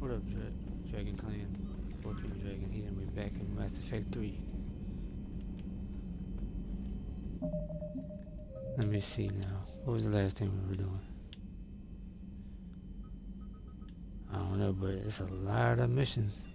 What up, Dragon Clan? Scorpion Dragon here, and we're back in Mass Effect 3. Let me see now. What was the last thing we were doing? I don't know, but it's a lot of missions.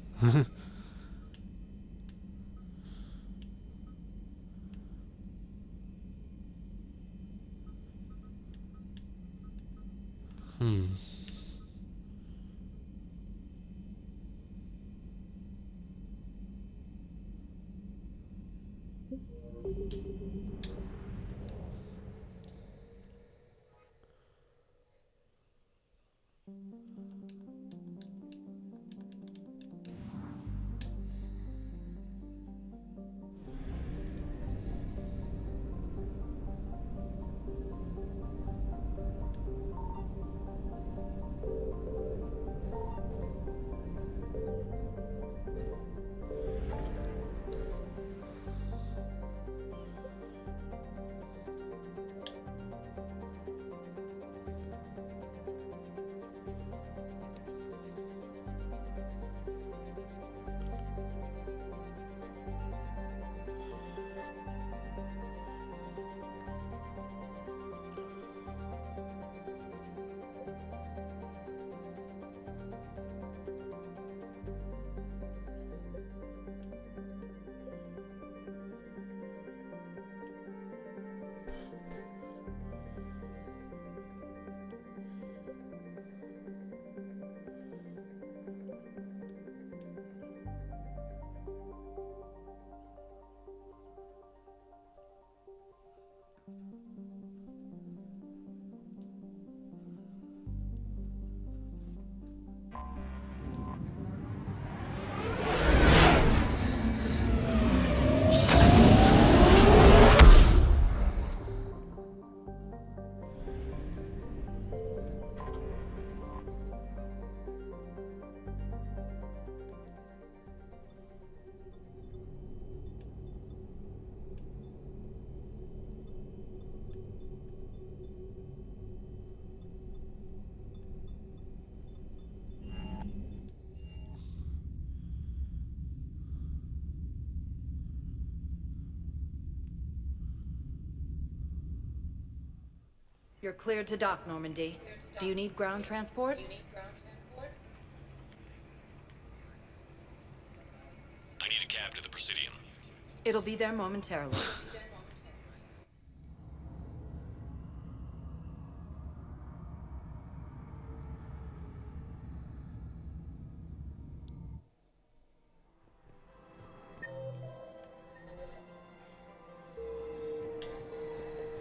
You're cleared to dock, Normandy. Do you need ground transport? I need a cab to the Presidium. It'll be there momentarily.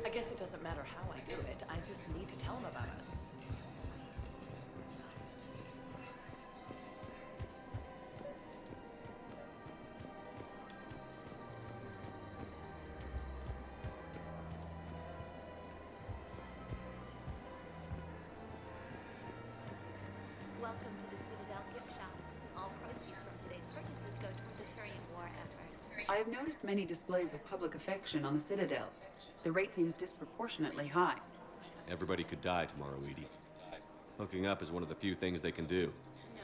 I guess it doesn't matter how I do it. I just need to tell them about us. Welcome to the Citadel gift shop. All proceeds from today's purchases go toward the Turian War effort. I have noticed many displays of public affection on the Citadel. The rate seems disproportionately high. Everybody could die tomorrow, Edie. Hooking up is one of the few things they can do.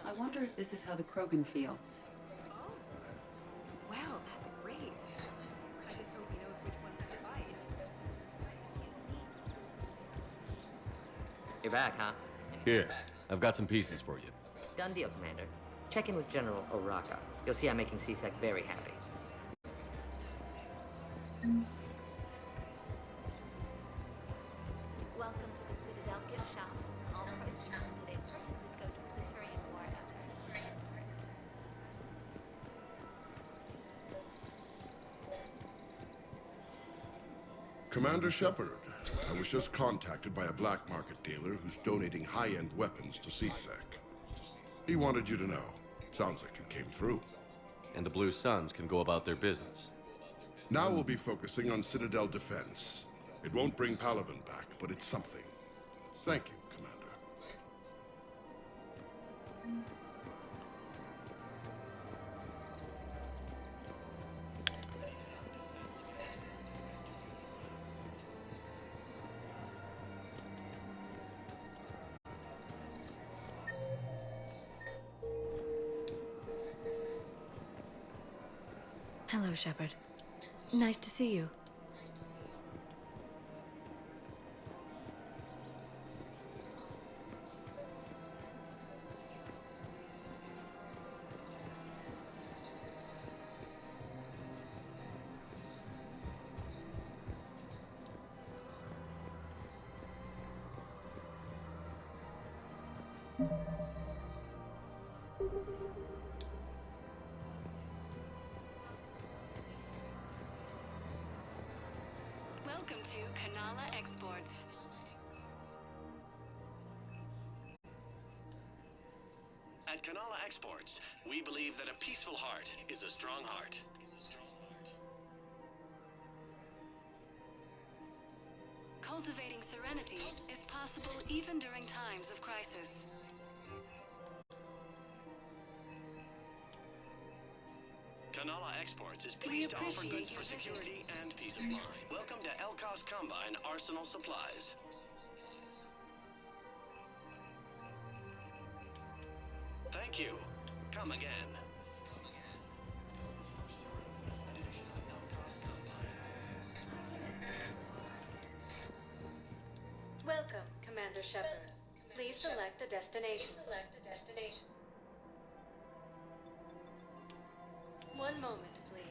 I wonder if this is how the Krogan feel. Oh. Wow, that's great. I just hope he knows which one's to fight. You're back, huh? Here, I've got some pieces for you. Done deal, Commander. Check in with General Oraka. You'll see I'm making C-Sec very happy. Welcome to the Citadel gift shop. All proceeds from today's purchases go toward the Turian War effort. Commander Shepard, I was just contacted by a black market dealer who's donating high-end weapons to CSEC. He wanted you to know. Sounds like it came through. And the Blue Suns can go about their business. Now we'll be focusing on Citadel defense. It won't bring Palaven back, but it's something. Thank you, Commander. Hello, Shepard. Nice to see you. Welcome to Kanala Exports. At Kanala Exports, we believe that a peaceful heart is a strong heart. Cultivating serenity is possible even during times of crisis. Kanala Exports is We pleased to offer appreciate goods your for visit. security and peace of mind. Welcome to Elcos Combine Arsenal Supplies. Thank you. Come again. Welcome, Commander Shepard. Please select a destination. One moment, please.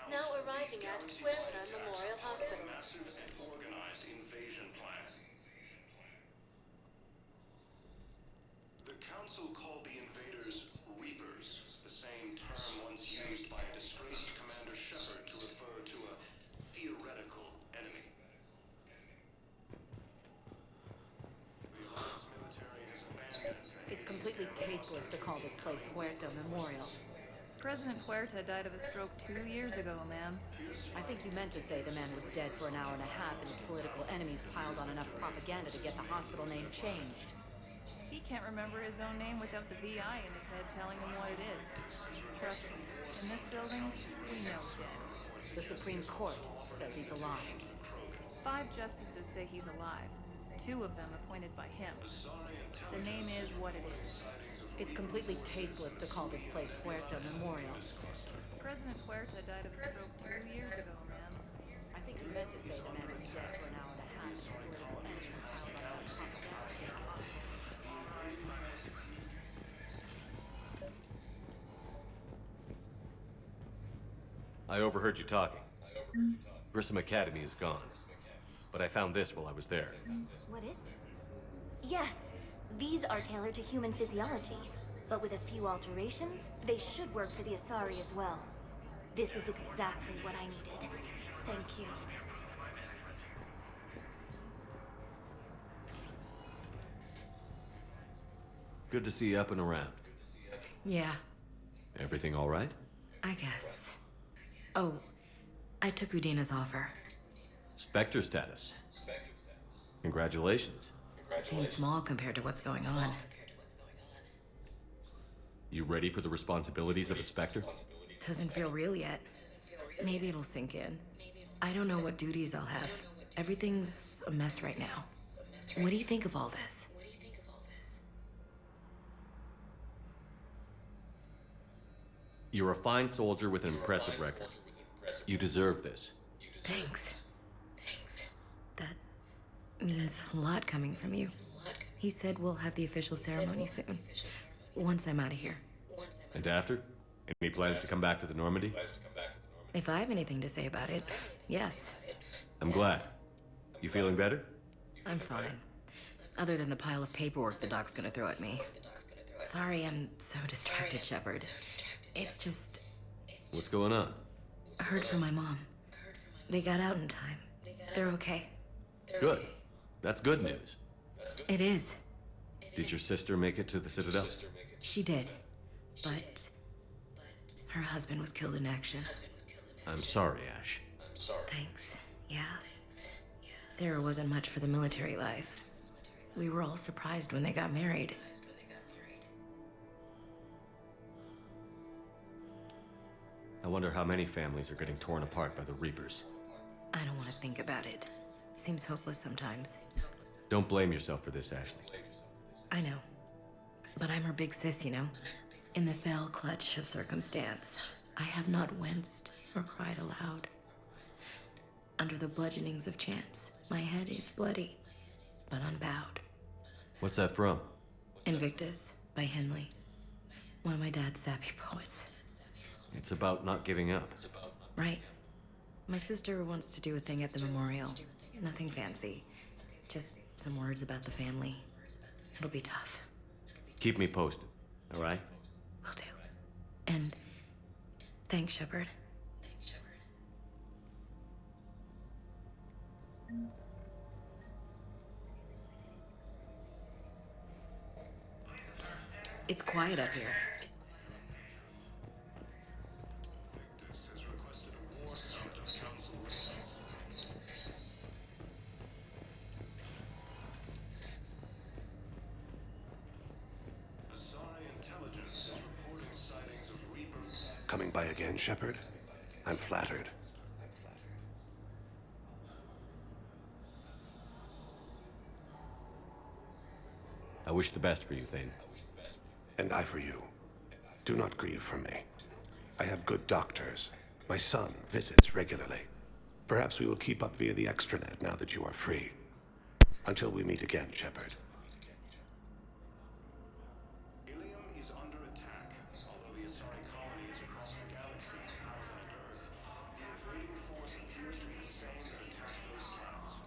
Now arriving at Huerta Memorial Hospital. Massive and organized invasion plan. The Council called the invaders Reapers, the same term once used by a disgraced Commander Shepard to refer to a theoretical enemy. The Alliance military has abandoned. It's completely tasteless to call this place Huerta Memorial. President Huerta died of a stroke 2 years ago, ma'am. I think you meant to say the man was dead for an hour and a half and his political enemies piled on enough propaganda to get the hospital name changed. He can't remember his own name without the VI in his head telling him what it is. Trust me, in this building, we know dead. The Supreme Court says he's alive. 5 justices say he's alive. 2 of them appointed by him. The name is what it is. It's completely tasteless to call this place Huerta Memorial. President Huerta died of a stroke 2 years ago, ma'am. I think you meant to say the man was dead for an hour and a half and his political enemies piled on enough propaganda to get the hospital. I overheard you talking. Grissom Academy is gone. But I found this while I was there. What is this? Yes, these are tailored to human physiology, but with a few alterations, they should work for the Asari as well. This is exactly what I needed. Thank you. Good to see you up and around. Yeah, Everything all right? I guess. Oh, I took Udina's offer. Spectre status. Congratulations. Seems small compared to what's going on. You ready for the responsibilities of a Spectre? Doesn't feel real yet. Maybe it'll sink in. I don't know what duties I'll have. Everything's a mess right now. What do you think of all this? You're a fine soldier with an impressive record. You deserve this. Thanks. That means a lot coming from you. He said we'll have the official ceremony soon. Once I'm out of here. And after? Any plans to come back to the Normandy? If I have anything to say about it, yes. I'm glad. You feeling better? I'm fine. Other than the pile of paperwork the doc's gonna throw at me. Sorry I'm so distracted, Shepard. It's just... What's going on? I heard from my mom. They got out in time. They're okay. Good. That's good news. It is. Did your sister make it to the Citadel? She did. But... her husband was killed in action. I'm sorry, Ash. Thanks. Yeah. Sarah wasn't much for the military life. We were all surprised when they got married. I wonder how many families are getting torn apart by the Reapers. I don't want to think about it. Seems hopeless sometimes. Don't blame yourself for this, Ashley. I know. But I'm her big sis, you know? In the fell clutch of circumstance, I have not winced or cried aloud. Under the bludgeonings of chance, my head is bloody, but unbowed. What's that from? Invictus by Henley. One of my dad's sappy poets. It's about not giving up. Right. My sister wants to do a thing at the memorial. Nothing fancy. Just some words about the family. It'll be tough. Keep me posted, all right? Will do. And thanks, Shepard. It's quiet up here. Victus has requested a war count of council results. Asari intelligence is reporting sightings of Reapers. Coming by again, Shepard? I'm flattered. I wish the best for you, Thane. And I for you. Do not grieve for me. I have good doctors. My son visits regularly. Perhaps we will keep up via the extranet now that you are free. Until we meet again, Shepard. Ilium is under attack. Although the Asari colony is across the galaxy from Alpha and Earth, the invading force appears to be the same that attacked those planets.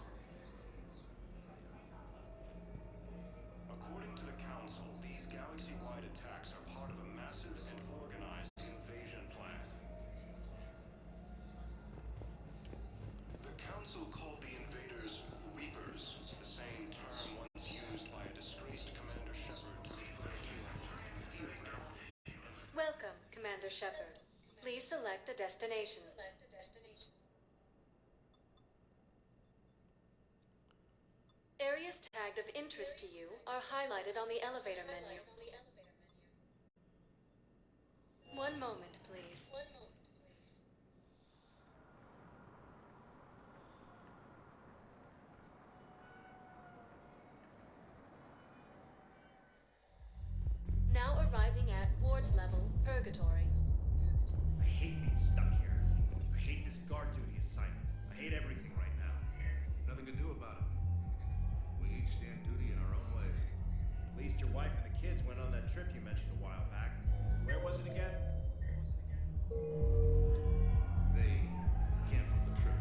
According to the Council, these galaxy-wide attacks are part of a massive and organized invasion plan. The Council called the invaders Reapers, the same term once used by a disgraced Commander Shepard to refer to the Welcome, Commander Shepard. Please select a destination. Areas tagged of interest to you are highlighted on the elevator menu. One moment, please. Now arriving at ward level Purgatory. I hate being stuck here. I hate this guard duty assignment. I hate everything right now. Nothing to do about it. We each stand duty in our own ways. At least your wife and the kids went on that trip you mentioned a while back. Where was it again? They canceled the trip.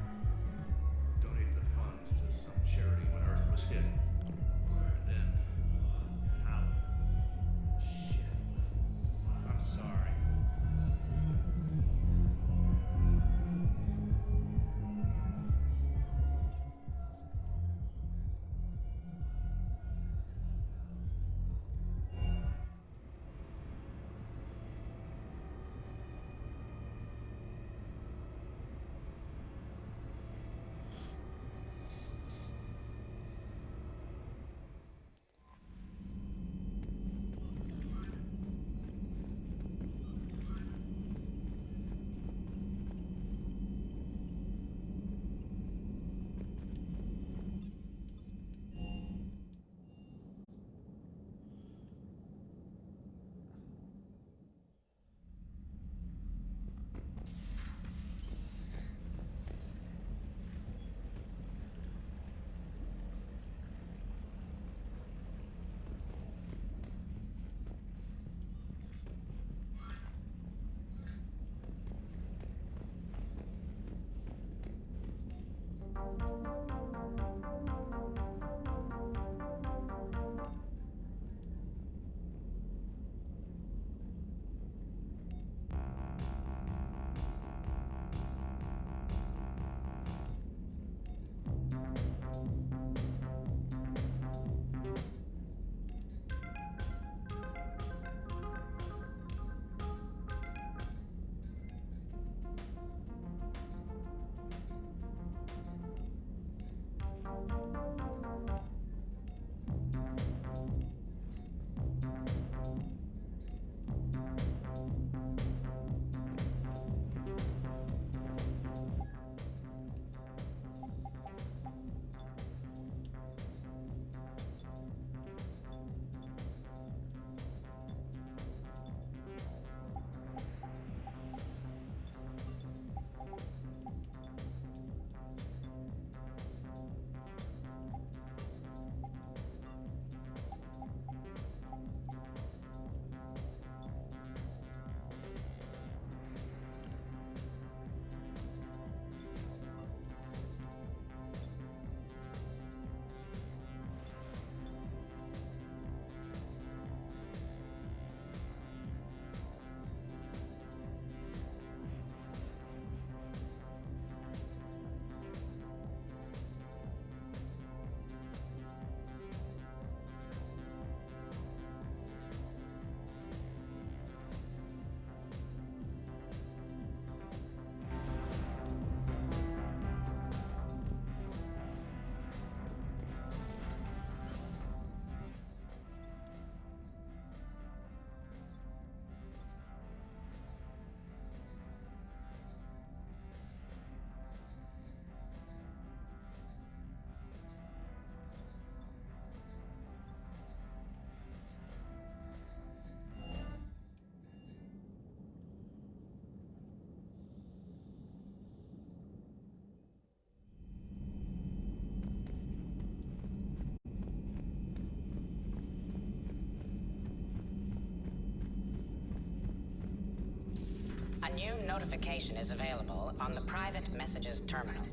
Donated the funds to some charity when Earth was hit. And then... How? Shit. I'm sorry. new notification is available on the private messages terminal.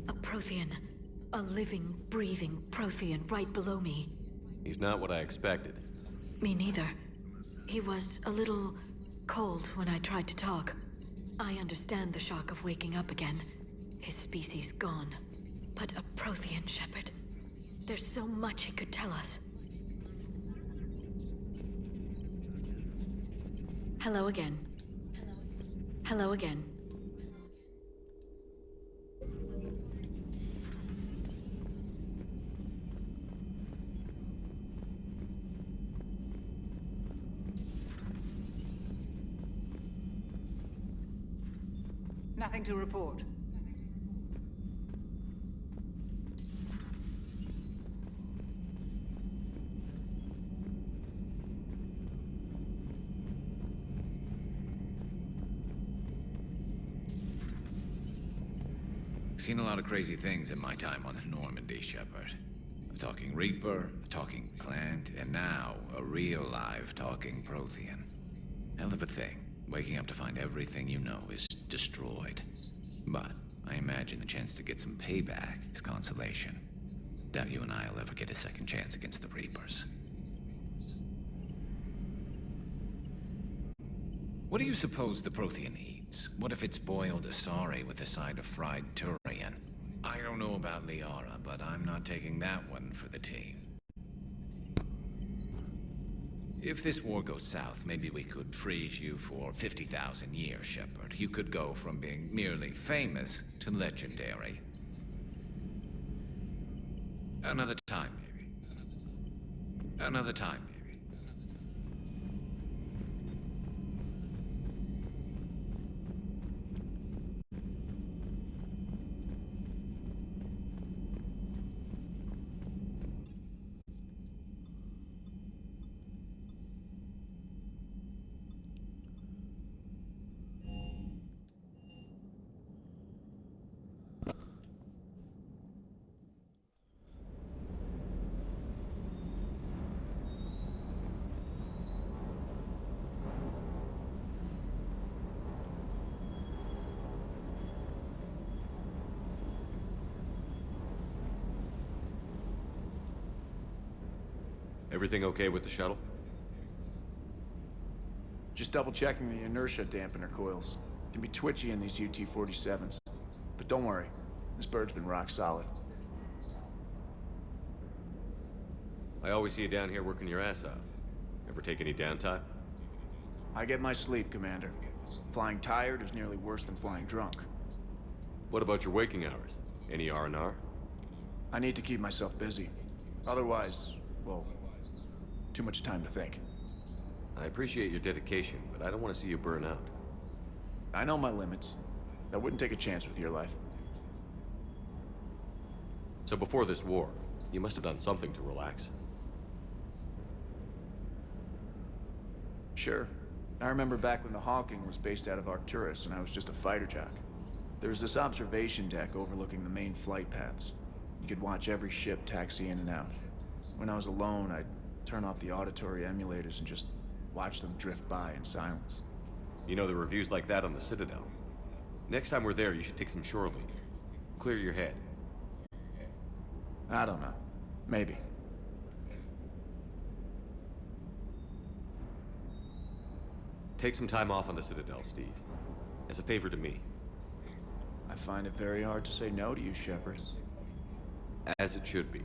A Prothean. A living, breathing Prothean right below me. He's not what I expected. Me neither. He was a little cold when I tried to talk. I understand the shock of waking up again. His species gone. But a Prothean, Shepard. There's so much he could tell us. Hello again. Hello again. Nothing to report. Seen a lot of crazy things in my time on Normandy, Shepard. A talking Reaper, a talking plant, and now a real live talking Prothean. Hell of a thing, waking up to find everything you know is destroyed. But I imagine the chance to get some payback is consolation. Doubt you and I'll ever get a second chance against the Reapers. What do you suppose the Prothean eats? What if it's boiled Asari with a side of fried Turian? I don't know about Liara, but I'm not taking that one for the team. If this war goes south, maybe we could freeze you for 50,000 years, Shepard. You could go from being merely famous to legendary. Another time, maybe. Another time, maybe. Everything okay with the shuttle? Just double checking the inertia dampener coils. Can be twitchy in these UT-47s. But don't worry, this bird's been rock solid. I always see you down here working your ass off. Ever take any downtime? I get my sleep, Commander. Flying tired is nearly worse than flying drunk. What about your waking hours? Any R&R? I need to keep myself busy. Otherwise, well, too much time to think. I appreciate your dedication, but I don't want to see you burn out. I know my limits. I wouldn't take a chance with your life. So before this war, you must have done something to relax. Sure. I remember back when the Hawking was based out of Arcturus and I was just a fighter jock. There was this observation deck overlooking the main flight paths. You could watch every ship taxi in and out. When I was alone, I'd turn off the auditory emulators and just watch them drift by in silence. You know, the reviews like that on the Citadel. Next time we're there, you should take some shore leave. Clear your head. I don't know. Maybe. Take some time off on the Citadel, Steve. As a favor to me. I find it very hard to say no to you, Shepard. As it should be.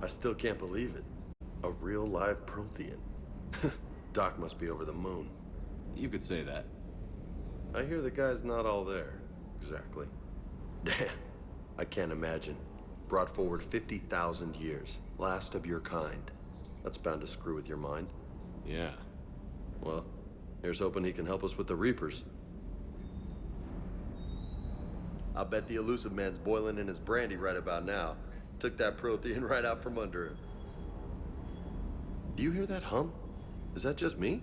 I still can't believe it. A real live Prothean. Doc must be over the moon. You could say that. I hear the guy's not all there. Exactly. Damn. I can't imagine. Brought forward 50,000 years. Last of your kind. That's bound to screw with your mind. Yeah. Well, here's hoping he can help us with the Reapers. I'll bet the elusive man's boiling in his brandy right about now. Took that Prothean right out from under him. Do you hear that hum? Is that just me?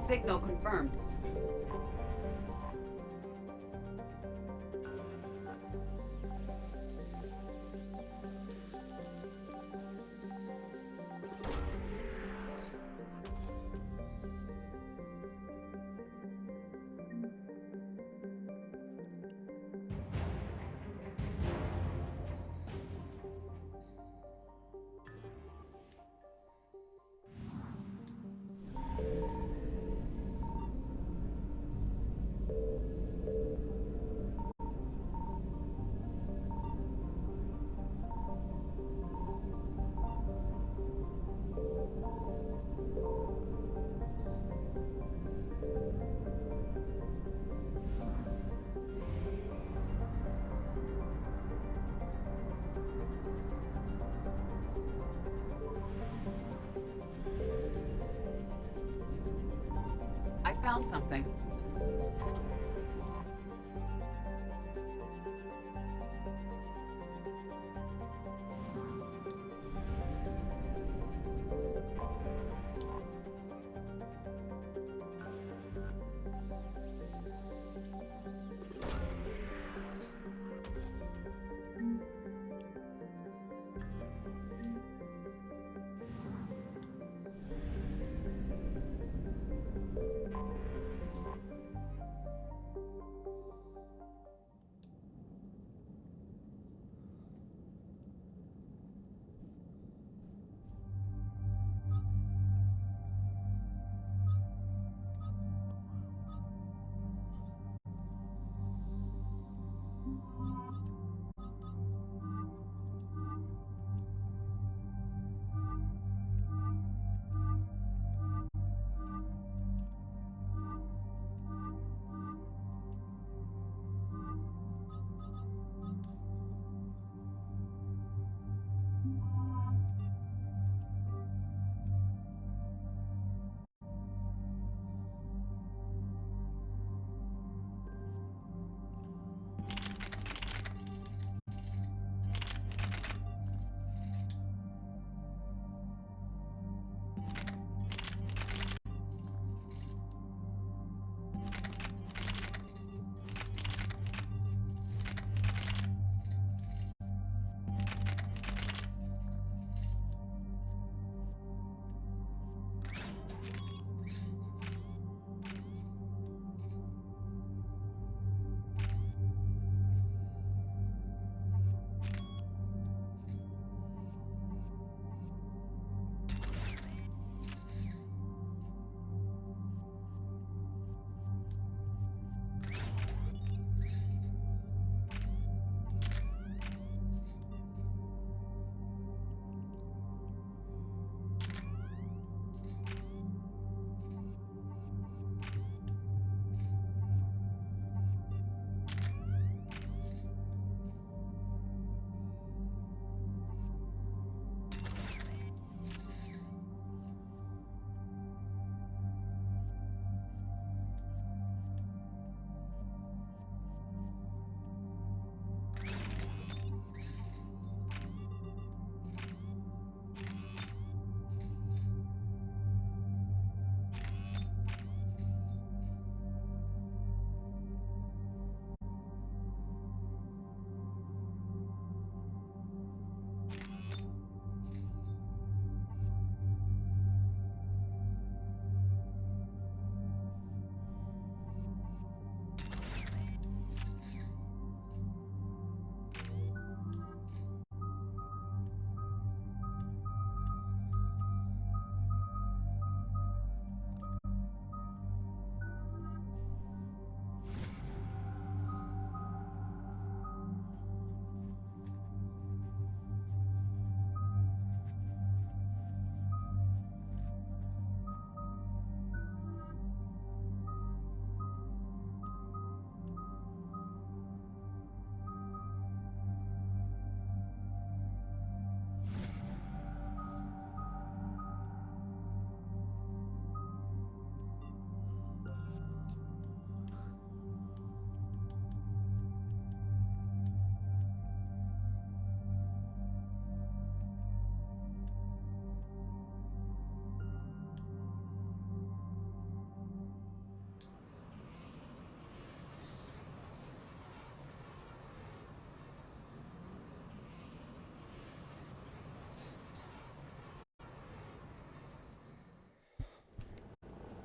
Signal confirmed. I found something.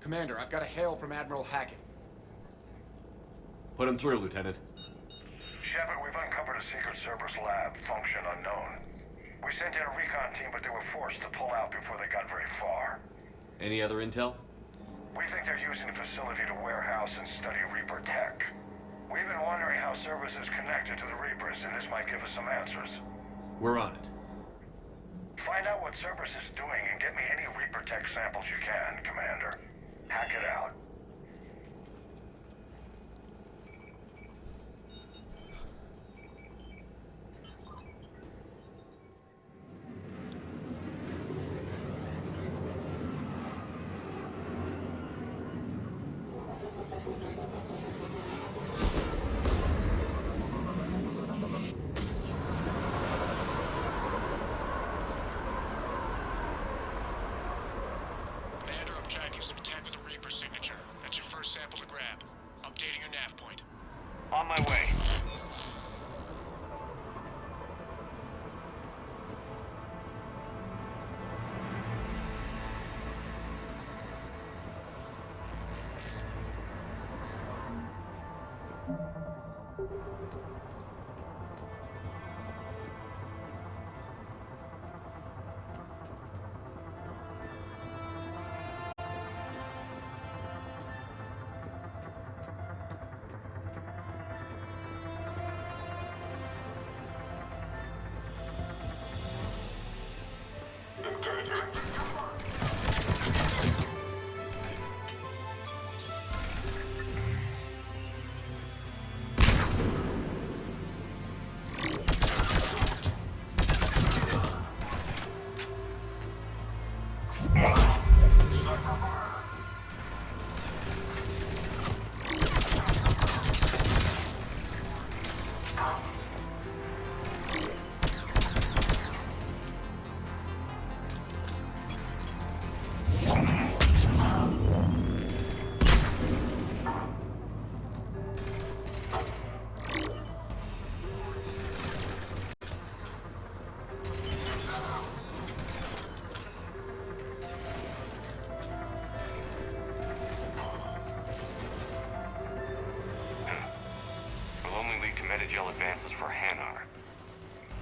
Commander, I've got a hail from Admiral Hackett. Put him through, Lieutenant. Shepard, we've uncovered a Secret Service lab, function unknown. We sent in a recon team, but they were forced to pull out before they got very far. Any other intel? We think they're using the facility to warehouse and study Reaper tech. We've been wondering how Cerberus is connected to the Reapers, and this might give us some answers. We're on it. Find out what Cerberus is doing and get me any Reaper tech samples you can, Commander. Hack it out. Commander, I'm tracking some attack with a Reaper signature. That's your first sample to grab. Updating your nav point. On my way. Will only lead to metagel advances for Hanar.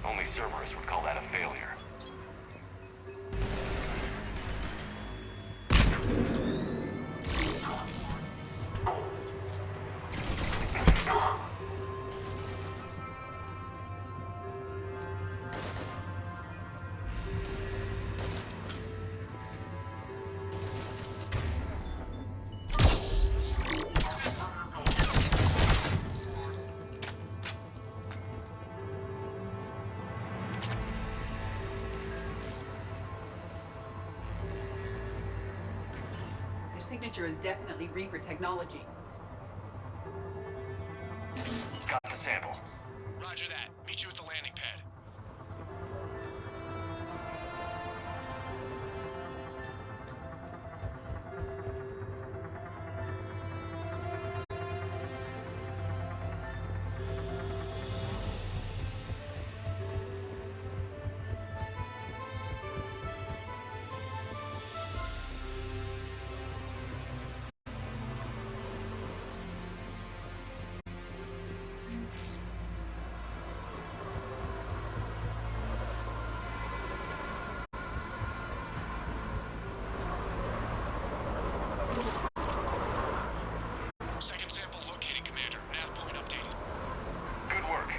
Only Cerberus would call that a failure. Your signature is definitely Reaper technology. Got the sample. Roger that. Meet you at the landing pad. Second sample located, Commander. Nav point updated. Good work.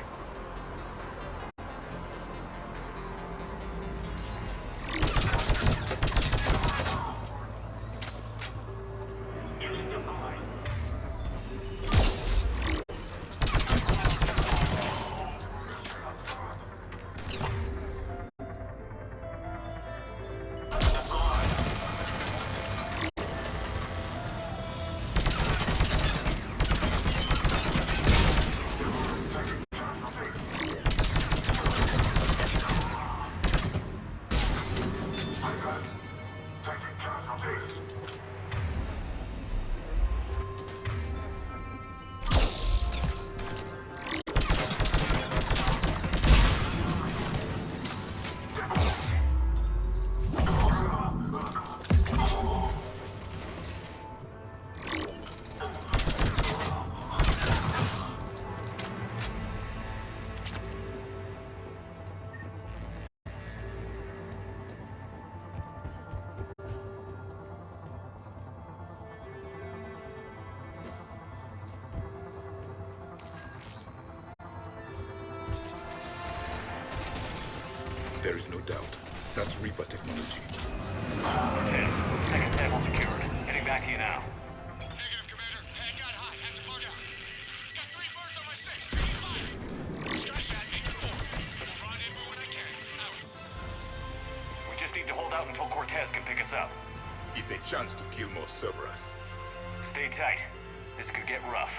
There is no doubt. That's Reaper technology. Cortez, second sample secured. Heading back to you now. Negative, Commander. Head got hot. Have to bug out. Got 3 birds on my 6. Taking fire. Skysat making 4. Rendezvous when I can. Out. We just need to hold out until Cortez can pick us up. It's a chance to kill more Cerberus. Stay tight. This could get rough.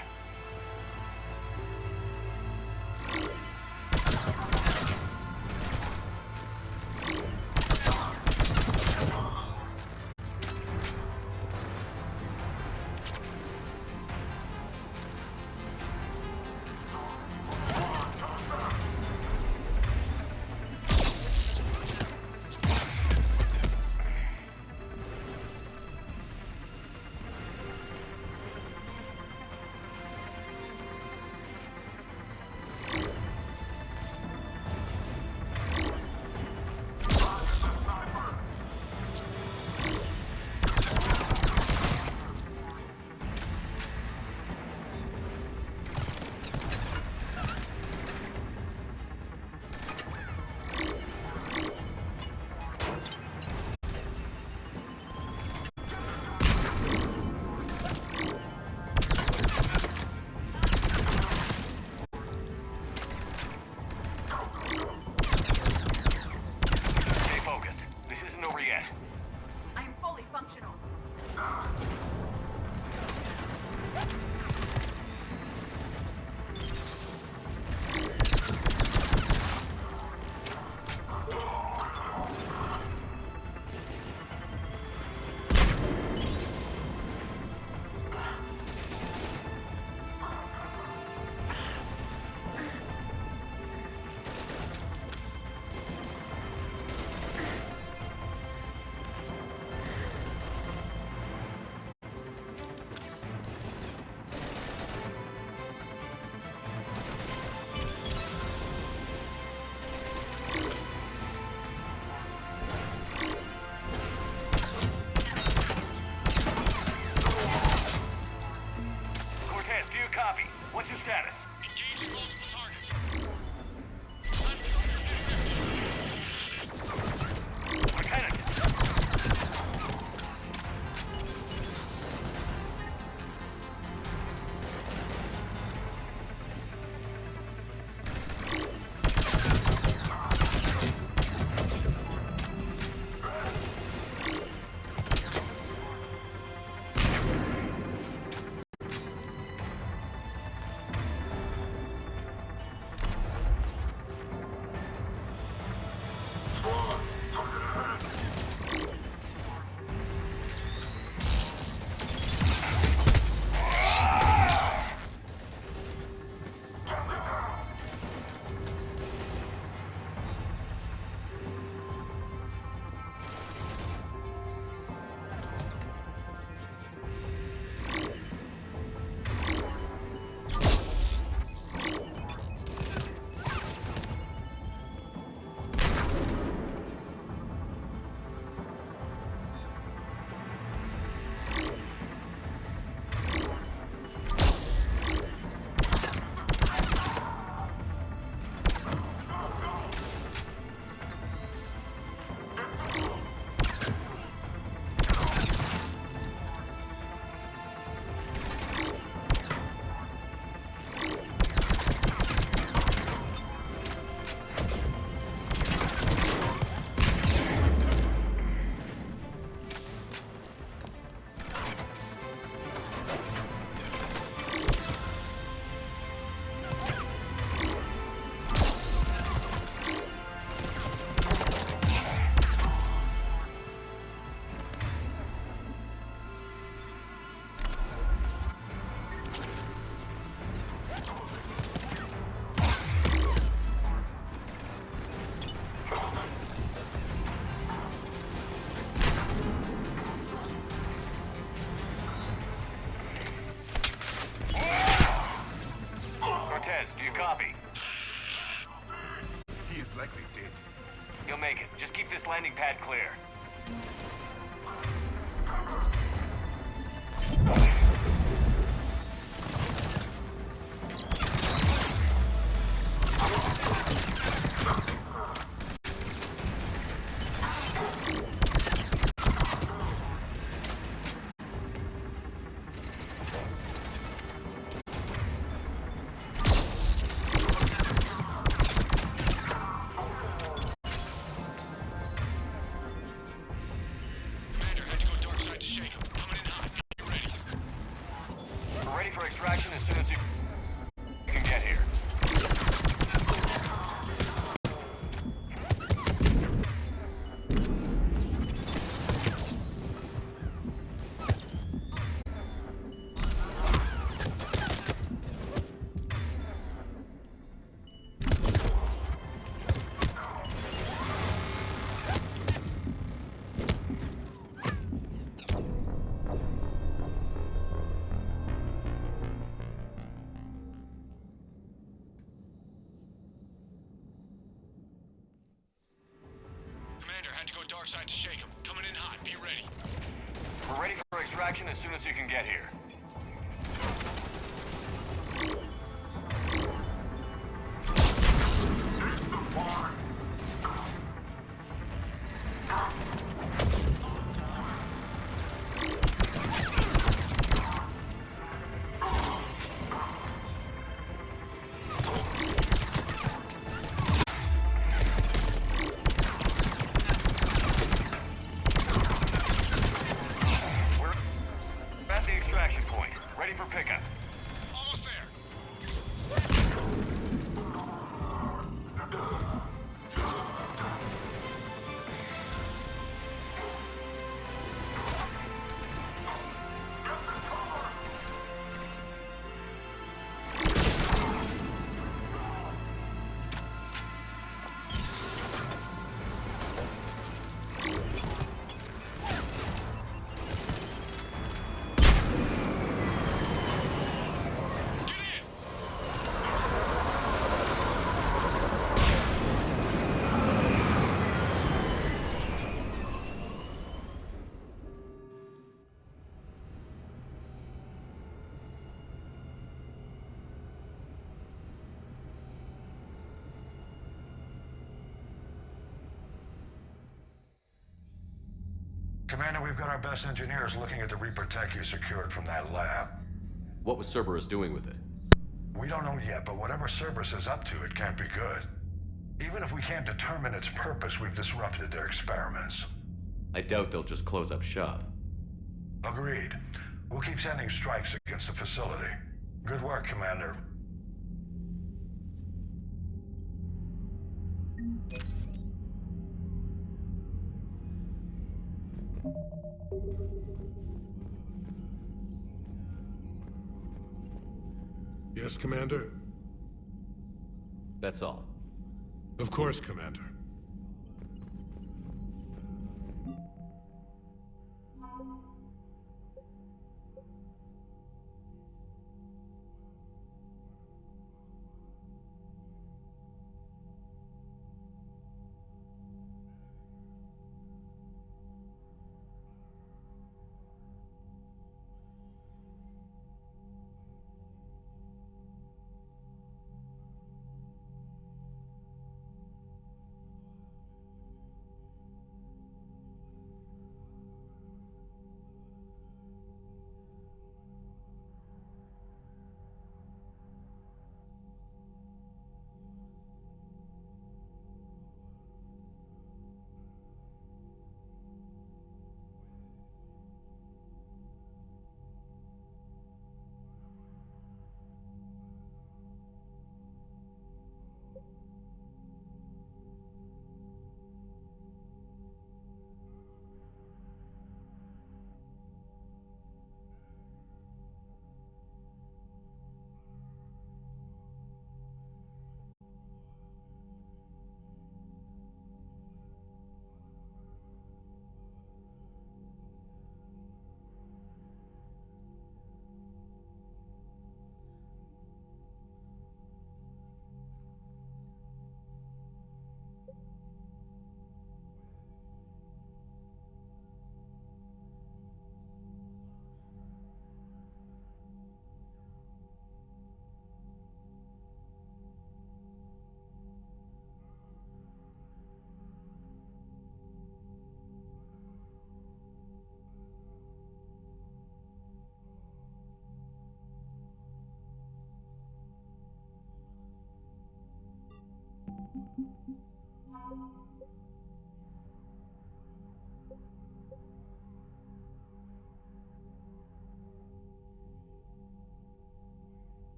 landing pad clear. for extraction as soon as you can get here. Commander, had to go dark side to shake him. Coming in hot. Be ready. We're ready for extraction as soon as you can get here. We're at the extraction point. Ready for pickup. Almost there. Commander, we've got our best engineers looking at the Reaper tech you secured from that lab. What was Cerberus doing with it? We don't know yet, but whatever Cerberus is up to, it can't be good. Even if we can't determine its purpose, we've disrupted their experiments. I doubt they'll just close up shop. Agreed. We'll keep sending strikes against the facility. Good work, Commander. Yes, Commander? That's all. Of course, Commander.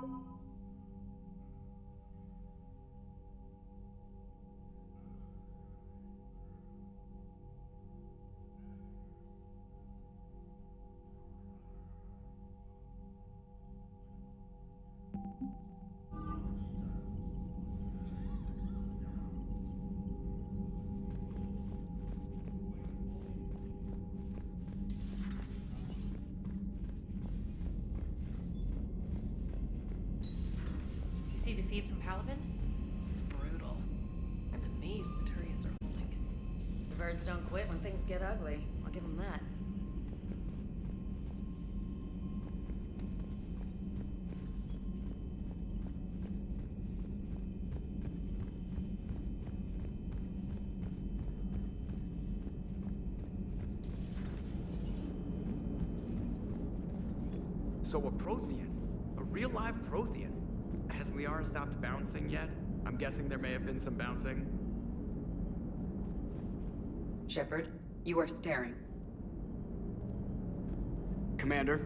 You see the feeds from Paladin? It's brutal. I'm amazed the Turians are holding. The birds don't quit when things get ugly. I'll give them that. So a Prothean. A real live Prothean. Has Liara stopped bouncing yet? I'm guessing there may have been some bouncing. Shepard, you are staring. Commander?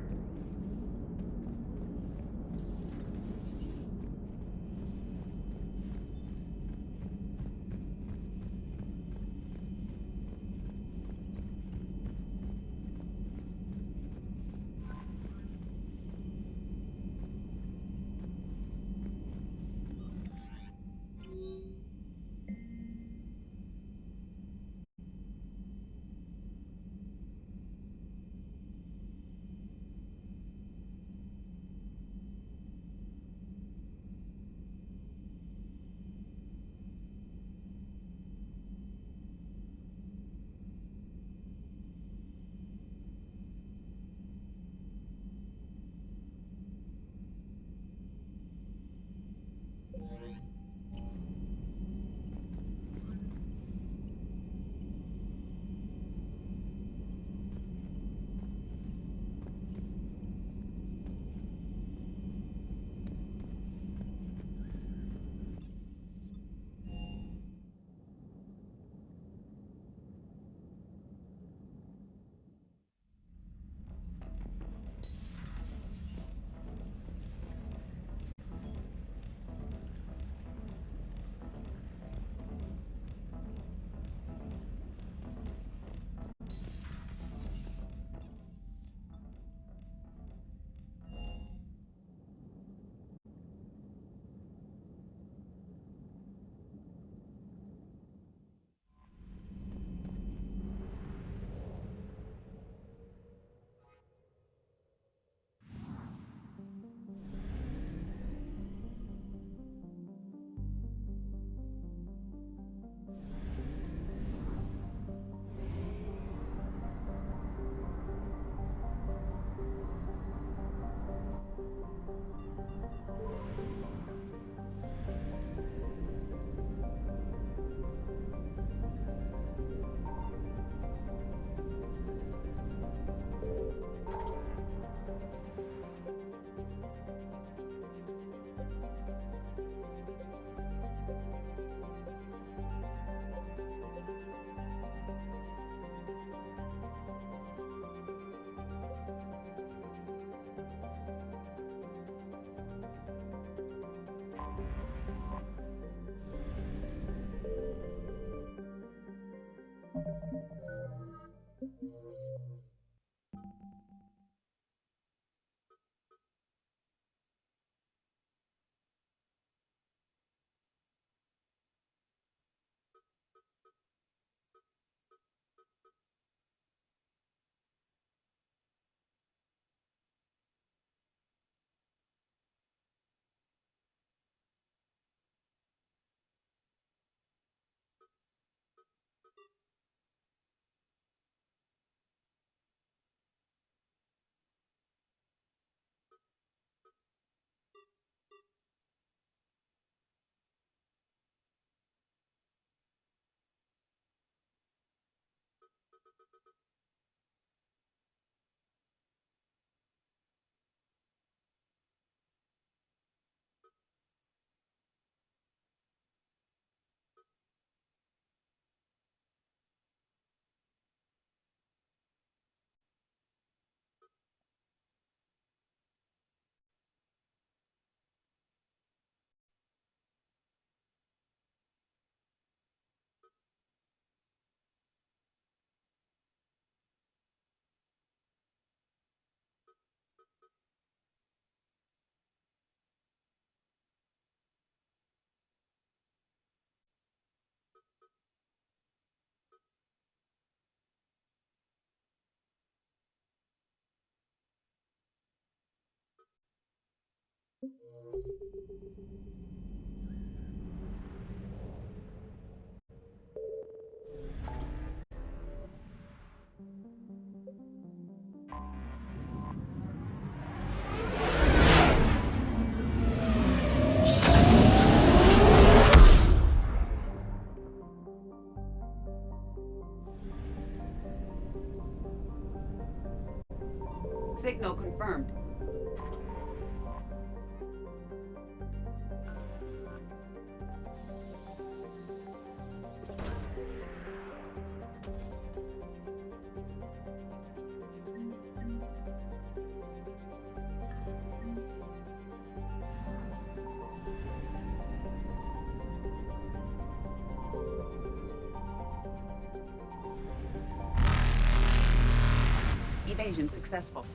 Evasion successful.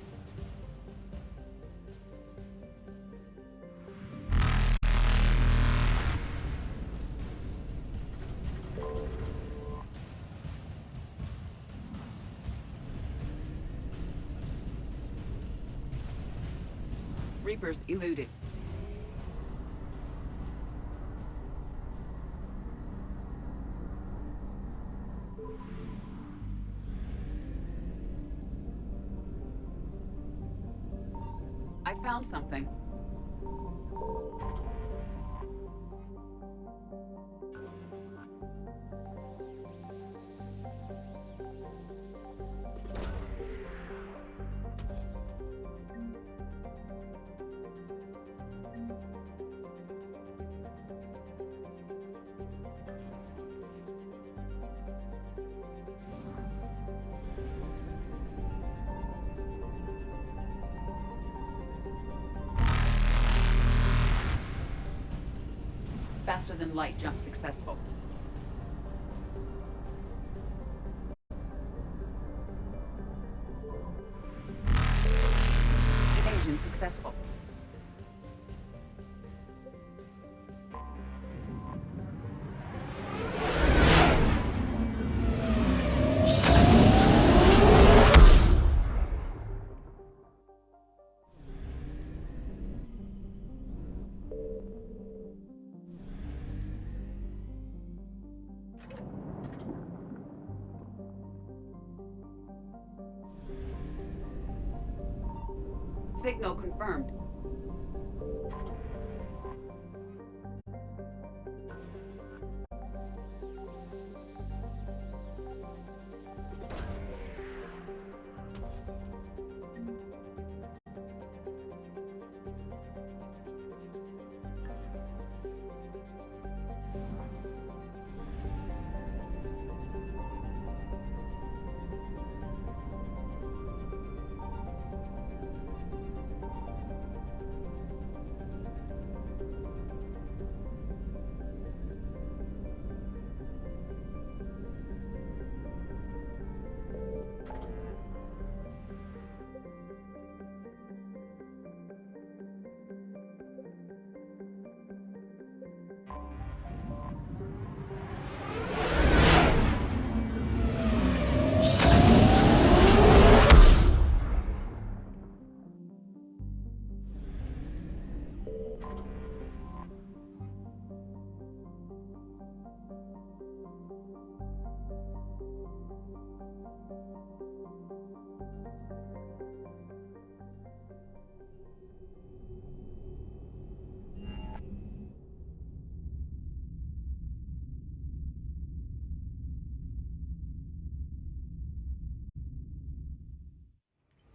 Reapers eluded. I found something. Faster than light jump successful. Evasion successful. Signal confirmed.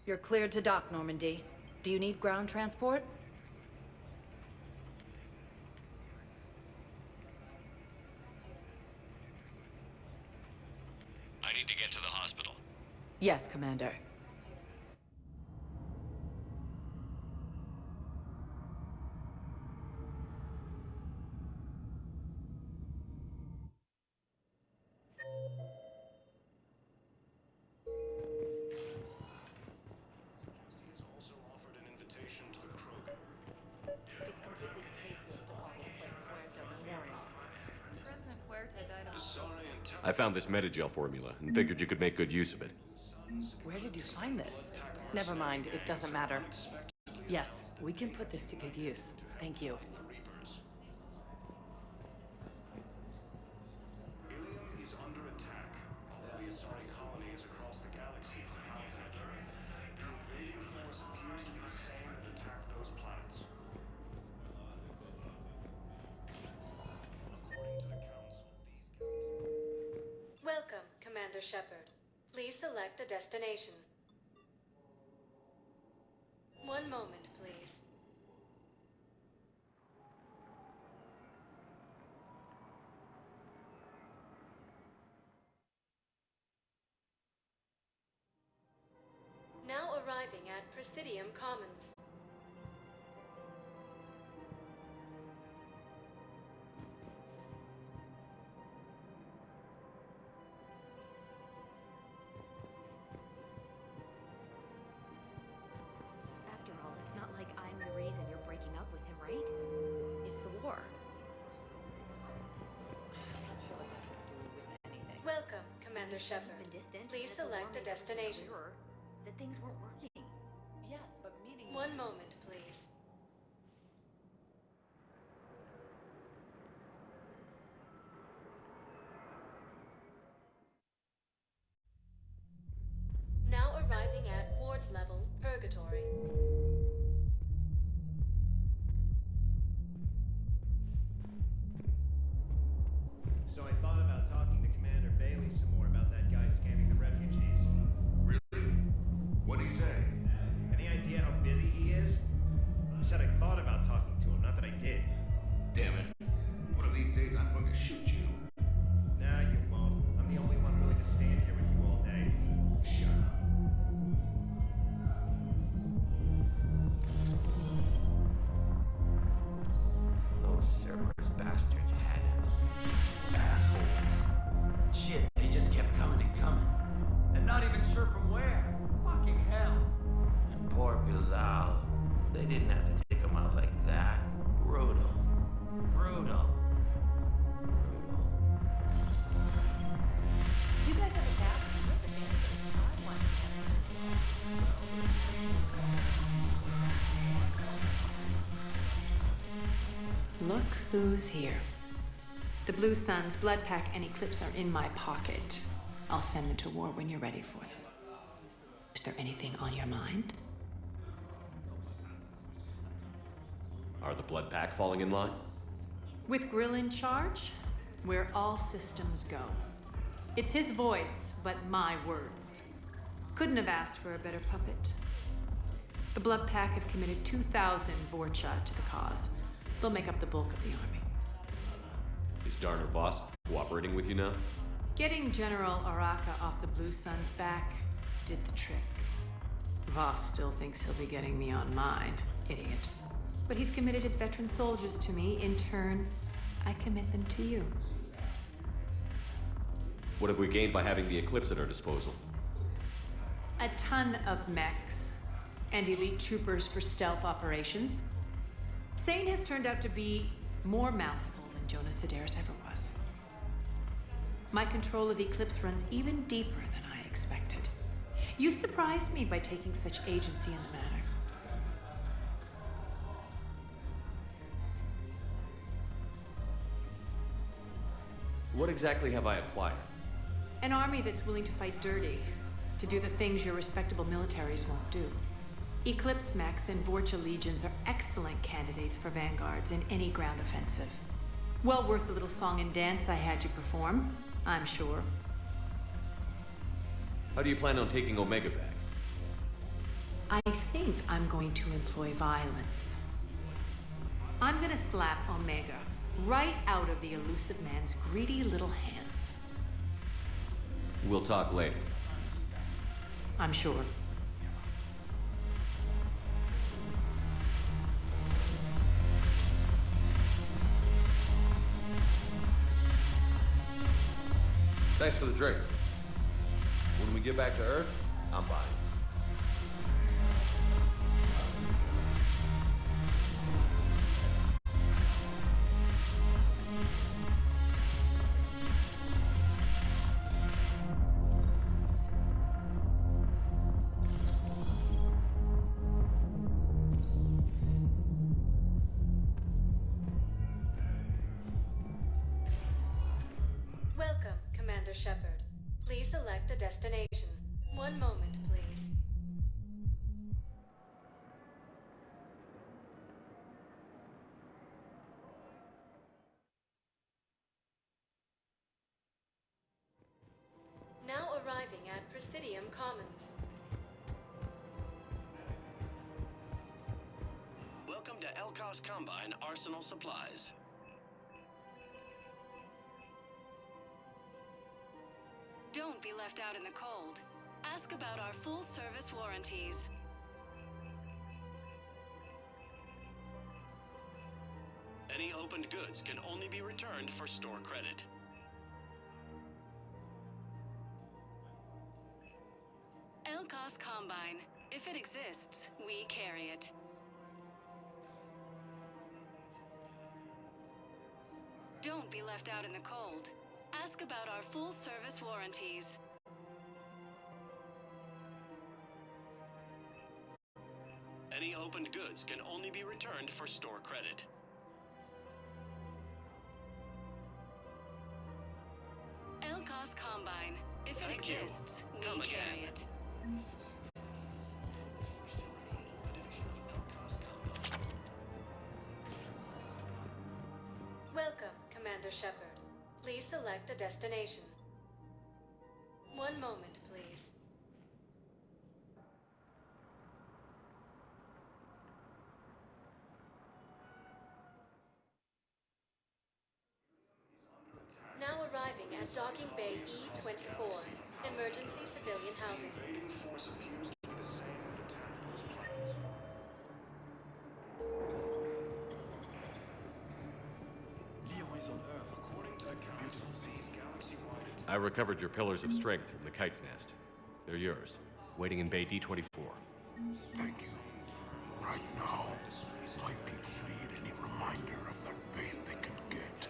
You're cleared to dock, Normandy. Do you need ground transport? I need to get to the hospital. Yes, Commander. It's completely tasteless to call this place Puerto Memorial. President Huerta died of... I found this Metagel formula and figured you could make good use of it. Where did you find this? Never mind, it doesn't matter. Yes, we can put this to good use. Thank you. Ilium is under attack. All the Asari colonies across the galaxy from Alpha and Earth. The invading force appears to be the same that attacked those planets. According to the Council, Welcome, Commander Shepard. Please select a destination. One moment, please. Now arriving at Presidium Commons. Commander Shepard. Please select a destination. That things weren't working. Yes, but meeting... One moment, please. Now arriving at ward level, Purgatory. So I thought about talking to Commander Bailey some more about that guy scamming the refugees. Really? What'd he say? Any idea how busy he is? I said I thought about talking to him, not that I did. Damn it. One of these days I'm going to shoot you. Nah, you won't. I'm the only one willing to stand here with you all day. Shut up. Those Cerberus bastards had us. Assholes. Shit, they just kept coming and coming. And not even sure from where. Fucking hell. And poor Bilal. They didn't have to take him out like that. Brutal. Brutal. Do you guys have a tap? We're the janitors. I want Look who's here. The Blue Suns, Blood Pack, and Eclipse are in my pocket. I'll send them to war when you're ready for them. Is there anything on your mind? Are the Blood Pack falling in line? With Grill in charge, where all systems go. It's his voice, but my words. Couldn't have asked for a better puppet. The Blood Pack have committed 2,000 Vorcha to the cause. They'll make up the bulk of the army. Is Darner Voss cooperating with you now? Getting General Araka off the Blue Suns' back did the trick. Voss still thinks he'll be getting me on mine, idiot. But he's committed his veteran soldiers to me. In turn, I commit them to you. What have we gained by having the Eclipse at our disposal? A ton of mechs and elite troopers for stealth operations. Sane has turned out to be more malleable than Jonas Sedaris ever was. My control of Eclipse runs even deeper than I expected. You surprised me by taking such agency in the matter. What exactly have I acquired? An army that's willing to fight dirty, to do the things your respectable militaries won't do. Eclipse mechs and Vorcha legions are excellent candidates for vanguards in any ground offensive. Well worth the little song and dance I had you perform, I'm sure. How do you plan on taking Omega back? I think I'm going to employ violence. I'm gonna slap Omega right out of the elusive man's greedy little hands. We'll talk later. I'm sure. Thanks for the drink. When we get back to Earth, I'm buying. Welcome, Commander Shepard. Please select a destination. One moment, please. Now arriving at Presidium Commons. Welcome to Elkos Combine Arsenal Supplies. Don't be left out in the cold. Ask about our full-service warranties. Any opened goods can only be returned for store credit. Elkos Combine. If it exists, we carry it. Don't be left out in the cold. Ask about our full-service warranties. Any opened goods can only be returned for store credit. Elcos Combine. If it Thank you. exists, we Come carry again. it. Welcome, Commander Shepard. Please select a destination. One moment, please. Now arriving at Docking Bay E-24, emergency civilian housing. Invading force appears to be the same that attacked those planets. According to the Council, these galaxy-wide attacks... I recovered your pillars of strength from the kite's nest. They're yours, waiting in Bay D-24. Thank you. Right now, my people need any reminder of the faith they can get.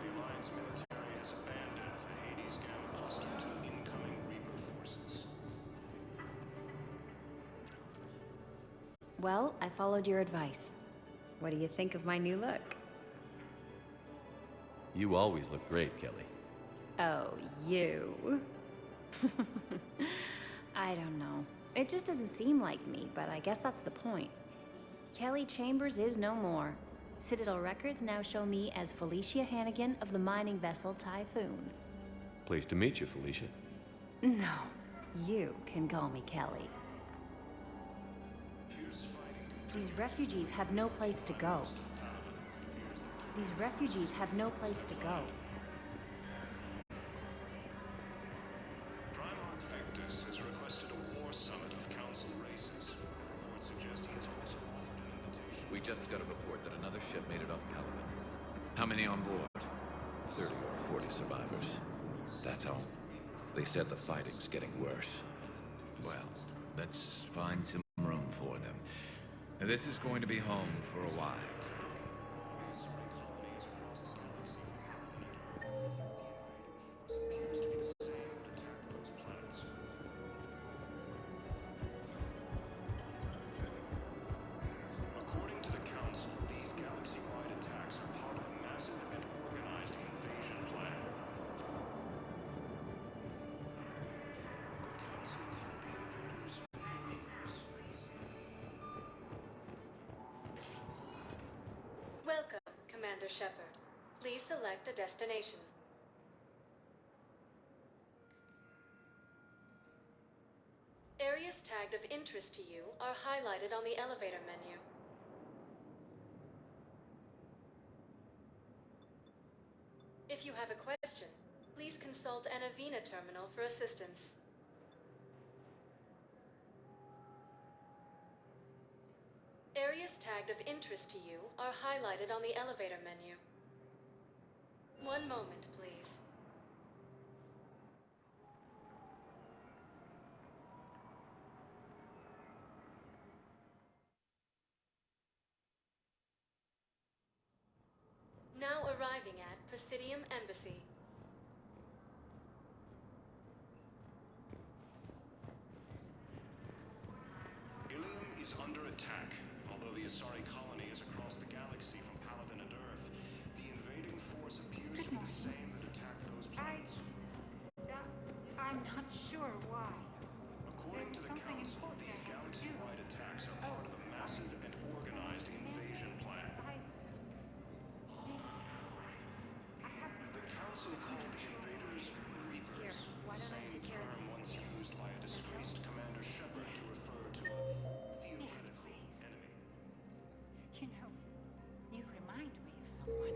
The Alliance military has abandoned the Hades Gamma cluster to incoming Reaper forces. Well, I followed your advice. What do you think of my new look? You always look great, Kelly. Oh, you. I don't know. It just doesn't seem like me, but I guess that's the point. Kelly Chambers is no more. Citadel records now show me as Felicia Hannigan of the mining vessel Typhoon. Pleased to meet you, Felicia. No, you can call me Kelly. These refugees have no place to go. These refugees have no place to go. Primarch Victus has requested a war summit of Council races. Report suggests he has also offered an invitation. We just got a report that another ship made it off Caliban. How many on board? 30 or 40 survivors. That's all. They said the fighting's getting worse. Well, let's find some room for them. This is going to be home for a while. According to the Council, these galaxy-wide attacks are part of a massive and organized invasion plan. The Council called the invaders Reapers. Welcome, Commander Shepard. Please select a destination. Areas tagged of interest to you are highlighted on the elevator menu. If you have a question, please consult an Avena terminal for assistance. Areas tagged of interest to you are highlighted on the elevator menu. One moment, please. Now arriving at Presidium Embassy. Ilium is under attack. Although the Asari colony is across the galaxy from Paladin and Earth, the invading force appears to be the same that attacked those planets. I'm not sure why. According to the Council, these galaxy-wide attacks are part of a massive and organized invasion plan. The Council called the invaders Reapers, the same term once used by a disgraced Commander Shepard to refer to a theoretical enemy. You know, you remind me of someone.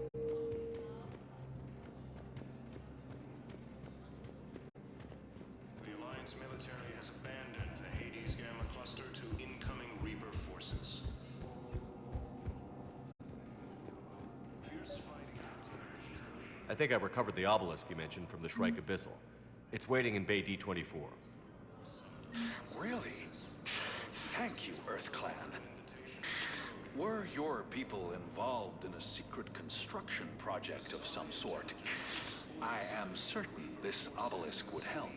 The Alliance military has abandoned the Hades Gamma cluster to incoming Reaper forces. Fierce fighting continues. I think I recovered the obelisk you mentioned from the Shrike Abyssal. It's waiting in Bay D-24. Really? Thank you, Earth Clan. Were your people involved in a secret construction project of some sort, I am certain this obelisk would help.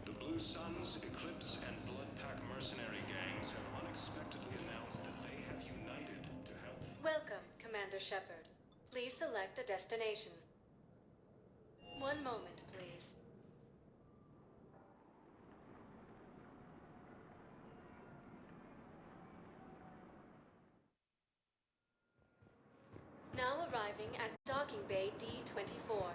The Blue Suns, Eclipse, and Bloodpack mercenary gangs have unexpectedly announced that they have united to help. Welcome, Commander Shepard. Please select a destination. One moment, please. Now arriving at Docking Bay D-24.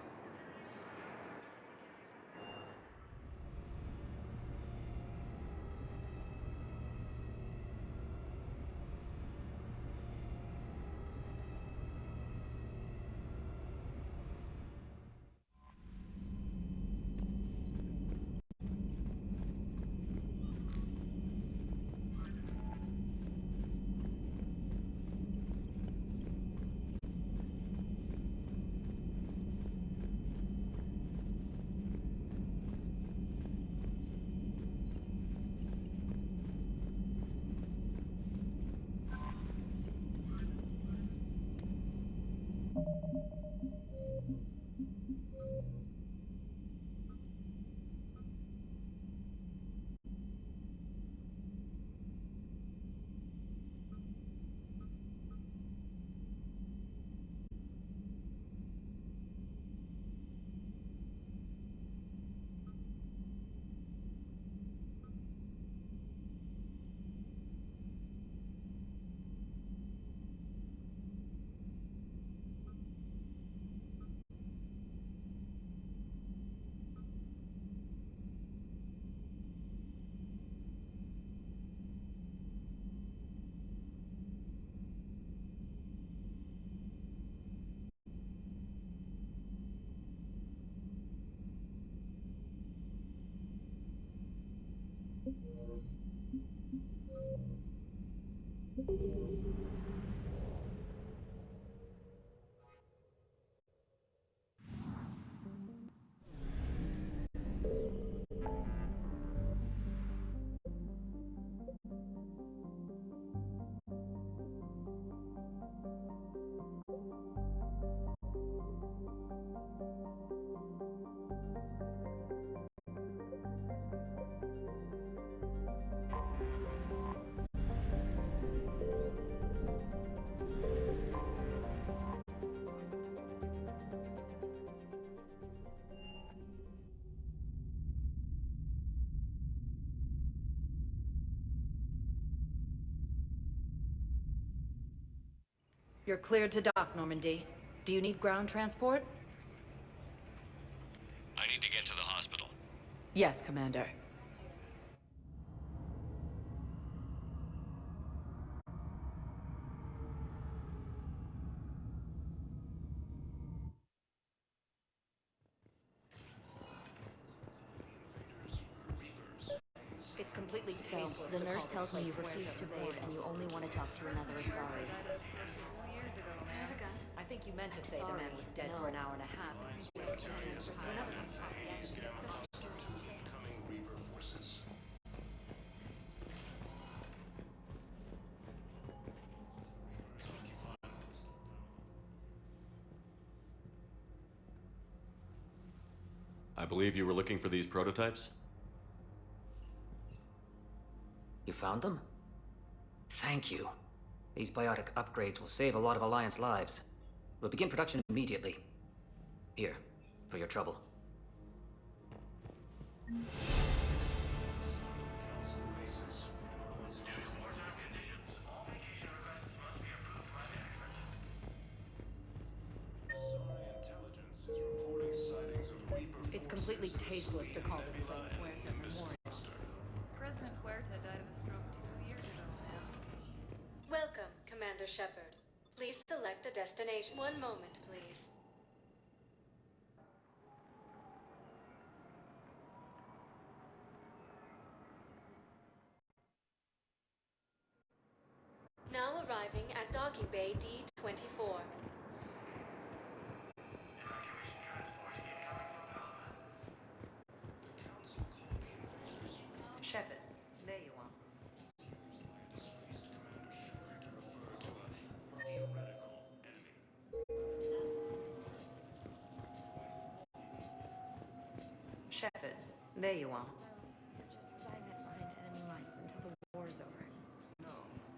You're cleared to dock, Normandy. Do you need ground transport? I need to get to the hospital. Yes, Commander. It's completely So, tasteless the to nurse call this tells me place you refuse Puerto to bathe Moreno. and you only want to talk to another Asari. I think you meant to say the man was dead for an hour and a half. Incoming Reaper forces. I believe you were looking for these prototypes? You found them? Thank you. These biotic upgrades will save a lot of Alliance lives. We'll begin production immediately. Here, for your trouble. It's completely tasteless to call this place Puerto Moreno. President Huerta died of a stroke 2 years ago now. Welcome, Commander Shepard. Please select a destination. One moment, please. Now arriving at Docking Bay D-24. There you are. Just sitting there behind enemy lines until the war's over. No,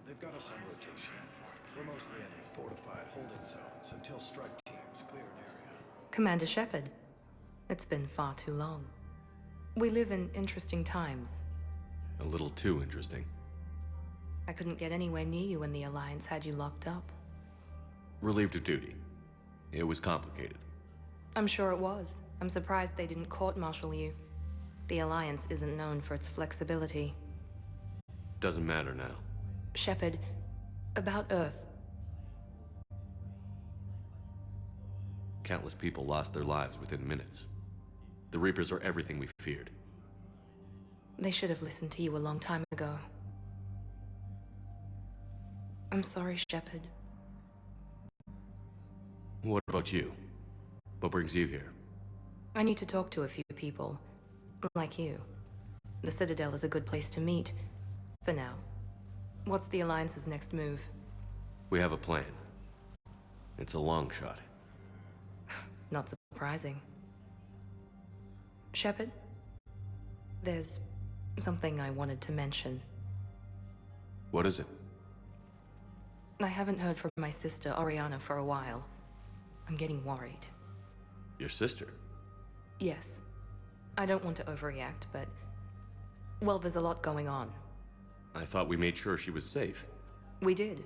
they've got us on rotation. We're mostly in fortified holding zones until strike teams clear an area. Commander Shepard, it's been far too long. We live in interesting times. A little too interesting. I couldn't get anywhere near you when the Alliance had you locked up. Relieved of duty. It was complicated. I'm sure it was. I'm surprised they didn't court-martial you. The Alliance isn't known for its flexibility. Doesn't matter now. Shepard, about Earth. Countless people lost their lives within minutes. The Reapers are everything we feared. They should have listened to you a long time ago. I'm sorry, Shepard. What about you? What brings you here? I need to talk to a few people. Like you. The Citadel is a good place to meet. For now. What's the Alliance's next move? We have a plan. It's a long shot. Not surprising. Shepard? There's something I wanted to mention. What is it? I haven't heard from my sister, Oriana, for a while. I'm getting worried. Your sister? Yes. I don't want to overreact, but... well, there's a lot going on. I thought we made sure she was safe. We did.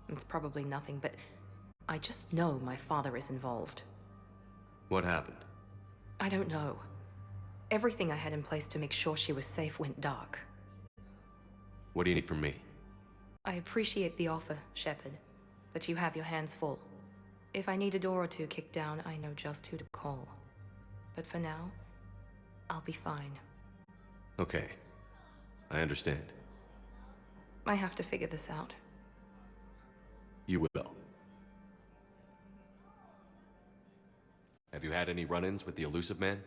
It's probably nothing, but... I just know my father is involved. What happened? I don't know. Everything I had in place to make sure she was safe went dark. What do you need from me? I appreciate the offer, Shepard, but you have your hands full. If I need a door or two kicked down, I know just who to call. But for now, I'll be fine. Okay. I understand. I have to figure this out. You will. Have you had any run-ins with the elusive man?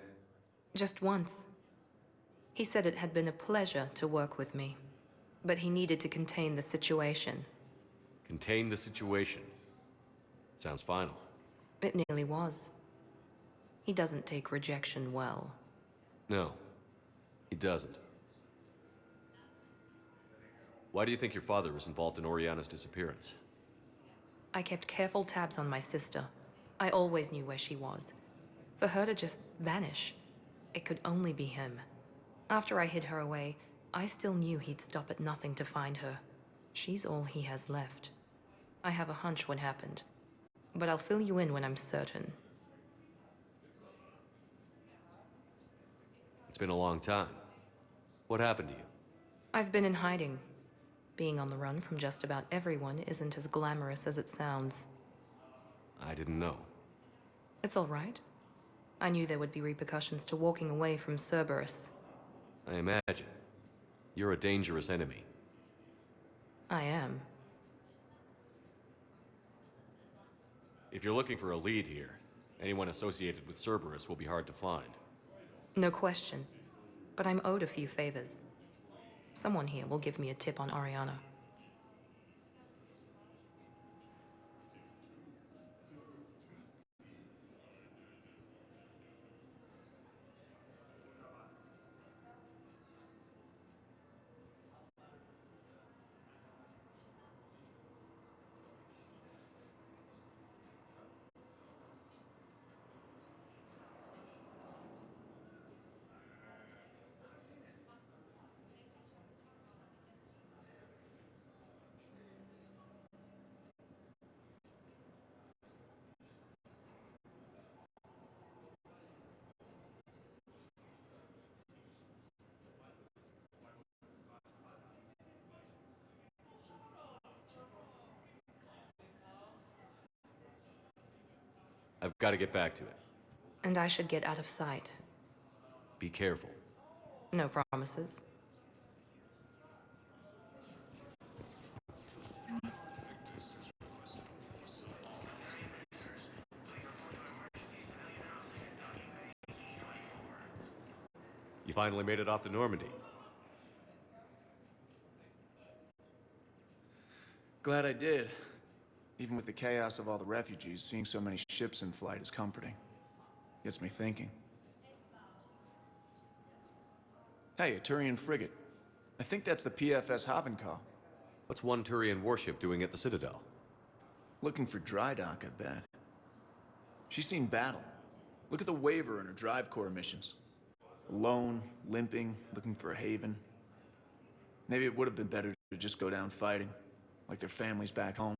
Just once. He said it had been a pleasure to work with me, but he needed to contain the situation. Contain the situation. Sounds final. It nearly was. He doesn't take rejection well. No, he doesn't. Why do you think your father was involved in Oriana's disappearance? I kept careful tabs on my sister. I always knew where she was. For her to just vanish, it could only be him. After I hid her away, I still knew he'd stop at nothing to find her. She's all he has left. I have a hunch what happened, but I'll fill you in when I'm certain. It's been a long time. What happened to you? I've been in hiding. Being on the run from just about everyone isn't as glamorous as it sounds. I didn't know. It's all right. I knew there would be repercussions to walking away from Cerberus. I imagine. You're a dangerous enemy. I am. If you're looking for a lead here, anyone associated with Cerberus will be hard to find. No question. But I'm owed a few favors. Someone here will give me a tip on Oriana. I've got to get back to it. And I should get out of sight. Be careful. No promises. You finally made it off to Normandy. Glad I did. Even with the chaos of all the refugees, seeing so many ships in flight is comforting. Gets me thinking. Hey, a Turian frigate. I think that's the PFS Havenkaw. What's one Turian warship doing at the Citadel? Looking for dry dock, I bet. She's seen battle. Look at the waiver in her drive core missions. Alone, limping, looking for a haven. Maybe it would have been better to just go down fighting, like their families back home.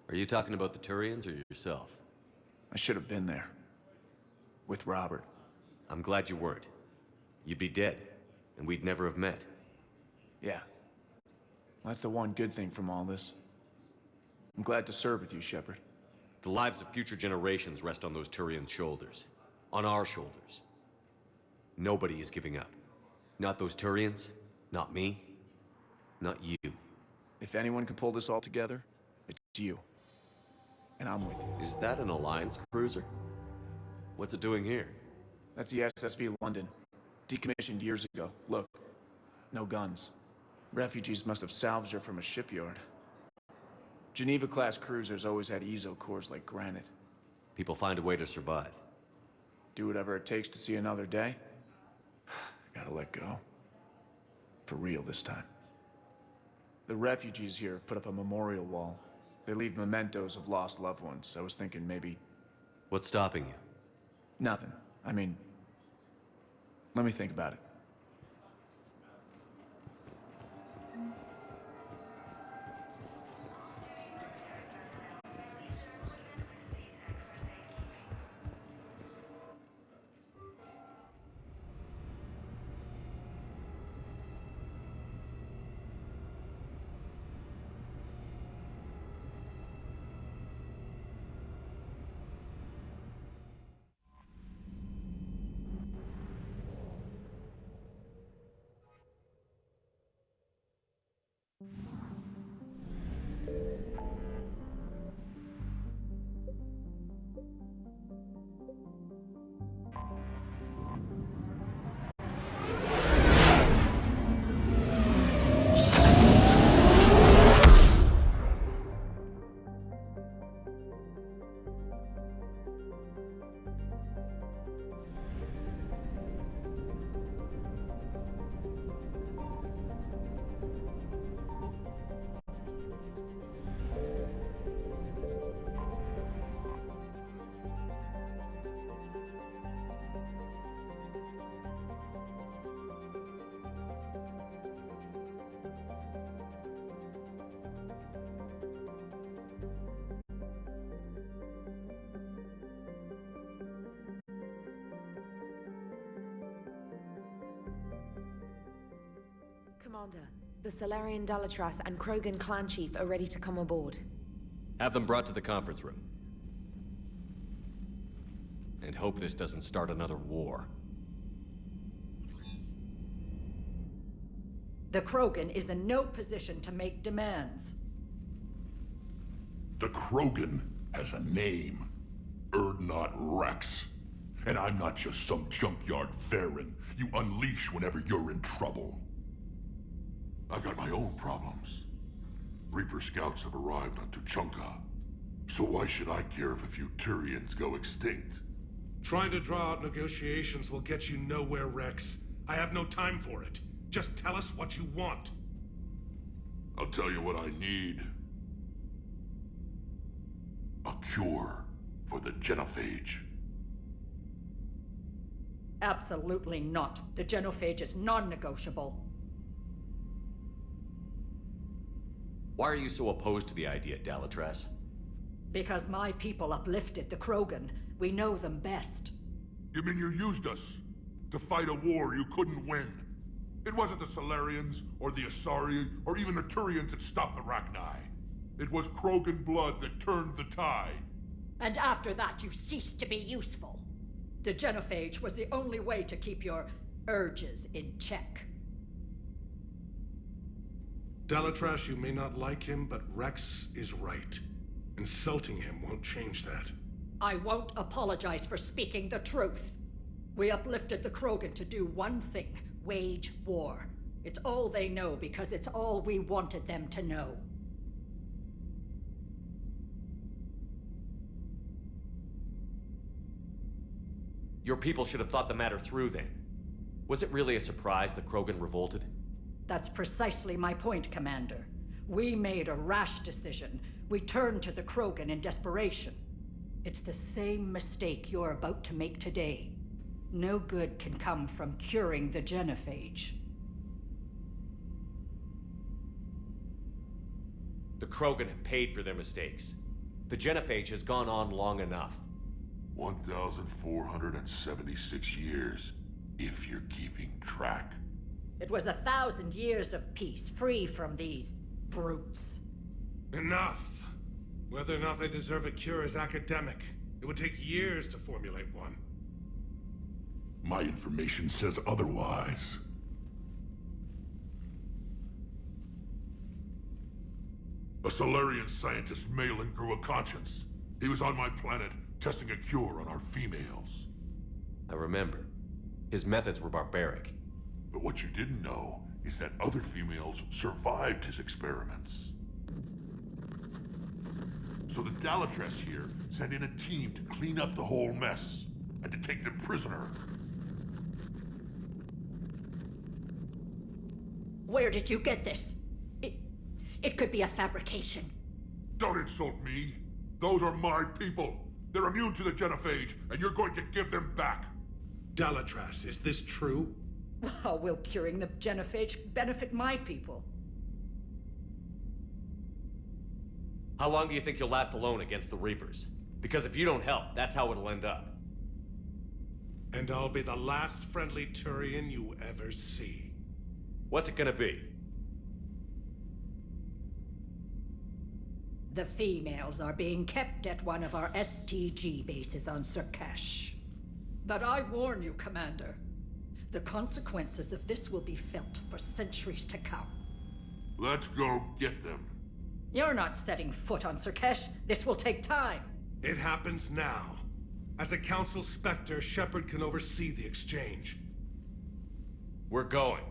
Are you talking about the Turians or yourself? I should have been there. With Robert. I'm glad you weren't. You'd be dead, and we'd never have met. Yeah. Well, that's the one good thing from all this. I'm glad to serve with you, Shepard. The lives of future generations rest on those Turian shoulders. On our shoulders. Nobody is giving up. Not those Turians, not me, not you. If anyone can pull this all together, it's you. And I'm with you. Is that an Alliance cruiser? What's it doing here? That's the SSV London. Decommissioned years ago. Look, no guns. Refugees must have salvaged her from a shipyard. Geneva-class cruisers always had ezo cores like granite. People find a way to survive. Do whatever it takes to see another day. Gotta let go. For real this time. The refugees here have put up a memorial wall. They leave mementos of lost loved ones. I was thinking maybe... What's stopping you? Nothing. I mean... Let me think about it. Commander, the Salarian Dalatras and Krogan clan chief are ready to come aboard. Have them brought to the conference room. And hope this doesn't start another war. The Krogan is in no position to make demands. The Krogan has a name. Urdnot Rex. And I'm not just some junkyard Varen you unleash whenever you're in trouble. I've got my own problems. Reaper scouts have arrived on Tuchanka. So why should I care if a few Turians go extinct? Trying to draw out negotiations will get you nowhere, Rex. I have no time for it. Just tell us what you want. I'll tell you what I need. A cure for the genophage. Absolutely not. The genophage is non-negotiable. Why are you so opposed to the idea, Dalatras? Because my people uplifted the Krogan. We know them best. You mean you used us to fight a war you couldn't win? It wasn't the Salarians, or the Asari, or even the Turians that stopped the Rachni. It was Krogan blood that turned the tide. And after that, you ceased to be useful. The genophage was the only way to keep your urges in check. Dalatras, you may not like him, but Rex is right. Insulting him won't change that. I won't apologize for speaking the truth. We uplifted the Krogan to do one thing: wage war. It's all they know because it's all we wanted them to know. Your people should have thought the matter through then. Was it really a surprise that Krogan revolted? That's precisely my point, Commander. We made a rash decision. We turned to the Krogan in desperation. It's the same mistake you're about to make today. No good can come from curing the genophage. The Krogan have paid for their mistakes. The genophage has gone on long enough. 1,476 years, if you're keeping track. It was 1,000 years of peace, free from these brutes. Enough! Whether or not they deserve a cure is academic. It would take years to formulate one. My information says otherwise. A Solarian scientist, Malin, grew a conscience. He was on my planet, testing a cure on our females. I remember. His methods were barbaric. But what you didn't know is that other females survived his experiments. So the Dalatress here sent in a team to clean up the whole mess, and to take them prisoner. Where did you get this? It could be a fabrication. Don't insult me. Those are my people. They're immune to the genophage, and you're going to give them back. Dalatrass, is this true? How will curing the genophage benefit my people? How long do you think you'll last alone against the Reapers? Because if you don't help, that's how it'll end up. And I'll be the last friendly Turian you ever see. What's it gonna be? The females are being kept at one of our STG bases on Surkash. But I warn you, Commander. The consequences of this will be felt for centuries to come. Let's go get them. You're not setting foot on Surkash. This will take time. It happens now. As a Council Spectre, Shepard can oversee the exchange. We're going.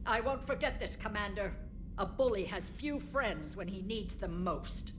I won't forget this, Commander. A bully has few friends when he needs them most.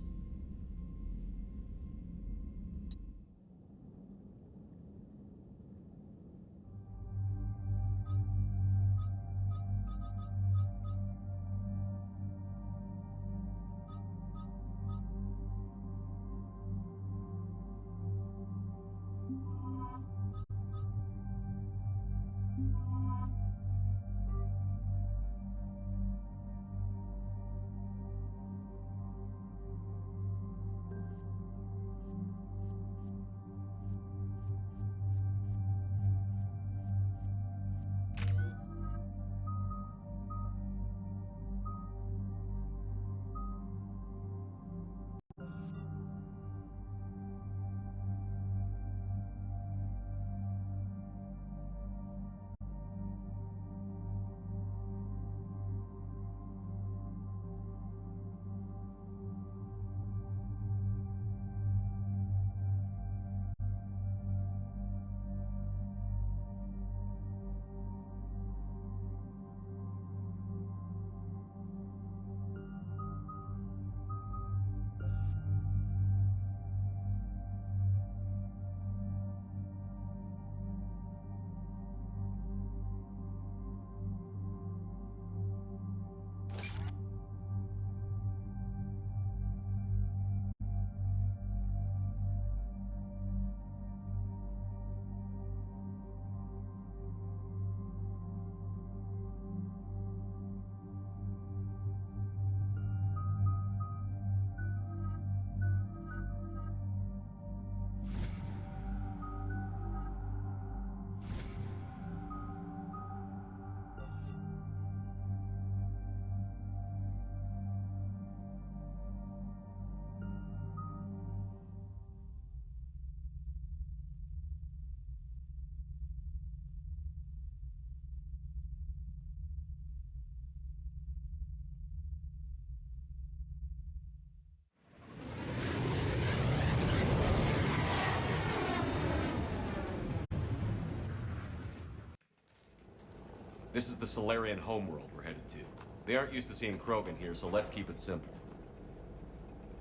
This is the Solarian homeworld we're headed to. They aren't used to seeing Krogan here, so let's keep it simple.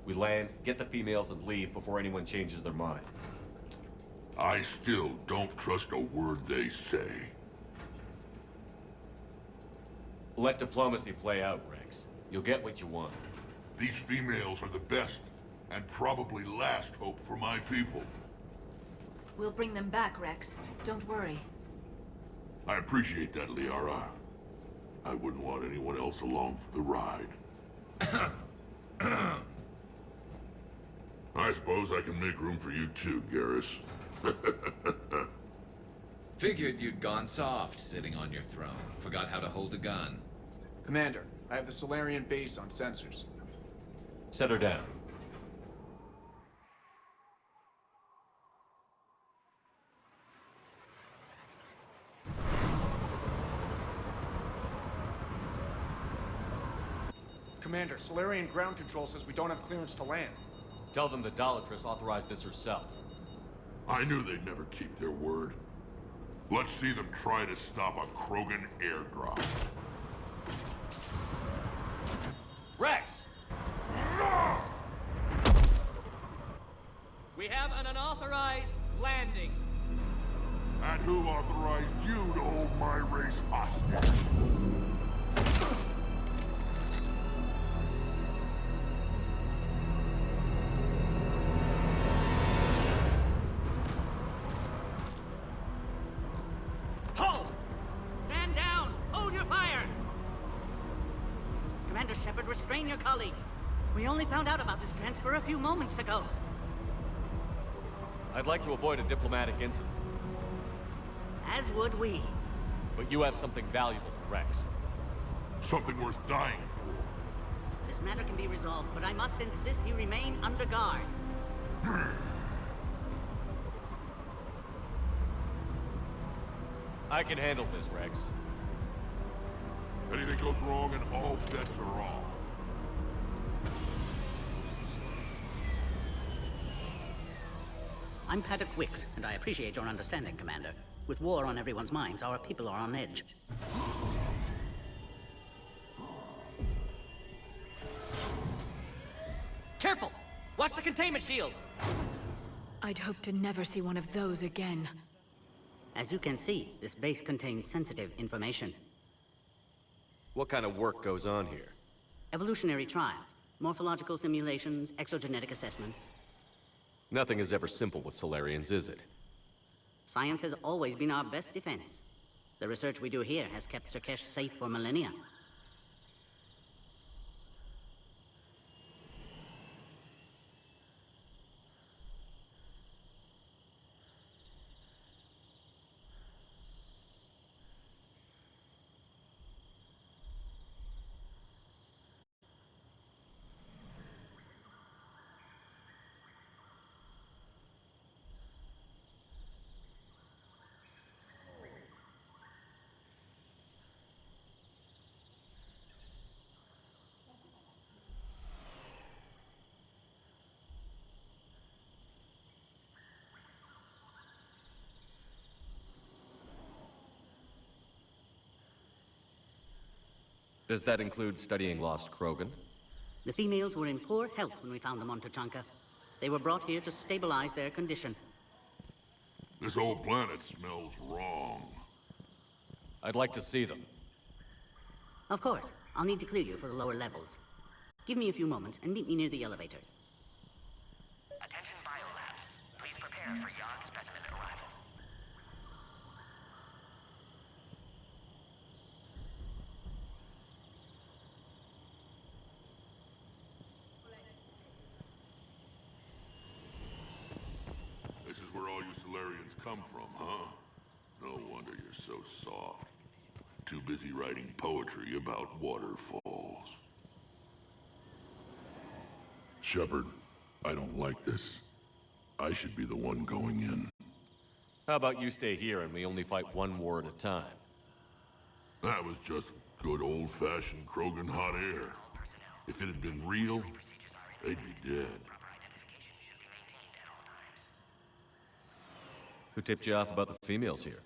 We land, get the females, and leave before anyone changes their mind. I still don't trust a word they say. Let diplomacy play out, Rex. You'll get what you want. These females are the best, and probably last hope for my people. We'll bring them back, Rex. Don't worry. I appreciate that, Liara. I wouldn't want anyone else along for the ride. I suppose I can make room for you too, Garrus. Figured you'd gone soft sitting on your throne. Forgot how to hold a gun. Commander, I have the Solarian base on sensors. Set her down. Commander, Solarian ground control says we don't have clearance to land. Tell them the Dolatress authorized this herself. I knew they'd never keep their word. Let's see them try to stop a Krogan airdrop. Rex! We have an unauthorized landing. And who authorized you to hold my race hostage? Hold! Stand down! Hold your fire! Commander Shepard, restrain your colleague. We only found out about this transfer a few moments ago. I'd like to avoid a diplomatic incident. As would we. But you have something valuable to Rex. Something worth dying for. This matter can be resolved, but I must insist he remain under guard. I can handle this, Rex. Anything goes wrong and all bets are off. I'm Paddock Wicks, and I appreciate your understanding, Commander. With war on everyone's minds, our people are on edge. Careful! Watch the containment shield! I'd hoped to never see one of those again. As you can see, this base contains sensitive information. What kind of work goes on here? Evolutionary trials, morphological simulations, exogenetic assessments. Nothing is ever simple with Solarians, is it? Science has always been our best defense. The research we do here has kept Surkesh safe for millennia. Does that include studying lost Krogan? The females were in poor health when we found them on Tuchanka. They were brought here to stabilize their condition. This whole planet smells wrong. I'd like to see them. Of course. I'll need to clear you for the lower levels. Give me a few moments and meet me near the elevator. Attention biolabs. Please prepare for yon specimen arrival. This is where all you Solarians come from, huh? No wonder you're so soft. Too busy writing poetry about waterfalls. Shepard, I don't like this. I should be the one going in. How about you stay here and we only fight one war at a time? That was just good old-fashioned Krogan hot air. If it had been real, they'd be dead. Who tipped you off about the females here?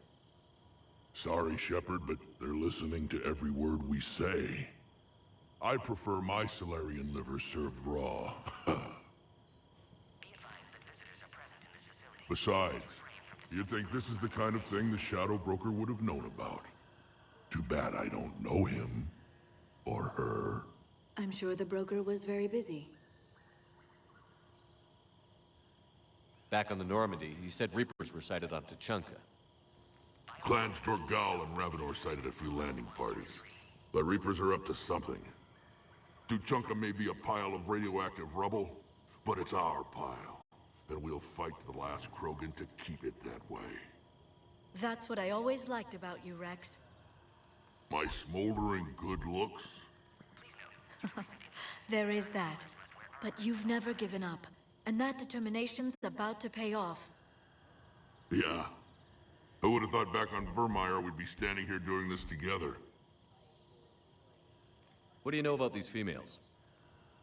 Sorry, Shepard, but they're listening to every word we say. I prefer my Solarian liver served raw. Besides, you'd think this is the kind of thing the Shadow Broker would have known about. Too bad I don't know him. Or her. I'm sure the broker was very busy. Back on the Normandy, you said Reapers were sighted on Tuchanka. Clans Torgal and Ravenor sighted a few landing parties. The Reapers are up to something. Tuchanka may be a pile of radioactive rubble, but it's our pile. And we'll fight to the last Krogan to keep it that way. That's what I always liked about you, Rex. My smoldering good looks? There is that. But you've never given up. And that determination's about to pay off. Yeah. Who would have thought back on Vermeer we'd be standing here doing this together? What do you know about these females?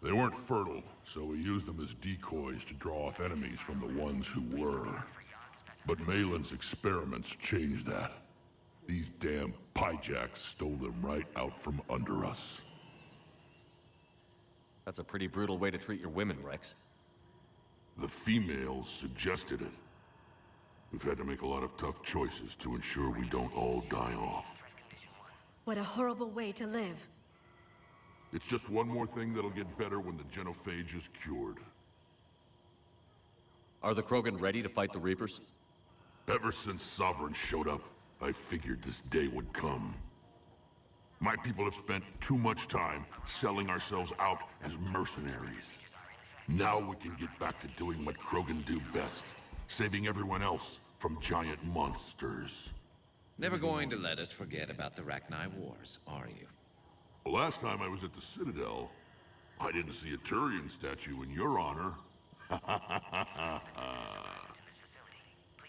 They weren't fertile, so we used them as decoys to draw off enemies from the ones who were. But Malin's experiments changed that. These damn pyjacks stole them right out from under us. That's a pretty brutal way to treat your women, Rex. The females suggested it. We've had to make a lot of tough choices to ensure we don't all die off. What a horrible way to live. It's just one more thing that'll get better when the genophage is cured. Are the Krogan ready to fight the Reapers? Ever since Sovereign showed up, I figured this day would come. My people have spent too much time selling ourselves out as mercenaries. Now we can get back to doing what Krogan do best, saving everyone else from giant monsters. Never going to let us forget about the Rachni Wars, are you? Last time I was at the Citadel, I didn't see a Turian statue in your honor.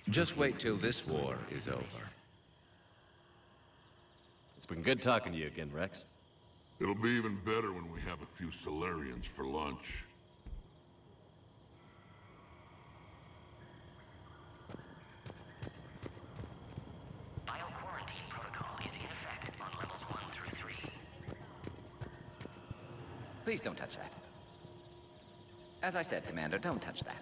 Just wait till this war is over. It's been good talking to you again, Rex. It'll be even better when we have a few Solarians for lunch. Bio-quarantine protocol is in effect on levels 1 through 3. Please don't touch that. As I said, Commander, don't touch that.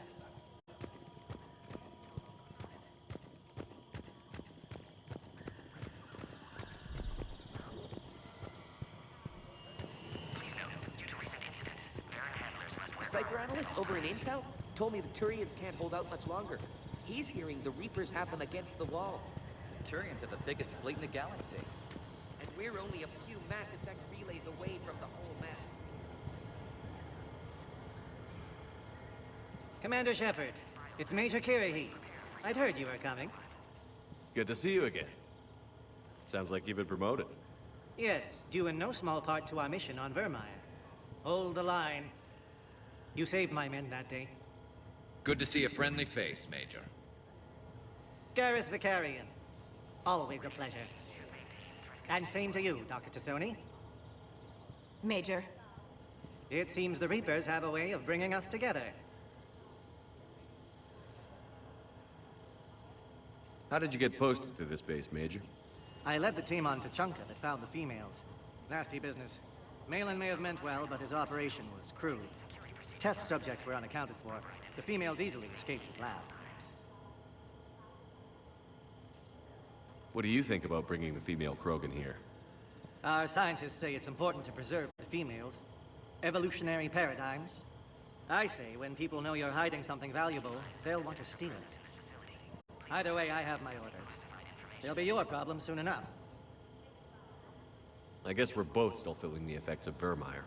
Cypher analyst over in Intel told me the Turians can't hold out much longer. He's hearing the Reapers have them against the wall. The Turians have the biggest fleet in the galaxy. And we're only a few Mass Effect relays away from the whole mess. Commander Shepard, it's Major Kirahi. I'd heard you were coming. Good to see you again. Sounds like you've been promoted. Yes, due in no small part to our mission on Vermeer. Hold the line. You saved my men that day. Good to see a friendly face, Major. Garrus Vicarian. Always a pleasure. And same to you, Dr. Tassoni. Major. It seems the Reapers have a way of bringing us together. How did you get posted to this base, Major? I led the team on Tuchanka that found the females. Nasty business. Malin may have meant well, but his operation was crude. Test subjects were unaccounted for. The females easily escaped his lab. What do you think about bringing the female Krogan here? Our scientists say it's important to preserve the females. Evolutionary paradigms. I say when people know you're hiding something valuable, they'll want to steal it. Either way, I have my orders. They'll be your problem soon enough. I guess we're both still feeling the effects of Vermeer.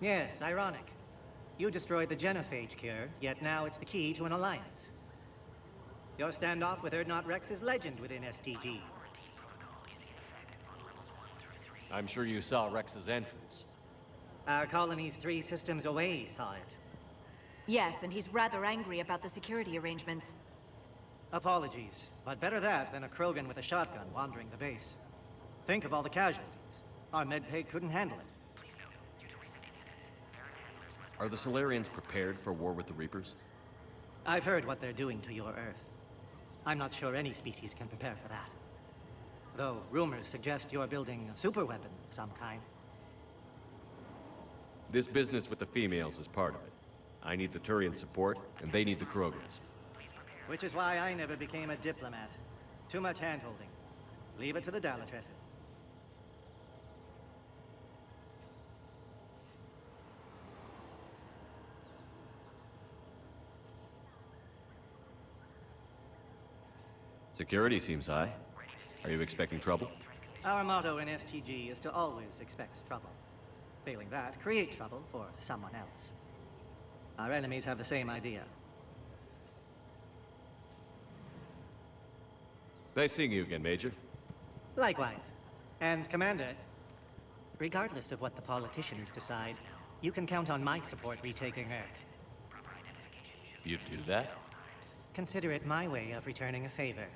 Yes, ironic. You destroyed the genophage cure, yet now it's the key to an alliance. Your standoff with Urdnot Rex is legend within STG. I'm sure you saw Rex's entrance. Our colony's 3 systems away saw it. Yes, and he's rather angry about the security arrangements. Apologies, but better that than a Krogan with a shotgun wandering the base. Think of all the casualties. Our medbay couldn't handle it. Are the Solarians prepared for war with the Reapers? I've heard what they're doing to your Earth. I'm not sure any species can prepare for that. Though rumors suggest you're building a superweapon of some kind. This business with the females is part of it. I need the Turian support, and they need the Krogans. Which is why I never became a diplomat. Too much hand-holding. Leave it to the Dalatresses. Security seems high. Are you expecting trouble? Our motto in STG is to always expect trouble. Failing that, create trouble for someone else. Our enemies have the same idea. Nice seeing you again, Major. Likewise. And Commander, regardless of what the politicians decide, you can count on my support retaking Earth. You'd do that? Consider it my way of returning a favor.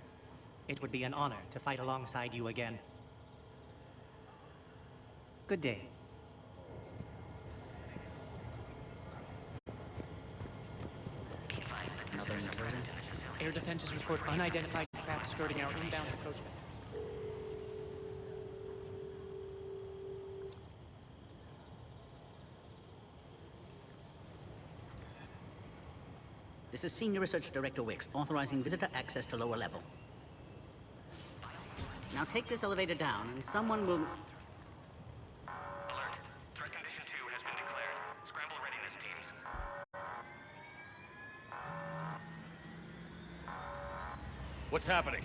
It would be an honor to fight alongside you again. Good day. Another incursion? Air defenses report unidentified craft skirting our inbound approach. This is Senior Research Director Wicks, authorizing visitor access to lower level. Now take this elevator down, and someone will... Alert. Threat condition 2 has been declared. Scramble readiness teams. What's happening?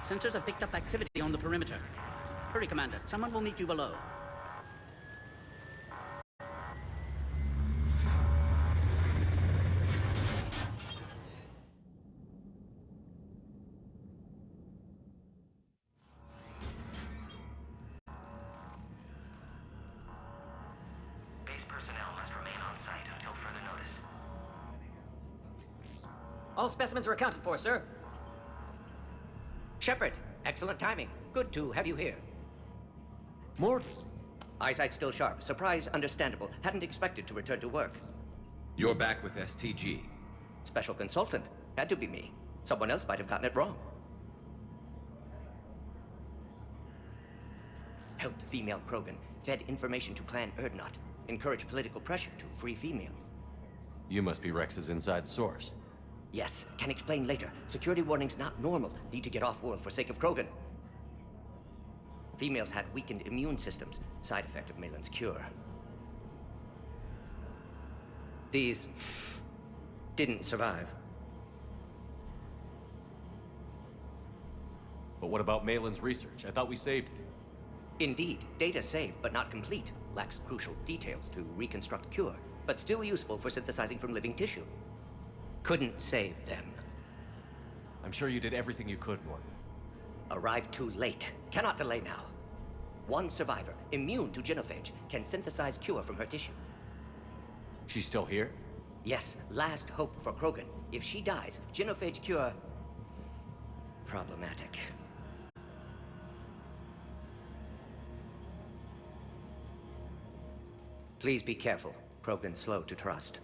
Sensors have picked up activity on the perimeter. Hurry, Commander. Someone will meet you below. Base personnel must remain on site until further notice. All specimens are accounted for, sir. Shepard, excellent timing. Good to have you here. Mortis. Eyesight still sharp. Surprise understandable. Hadn't expected to return to work. You're back with STG. Special consultant. Had to be me. Someone else might have gotten it wrong. Helped female Krogan. Fed information to Clan Erdnot. Encouraged political pressure to free females. You must be Rex's inside source. Yes, can explain later. Security warning's not normal. Need to get off-world for sake of Krogan. Females had weakened immune systems. Side effect of Malin's cure. These didn't survive. But what about Malin's research? I thought we saved it. Indeed, data saved, but not complete. Lacks crucial details to reconstruct cure, but still useful for synthesizing from living tissue. Couldn't save them. I'm sure you did everything you could, Morton. Arrived too late. Cannot delay now. One survivor, immune to genophage, can synthesize cure from her tissue. She's still here? Yes, last hope for Krogan. If she dies, genophage cure... problematic. Please be careful. Krogan's slow to trust.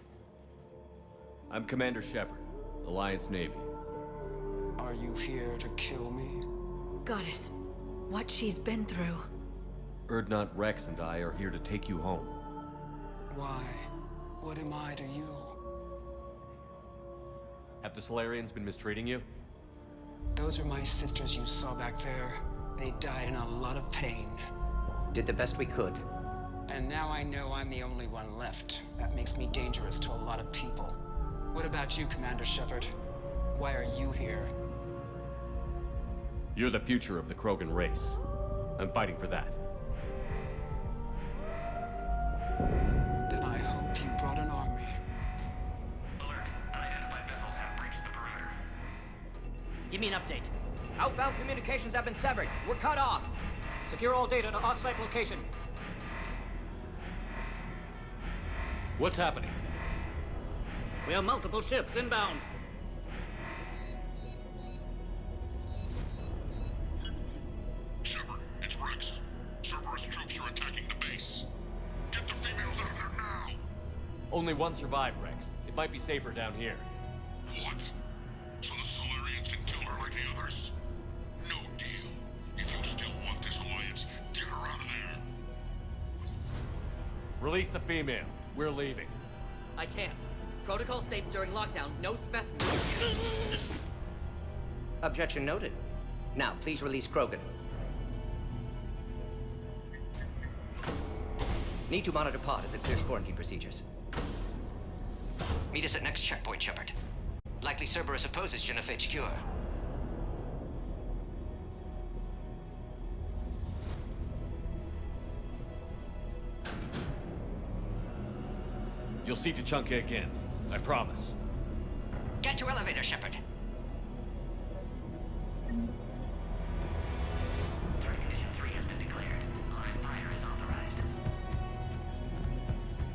I'm Commander Shepard, Alliance Navy. Are you here to kill me? Goddess, what she's been through. Erdnot, Rex, and I are here to take you home. Why? What am I to you? Have the Solarians been mistreating you? Those are my sisters you saw back there. They died in a lot of pain. Did the best we could. And now I know I'm the only one left. That makes me dangerous to a lot of people. What about you, Commander Shepard? Why are you here? You're the future of the Krogan race. I'm fighting for that. Then I hope you brought an army. Alert. Unidentified vessels have breached the perimeter. Give me an update. Outbound communications have been severed. We're cut off. Secure all data to off-site location. What's happening? We have multiple ships inbound. Shepard, it's Rex. Cerberus troops are attacking the base. Get the females out of there now! Only one survived, Rex. It might be safer down here. What? So the Solarians can kill her like the others? No deal. If you still want this alliance, get her out of there. Release the female. We're leaving. I can't. Protocol states during lockdown, no specimens. Objection noted. Now, please release Krogan. Need to monitor pod as it clears quarantine procedures. Meet us at next checkpoint, Shepard. Likely Cerberus opposes genophage cure. You'll see Tachanka again. I promise. Get to elevator, Shepard.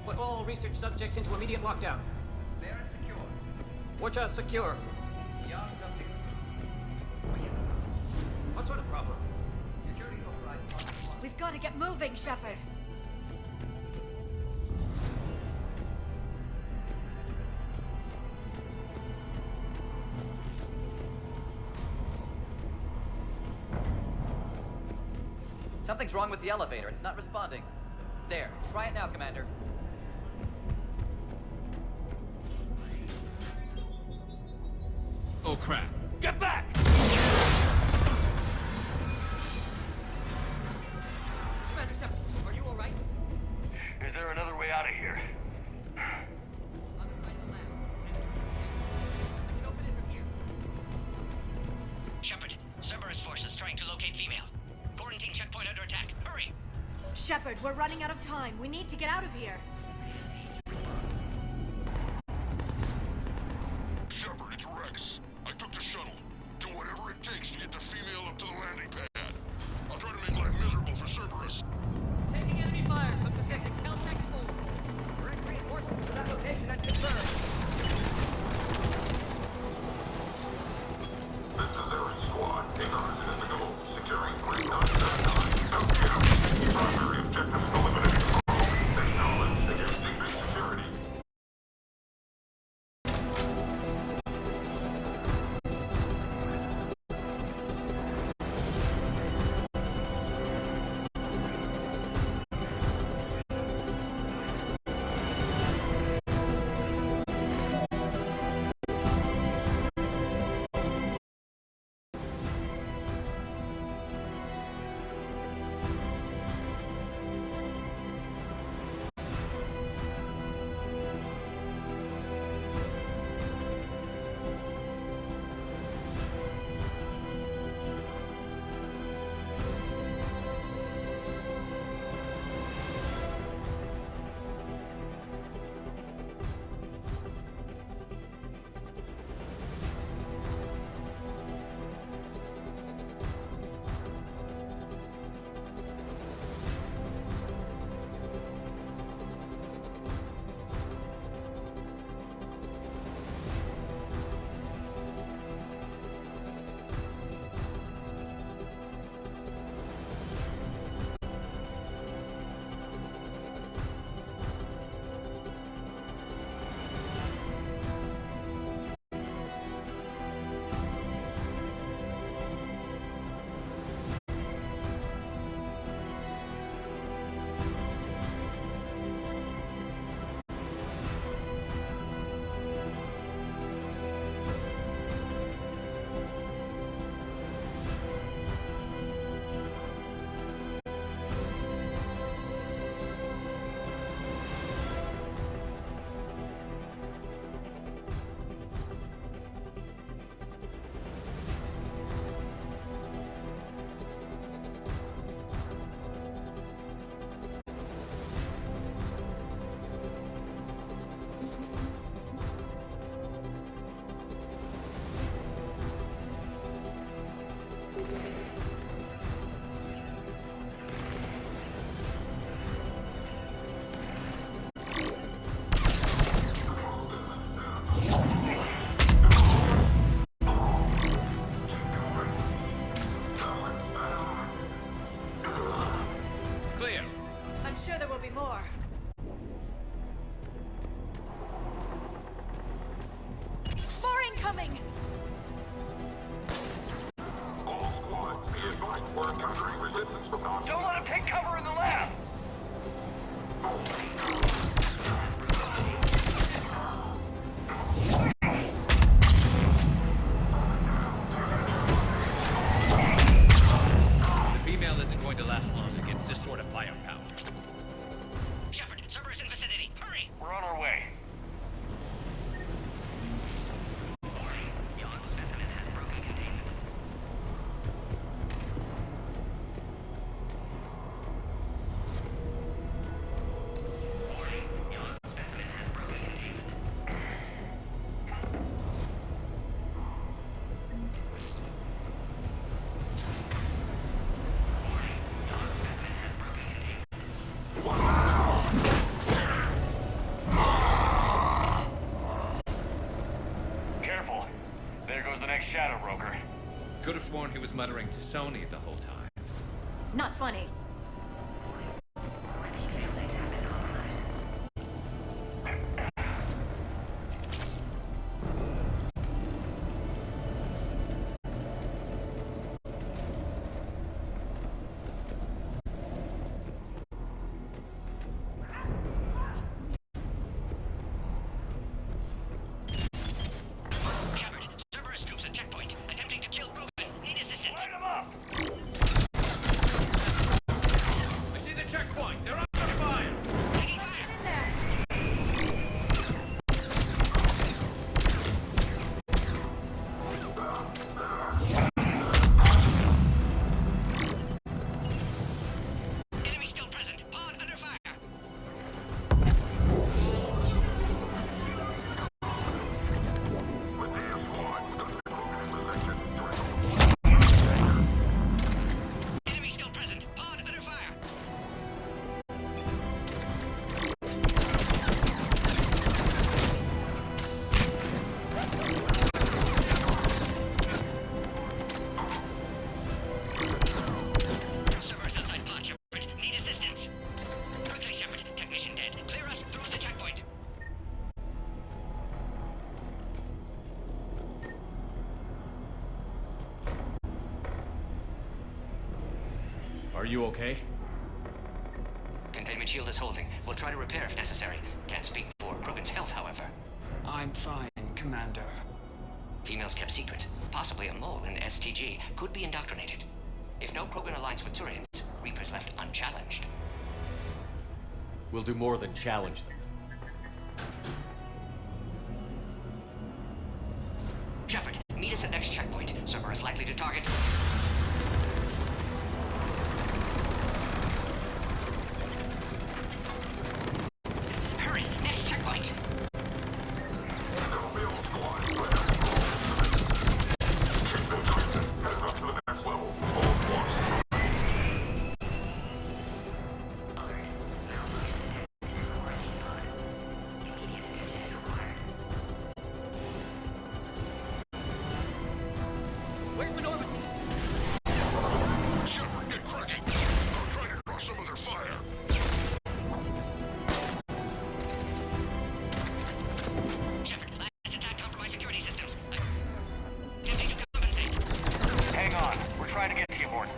Put all research subjects into immediate lockdown. They aren't secure. Which are secure. Young subjects. What sort of problem? Security override. We've got to get moving, Shepard. Something's wrong with the elevator. It's not responding. There. Try it now, Commander. Oh crap. Get back! Commander Shepard, are you all right? Is there another way out of here? Shepard, Cerberus forces trying to locate female. Quarantine checkpoint under attack. Hurry! Shepard, we're running out of time. We need to get out of here. Shepard, it's Rex. I took the shuttle. Do whatever it takes to get the female up to the landing pad. I'll try to make life miserable for Cerberus. Taking enemy fire. Took position. Caltech full. Direct reinforcements to that location and confirmed. This is Ares Squad. Increase significable. Securing 3.79. Primary objective eliminated. Acknowledged against increased security. Don't let him take cover in the lab! Cerberus in vicinity. Hurry! We're on our way. Careful. There goes the next shadow broker. Could have sworn he was muttering to Sony the whole time. Not funny. Shepard, Cerberus troops at checkpoint, attempting to kill Krogan. Need assistance. Light 'em up! I see the checkpoint. They're under fire. Taking fire. Enemy still present. Pod under fire. Enemy still present. Pod under fire. Cerberus outside pod, Shepard. Need assistance. Quickly, Shepard. Technician dead. Clear us through the checkpoint. Are you okay? Containment shield is holding. We'll try to repair if necessary. Can't speak for Krogan's health, however. I'm fine, Commander. Females kept secret. Possibly a mole in STG. Could be indoctrinated. If no Krogan aligns with Turians, Reapers left unchallenged. We'll do more than challenge them. Shepard, meet us at next checkpoint. Cerberus likely to target. Hurry, next checkpoint. Where's Minority? Shepard, get cracking! I'm trying to draw some of their fire. Shepard, last attack compromised security systems. Attempting to compensate. Hang on. We're trying to get to you, Morton.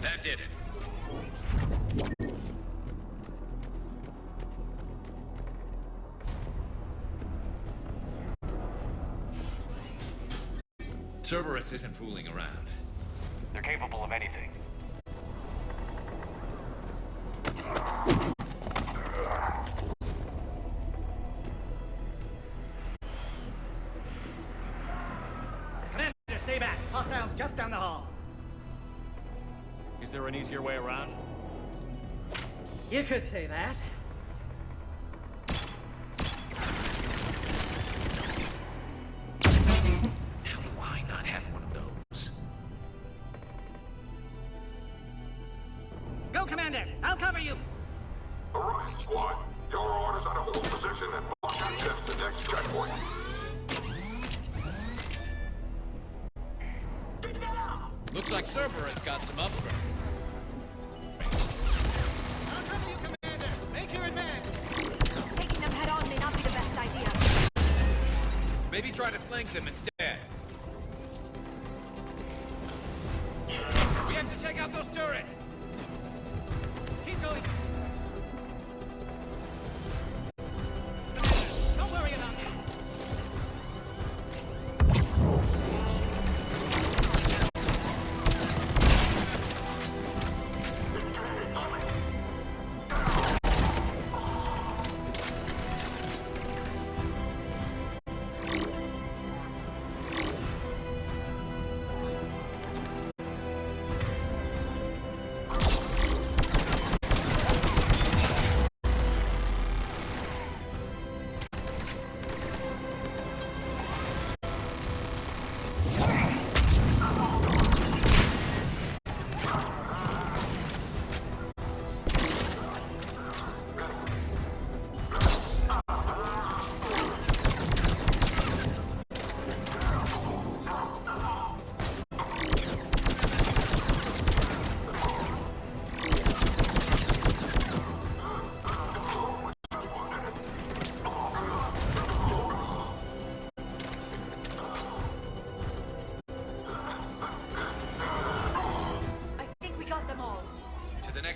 That did it. Cerberus isn't fooling around. They're capable of anything. Commander, stay back. Hostiles just down the hall. Is there an easier way around? You could say that. Now why not have one of those? Go, Commander. I'll cover you. All right, squad. Your orders are to hold position and block access to next checkpoint. Looks like Cerberus got some upgrades. I'll cover you, Commander. Make your advance. Taking them head on may not be the best idea. Maybe try to flank them instead.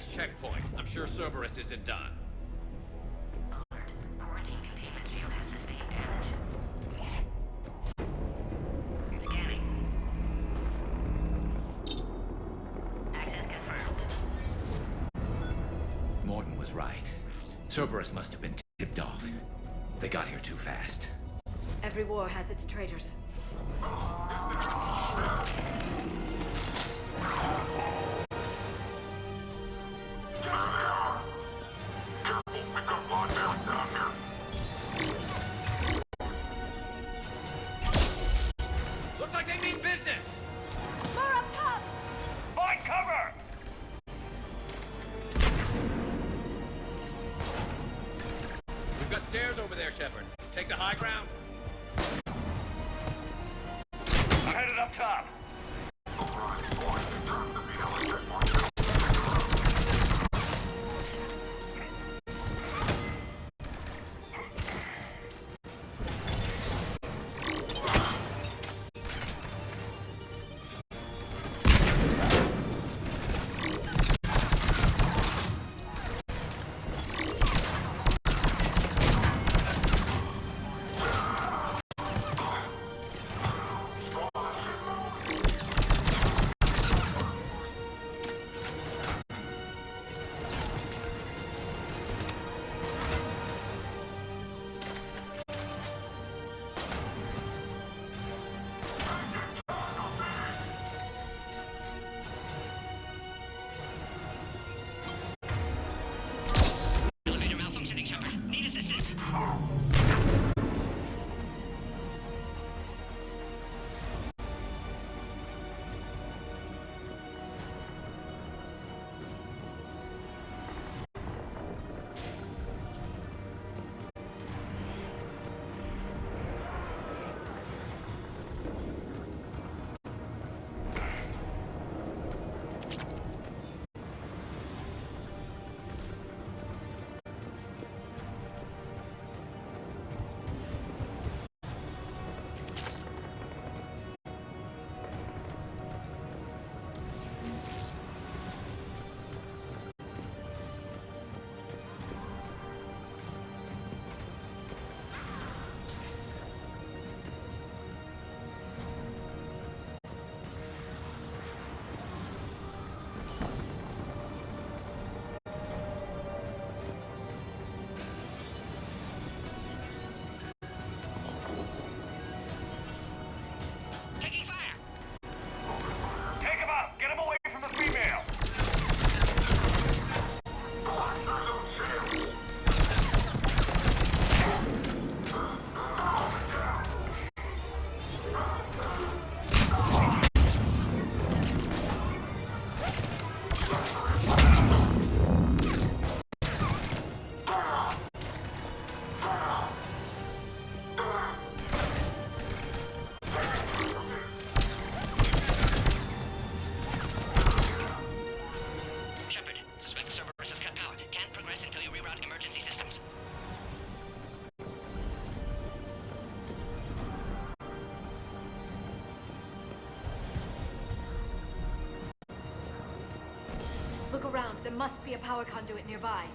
next checkpoint. I'm sure Cerberus isn't done. Morton was right. Cerberus must have been tipped off. They got here too fast. Every war has its traitors. Looks like they mean business! More up top! Find cover! We've got stairs over there, Shepard. Take the high ground. I'm headed up top. Need assistance? Look around. There must be a power conduit nearby.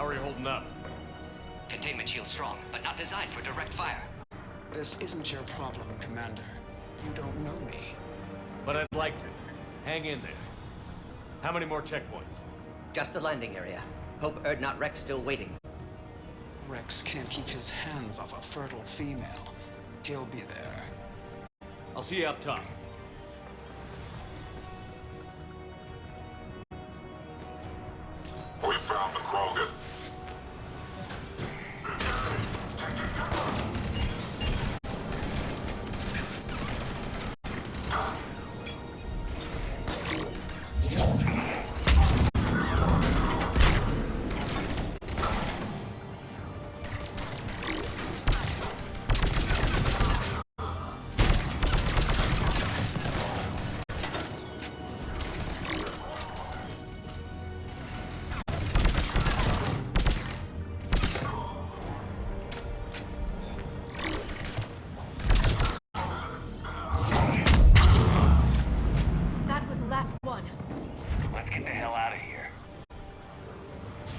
How are you holding up? Containment shield strong, but not designed for direct fire. This isn't your problem, Commander. You don't know me. But I'd like to. Hang in there. How many more checkpoints? Just the landing area. Hope Erdnot Rex still waiting. Rex can't keep his hands off a fertile female. He'll be there. I'll see you up top. We found the Krogan. That was the last one. Let's get the hell out of here.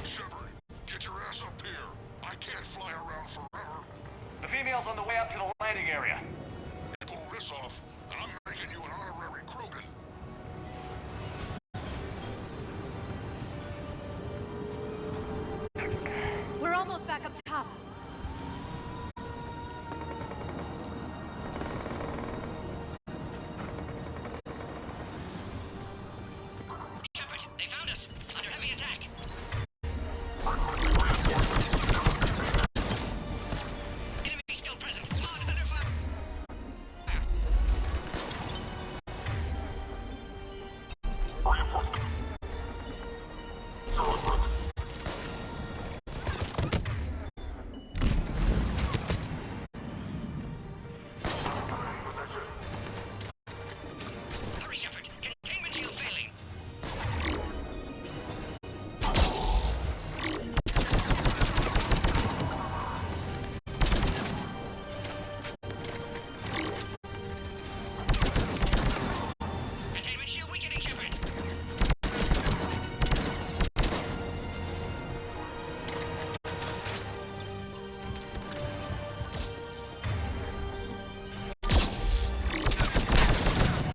Shepard, get your ass up here. I can't fly around forever. The female's on the way up to the landing area. Pull this off, and I'm making you an honorary Krogan. We're almost back up top. Shepard, they found us! Under heavy attack! Enemy still present! Pod under fire! Hurry, Shepard! Containment shield failing! Containment shield weakening, Shepard!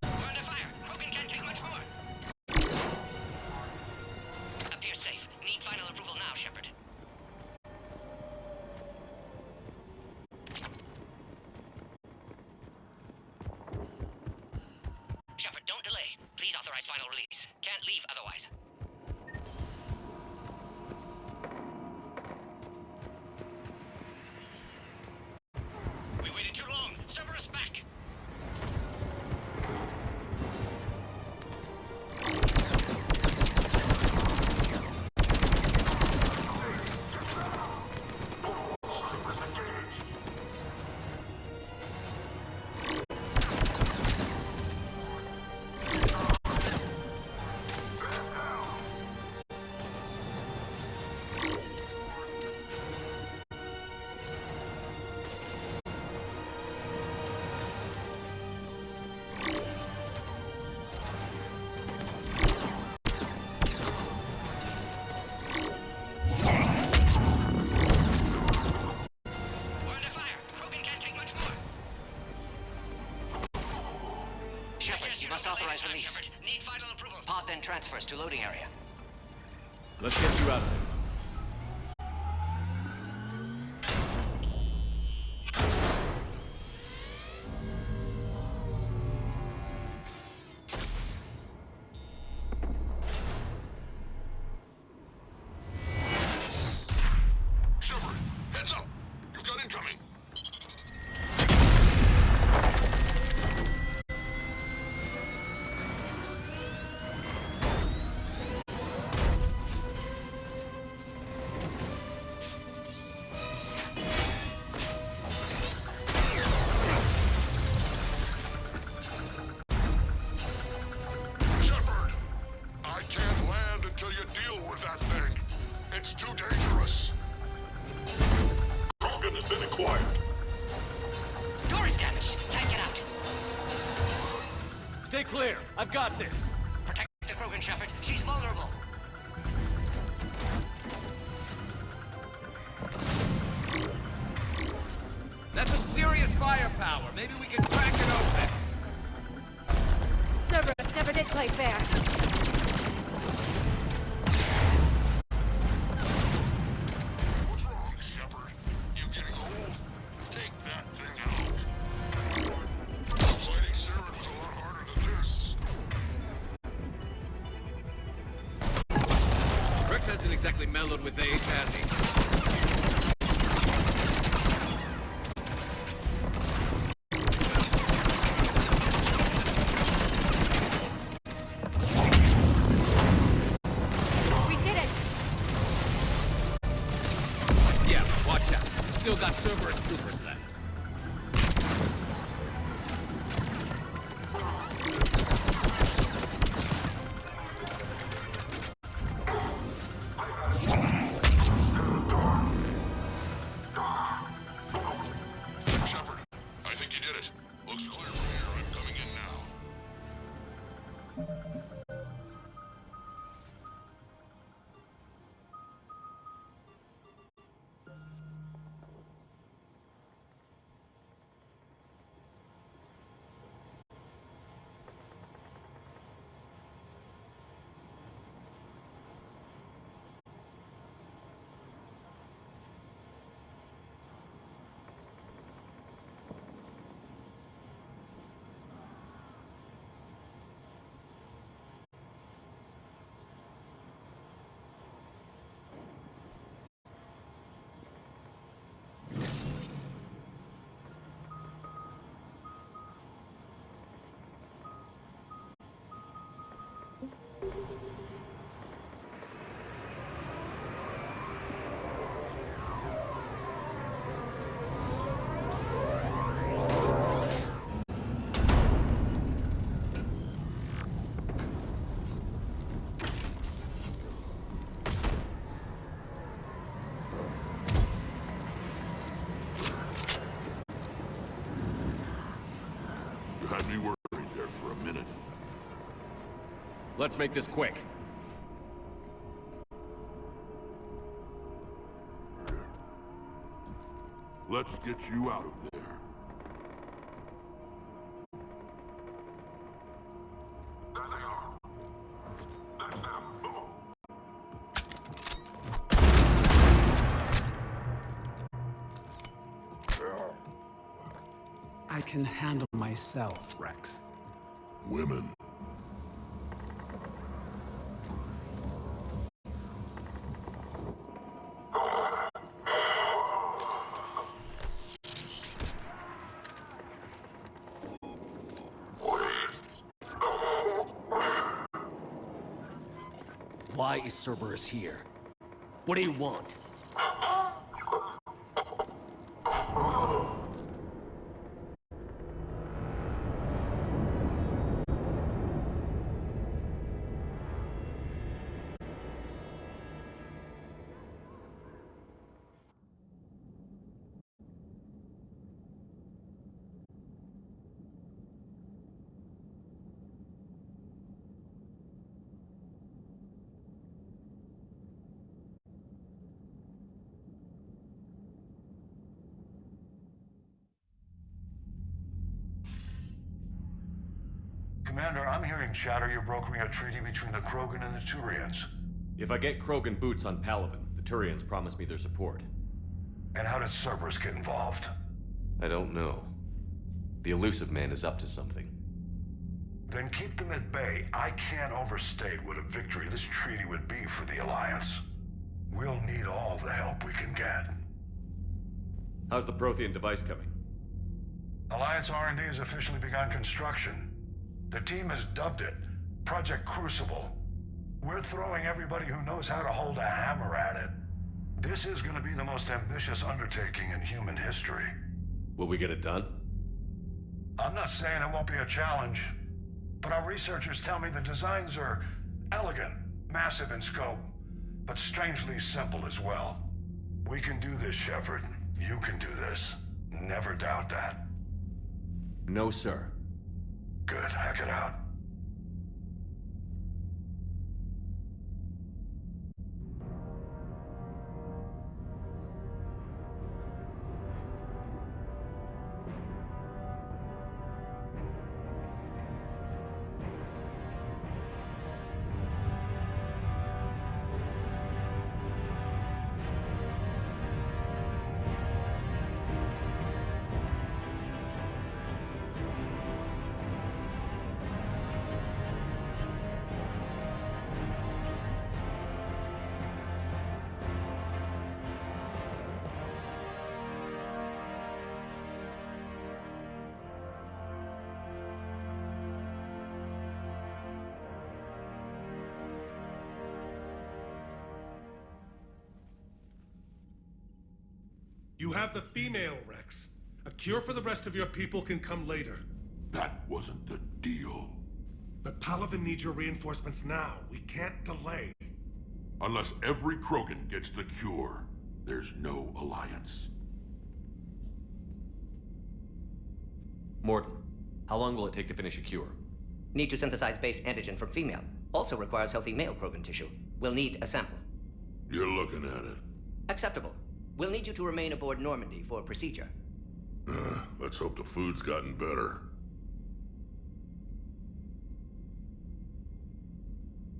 We're under fire! Krogan can't take much more! Appears safe. Need final approval now, Shepard. Shepard, don't delay. Please authorize final release. Can't leave otherwise. We waited too long. Cerberus back. We're under fire. Krogan can't take much more. Shepard, you must authorize release. Shepard, need final approval. Pod then transfers to loading area. Let's get you out of there. Shepard, heads up. You've got incoming. Shepard, I can't land until you deal with that thing. It's too dangerous. Krogan has been acquired. Door is damaged. Can't get out. Stay clear. I've got this. Protect the Krogan, Shepard. She's vulnerable. firepower. Maybe we can crack it open. Cerberus never did play fair. What's wrong, Shepard? You getting old? Take that thing out. Fighting Saren was a lot harder than this. Rex hasn't exactly mellowed with age, has he? Still got Cerberus troopers left. Shepard, I think you did it. Looks clear from here. I'm coming in now. You had me worried there for a minute. Let's make this quick. Let's get you out of there. There they are. That's them. Move. I can handle myself, Rex. Women. Why is Cerberus here? What do you want? Commander, I'm hearing chatter you're brokering a treaty between the Krogan and the Turians. If I get Krogan boots on Palaven, the Turians promise me their support. And how does Cerberus get involved? I don't know. The elusive man is up to something. Then keep them at bay. I can't overstate what a victory this treaty would be for the Alliance. We'll need all the help we can get. How's the Prothean device coming? Alliance R&D has officially begun construction. The team has dubbed it Project Crucible. We're throwing everybody who knows how to hold a hammer at it. This is going to be the most ambitious undertaking in human history. Will we get it done? I'm not saying it won't be a challenge, but our researchers tell me the designs are elegant, massive in scope, but strangely simple as well. We can do this, Shepard. You can do this. Never doubt that. No, sir. Good. Hack it out. You have the female, Rex. A cure for the rest of your people can come later. That wasn't the deal. But Palaven needs your reinforcements now. We can't delay. Unless every Krogan gets the cure, there's no alliance. Morton, how long will it take to finish a cure? Need to synthesize base antigen from female. Also requires healthy male Krogan tissue. We'll need a sample. You're looking at it. Acceptable. We'll need you to remain aboard Normandy for procedure. Let's hope the food's gotten better.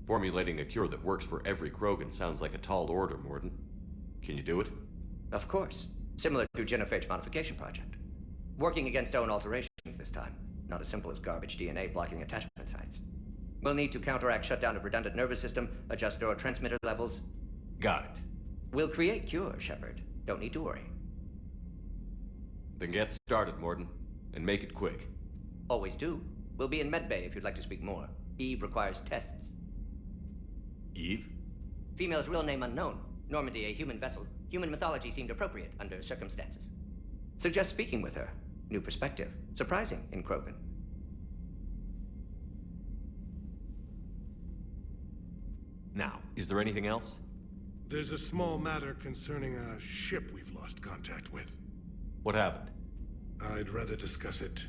Formulating a cure that works for every Krogan sounds like a tall order, Morton. Can you do it? Of course. Similar to genophage modification project. Working against own alterations this time. Not as simple as garbage DNA blocking attachment sites. We'll need to counteract shutdown of redundant nervous system, adjust neurotransmitter levels. Got it. We'll create cure, Shepard. Don't need to worry. Then get started, Morton. And make it quick. Always do. We'll be in medbay if you'd like to speak more. Eve requires tests. Eve? Female's real name unknown. Normandy a human vessel. Human mythology seemed appropriate under circumstances. Suggest speaking with her. New perspective. Surprising in Krogan. Now, is there anything else? There's a small matter concerning a ship we've lost contact with. What happened? I'd rather discuss it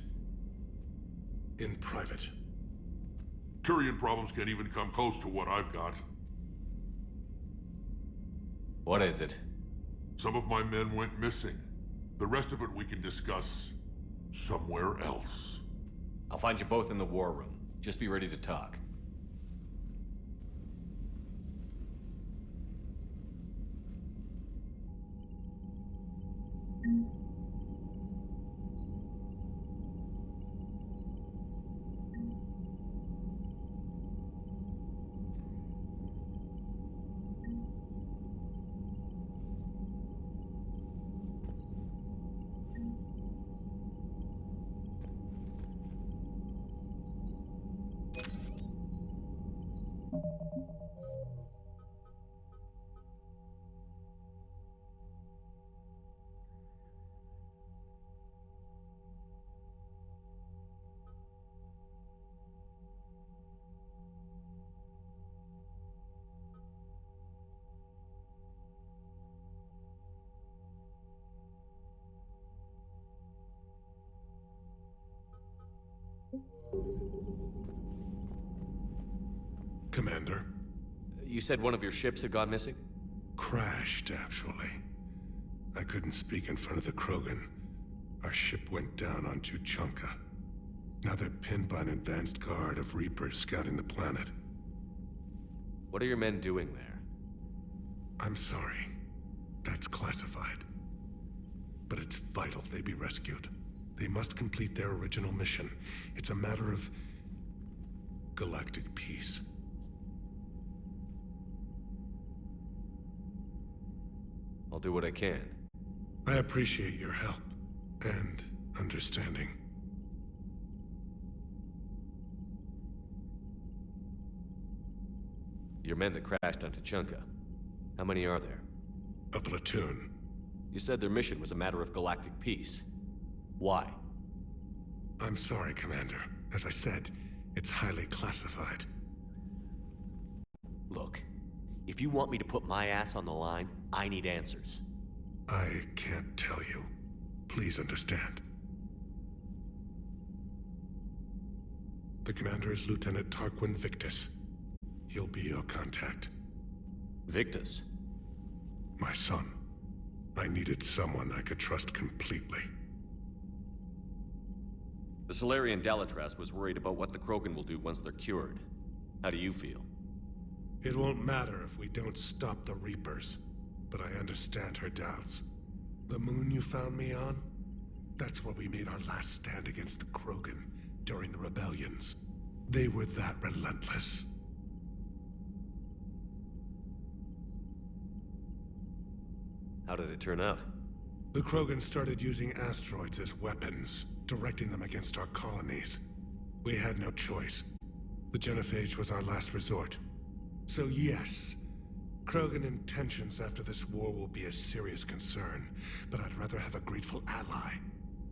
in private. Turian problems can't even come close to what I've got. What is it? Some of my men went missing. The rest of it we can discuss somewhere else. I'll find you both in the war room. Just be ready to talk. Commander. You said one of your ships had gone missing? Crashed, actually. I couldn't speak in front of the Krogan. Our ship went down on Tuchanka. Now they're pinned by an advanced guard of Reapers scouting the planet. What are your men doing there? I'm sorry. That's classified. But it's vital they be rescued. They must complete their original mission. It's a matter of galactic peace. I'll do what I can. I appreciate your help and understanding. Your men that crashed on Tuchanka. How many are there? A platoon. You said their mission was a matter of galactic peace. Why? I'm sorry, Commander. As I said, it's highly classified. Look, if you want me to put my ass on the line, I need answers. I can't tell you. Please understand. The commander is Lieutenant Tarquin Victus. He'll be your contact. Victus? My son. I needed someone I could trust completely. The Solarian Dalatras was worried about what the Krogan will do once they're cured. How do you feel? It won't matter if we don't stop the Reapers, but I understand her doubts. The moon you found me on? That's where we made our last stand against the Krogan during the rebellions. They were that relentless. How did it turn out? The Krogan started using asteroids as weapons, directing them against our colonies. We had no choice. The genophage was our last resort. So yes, Krogan intentions after this war will be a serious concern, but I'd rather have a grateful ally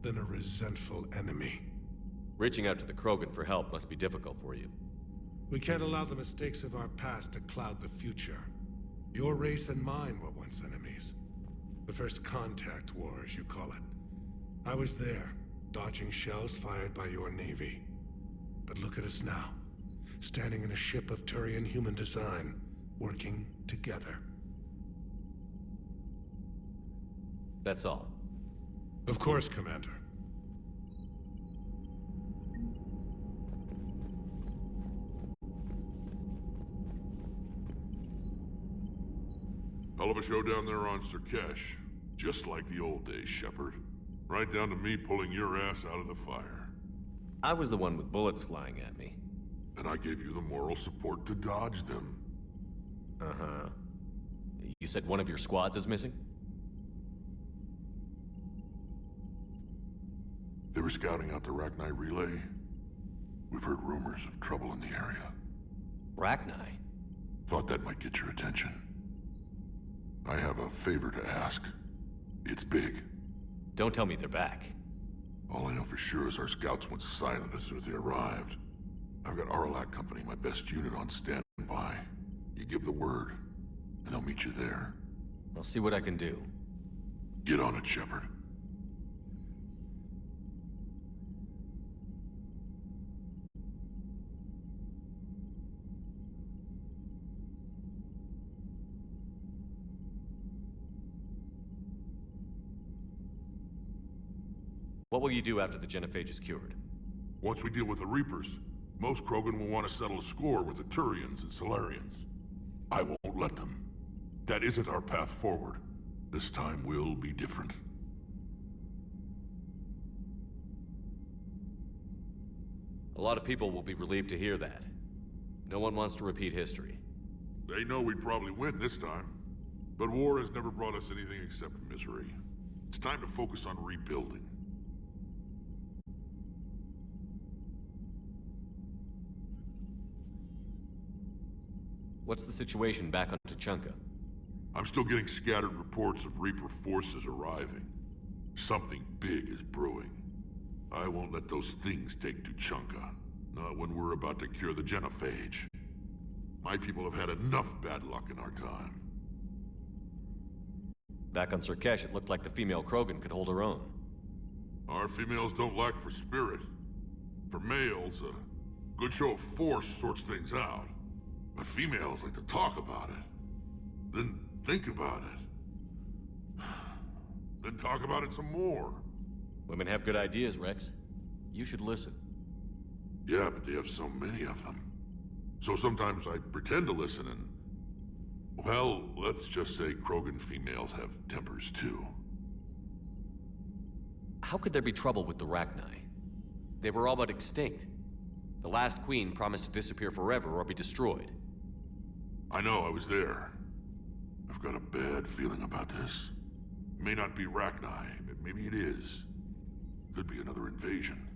than a resentful enemy. Reaching out to the Krogan for help must be difficult for you. We can't allow the mistakes of our past to cloud the future. Your race and mine were once enemies. The first contact war, as you call it. I was there, dodging shells fired by your navy. But look at us now, standing in a ship of Turian human design, working together. That's all. Of course, Commander. Hell of a show down there on Surkesh. Just like the old days, Shepard. Right down to me pulling your ass out of the fire. I was the one with bullets flying at me. And I gave you the moral support to dodge them. Uh-huh. You said one of your squads is missing? They were scouting out the Rachni relay. We've heard rumors of trouble in the area. Rachni? Thought that might get your attention. I have a favor to ask. It's big. Don't tell me they're back. All I know for sure is our scouts went silent as soon as they arrived. I've got Arlac Company, my best unit, on standby. You give the word, and they'll meet you there. I'll see what I can do. Get on it, Shepard. What will you do after the genophage is cured? Once we deal with the Reapers, most Krogan will want to settle a score with the Turians and Solarians. I won't let them. That isn't our path forward. This time will be different. A lot of people will be relieved to hear that. No one wants to repeat history. They know we'd probably win this time. But war has never brought us anything except misery. It's time to focus on rebuilding. What's the situation back on Tuchanka? I'm still getting scattered reports of Reaper forces arriving. Something big is brewing. I won't let those things take Tuchanka. Not when we're about to cure the genophage. My people have had enough bad luck in our time. Back on Surkesh, it looked like the female Krogan could hold her own. Our females don't lack for spirit. For males, a good show of force sorts things out. But females like to talk about it. Then think about it. Then talk about it some more. Women have good ideas, Rex. You should listen. Yeah, but they have so many of them. So sometimes I pretend to listen and... Well, let's just say Krogan females have tempers too. How could there be trouble with the Rachni? They were all but extinct. The last queen promised to disappear forever or be destroyed. I know, I was there. I've got a bad feeling about this. It may not be Rachni, but maybe it is. Could be another invasion.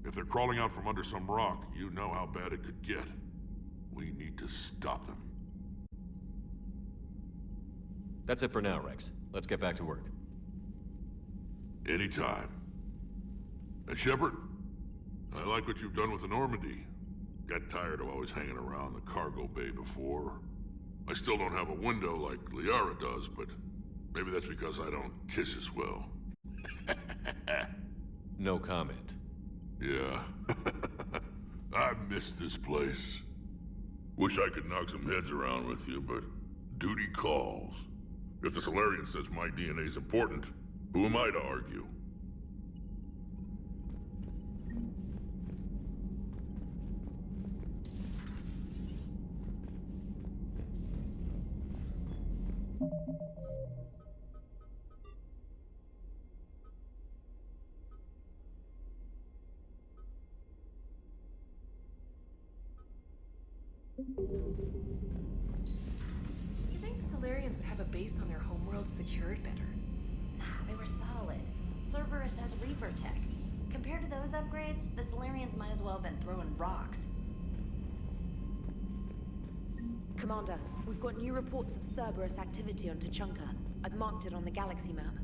If they're crawling out from under some rock, you know how bad it could get. We need to stop them. That's it for now, Rex. Let's get back to work. Anytime. And Shepard, I like what you've done with the Normandy. Got tired of always hanging around the cargo bay before. I still don't have a window like Liara does, but maybe that's because I don't kiss as well. No comment. Yeah. I miss this place. Wish I could knock some heads around with you, but duty calls. If the Solarian says my DNA is important, who am I to argue? You think Solarians would have a base on their homeworld secured better? Nah, they were solid. Cerberus has Reaper tech. Compared to those upgrades, the Solarians might as well have been throwing rocks. Commander, we've got new reports of Cerberus activity on Tuchanka. I've marked it on the galaxy map.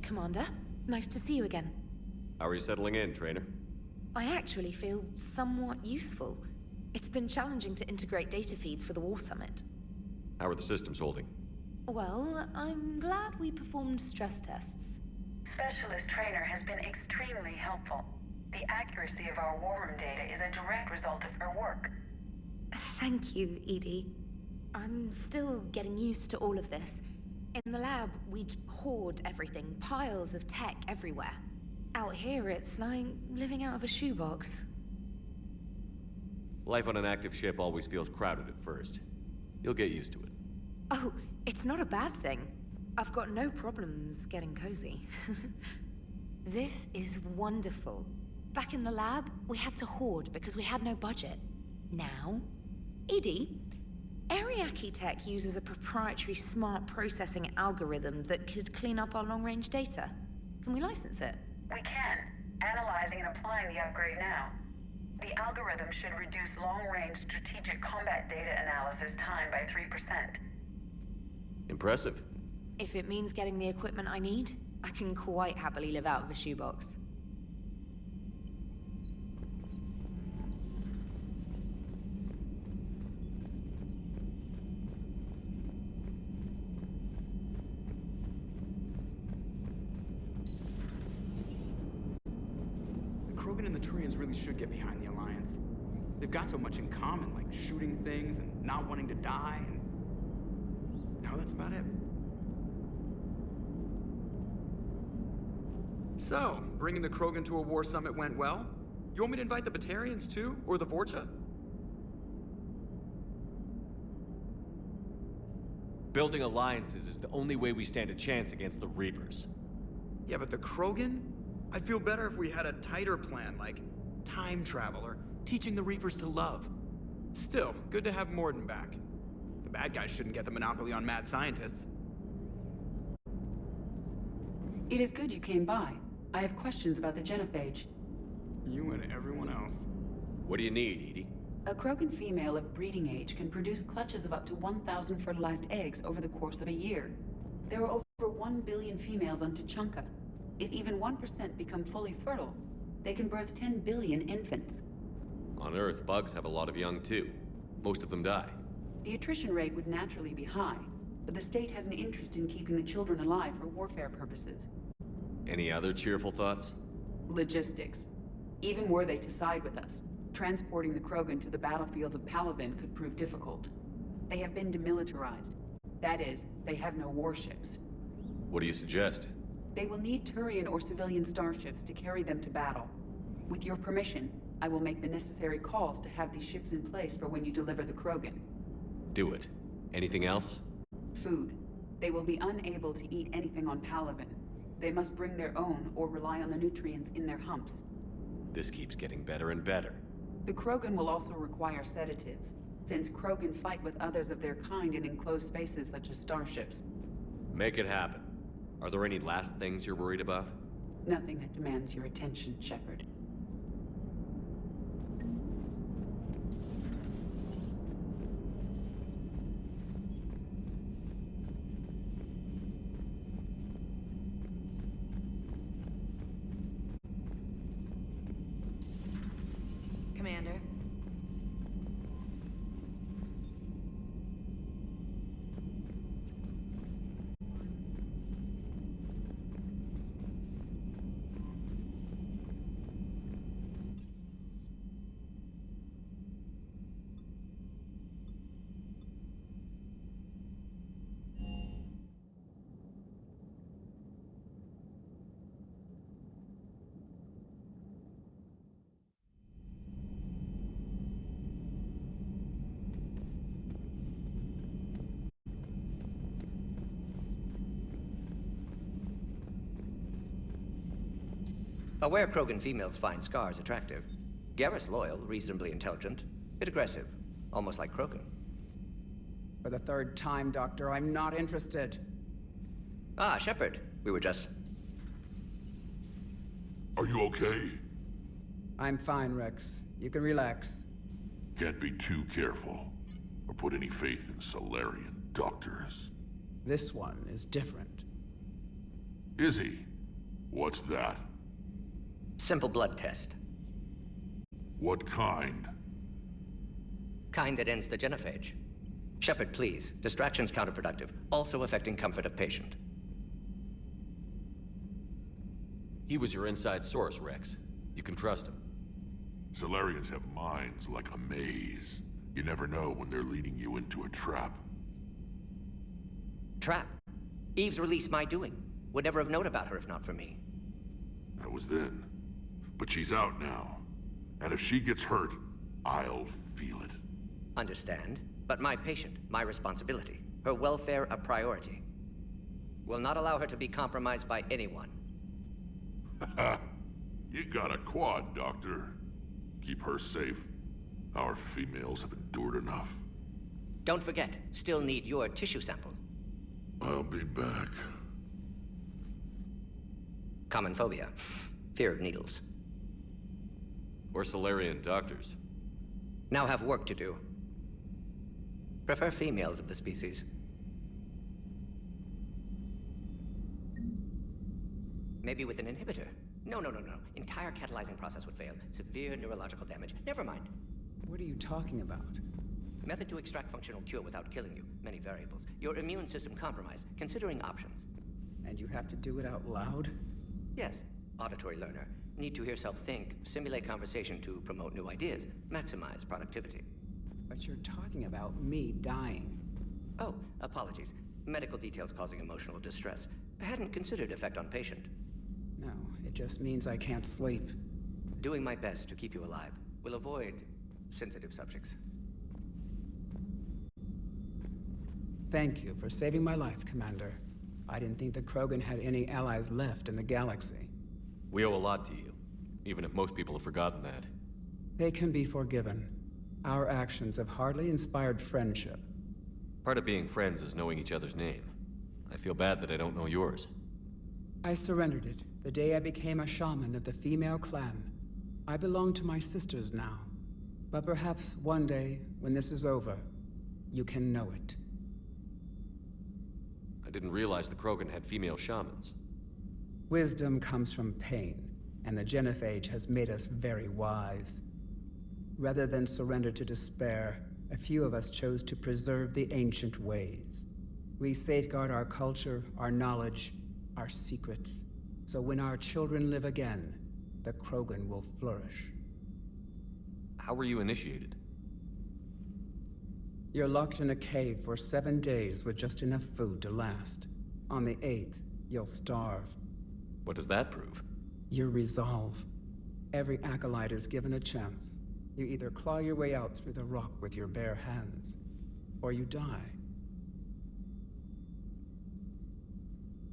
Commander. Nice to see you again. How are you settling in, trainer? I actually feel somewhat useful. It's been challenging to integrate data feeds for the War Summit. How are the systems holding? Well, I'm glad we performed stress tests. Specialist Trainer has been extremely helpful. The accuracy of our war room data is a direct result of her work. Thank you, Edie. I'm still getting used to all of this. In the lab, we'd hoard everything, piles of tech everywhere. Out here, it's like living out of a shoebox. Life on an active ship always feels crowded at first. You'll get used to it. Oh, it's not a bad thing. I've got no problems getting cozy. This is wonderful. Back in the lab, we had to hoard because we had no budget. Now, Edie, Ariake Tech uses a proprietary smart processing algorithm that could clean up our long-range data. Can we license it? We can. Analyzing and applying the upgrade now. The algorithm should reduce long-range strategic combat data analysis time by 3%. Impressive. If it means getting the equipment I need, I can quite happily live out of a shoebox. Krogan and the Turians really should get behind the Alliance. They've got so much in common, like shooting things and not wanting to die, and... no, that's about it. So, bringing the Krogan to a war summit went well? You want me to invite the Batarians too? Or the Vorcha? Building alliances is the only way we stand a chance against the Reapers. Yeah, but the Krogan? I'd feel better if we had a tighter plan, like time travel or teaching the Reapers to love. Still, good to have Morden back. The bad guys shouldn't get the monopoly on mad scientists. It is good you came by. I have questions about the genophage. You and everyone else. What do you need, Edie? A Krogan female of breeding age can produce clutches of up to 1,000 fertilized eggs over the course of a year. There are over 1 billion females on Tuchanka. If even 1% become fully fertile, they can birth 10 billion infants. On Earth, bugs have a lot of young too. Most of them die. The attrition rate would naturally be high, but the state has an interest in keeping the children alive for warfare purposes. Any other cheerful thoughts? Logistics. Even were they to side with us, transporting the Krogan to the battlefields of Palaven could prove difficult. They have been demilitarized. That is, they have no warships. What do you suggest? They will need Turian or civilian starships to carry them to battle. With your permission, I will make the necessary calls to have these ships in place for when you deliver the Krogan. Do it. Anything else? Food. They will be unable to eat anything on Palaven. They must bring their own or rely on the nutrients in their humps. This keeps getting better and better. The Krogan will also require sedatives, since Krogan fight with others of their kind in enclosed spaces such as starships. Make it happen. Are there any last things you're worried about? Nothing that demands your attention, Shepard. Commander. Aware Krogan females find scars attractive. Garrus loyal, reasonably intelligent, bit aggressive, almost like Krogan. For the third time, Doctor, I'm not interested. Ah, Shepard. We were just... Are you okay? I'm fine, Rex. You can relax. Can't be too careful, or put any faith in Solarian doctors. This one is different. Is he? What's that? Simple blood test. What kind? Kind that ends the genophage. Shepard, please. Distraction's counterproductive, also affecting comfort of patient. He was your inside source, Rex. You can trust him. Solarians have minds like a maze. You never know when they're leading you into a trap. Trap? Eve's release my doing. Would never have known about her if not for me. That was then. But she's out now. And if she gets hurt, I'll feel it. Understand. But my patient, my responsibility. Her welfare a priority. Will not allow her to be compromised by anyone. You got a quad, Doctor. Keep her safe. Our females have endured enough. Don't forget, still need your tissue sample. I'll be back. Common phobia. Fear of needles. We're Solarian doctors. Now have work to do. Prefer females of the species. Maybe with an inhibitor. No. Entire catalyzing process would fail. Severe neurological damage. Never mind. What are you talking about? Method to extract functional cure without killing you. Many variables. Your immune system compromised. Considering options. And you have to do it out loud? Yes. Auditory learner. Need to hear self think, simulate conversation to promote new ideas, maximize productivity. But you're talking about me dying. Oh, apologies. Medical details causing emotional distress. I hadn't considered effect on patient. No, it just means I can't sleep. Doing my best to keep you alive. Will avoid sensitive subjects. Thank you for saving my life, Commander. I didn't think the Krogan had any allies left in the galaxy. We owe a lot to you, even if most people have forgotten that. They can be forgiven. Our actions have hardly inspired friendship. Part of being friends is knowing each other's name. I feel bad that I don't know yours. I surrendered it the day I became a shaman of the female clan. I belong to my sisters now. But perhaps one day, when this is over, you can know it. I didn't realize the Krogan had female shamans. Wisdom comes from pain, and the genophage has made us very wise. Rather than surrender to despair, a few of us chose to preserve the ancient ways. We safeguard our culture, our knowledge, our secrets. So when our children live again, the Krogan will flourish. How were you initiated? You're locked in a cave for 7 days with just enough food to last. On the 8th, you'll starve. What does that prove? Your resolve. Every acolyte is given a chance. You either claw your way out through the rock with your bare hands, or you die.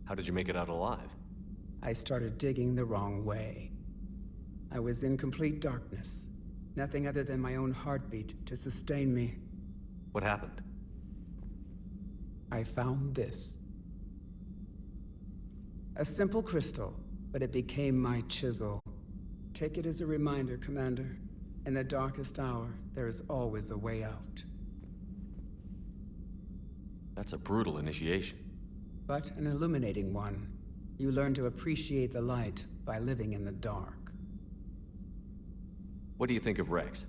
How did you make it out alive? I started digging the wrong way. I was in complete darkness. Nothing other than my own heartbeat to sustain me. What happened? I found this. A simple crystal, but it became my chisel. Take it as a reminder, Commander. In the darkest hour, there is always a way out. That's a brutal initiation. But an illuminating one. You learn to appreciate the light by living in the dark. What do you think of Rex?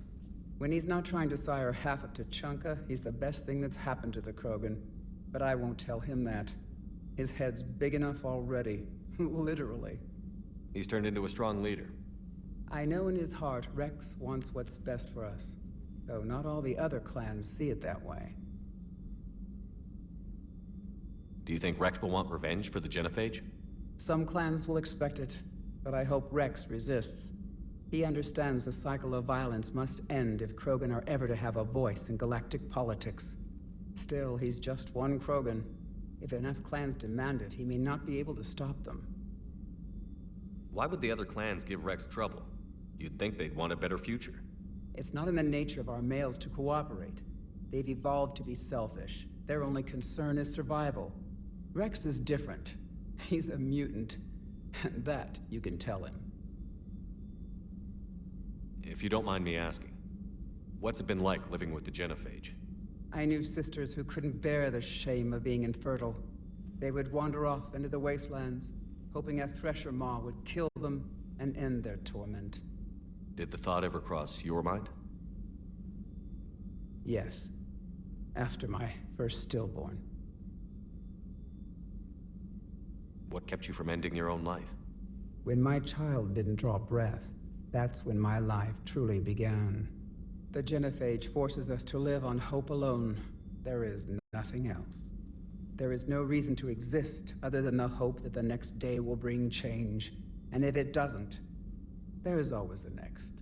When he's not trying to sire half of Tuchanka, he's the best thing that's happened to the Krogan. But I won't tell him that. His head's big enough already. Literally. He's turned into a strong leader. I know in his heart Rex wants what's best for us. Though not all the other clans see it that way. Do you think Rex will want revenge for the genophage? Some clans will expect it, but I hope Rex resists. He understands the cycle of violence must end if Krogan are ever to have a voice in galactic politics. Still, he's just one Krogan. If enough clans demand it, he may not be able to stop them. Why would the other clans give Rex trouble? You'd think they'd want a better future. It's not in the nature of our males to cooperate. They've evolved to be selfish. Their only concern is survival. Rex is different. He's a mutant. And that you can tell him. If you don't mind me asking, what's it been like living with the genophage? I knew sisters who couldn't bear the shame of being infertile. They would wander off into the wastelands, hoping a thresher maw would kill them and end their torment. Did the thought ever cross your mind? Yes. After my first stillborn. What kept you from ending your own life? When my child didn't draw breath, that's when my life truly began. The genophage forces us to live on hope alone. There is nothing else. There is no reason to exist other than the hope that the next day will bring change. And if it doesn't, there is always the next.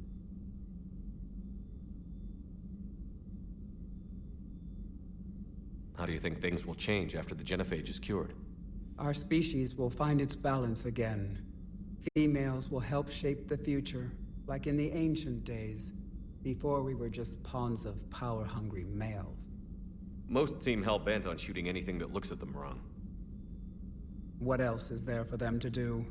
How do you think things will change after the genophage is cured? Our species will find its balance again. Females will help shape the future, like in the ancient days, before we were just pawns of power-hungry males. Most seem hell-bent on shooting anything that looks at them wrong. What else is there for them to do?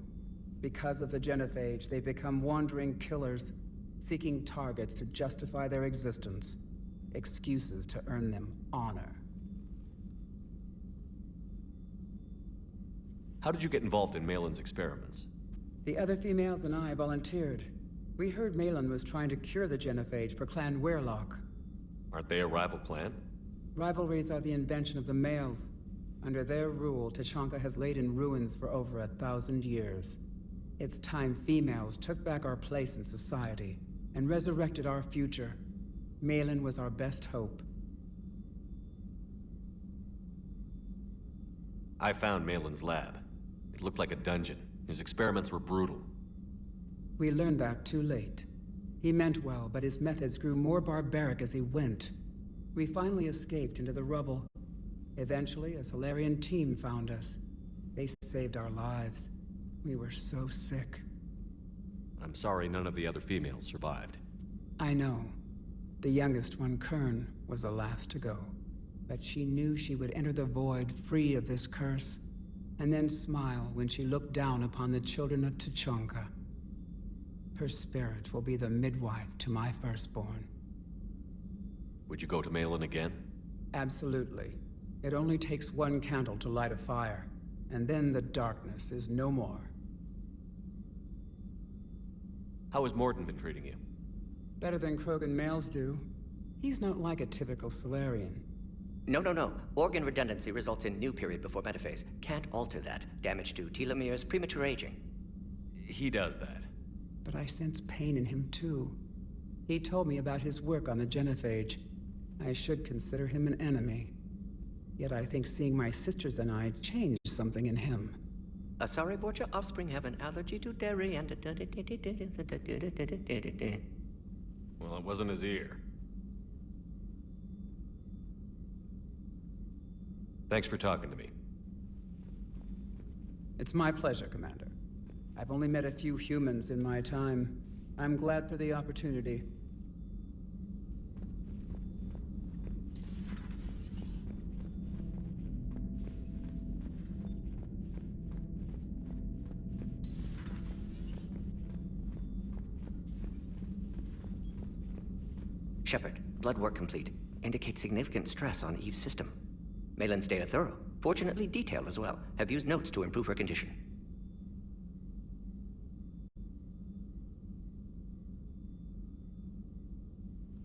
Because of the genophage, they become wandering killers, seeking targets to justify their existence, excuses to earn them honor. How did you get involved in Malin's experiments? The other females and I volunteered. We heard Malin was trying to cure the genophage for Clan Weirlock. Aren't they a rival clan? Rivalries are the invention of the males. Under their rule, Tachanka has laid in ruins for over 1,000 years. It's time females took back our place in society and resurrected our future. Malin was our best hope. I found Malin's lab. It looked like a dungeon. His experiments were brutal. We learned that too late. He meant well, but his methods grew more barbaric as he went. We finally escaped into the rubble. Eventually, a Solarian team found us. They saved our lives. We were so sick. I'm sorry none of the other females survived. I know. The youngest one, Kern, was the last to go. But she knew she would enter the void free of this curse, and then smile when she looked down upon the children of Tachanka. Her spirit will be the midwife to my firstborn. Would you go to Malin again? Absolutely. It only takes one candle to light a fire, and then the darkness is no more. How has Morden been treating you? Better than Krogan males do. He's not like a typical Solarian. No. Organ redundancy results in new period before metaphase. Can't alter that. Damage to telomeres, premature aging. He does that. But I sense pain in him too. He told me about his work on the genophage. I should consider him an enemy. Yet I think seeing my sisters and I changed something in him. Asari Vorcha offspring have an allergy to dairy and... Well, it wasn't his ear. Thanks for talking to me. It's my pleasure, Commander. I've only met a few humans in my time. I'm glad for the opportunity. Shepard, blood work complete. Indicates significant stress on Eve's system. Malin's data thorough. Fortunately detailed as well. Have used notes to improve her condition.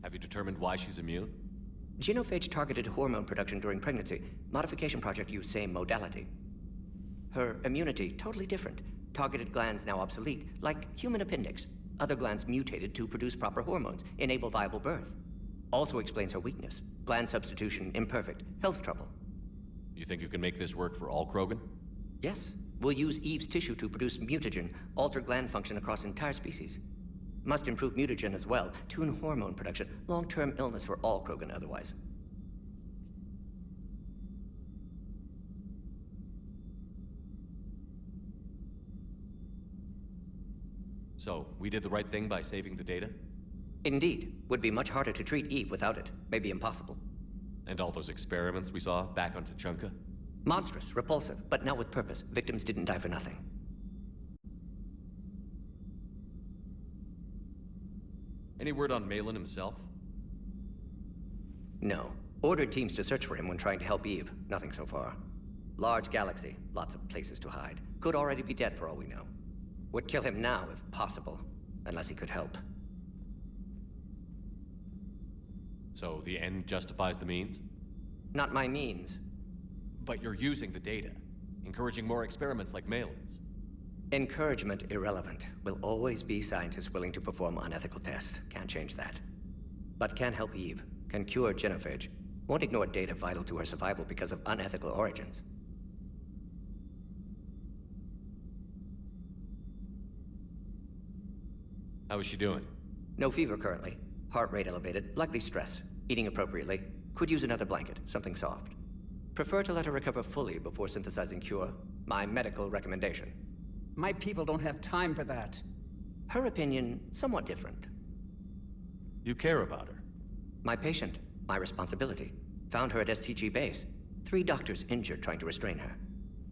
Have you determined why she's immune? Genophage targeted hormone production during pregnancy. Modification project used same modality. Her immunity, totally different. Targeted glands now obsolete, like human appendix. Other glands mutated to produce proper hormones, enable viable birth. Also explains her weakness. Gland substitution imperfect. Health trouble. You think you can make this work for all Krogan? Yes. We'll use Eve's tissue to produce mutagen, alter gland function across entire species. Must improve mutagen as well, tune hormone production. Long-term illness for all Krogan otherwise. So, we did the right thing by saving the data? Indeed. Would be much harder to treat Eve without it. Maybe impossible. And all those experiments we saw back on Tachanka? Monstrous, repulsive, but not with purpose. Victims didn't die for nothing. Any word on Malin himself? No. Ordered teams to search for him when trying to help Eve. Nothing so far. Large galaxy, lots of places to hide. Could already be dead for all we know. Would kill him now if possible, unless he could help. So the end justifies the means? Not my means. But you're using the data, encouraging more experiments like Malin's. Encouragement irrelevant. Will always be scientists willing to perform unethical tests. Can't change that. But can help Eve. Can cure genophage. Won't ignore data vital to her survival because of unethical origins. How is she doing? No fever currently. Heart rate elevated, likely stress. Eating appropriately. Could use another blanket, something soft. Prefer to let her recover fully before synthesizing cure. My medical recommendation. My people don't have time for that. Her opinion, somewhat different. You care about her? My patient, my responsibility. Found her at STG base. 3 doctors injured trying to restrain her.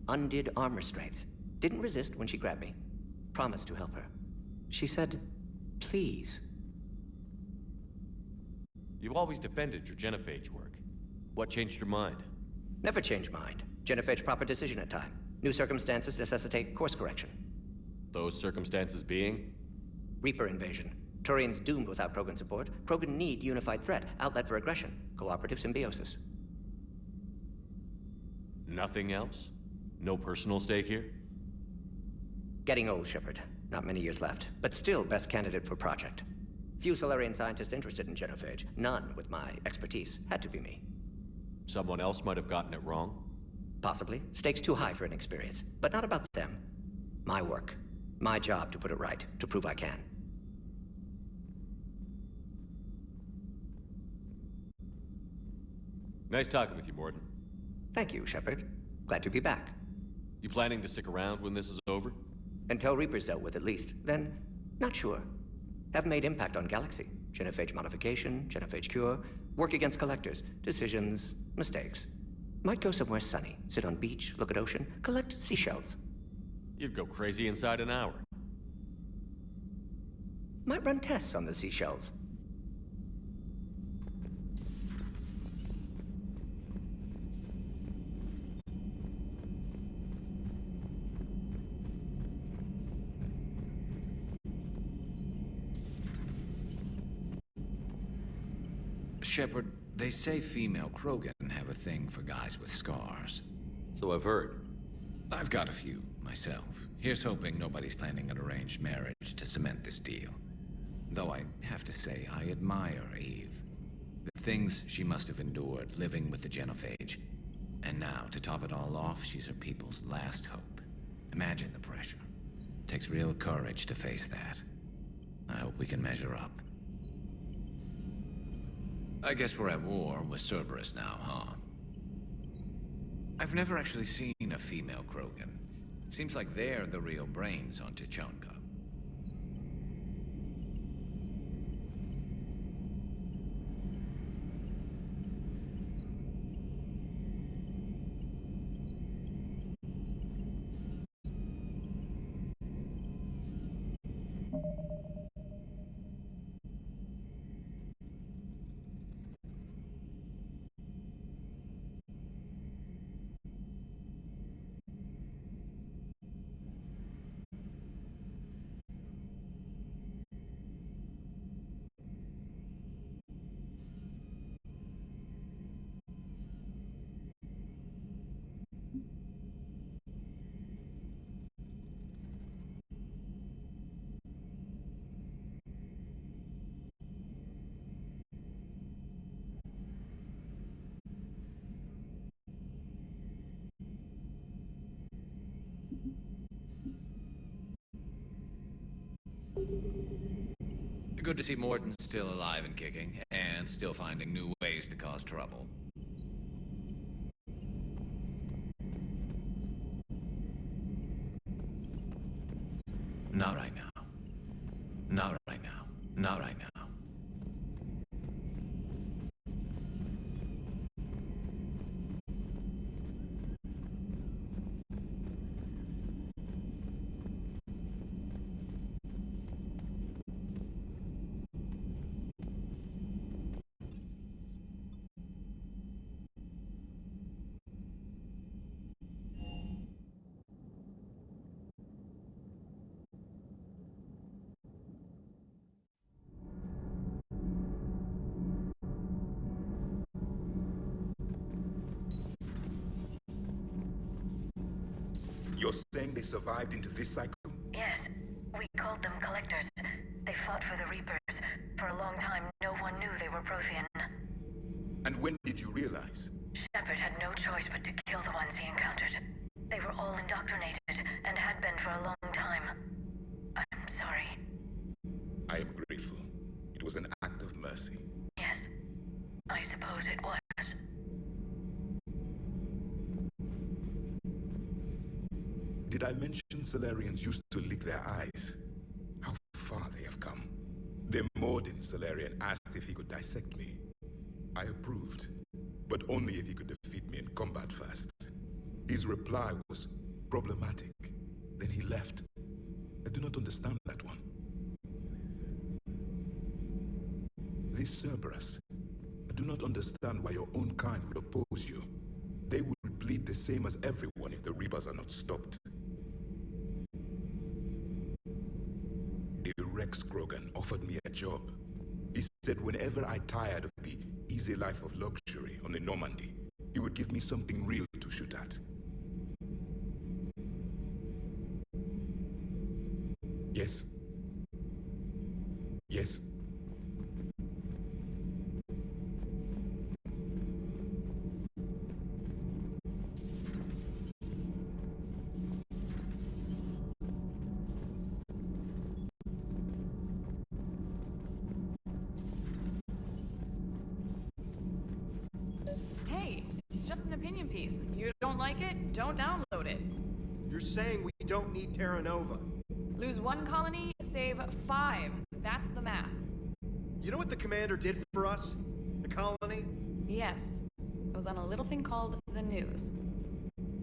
Undid arm restraints. Didn't resist when she grabbed me. Promised to help her. She said, please. You've always defended your genophage work. What changed your mind? Never change mind. Genophage proper decision at time. New circumstances necessitate course correction. Those circumstances being? Reaper invasion. Turians doomed without Krogan support. Krogan need unified threat, outlet for aggression, cooperative symbiosis. Nothing else? No personal stake here? Getting old, Shepard. Not many years left, but still best candidate for project. Few Solarian scientists interested in genophage. None with my expertise. Had to be me. Someone else might have gotten it wrong? Possibly. Stakes too high for inexperience. But not about them. My work. My job to put it right, to prove I can. Nice talking with you, Morden. Thank you, Shepard. Glad to be back. You planning to stick around when this is over? Until Reaper's dealt with, at least. Then, not sure. Have made impact on Galaxy. Genophage modification, genophage cure, work against collectors, decisions, mistakes. Might go somewhere sunny, sit on beach, look at ocean, collect seashells. You'd go crazy inside an hour. Might run tests on the seashells. Shepard, they say female Krogan have a thing for guys with scars. So I've heard. I've got a few, myself. Here's hoping nobody's planning an arranged marriage to cement this deal. Though I have to say, I admire Eve. The things she must have endured living with the genophage. And now, to top it all off, she's her people's last hope. Imagine the pressure. Takes real courage to face that. I hope we can measure up. I guess we're at war with Cerberus now, huh? I've never actually seen a female Krogan. Seems like they're the real brains on Tuchanka. Good to see Morton still alive and kicking, and still finding new ways to cause trouble. Not right now. Not right now. Not right now. You're saying they survived into this cycle? Yes. We called them collectors. They fought for the Reapers. For a long time, no one knew they were Prothean. And when did you realize? Shepard had no choice but to kill the ones he encountered. They were all indoctrinated, and had been for a long time. I'm sorry. I am grateful. It was an act of mercy. Yes, I suppose it was. Did I mention Solarians used to lick their eyes? How far they have come. The Morden Solarian asked if he could dissect me. I approved, but only if he could defeat me in combat first. His reply was problematic. Then he left. I do not understand that one. This Cerberus, I do not understand why your own kind would oppose you. They would bleed the same as everyone if the Reapers are not stopped. The Rex Krogan offered me a job. He said whenever I tired of the easy life of luxury on the Normandy, he would give me something real to shoot at. Yes? Yes? Hey, it's just an opinion piece. You don't like it? Don't download it. You're saying we don't need Terra Nova. Lose 1 colony, save 5. That's the math. You know what the commander did for us? The colony? Yes. It was on a little thing called the news.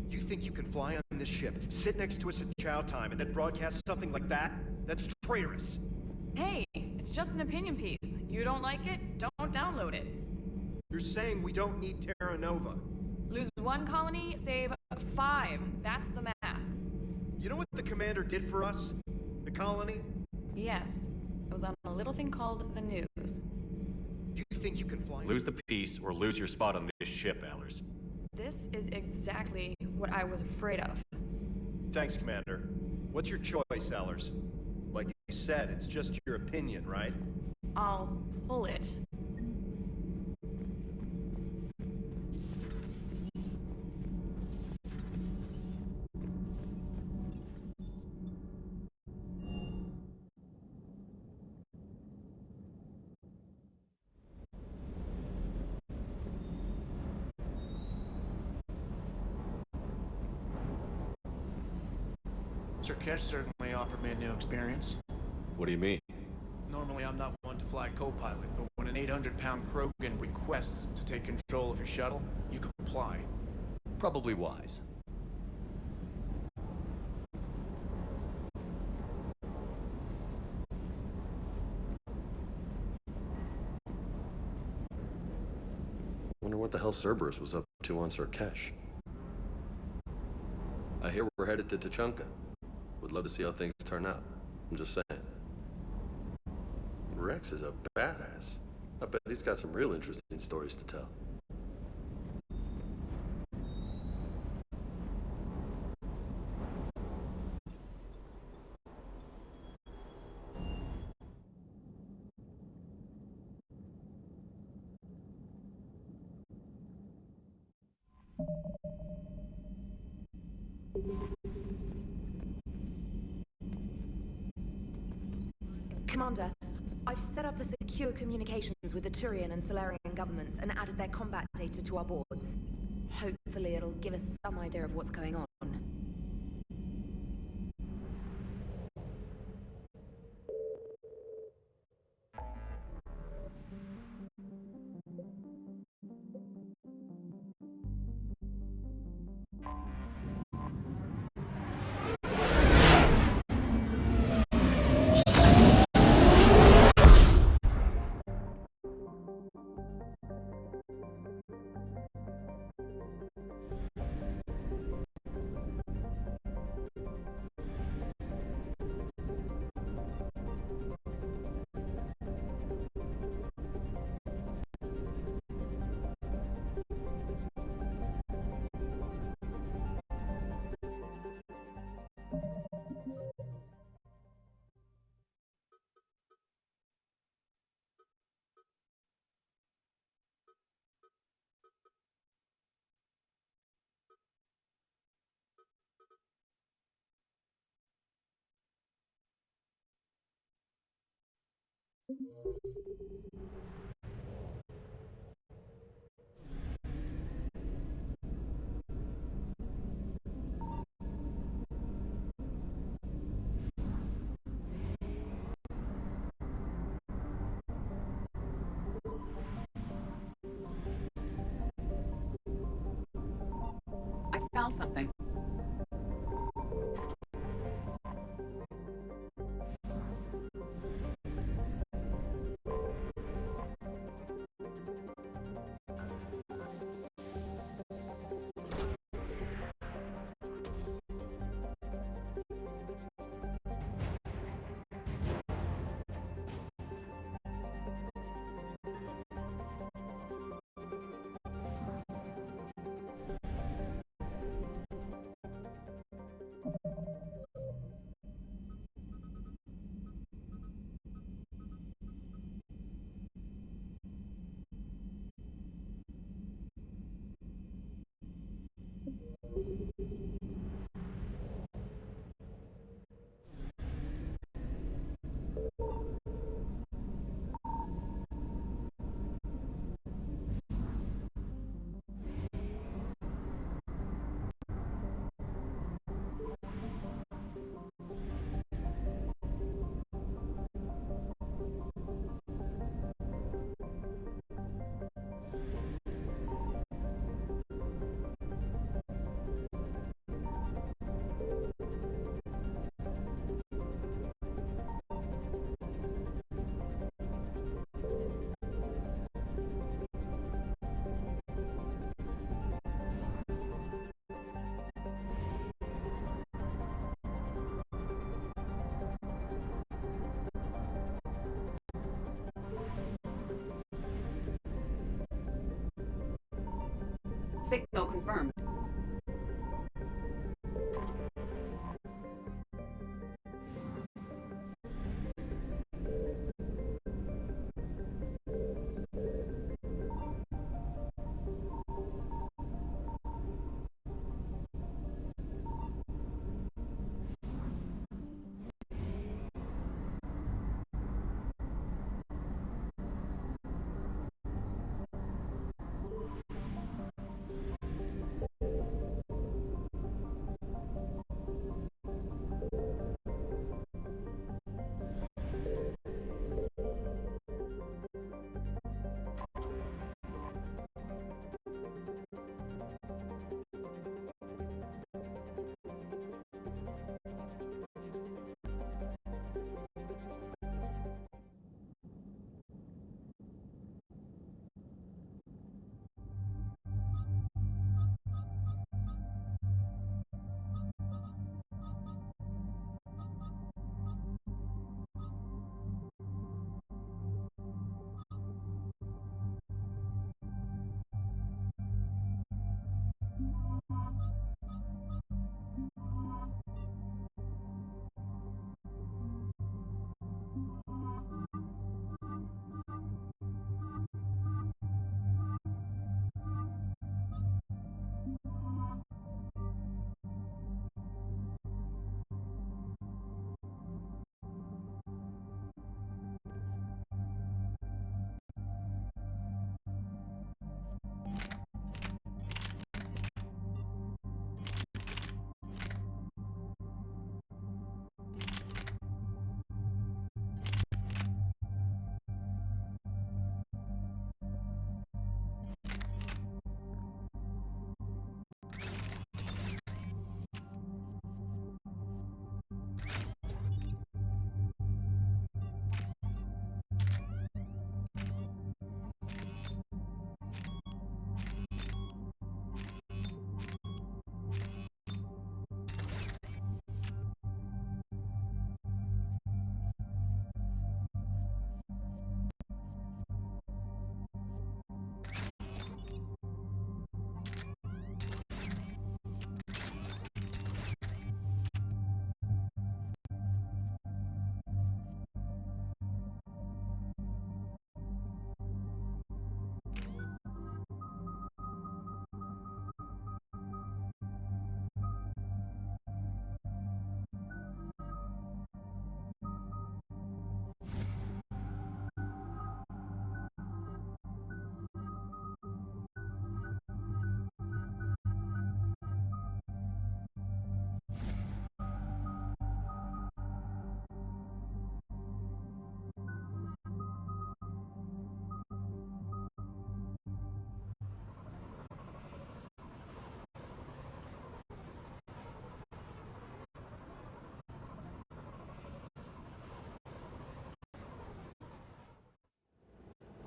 You think you can fly on this ship, sit next to us at chow time, and then broadcast something like that? That's traitorous. Hey, it's just an opinion piece. You don't like it? Don't download it. You're saying we don't need Terra Nova. Lose 1 colony, save 5. That's the math. You know what the commander did for us? The colony? Yes. It was on a little thing called the news. You think you can fly? Lose the peace or lose your spot on this ship, Allers. This is exactly what I was afraid of. Thanks, Commander. What's your choice, Allers? Like you said, it's just your opinion, right? I'll pull it. Sir Kesh certainly offered me a new experience. What do you mean? Normally I'm not one to fly co-pilot, but when an 800-pound Krogan requests to take control of your shuttle, you comply. Probably wise. Wonder what the hell Cerberus was up to on Sir Kesh. I hear we're headed to Tuchanka. Would love to see how things turn out. I'm just saying. Rex is a badass. I bet he's got some real interesting stories to tell. Commander, I've set up a secure communications with the Turian and Solarian governments and added their combat data to our boards. Hopefully it'll give us some idea of what's going on. I found something. Signal confirmed.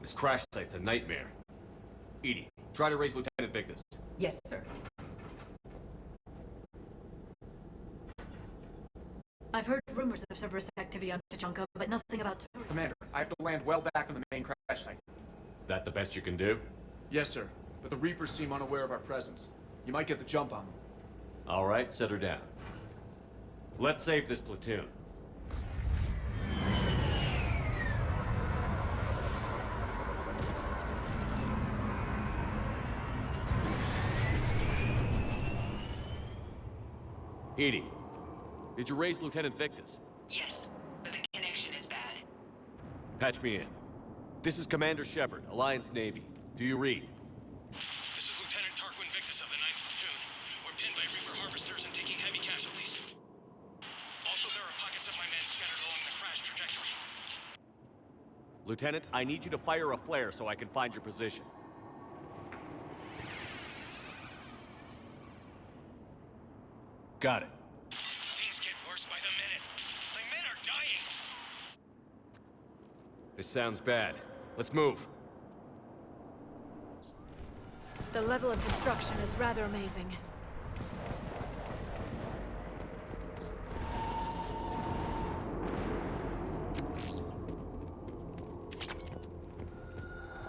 This crash site's a nightmare. Edie, try to raise Lieutenant Victus. Yes, sir. I've heard rumors of Cerberus activity on Tachanka, but nothing about Turian. Commander, I have to land well back on the main crash site. That the best you can do? Yes, sir. But the Reapers seem unaware of our presence. You might get the jump on them. All right, set her down. Let's save this platoon. Edie, did you raise Lieutenant Victus? Yes, but the connection is bad. Patch me in. This is Commander Shepard, Alliance Navy. Do you read? This is Lieutenant Tarquin Victus of the 9th Platoon. We're pinned by Reaper harvesters and taking heavy casualties. Also, there are pockets of my men scattered along the crash trajectory. Lieutenant, I need you to fire a flare so I can find your position. Got it. Things get worse by the minute. My men are dying. This sounds bad. Let's move. The level of destruction is rather amazing.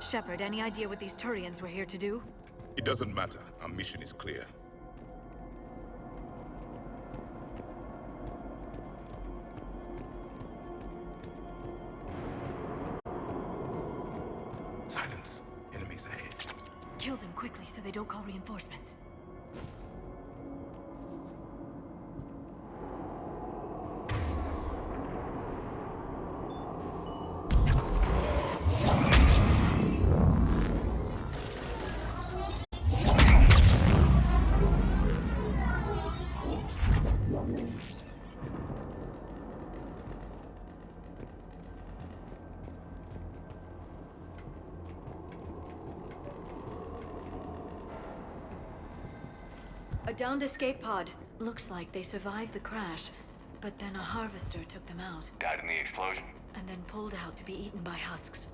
Shepard, any idea what these Turians were here to do? It doesn't matter. Our mission is clear. Silence. Enemies ahead. Kill them quickly so they don't call reinforcements. A downed escape pod. Looks like they survived the crash, but then a harvester took them out. Died in the explosion? And then pulled out to be eaten by husks.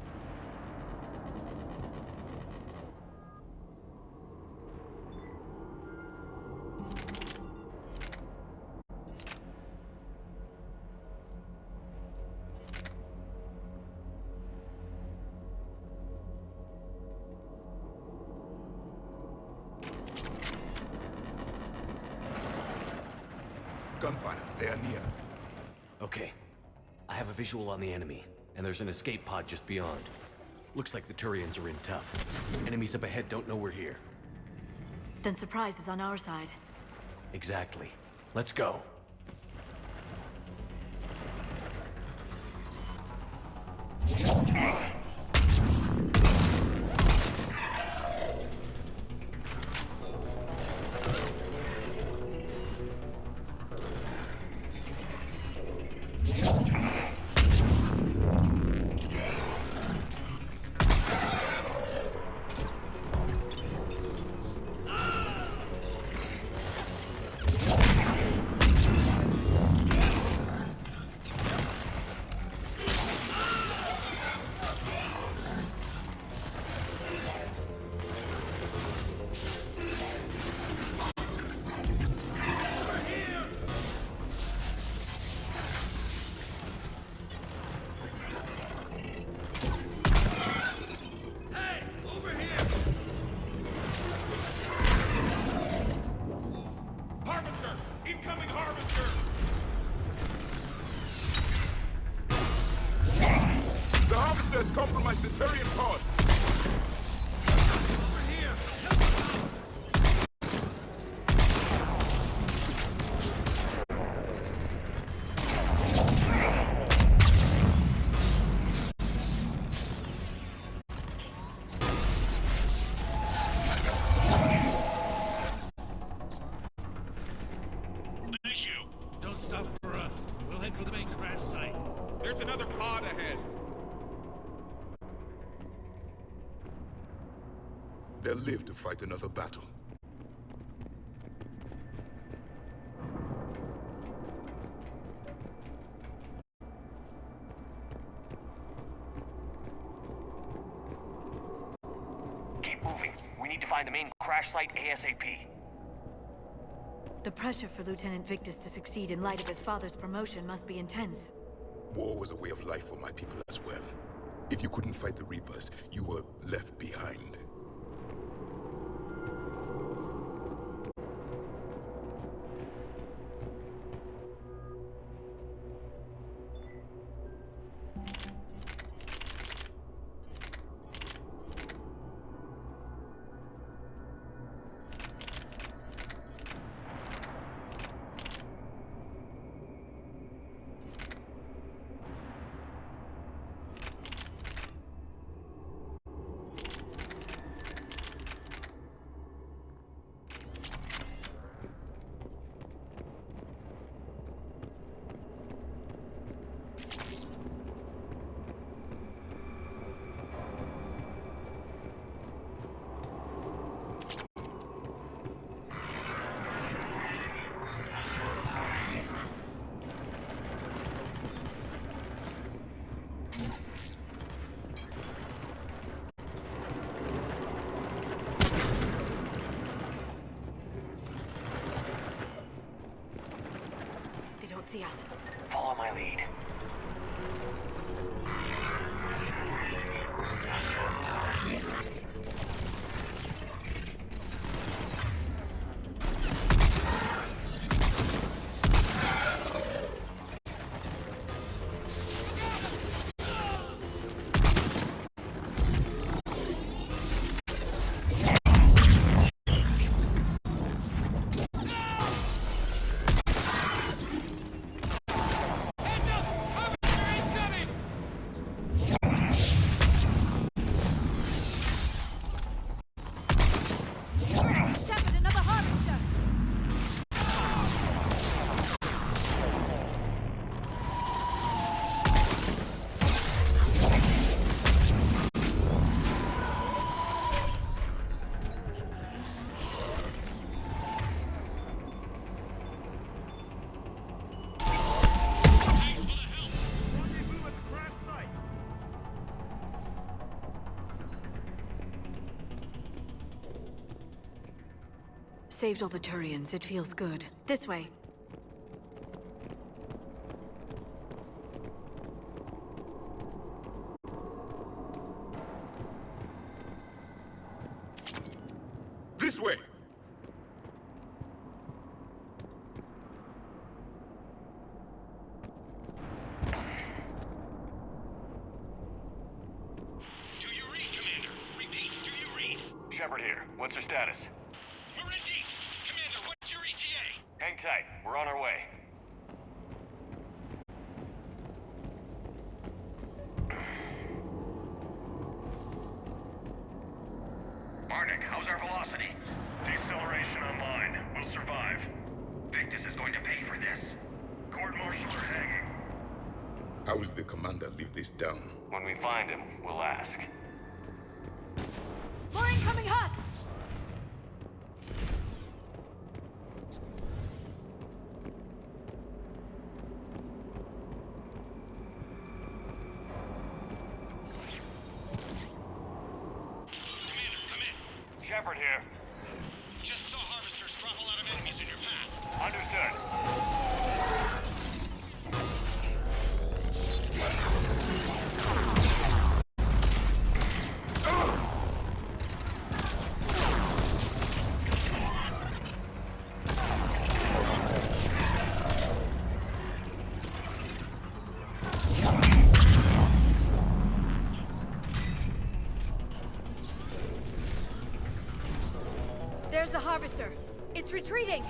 Gunfire. They are near. Okay. I have a visual on the enemy, and there's an escape pod just beyond. Looks like the Turians are in tough. Enemies up ahead don't know we're here. Then surprise is on our side. Exactly. Let's go. Compromise the Turian pod! Thank you. Don't stop for us. We'll head for the main crash site. There's another pod ahead. They'll live to fight another battle. moving. We need to find the main crash site ASAP. The pressure for Lieutenant Victus to succeed in light of his father's promotion must be intense. War was a way of life for my people as well. If you couldn't fight the Reapers, you were left behind. See us. Follow my lead. Saved all the Turians. It feels good. This way. This way! Do you read, Commander? Repeat, do you read? Shepard here. What's your status? We're in deep. Commander, what's your ETA? Hang tight. We're on our way. Marnik, how's our velocity? Deceleration online. We'll survive. Victus is going to pay for this. Court-martial or hanging? How will the commander live this down? When we find him, we'll ask. More incoming husks! Shepard here. Just saw harvesters drop a lot of enemies in your path. Understood. There's the harvester. It's retreating.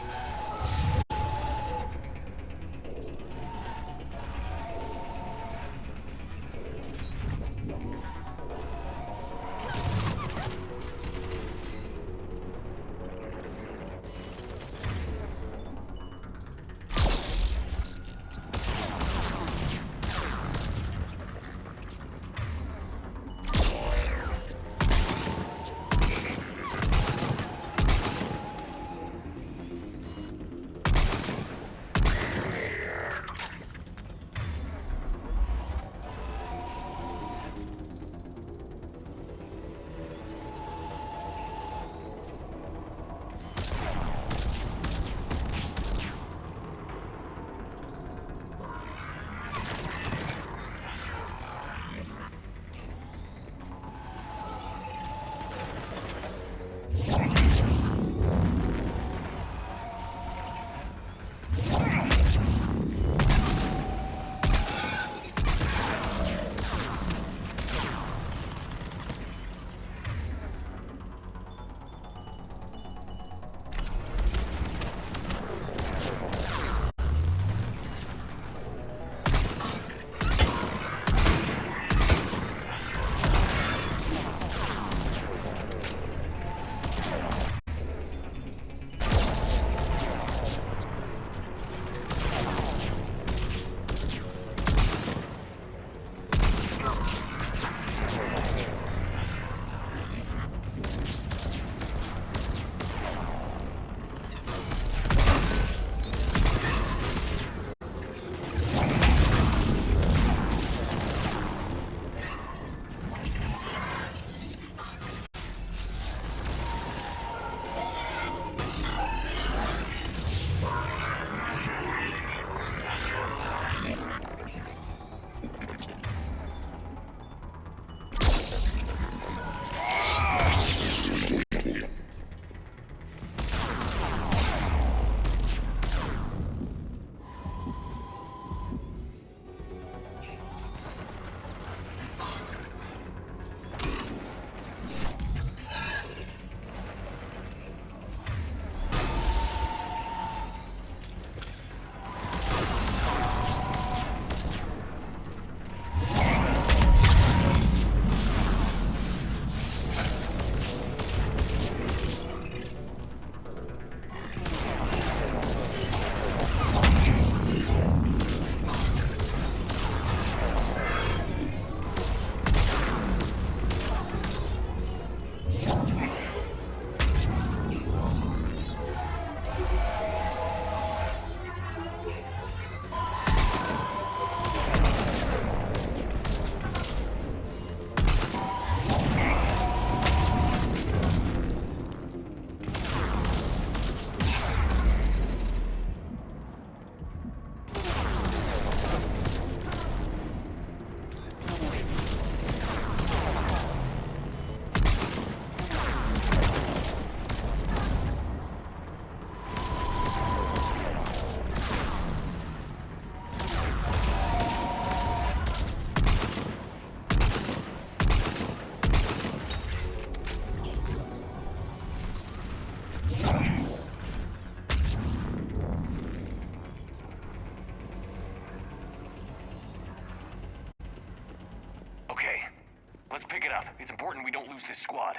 Let's pick it up. It's important we don't lose this squad.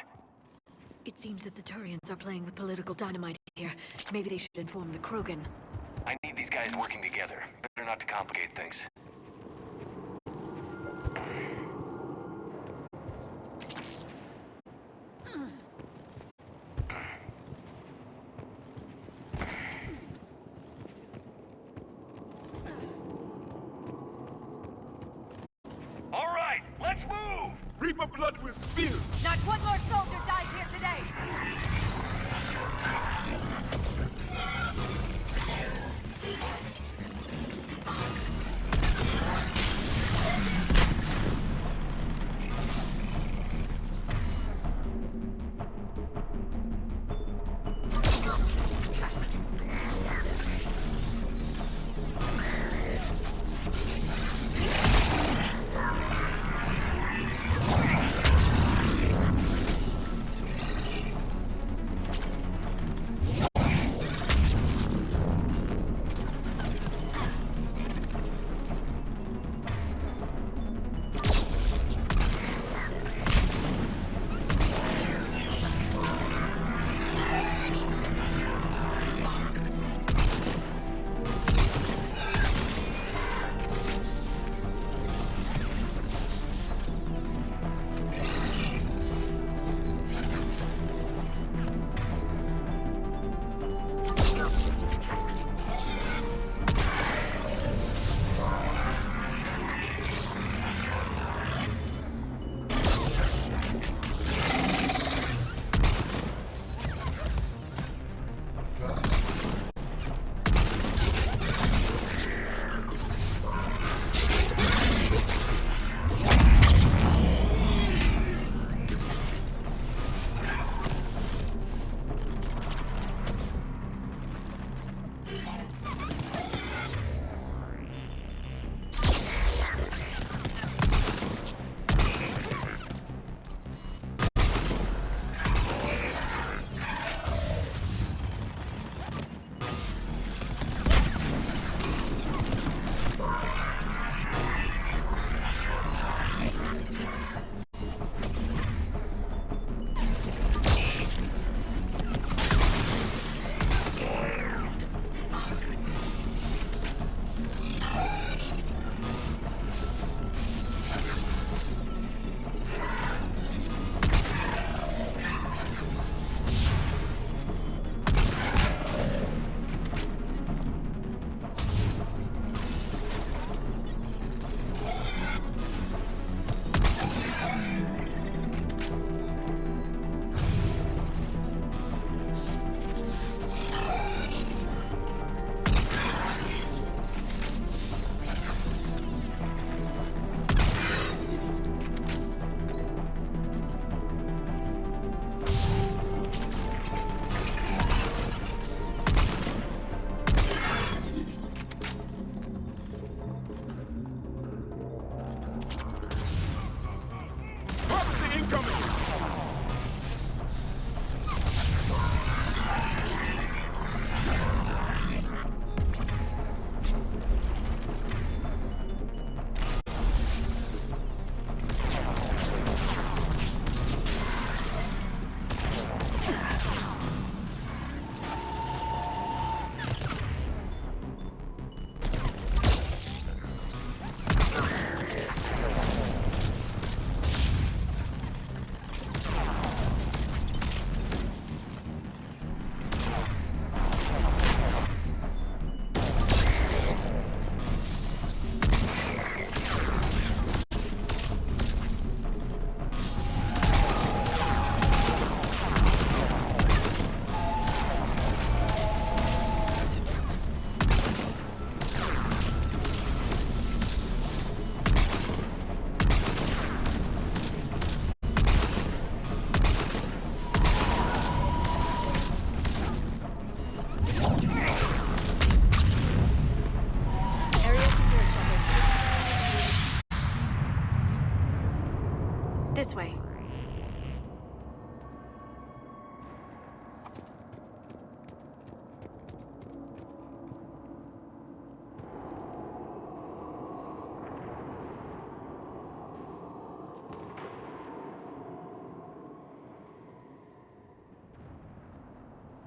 It seems that the Turians are playing with political dynamite here. Maybe they should inform the Krogan. I need these guys working together. Better not to complicate things. All right, let's move! Reaper blood will spill! Not one more soldier died here today! This way.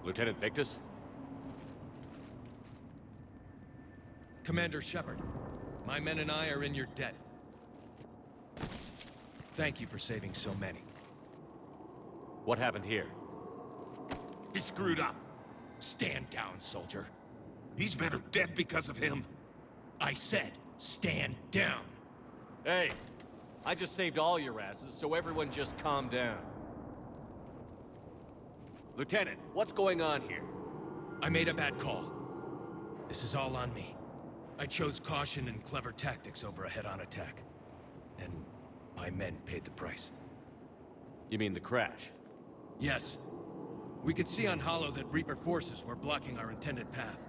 Lieutenant Victus? Commander Shepard, my men and I are in your debt. Thank you for saving so many. What happened here? He screwed up. Stand down, soldier. These men are dead because of him. I said, stand down. Hey, I just saved all your asses, so everyone just calm down. Lieutenant, what's going on here? I made a bad call. This is all on me. I chose caution and clever tactics over a head-on attack. And my men paid the price. You mean the crash? Yes. We could see on Hollow that Reaper forces were blocking our intended path.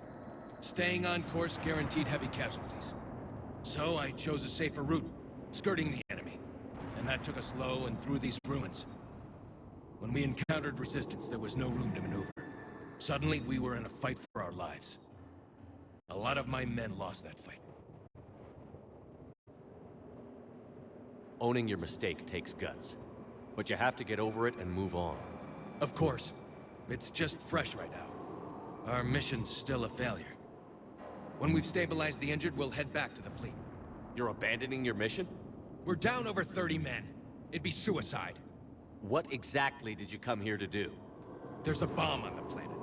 Staying on course guaranteed heavy casualties. So I chose a safer route, skirting the enemy. And that took us low and through these ruins. When we encountered resistance, there was no room to maneuver. Suddenly, we were in a fight for our lives. A lot of my men lost that fight. Owning your mistake takes guts. But you have to get over it and move on. Of course. It's just fresh right now. Our mission's still a failure. When we've stabilized the injured, we'll head back to the fleet. You're abandoning your mission? We're down over 30 men. It'd be suicide. What exactly did you come here to do? There's a bomb on the planet.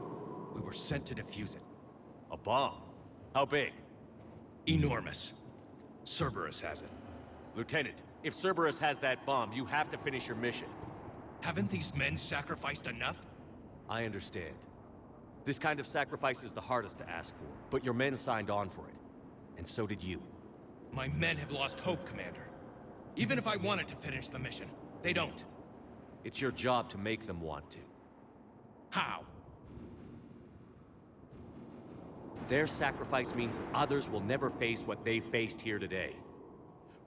We were sent to defuse it. A bomb? How big? Enormous. Cerberus has it. Lieutenant, if Cerberus has that bomb, you have to finish your mission. Haven't these men sacrificed enough? I understand. This kind of sacrifice is the hardest to ask for, but your men signed on for it. And so did you. My men have lost hope, Commander. Even if I wanted to finish the mission, they don't. It's your job to make them want to. How? Their sacrifice means that others will never face what they faced here today.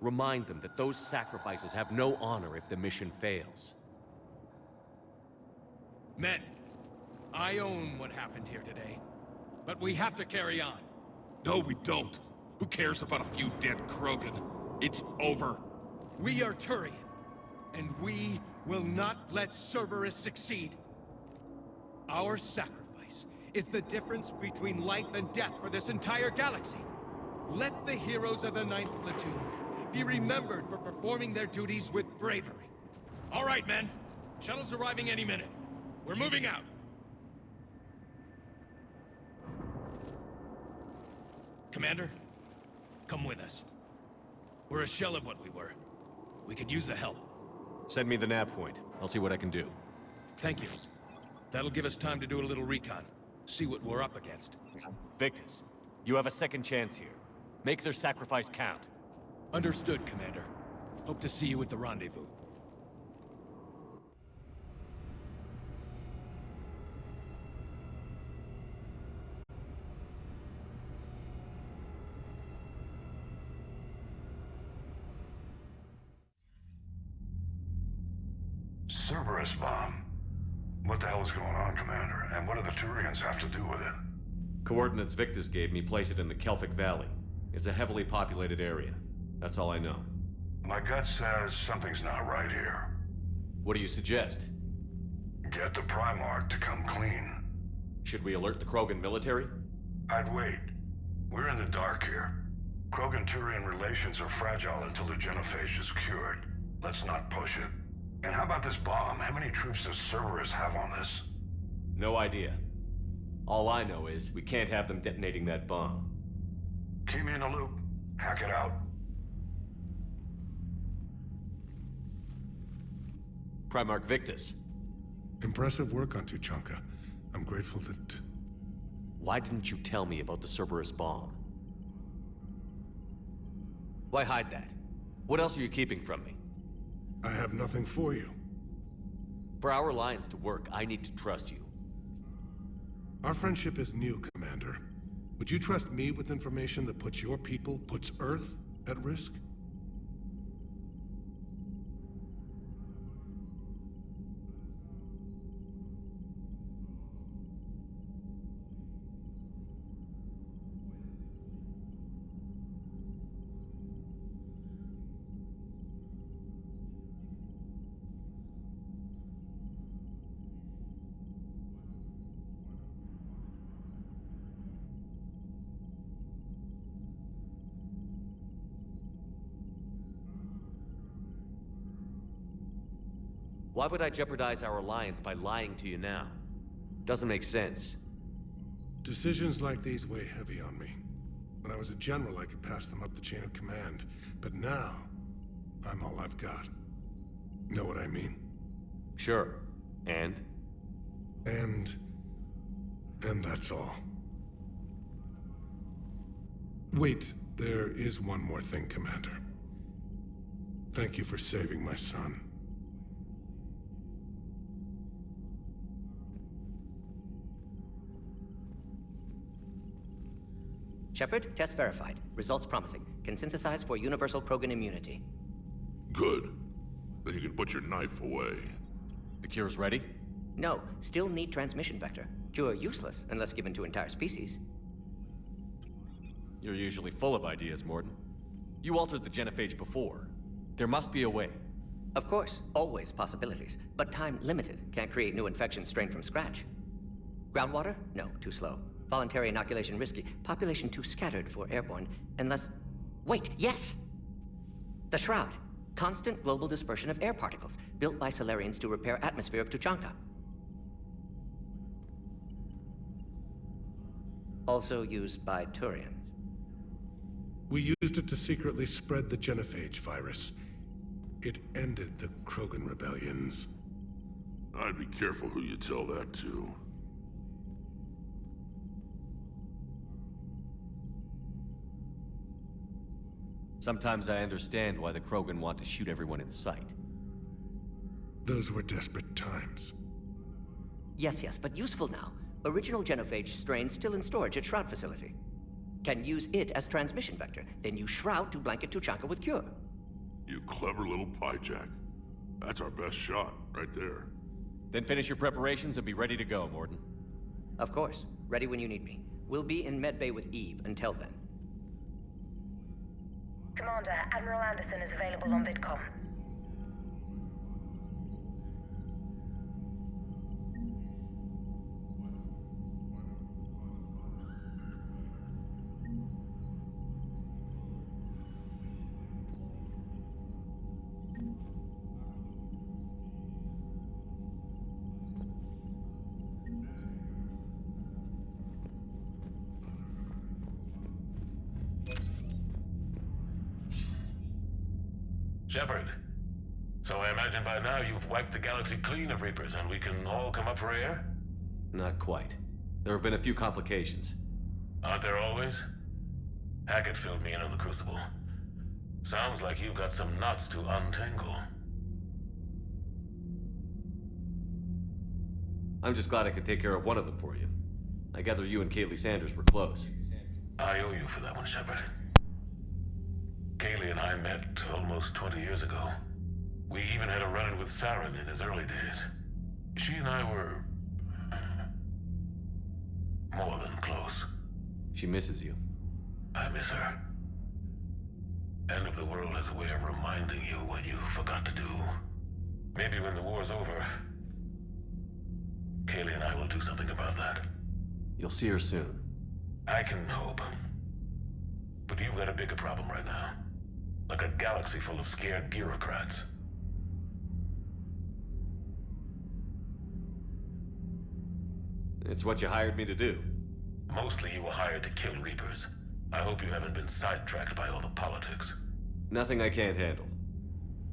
Remind them that those sacrifices have no honor if the mission fails. Men, I own what happened here today. But we have to carry on. No, we don't. Who cares about a few dead Krogan? It's over. We are Turian, and we will not let Cerberus succeed. Our sacrifice is the difference between life and death for this entire galaxy. Let the heroes of the 9th Platoon be remembered for performing their duties with bravery. All right, men. Shuttle's arriving any minute. We're moving out. Commander, come with us. We're a shell of what we were. We could use the help. Send me the nav point. I'll see what I can do. Thank you. That'll give us time to do a little recon. See what we're up against. Victus, you have a second chance here. Make their sacrifice count. Understood, Commander. Hope to see you at the rendezvous. Cerberus bomb. What the hell is going on, Commander? And what do the Turians have to do with it? Coordinates Victus gave me place it in the Kelphic Valley. It's a heavily populated area. That's all I know. My gut says something's not right here. What do you suggest? Get the Primarch to come clean. Should we alert the Krogan military? I'd wait. We're in the dark here. Krogan-Turian relations are fragile until the genophage is cured. Let's not push it. And how about this bomb? How many troops does Cerberus have on this? No idea. All I know is we can't have them detonating that bomb. Keep me in the loop. Hack it out. Primarch Victus. Impressive work on Tuchanka. I'm grateful that... Why didn't you tell me about the Cerberus bomb? Why hide that? What else are you keeping from me? I have nothing for you. For our alliance to work, I need to trust you. Our friendship is new, Commander. Would you trust me with information that puts your people, puts Earth, at risk? Why would I jeopardize our alliance by lying to you now? Doesn't make sense. Decisions like these weigh heavy on me. When I was a general, I could pass them up the chain of command. But now, I'm all I've got. Know what I mean? Sure. And? And that's all. Wait, there is one more thing, Commander. Thank you for saving my son. Shepard, test verified. Results promising. Can synthesize for universal Krogan immunity. Good. Then you can put your knife away. The cure's ready? No, still need transmission vector. Cure useless unless given to entire species. You're usually full of ideas, Mordin. You altered the genophage before. There must be a way. Of course, always possibilities, but time limited. Can't create new infections strained from scratch. Groundwater? No, too slow. Voluntary inoculation risky. Population too scattered for airborne, unless... Wait, yes! The Shroud. Constant global dispersion of air particles, built by Solarians to repair atmosphere of Tuchanka. Also used by Turians. We used it to secretly spread the genophage virus. It ended the Krogan rebellions. I'd be careful who you tell that to. Sometimes I understand why the Krogan want to shoot everyone in sight. Those were desperate times. Yes, but useful now. Original genophage strain still in storage at Shroud facility. Can use it as transmission vector, then use Shroud to blanket Tuchanka with cure. You clever little pyjack. That's our best shot, right there. Then finish your preparations and be ready to go, Mordin. Of course. Ready when you need me. We'll be in medbay with Eve until then. Commander, Admiral Anderson is available on VidCom. Shepard, so I imagine by now you've wiped the galaxy clean of Reapers and we can all come up for air? Not quite. There have been a few complications. Aren't there always? Hackett filled me in on the Crucible. Sounds like you've got some knots to untangle. I'm just glad I could take care of one of them for you. I gather you and Kaylee Sanders were close. I owe you for that one, Shepard. Kaylee and I met almost 20 years ago. We even had a run-in with Saren in his early days. She and I were... more than close. She misses you. I miss her. End of the world has a way of reminding you what you forgot to do. Maybe when the war's over, Kaylee and I will do something about that. You'll see her soon. I can hope. But you've got a bigger problem right now. Like a galaxy full of scared bureaucrats. It's what you hired me to do. Mostly you were hired to kill Reapers. I hope you haven't been sidetracked by all the politics. Nothing I can't handle.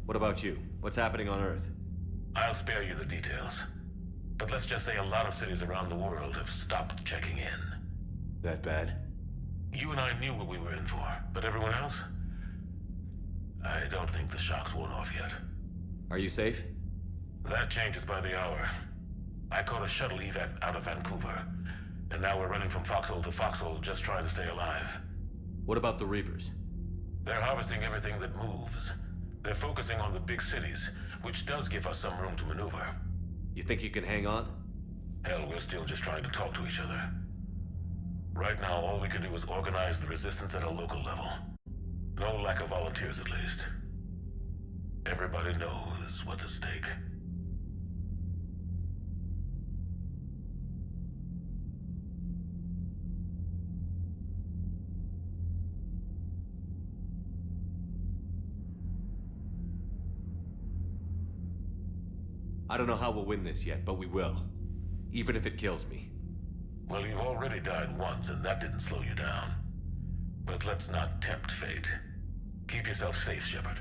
What about you? What's happening on Earth? I'll spare you the details. But let's just say a lot of cities around the world have stopped checking in. That bad? You and I knew what we were in for, but everyone else? I don't think the shock's worn off yet. Are you safe? That changes by the hour. I caught a shuttle evac out of Vancouver, and now we're running from foxhole to foxhole just trying to stay alive. What about the Reapers? They're harvesting everything that moves. They're focusing on the big cities, which does give us some room to maneuver. You think you can hang on? Hell, we're still just trying to talk to each other. Right now, all we can do is organize the resistance at a local level. No lack of volunteers, at least. Everybody knows what's at stake. I don't know how we'll win this yet, but we will. Even if it kills me. Well, you already died once, and that didn't slow you down. But let's not tempt fate. Keep yourself safe, Shepard.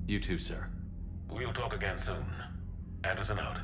You too, sir. We'll talk again soon. Anderson out.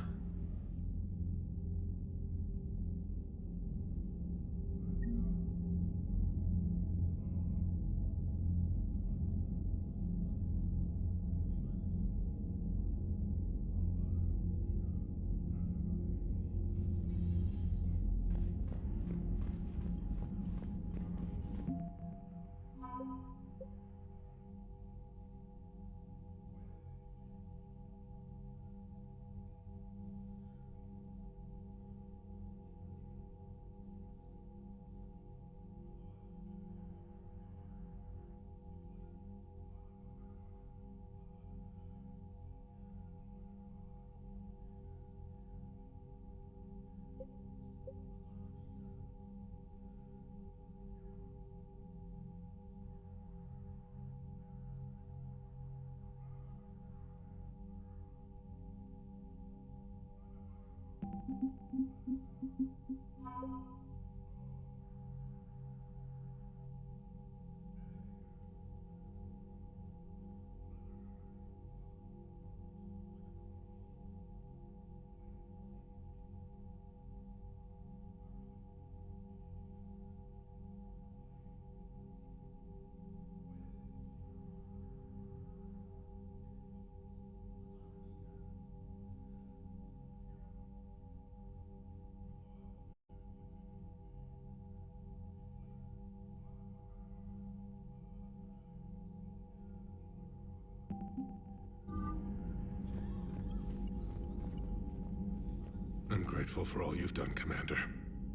I'm grateful for all you've done, Commander.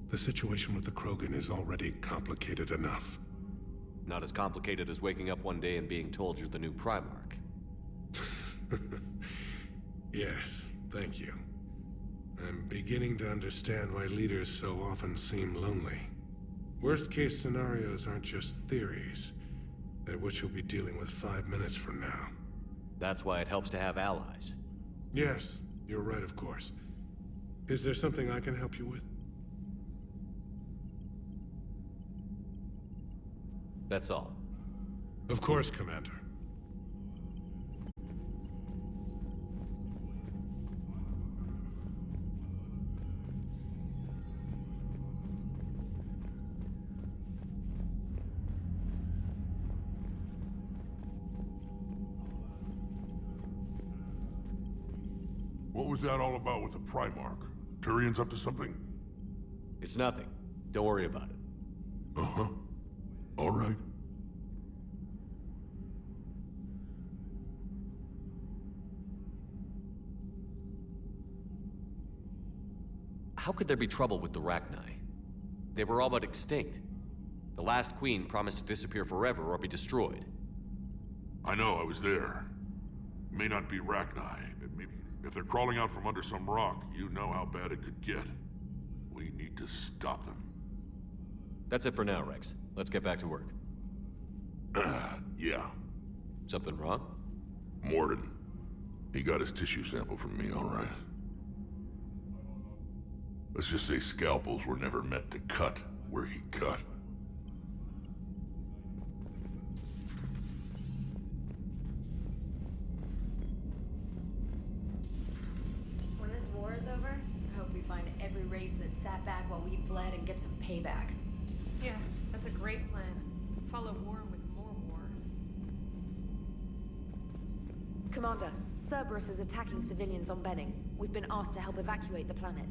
The situation with the Krogan is already complicated enough. Not as complicated as waking up one day and being told you're the new Primarch. Yes, thank you. I'm beginning to understand why leaders so often seem lonely. Worst-case scenarios aren't just theories. They're what you'll be dealing with 5 minutes from now. That's why it helps to have allies. Yes, you're right, of course. Is there something I can help you with? That's all. Of course, Commander. What was that all about with the Primarch? Turian's up to something? It's nothing. Don't worry about it. Uh-huh. All right. How could there be trouble with the Rachni? They were all but extinct. The last queen promised to disappear forever or be destroyed. I know, I was there. May not be Rachni. Maybe if they're crawling out from under some rock, you know how bad it could get. We need to stop them. That's it for now, Rex. Let's get back to work. Yeah. Something wrong? Morden. He got his tissue sample from me, all right. Let's just say scalpels were never meant to cut where he cut. When this war is over, I hope we find every race that sat back while we bled and get some payback. Yeah, that's a great plan. Follow war with more war. Commander, Cerberus is attacking civilians on Benning. We've been asked to help evacuate the planet.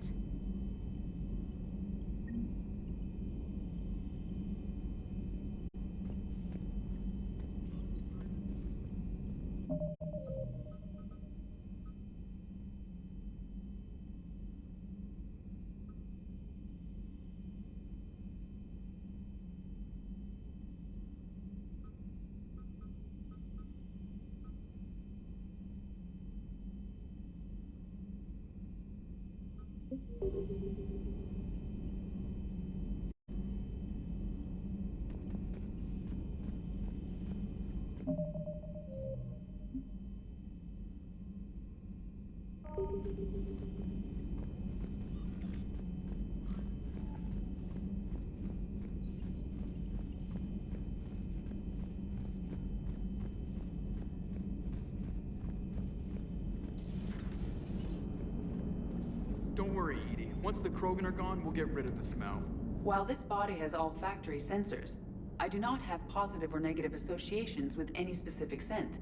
Don't worry, Edie. Once the Krogan are gone, we'll get rid of the smell. While this body has olfactory sensors, I do not have positive or negative associations with any specific scent.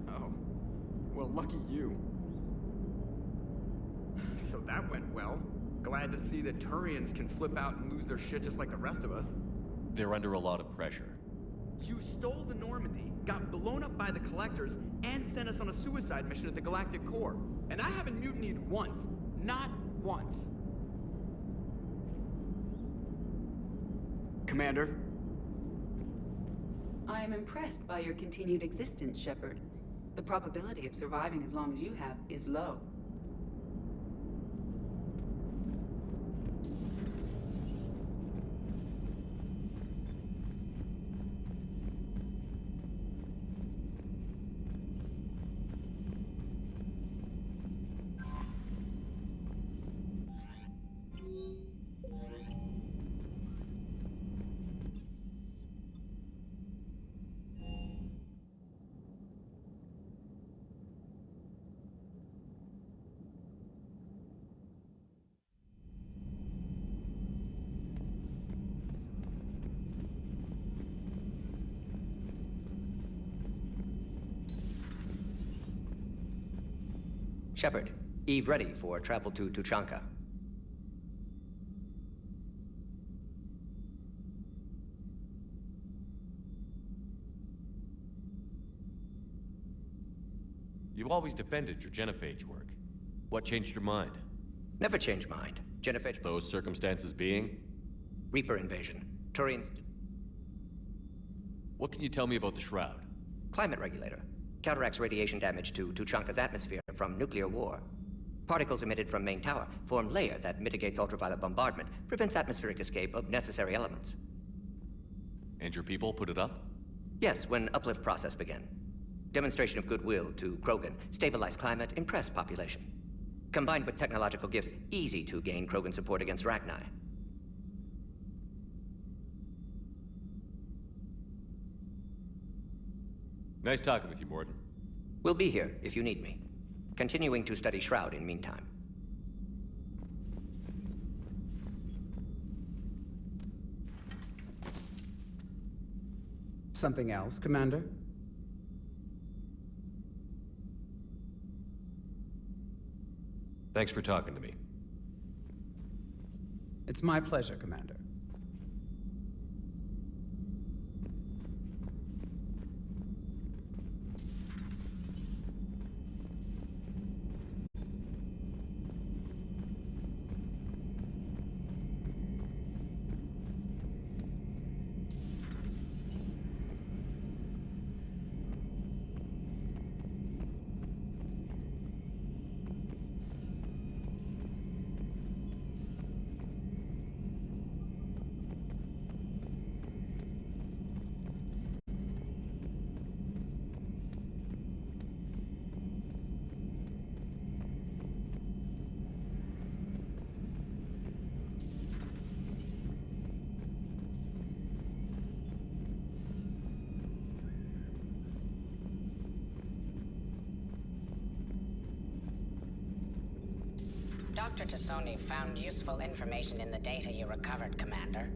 Oh. Well, lucky you. So that went well. Glad to see that Turians can flip out and lose their shit just like the rest of us. They're under a lot of pressure. You stole the Normandy, got blown up by the Collectors, and sent us on a suicide mission at the Galactic Core. And I haven't mutinied once. Not once. Commander? I am impressed by your continued existence, Shepard. The probability of surviving as long as you have is low. Shepard, Eve ready for travel to Tuchanka. You always defended your genophage work. What changed your mind? Never change mind. Genophage... Those circumstances being? Reaper invasion. Turians... What can you tell me about the Shroud? Climate regulator. Counteracts radiation damage to Tuchanka's atmosphere from nuclear war. Particles emitted from main tower form layer that mitigates ultraviolet bombardment, prevents atmospheric escape of necessary elements. And your people put it up? Yes, when uplift process began. Demonstration of goodwill to Krogan, stabilize climate, impress population. Combined with technological gifts, easy to gain Krogan support against Rachni. Nice talking with you, Morden. We'll be here if you need me. Continuing to study Shroud in meantime. Something else, Commander? Thanks for talking to me. It's my pleasure, Commander. Dr. Tassoni found useful information in the data you recovered, Commander.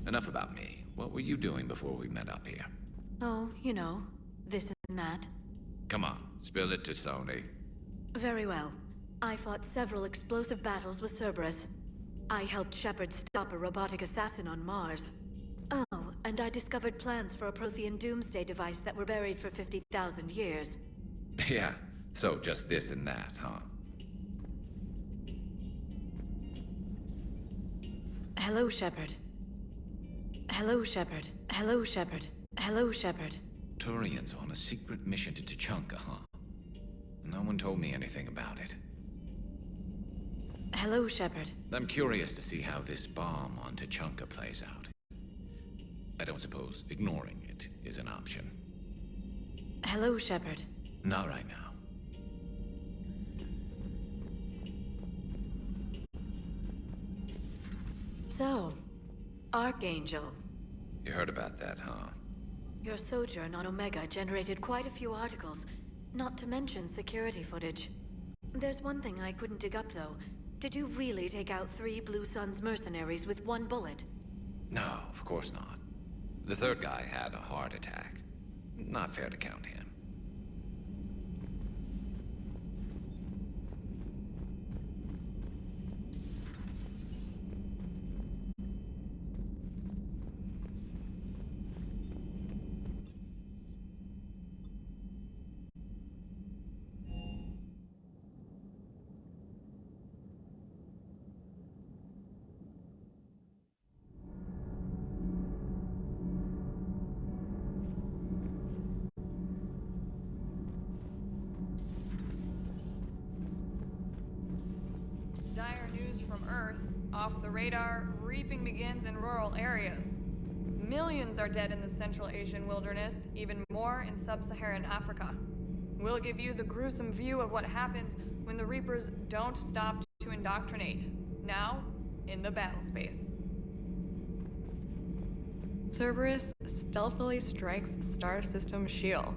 Enough about me. What were you doing before we met up here? Oh, you know, this and that. Come on, spill it to Sony. Very well. I fought several explosive battles with Cerberus. I helped Shepard stop a robotic assassin on Mars. Oh, and I discovered plans for a Prothean doomsday device that were buried for 50,000 years. Yeah, so just this and that, huh? Hello, Shepard. Hello, Shepard. Hello, Shepard. Hello, Shepard. Turians on a secret mission to Tuchanka, huh? No one told me anything about it. Hello, Shepard. I'm curious to see how this bomb on Tuchanka plays out. I don't suppose ignoring it is an option. Hello, Shepard. Not right now. So, Archangel. You heard about that, huh? Your sojourn on Omega generated quite a few articles, not to mention security footage. There's one thing I couldn't dig up, though. Did you really take out 3 Blue Suns mercenaries with 1 bullet? No, of course not. The third guy had a heart attack. Not fair to count him. Dire news from Earth. Off the radar, reaping begins in rural areas. Millions are dead in the Central Asian wilderness, even more in sub-Saharan Africa. We'll give you the gruesome view of what happens when the Reapers don't stop to indoctrinate. Now, in the battle space. Cerberus stealthily strikes Star System shield.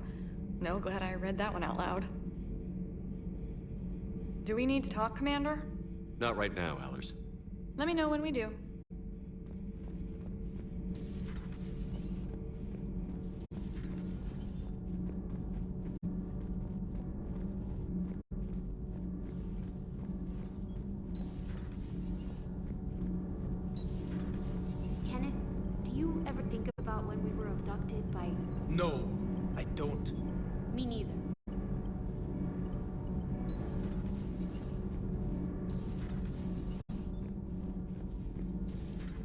No, glad I read that one out loud. Do we need to talk, Commander? Not right now, Allers. Let me know when we do. Kenneth, do you ever think about when we were abducted by... No, I don't. Me neither.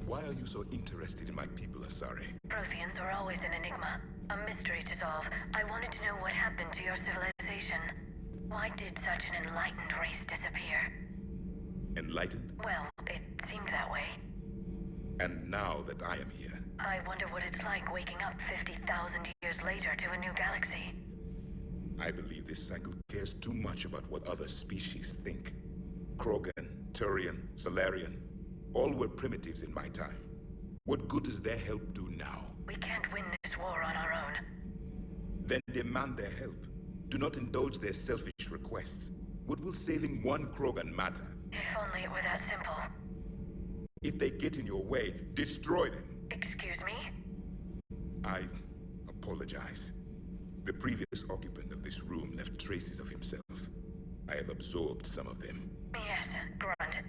Why are you so interested in my people, Asari? Protheans are always an enigma, a mystery to solve. I wanted to know what happened to your civilization. Why did such an enlightened race disappear? Enlightened? Well, it seemed that way. And now that I am here, I wonder what it's like waking up 50,000 years later to a new galaxy. I believe this cycle cares too much about what other species think. Krogan, Turian, Solarian, all were primitives in my time. What good does their help do now? We can't win this war on our own. Then demand their help. Do not indulge their selfish requests. What will saving one Krogan matter? If only it were that simple. If they get in your way, destroy them. Excuse me? I apologize. The previous occupant of this room left traces of himself. I have absorbed some of them. Yes, Grunt.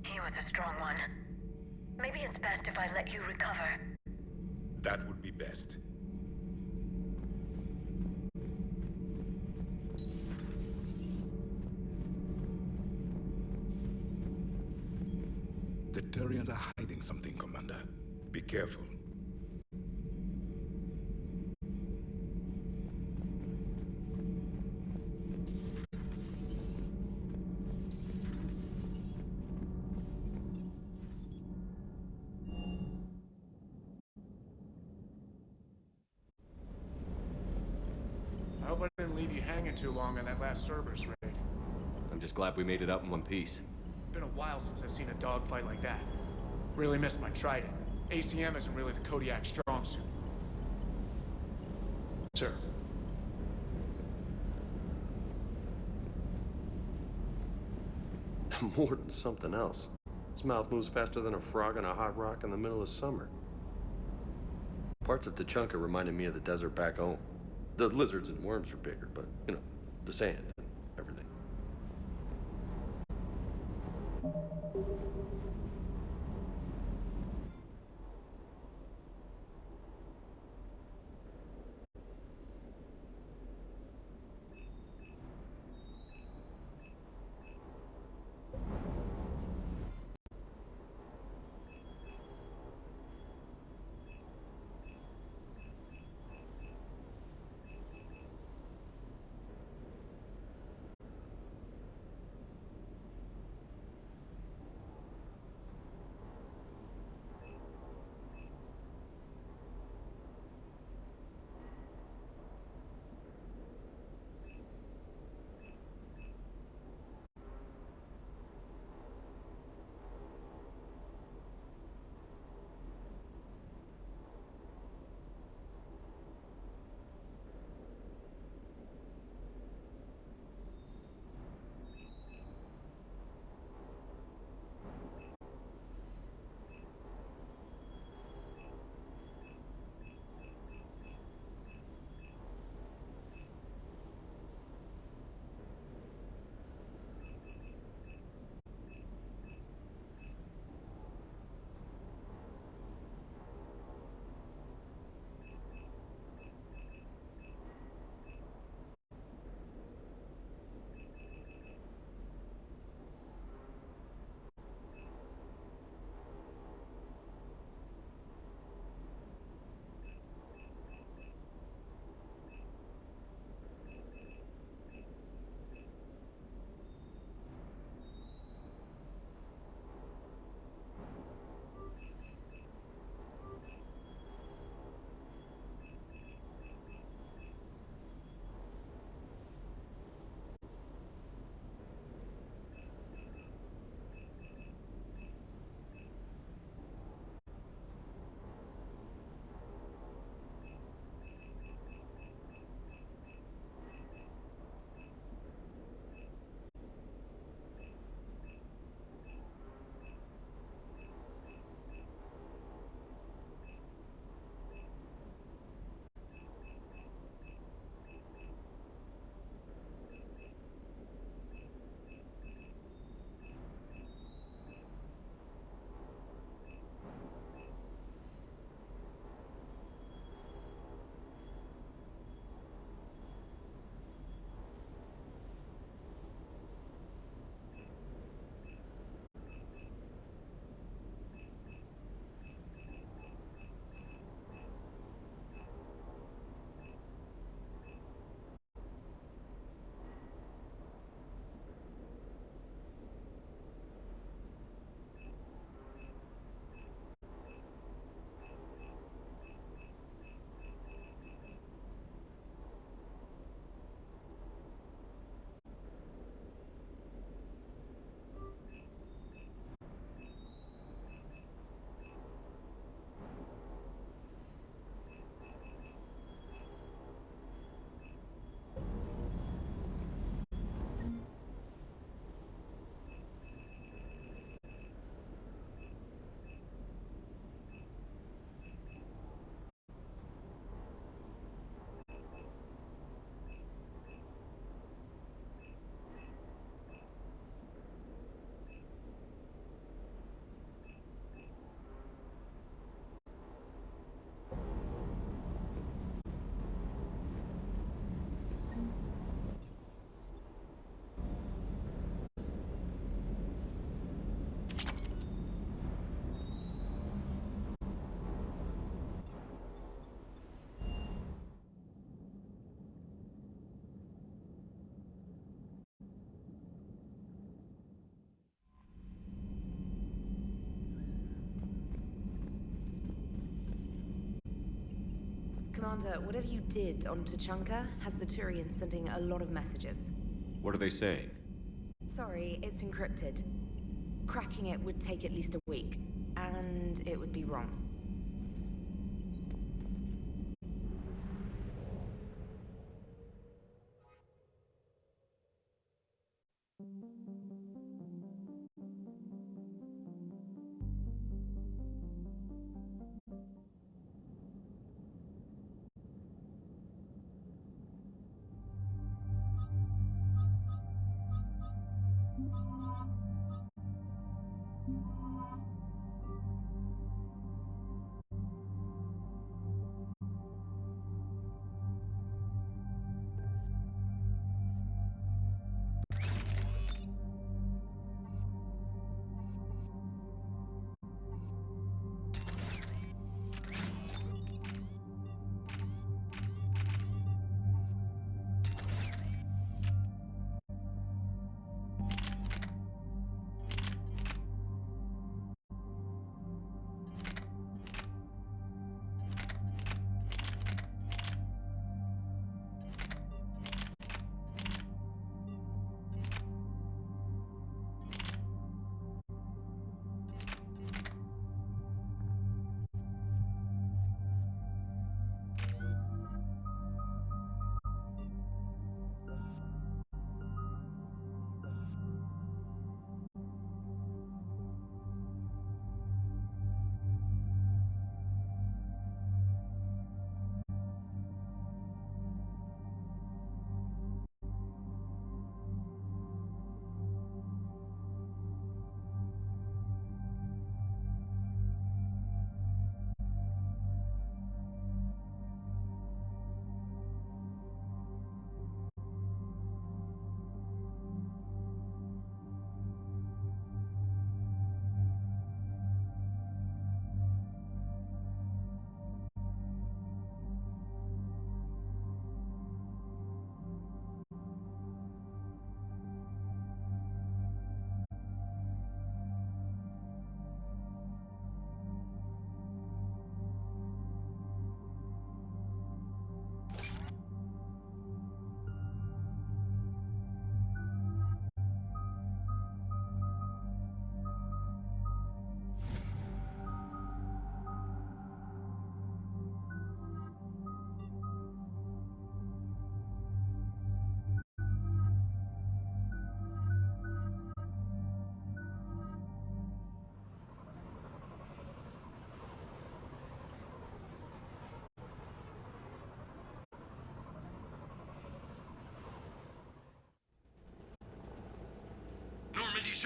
He was a strong one. Maybe it's best if I let you recover. That would be best. The Turians are hiding something, Commander. Be careful. I hope I didn't leave you hanging too long on that last Cerberus raid. I'm just glad we made it out in one piece. Been a while since I've seen a dogfight like that. Really missed my trident. ACM isn't really the Kodiak strong suit. Sir. More than something else. His mouth moves faster than a frog on a hot rock in the middle of summer. Parts of Tachanka reminded me of the desert back home. The lizards and worms are bigger, but, you know, the sand and everything. Commander, whatever you did on Tachanka has the Turians sending a lot of messages. What are they saying? Sorry, it's encrypted. Cracking it would take at least a week, and it would be wrong.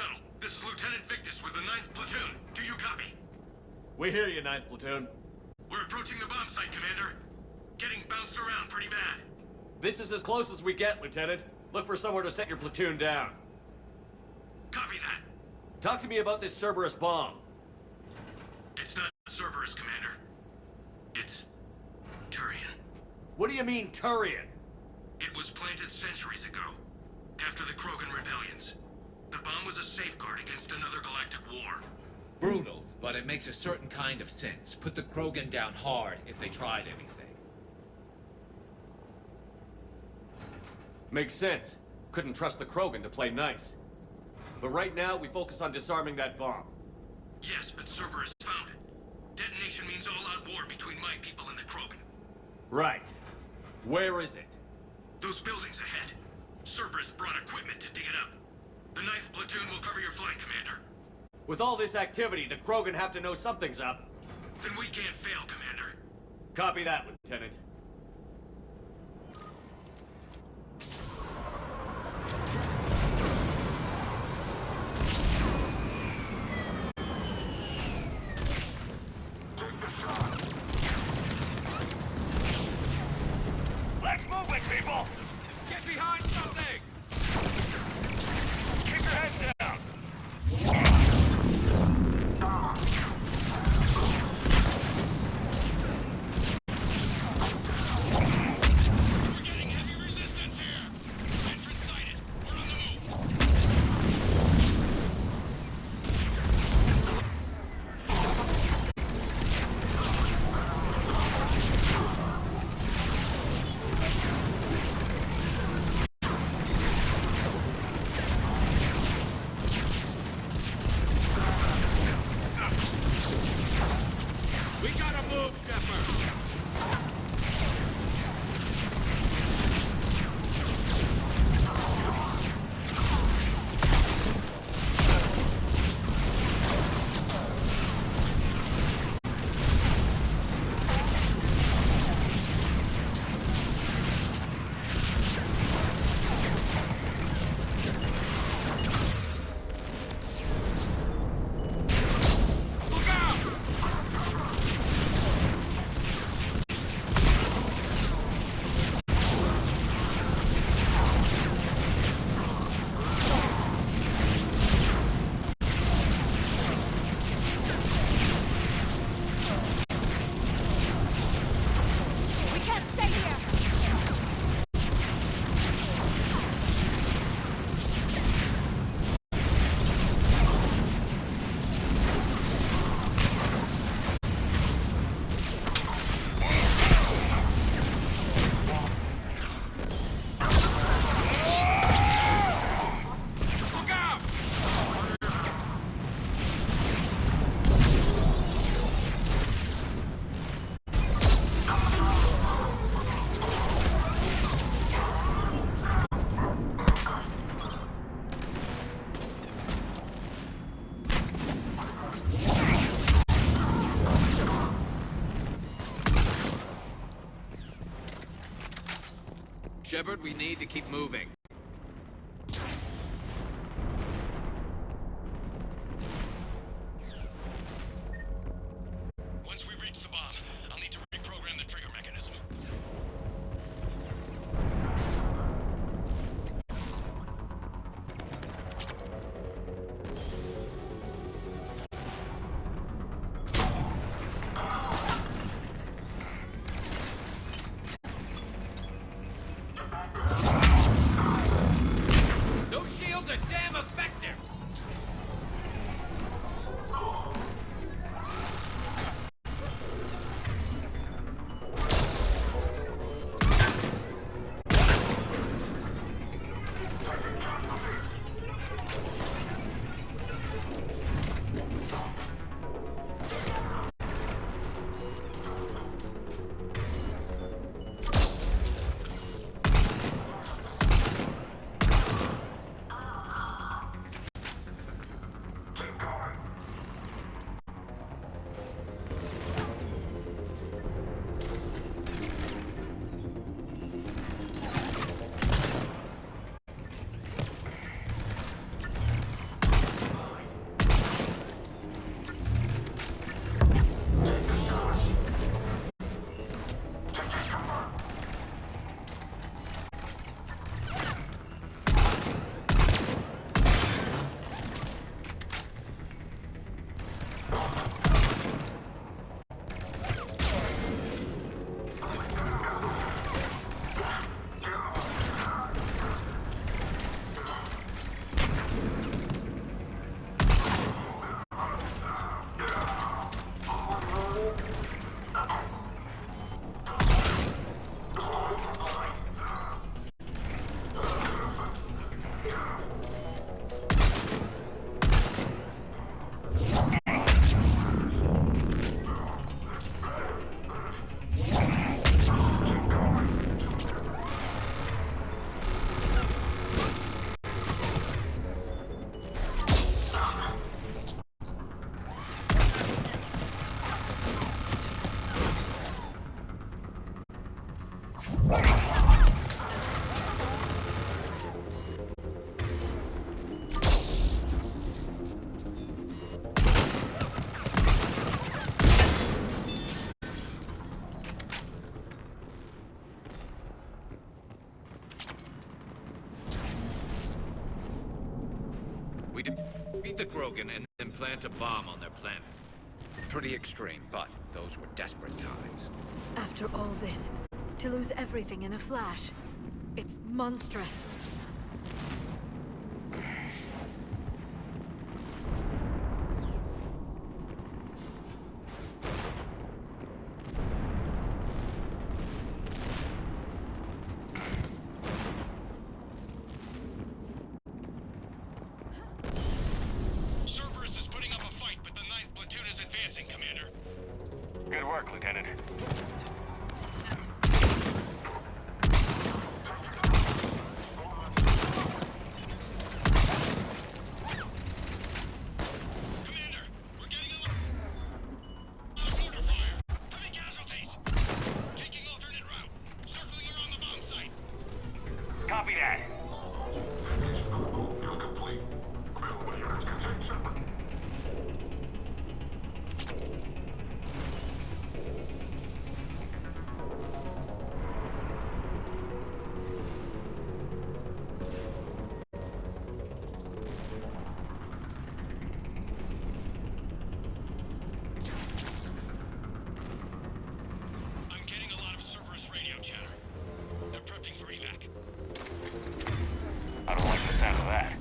shuttle. This is Lieutenant Victus with the 9th Platoon. Do you copy? We hear you, 9th Platoon. We're approaching the bomb site, Commander. Getting bounced around pretty bad. This is as close as we get, Lieutenant. Look for somewhere to set your platoon down. Copy that. Talk to me about this Cerberus bomb. It's not Cerberus, Commander. It's Turian. What do you mean, Turian? It was planted centuries ago, after the Krogan rebellions. The bomb was a safeguard against another galactic war. Brutal, but it makes a certain kind of sense. Put the Krogan down hard if they tried anything. Makes sense. Couldn't trust the Krogan to play nice. But right now, we focus on disarming that bomb. Yes, but Cerberus found it. Detonation means all-out war between my people and the Krogan. Right. Where is it? Those buildings ahead. Cerberus brought equipment to dig it up. The 9th Platoon will cover your flank, Commander. With all this activity, the Krogan have to know something's up. Then we can't fail, Commander. Copy that, Lieutenant. Let's move it, people! Get behind something! Keep your heads down! We're getting heavy resistance here! Entrance sighted. We're on the move. We gotta move, Shepard! Look out! We can't stay here! Look out! Shepard, we need to keep moving. Once we reach the bomb, I'll need to reprogram the trigger mechanism. Those shields are damn effective! We defeat the Krogan and then plant a bomb on their planet. Pretty extreme, but those were desperate times. After all this, to lose everything in a flash, it's monstrous. Cerberus is putting up a fight, but the 9th platoon is advancing, Commander. Good work, Lieutenant. Copy that. I'm getting a lot of Cerberus radio chatter. They're prepping for evac. I don't like the sound of that.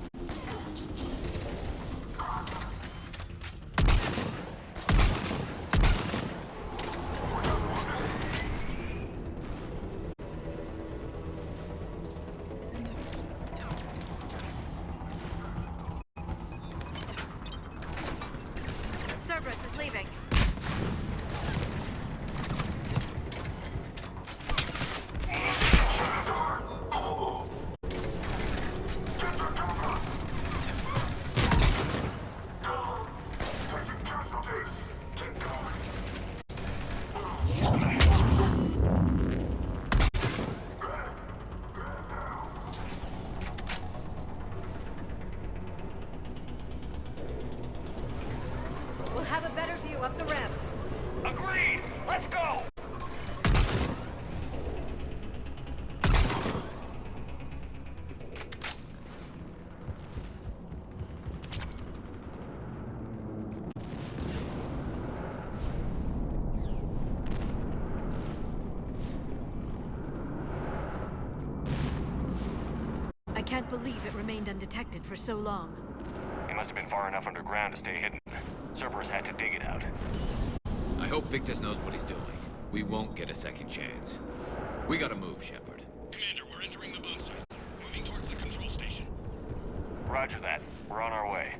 Cerberus is leaving. We'll have a better view up the ramp. Agreed! Let's go! I can't believe it remained undetected for so long. It must have been far enough underground to stay hidden. Cerberus had to dig it out. I hope Victus knows what he's doing. We won't get a second chance. We gotta move, Shepard. Commander, we're entering the bomb site. Moving towards the control station. Roger that. We're on our way.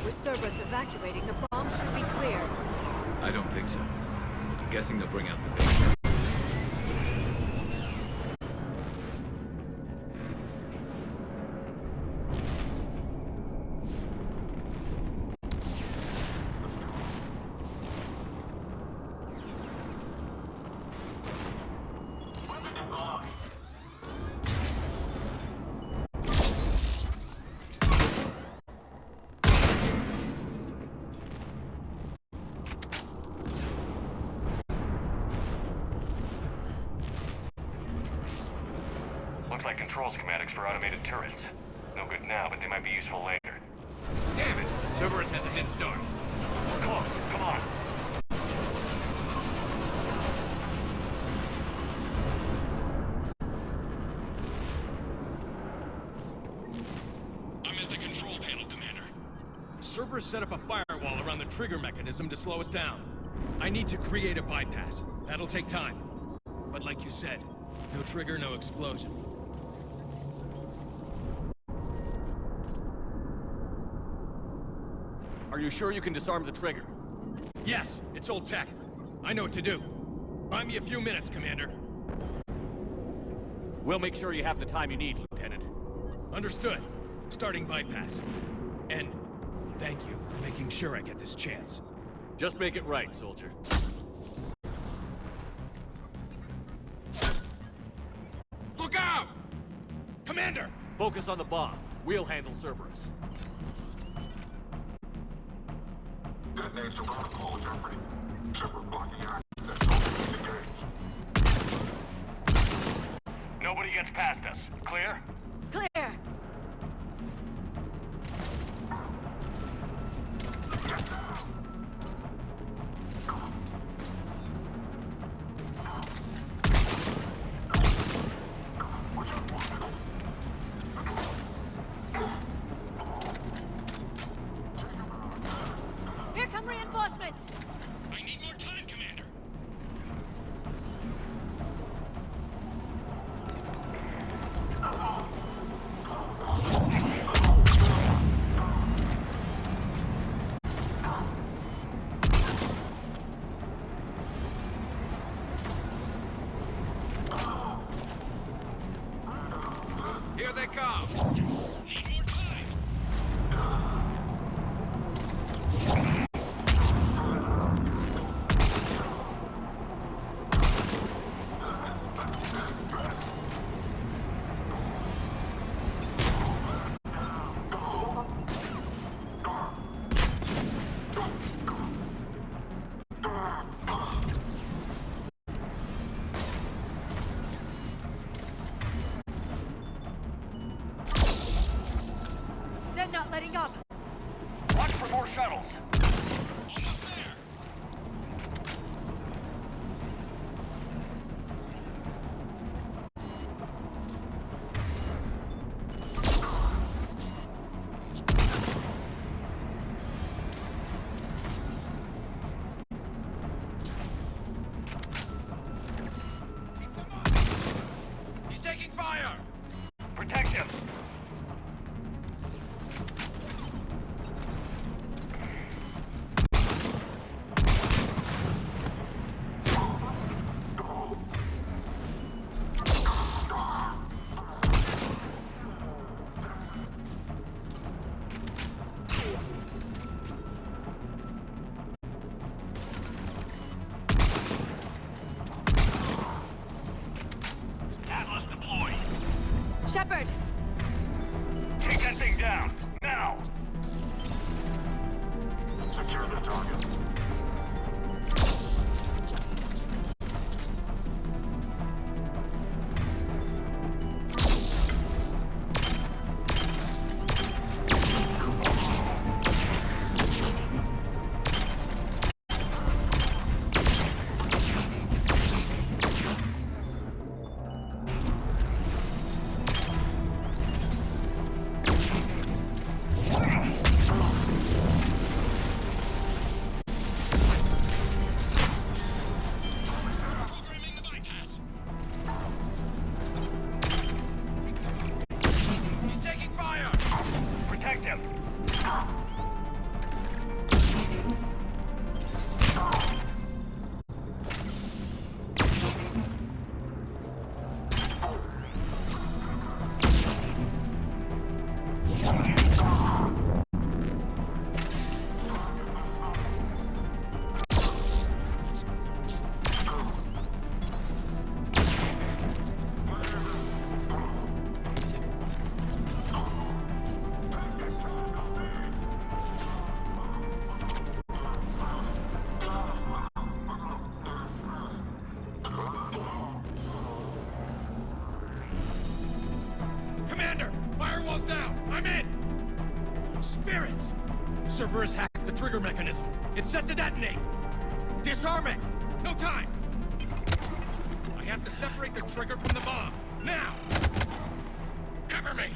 With Cerberus evacuating, the bomb should be clear. I don't think so. I'm guessing they'll bring out the big. Looks like control schematics for automated turrets. No good now, but they might be useful later. Damn it! Cerberus has a head start. We're close. Come on. I'm at the control panel, Commander. Cerberus set up a firewall around the trigger mechanism to slow us down. I need to create a bypass. That'll take time. But like you said, no trigger, no explosion. Are you sure you can disarm the trigger? Yes, it's old tech. I know what to do. Buy me a few minutes, Commander. We'll make sure you have the time you need, Lieutenant. Understood. Starting bypass. And thank you for making sure I get this chance. Just make it right, soldier. Look out! Commander! Focus on the bomb. We'll handle Cerberus. Detonate surrounding hull, Jeffrey. Shepard blocking access. Nobody gets past us. Clear? Clear! Here come reinforcements! I need more time, Commander. Here they come! Need more time! They're not letting up! Watch for more shuttles. Almost there! He's taking fire! Protect him. Atlas deployed. Shepard! Take that thing down. Now. Secure the target. Programming the bypass! He's taking fire! Protect him. Commander! Firewall's down! I'm in! Spirits! Cerberus hacked the trigger mechanism. It's set to detonate! Disarm it! No time! I have to separate the trigger from the bomb. Now! Cover me!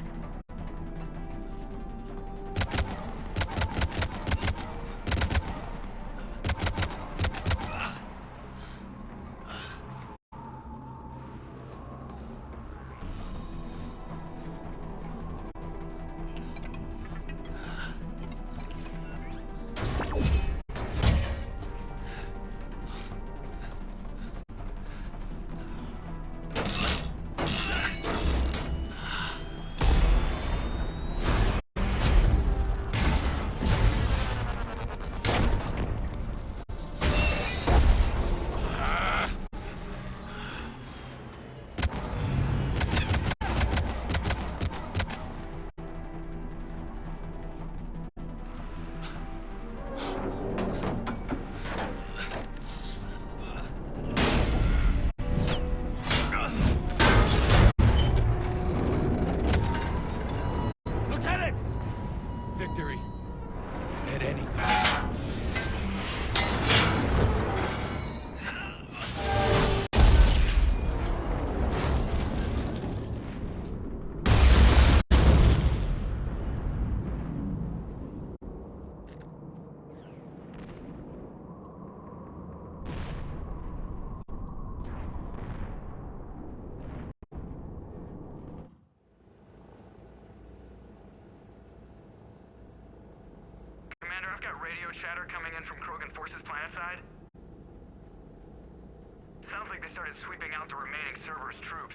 radio chatter coming in from Krogan forces planetside? Sounds like they started sweeping out the remaining Cerberus troops.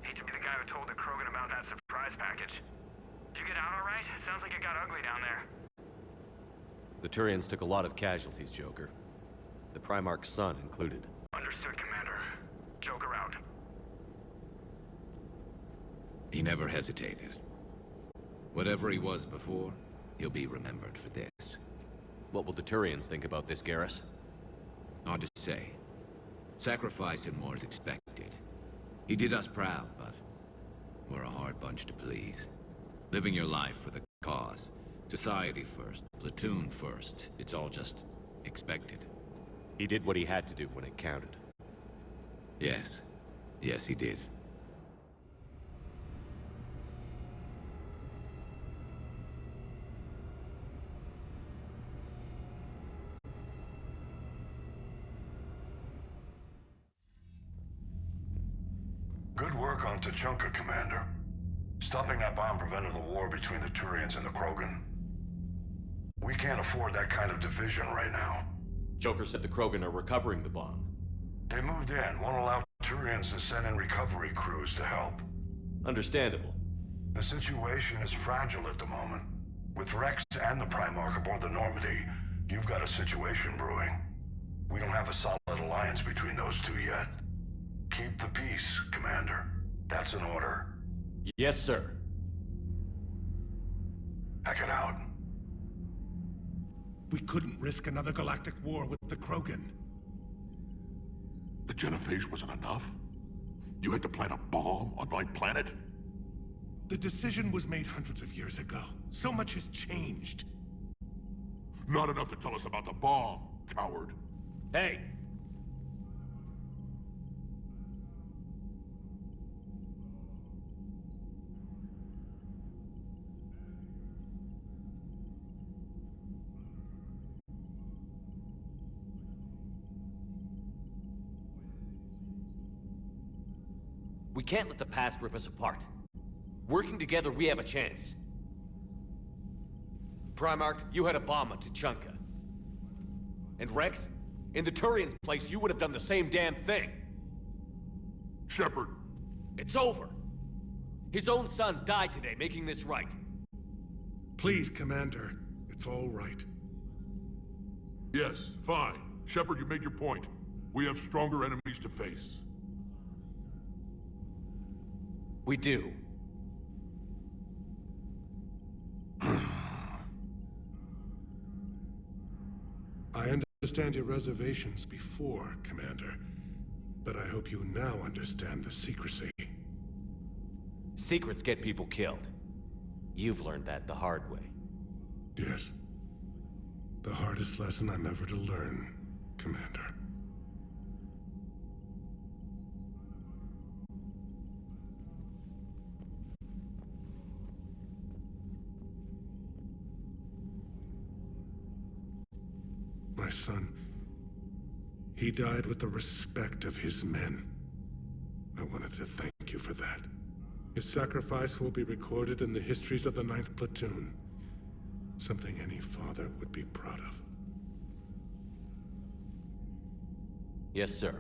Hate to be the guy who told the Krogan about that surprise package. You get out all right? Sounds like it got ugly down there. The Turians took a lot of casualties, Joker. The Primarch's son included. Understood, Commander. Joker out. He never hesitated. Whatever he was before, he'll be remembered for this. What will the Turians think about this, Garrus? Hard to say. Sacrifice in war is expected. He did us proud, but we're a hard bunch to please. Living your life for the cause. Society first, platoon first. It's all just expected. He did what he had to do when it counted. Yes. Yes, he did. Good work on Tuchanka, Commander. Stopping that bomb prevented the war between the Turians and the Krogan. We can't afford that kind of division right now. Joker said the Krogan are recovering the bomb. They moved in, won't allow Turians to send in recovery crews to help. Understandable. The situation is fragile at the moment. With Rex and the Primarch aboard the Normandy, you've got a situation brewing. We don't have a solid alliance between those two yet. Keep the peace, Commander. That's an order. Yes, sir. Hack it out. We couldn't risk another galactic war with the Krogan. The genophage wasn't enough? You had to plant a bomb on my planet? The decision was made hundreds of years ago. So much has changed. Not enough to tell us about the bomb, coward. Hey! We can't let the past rip us apart. Working together, we have a chance. Primarch, you had a bomb on Tuchanka. And Rex, in the Turian's place, you would have done the same damn thing. Shepard. It's over. His own son died today, making this right. Please, Commander. It's all right. Yes, fine. Shepard, you made your point. We have stronger enemies to face. We do. I understand your reservations before, Commander. But I hope you now understand the secrecy. Secrets get people killed. You've learned that the hard way. Yes. The hardest lesson I'm ever to learn, Commander. My son, he died with the respect of his men. I wanted to thank you for that. His sacrifice will be recorded in the histories of the 9th Platoon. Something any father would be proud of. Yes, sir.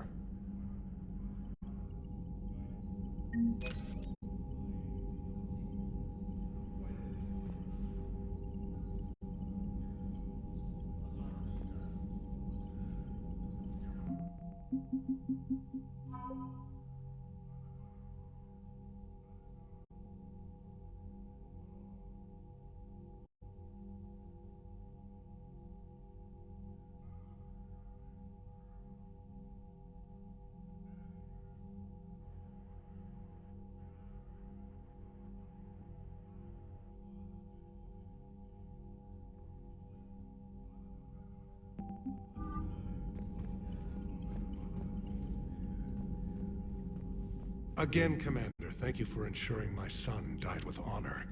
Again, Commander, thank you for ensuring my son died with honor.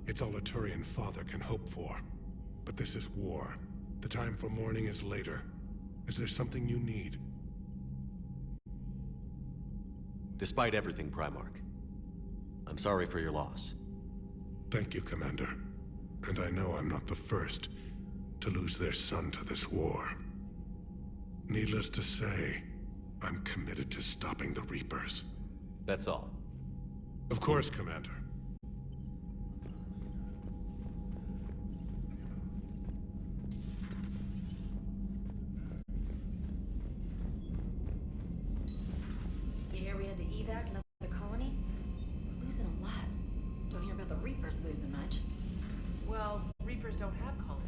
It's all a Turian father can hope for. But this is war. The time for mourning is later. Is there something you need? Despite everything, Primarch, I'm sorry for your loss. Thank you, Commander. And I know I'm not the first, to lose their son to this war. Needless to say, I'm committed to stopping the Reapers. That's all. Of course, Commander. You hear we had to evac another colony? We're losing a lot. Don't hear about the Reapers losing much. Well, Reapers don't have colonies.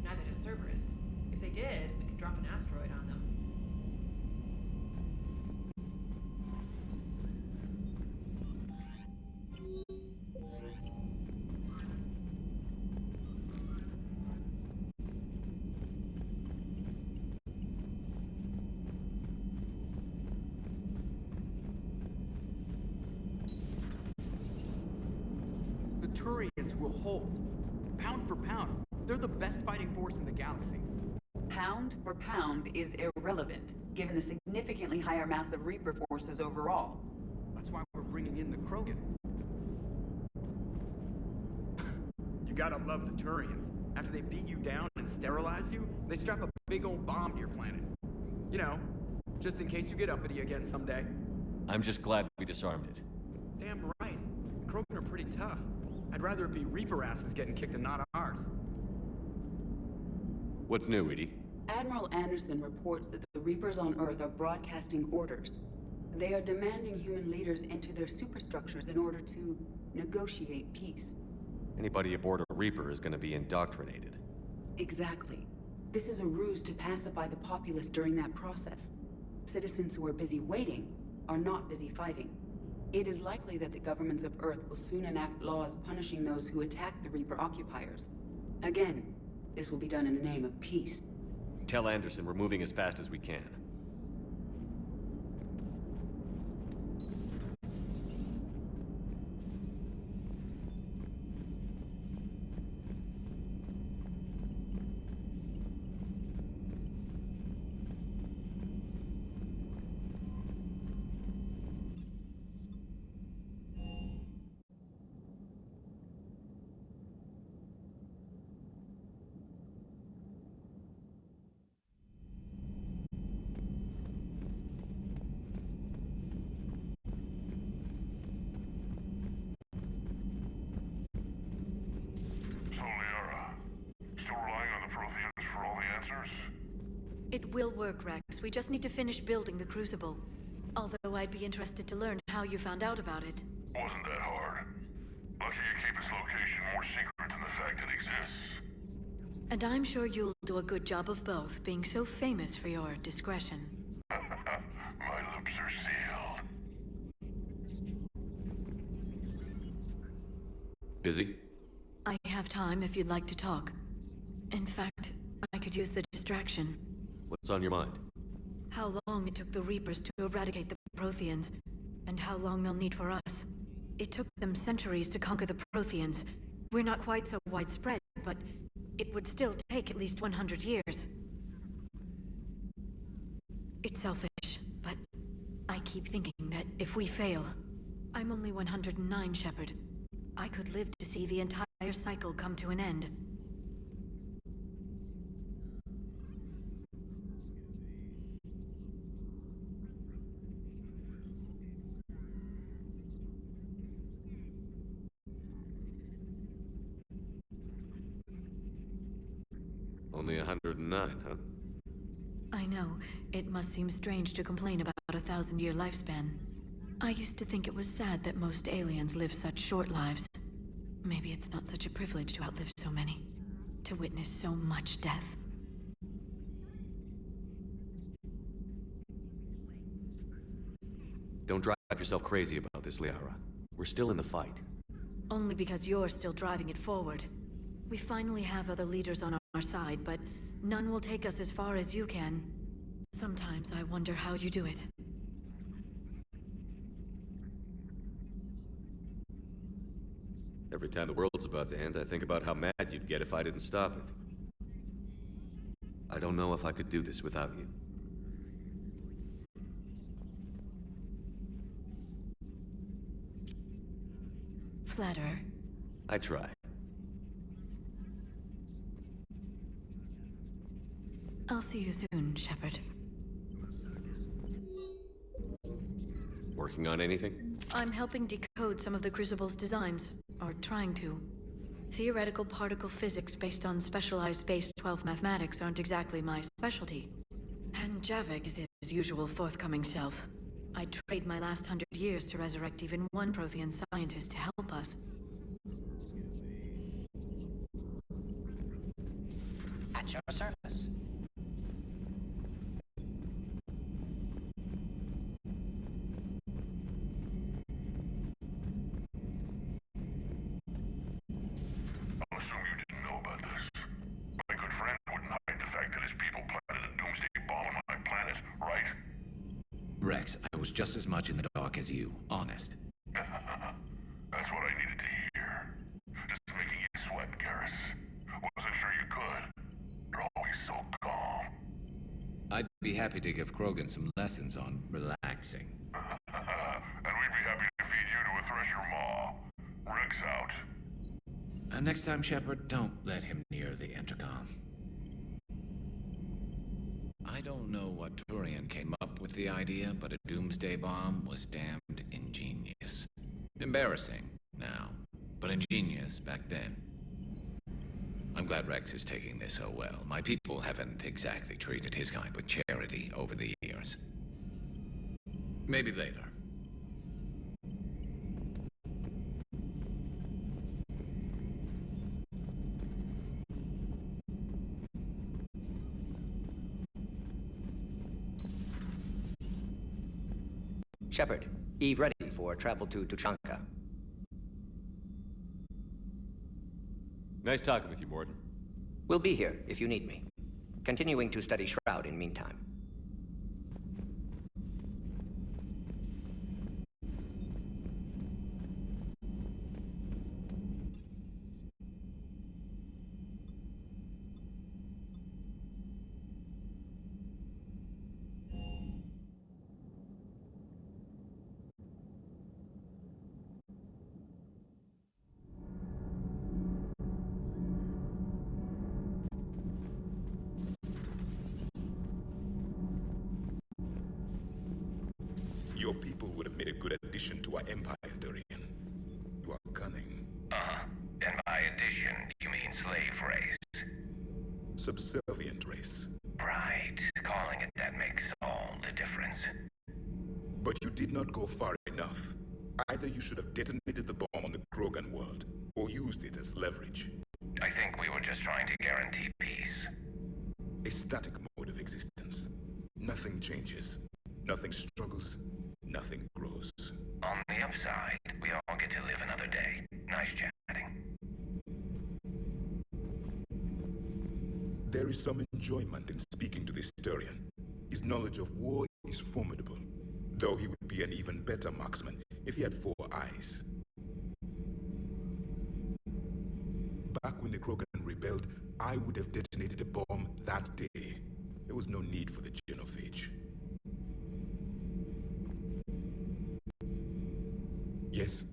Neither does Cerberus. If they did, we could drop an asteroid on them. The Turians will hold. Pound for pound, they're the best fighting force in the galaxy. Pound for pound is irrelevant, given the significantly higher mass of Reaper forces overall. That's why we're bringing in the Krogan. You gotta love the Turians. After they beat you down and sterilize you, they strap a big old bomb to your planet. You know, just in case you get uppity again someday. I'm just glad we disarmed it. Damn right. The Krogan are pretty tough. I'd rather it be Reaper asses getting kicked and not ours. What's new, Edie? Admiral Anderson reports that the Reapers on Earth are broadcasting orders. They are demanding human leaders enter their superstructures in order to negotiate peace. Anybody aboard a Reaper is gonna be indoctrinated. Exactly. This is a ruse to pacify the populace during that process. Citizens who are busy waiting are not busy fighting. It is likely that the governments of Earth will soon enact laws punishing those who attack the Reaper occupiers. Again, this will be done in the name of peace. Tell Anderson we're moving as fast as we can. It will work, Rex. We just need to finish building the Crucible. Although I'd be interested to learn how you found out about it. Wasn't that hard. Lucky you keep its location more secret than the fact it exists. And I'm sure you'll do a good job of both, being so famous for your discretion. My lips are sealed. Busy? I have time if you'd like to talk. In fact, I could use the distraction. What's on your mind? How long it took the Reapers to eradicate the Protheans, and how long they'll need for us. It took them centuries to conquer the Protheans. We're not quite so widespread, but it would still take at least 100 years. It's selfish, but I keep thinking that if we fail... I'm only 109, Shepard. I could live to see the entire cycle come to an end. Only 109, huh? I know. It must seem strange to complain about a 1,000-year lifespan. I used to think it was sad that most aliens live such short lives. Maybe it's not such a privilege to outlive so many. To witness so much death. Don't drive yourself crazy about this, Liara. We're still in the fight. Only because you're still driving it forward. We finally have other leaders on our side, but none will take us as far as you can. Sometimes I wonder how you do it. Every time the world's about to end, I think about how mad you'd get if I didn't stop it. I don't know if I could do this without you. Flatterer. I try. I'll see you soon, Shepard. Working on anything? I'm helping decode some of the Crucible's designs, or trying to. Theoretical particle physics based on specialized base 12 mathematics aren't exactly my specialty. And Javik is his usual forthcoming self. I'd trade my last 100 years to resurrect even one Prothean scientist to help us. At your service. I'll assume you didn't know about this. My good friend wouldn't hide the fact that his people planted a doomsday bomb on my planet, right? Rex, I was just as much in the dark as you, honest. That's what I needed to hear. Just making you sweat, Garrus. Wasn't sure you could. You're always so calm. I'd be happy to give Krogan some lessons on relaxing. And we'd be happy to feed you to a thresher maw. Rex out. Next time, Shepard, don't let him near the intercom. I don't know what Turian came up with the idea, but a doomsday bomb was damned ingenious. Embarrassing now, but ingenious back then. I'm glad Rex is taking this so well. My people haven't exactly treated his kind with charity over the years. Maybe later. Shepard, Eve ready for travel to Tuchanka. Nice talking with you, Morden. We'll be here if you need me. Continuing to study Shroud in meantime. Your people would have made a good addition to our empire, Durian. You are cunning. Uh-huh. And by addition, you mean slave race? Subservient race. Right. Calling it that makes all the difference. But you did not go far enough. Either you should have detonated the bomb on the Krogan world, or used it as leverage. I think we were just trying to guarantee peace. A static mode of existence. Nothing changes. Nothing struggles. Nothing grows. On the upside, we all get to live another day. Nice chatting. There is some enjoyment in speaking to this Turian. His knowledge of war is formidable, though he would be an even better marksman if he had 4 eyes. Back when the Krogan rebelled, I would have detonated a bomb that day. There was no need for the genophage. Yes?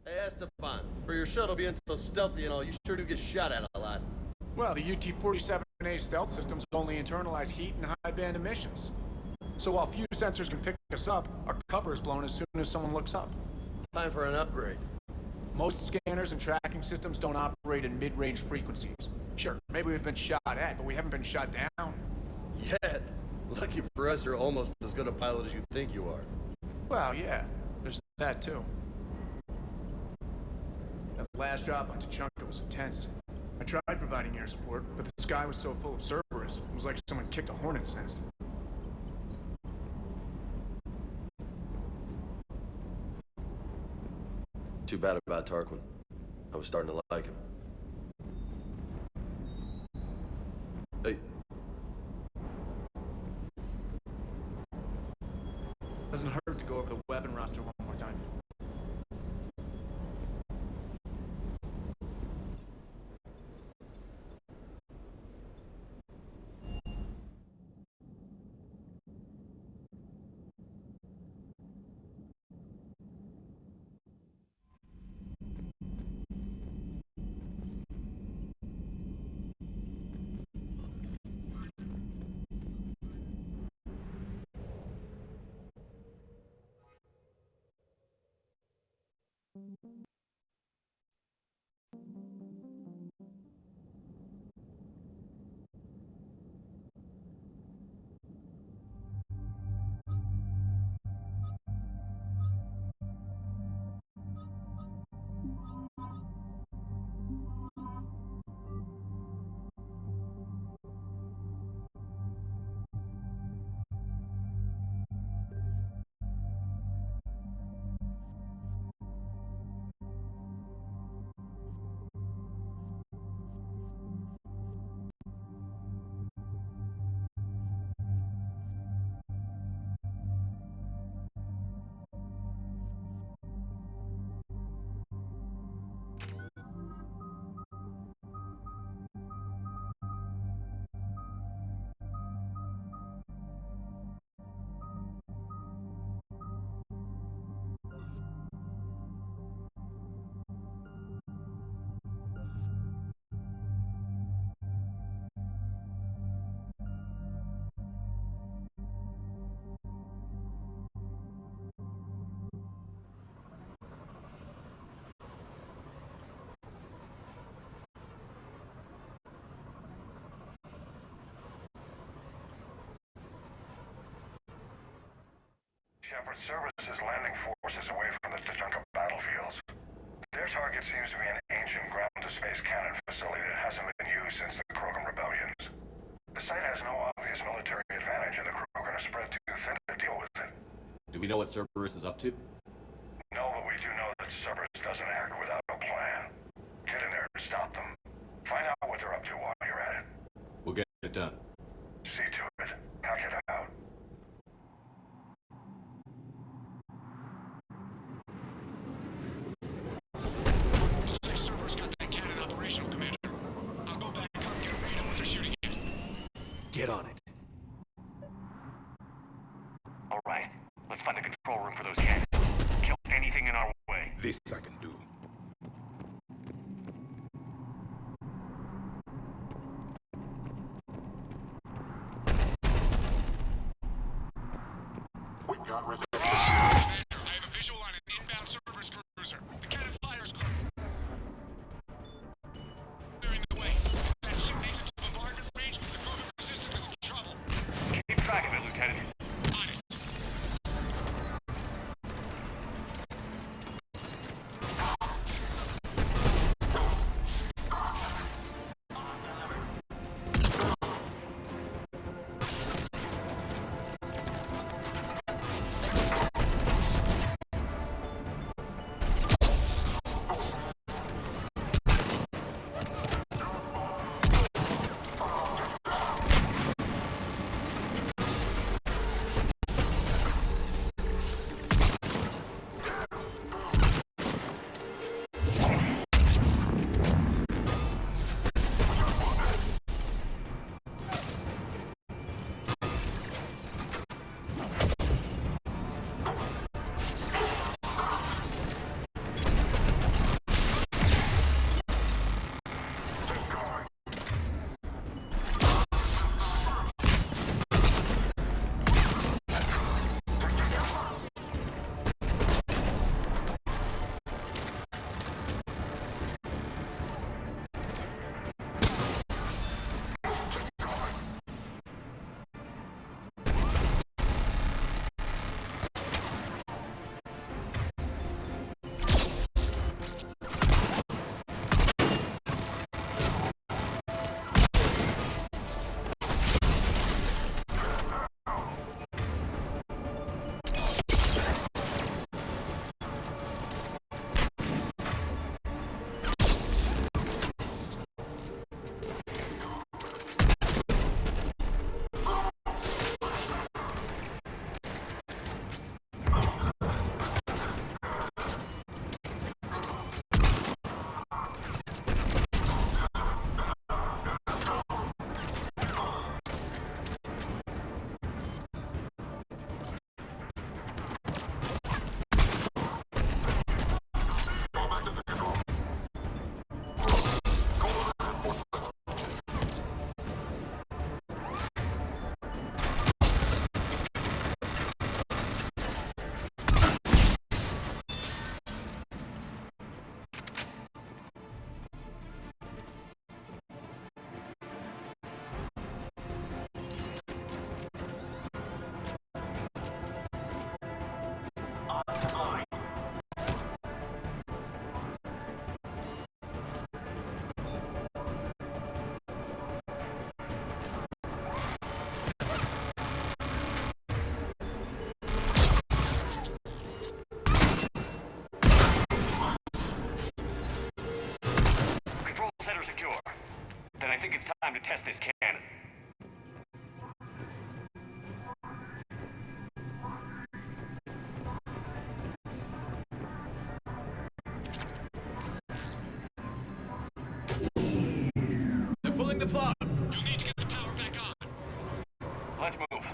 Hey, Esteban, for your shuttle being so stealthy and all, you sure do get shot at a lot. Well, the UT-47A stealth systems only internalize heat and high-band emissions. So while few sensors can pick us up, our cover is blown as soon as someone looks up. Time for an upgrade. Most scanners and tracking systems don't operate in mid-range frequencies. Sure, maybe we've been shot at, but we haven't been shot down. Yet. Lucky for us, you're almost as good a pilot as you think you are. Well, yeah, there's that too. That last job on Tuchanka was intense. I tried providing air support, but the sky was so full of Cerberus, it was like someone kicked a hornet's nest. Too bad about Tarquin. I was starting to like him. Hey. Doesn't hurt to go over the weapon roster one more time. Shepard services landing forces away from the Tachanka battlefields. Their target seems to be an ancient ground-to-space cannon facility that hasn't been used since the Krogan rebellions. The site has no obvious military advantage, and the Krogan are spread too thin to deal with it. Do we know what Cerberus is up to? No, but we do know that Cerberus doesn't act without a plan. Get in there and stop them. Find out what they're up to while you're at it. We'll get it done. See to it. Hack it out. Looks like Cerberus got that cannon operational, Commander. I'll go back up and get a read on what they're shooting at. Get on it. All right, let's find the control room for those cannons. Kill anything in our way. This I can do. We've got reservations. Commander, I have a visual on an inbound Cerberus cruiser. The cannon fires clearing the way. That ship makes it to bombardment range. The Krogan resistance is in trouble. Keep track of it, Lieutenant. On it. Time to test this cannon. They're pulling the plug. You'll need to get the power back on. Let's move.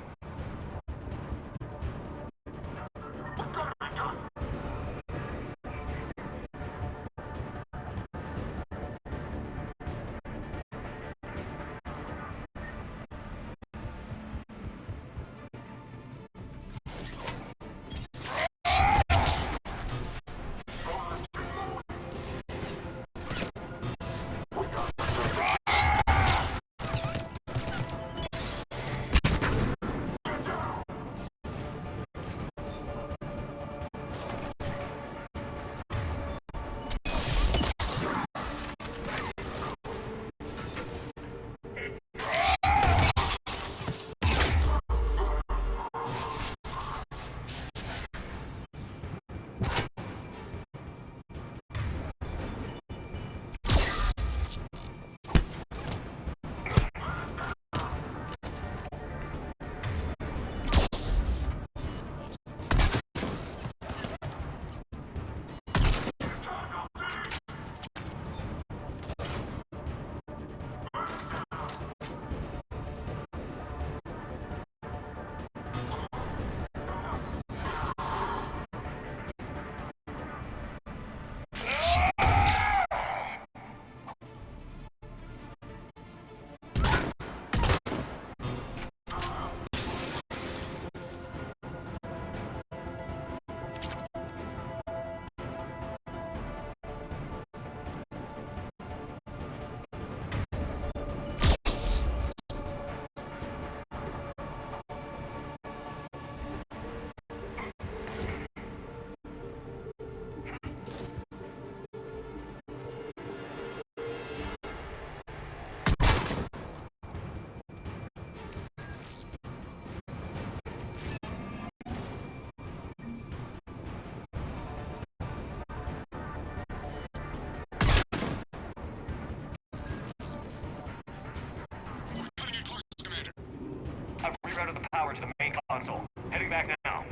back now.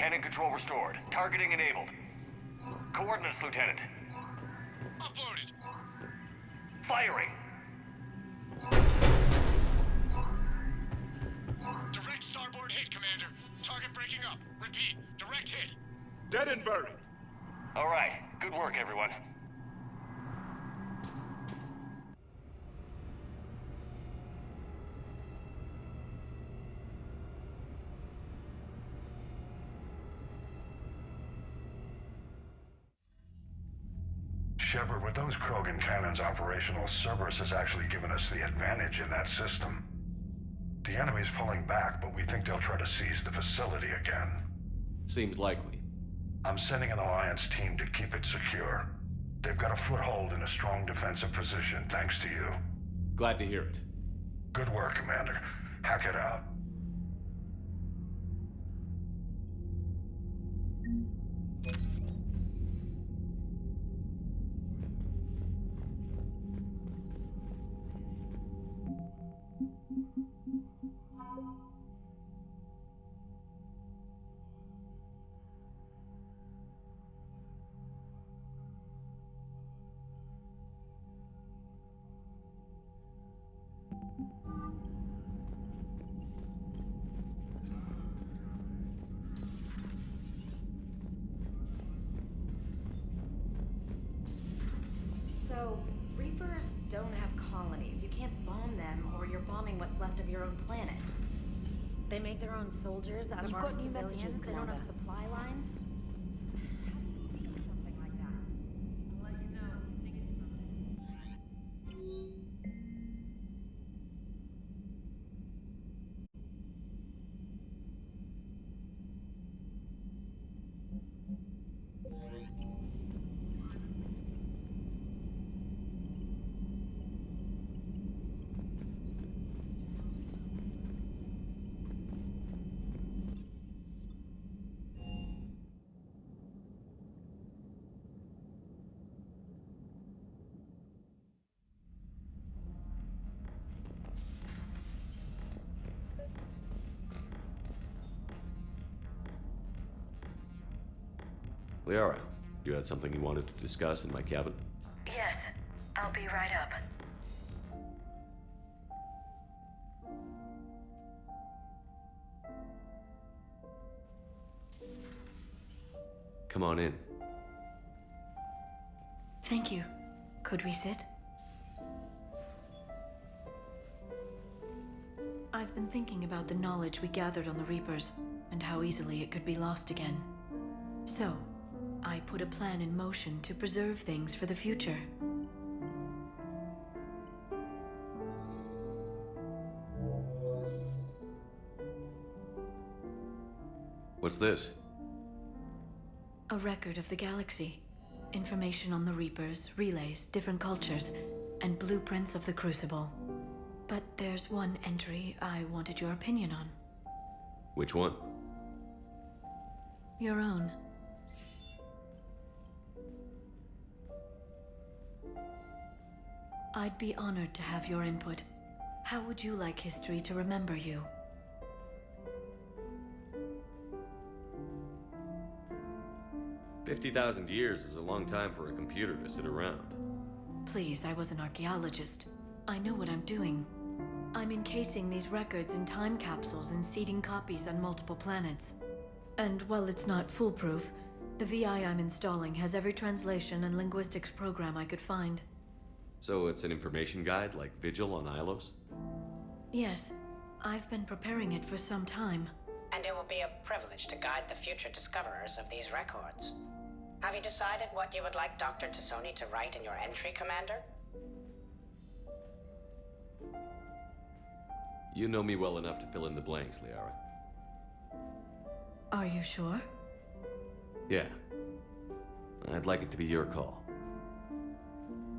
Cannon control restored. Targeting enabled. Coordinates, Lieutenant. Uploaded. Firing. Direct starboard hit, Commander. Target breaking up. Repeat, direct hit. Dead and buried. All right. Good work, everyone. Shepard, with those Krogan cannons operational, Cerberus has actually given us the advantage in that system. The enemy's pulling back, but we think they'll try to seize the facility again. Seems likely. I'm sending an Alliance team to keep it secure. They've got a foothold in a strong defensive position, thanks to you. Glad to hear it. Good work, Commander. Hack it out. can't bomb them, or you're bombing what's left of your own planet. They make their own soldiers out of You've our got new messages, civilians? They don't have Commander. supply lines? Something like that. I'll let you know if you think it's something. Liara, you had something you wanted to discuss in my cabin? Yes, I'll be right up. Come on in. Thank you. Could we sit? I've been thinking about the knowledge we gathered on the Reapers, and how easily it could be lost again. So, I put a plan in motion to preserve things for the future. What's this? A record of the galaxy. Information on the Reapers, relays, different cultures, and blueprints of the Crucible. But there's one entry I wanted your opinion on. Which one? Your own. I'd be honored to have your input. How would you like history to remember you? $50,000 years is a long time for a computer to sit around. Please, I was an archaeologist. I know what I'm doing. I'm encasing these records in time capsules and seeding copies on multiple planets. And while it's not foolproof, the VI I'm installing has every translation and linguistics program I could find. So it's an information guide like Vigil on Ilos? Yes, I've been preparing it for some time. And it will be a privilege to guide the future discoverers of these records. Have you decided what you would like Dr. Tassoni to write in your entry, Commander? You know me well enough to fill in the blanks, Liara. Are you sure? Yeah. I'd like it to be your call.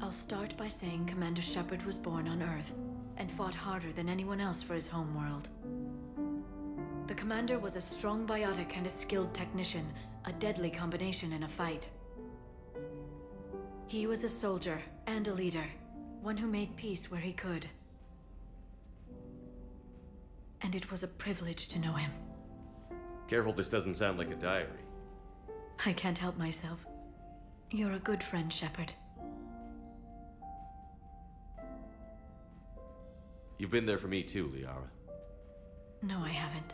I'll start by saying Commander Shepard was born on Earth and fought harder than anyone else for his homeworld. The Commander was a strong biotic and a skilled technician, a deadly combination in a fight. He was a soldier and a leader, one who made peace where he could. And it was a privilege to know him. Careful, this doesn't sound like a diary. I can't help myself. You're a good friend, Shepard. You've been there for me too, Liara. No, I haven't.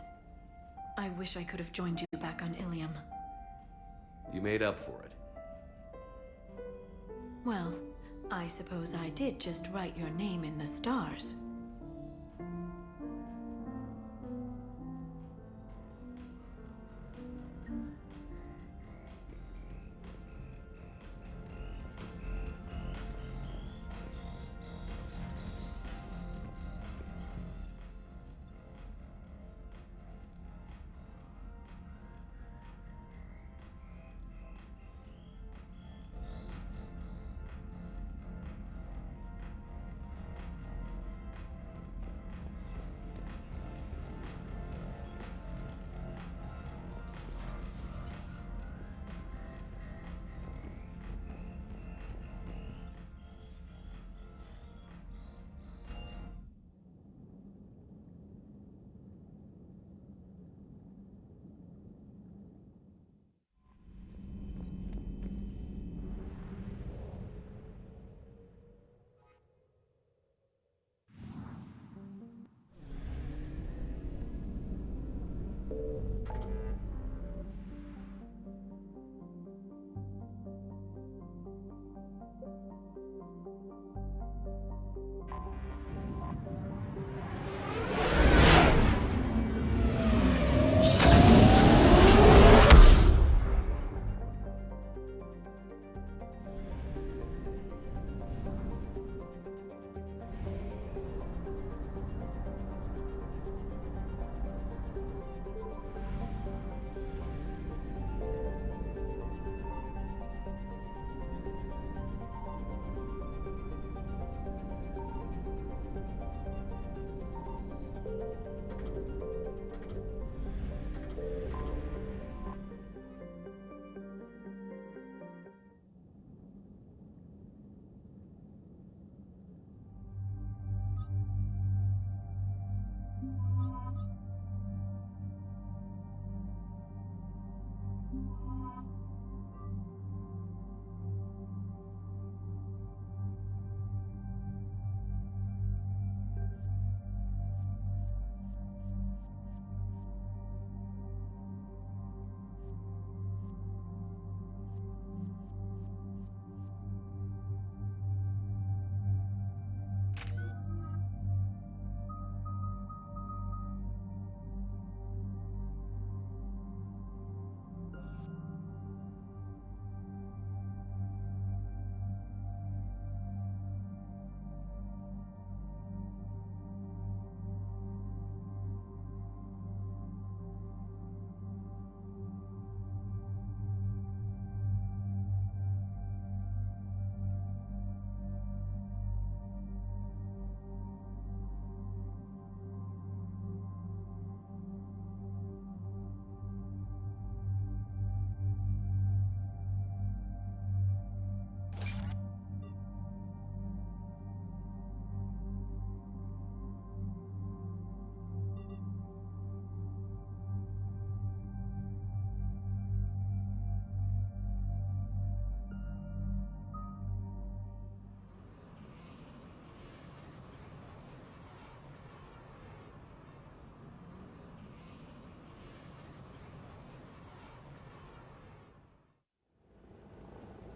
I wish I could have joined you back on Ilium. You made up for it. Well, I suppose I did just write your name in the stars.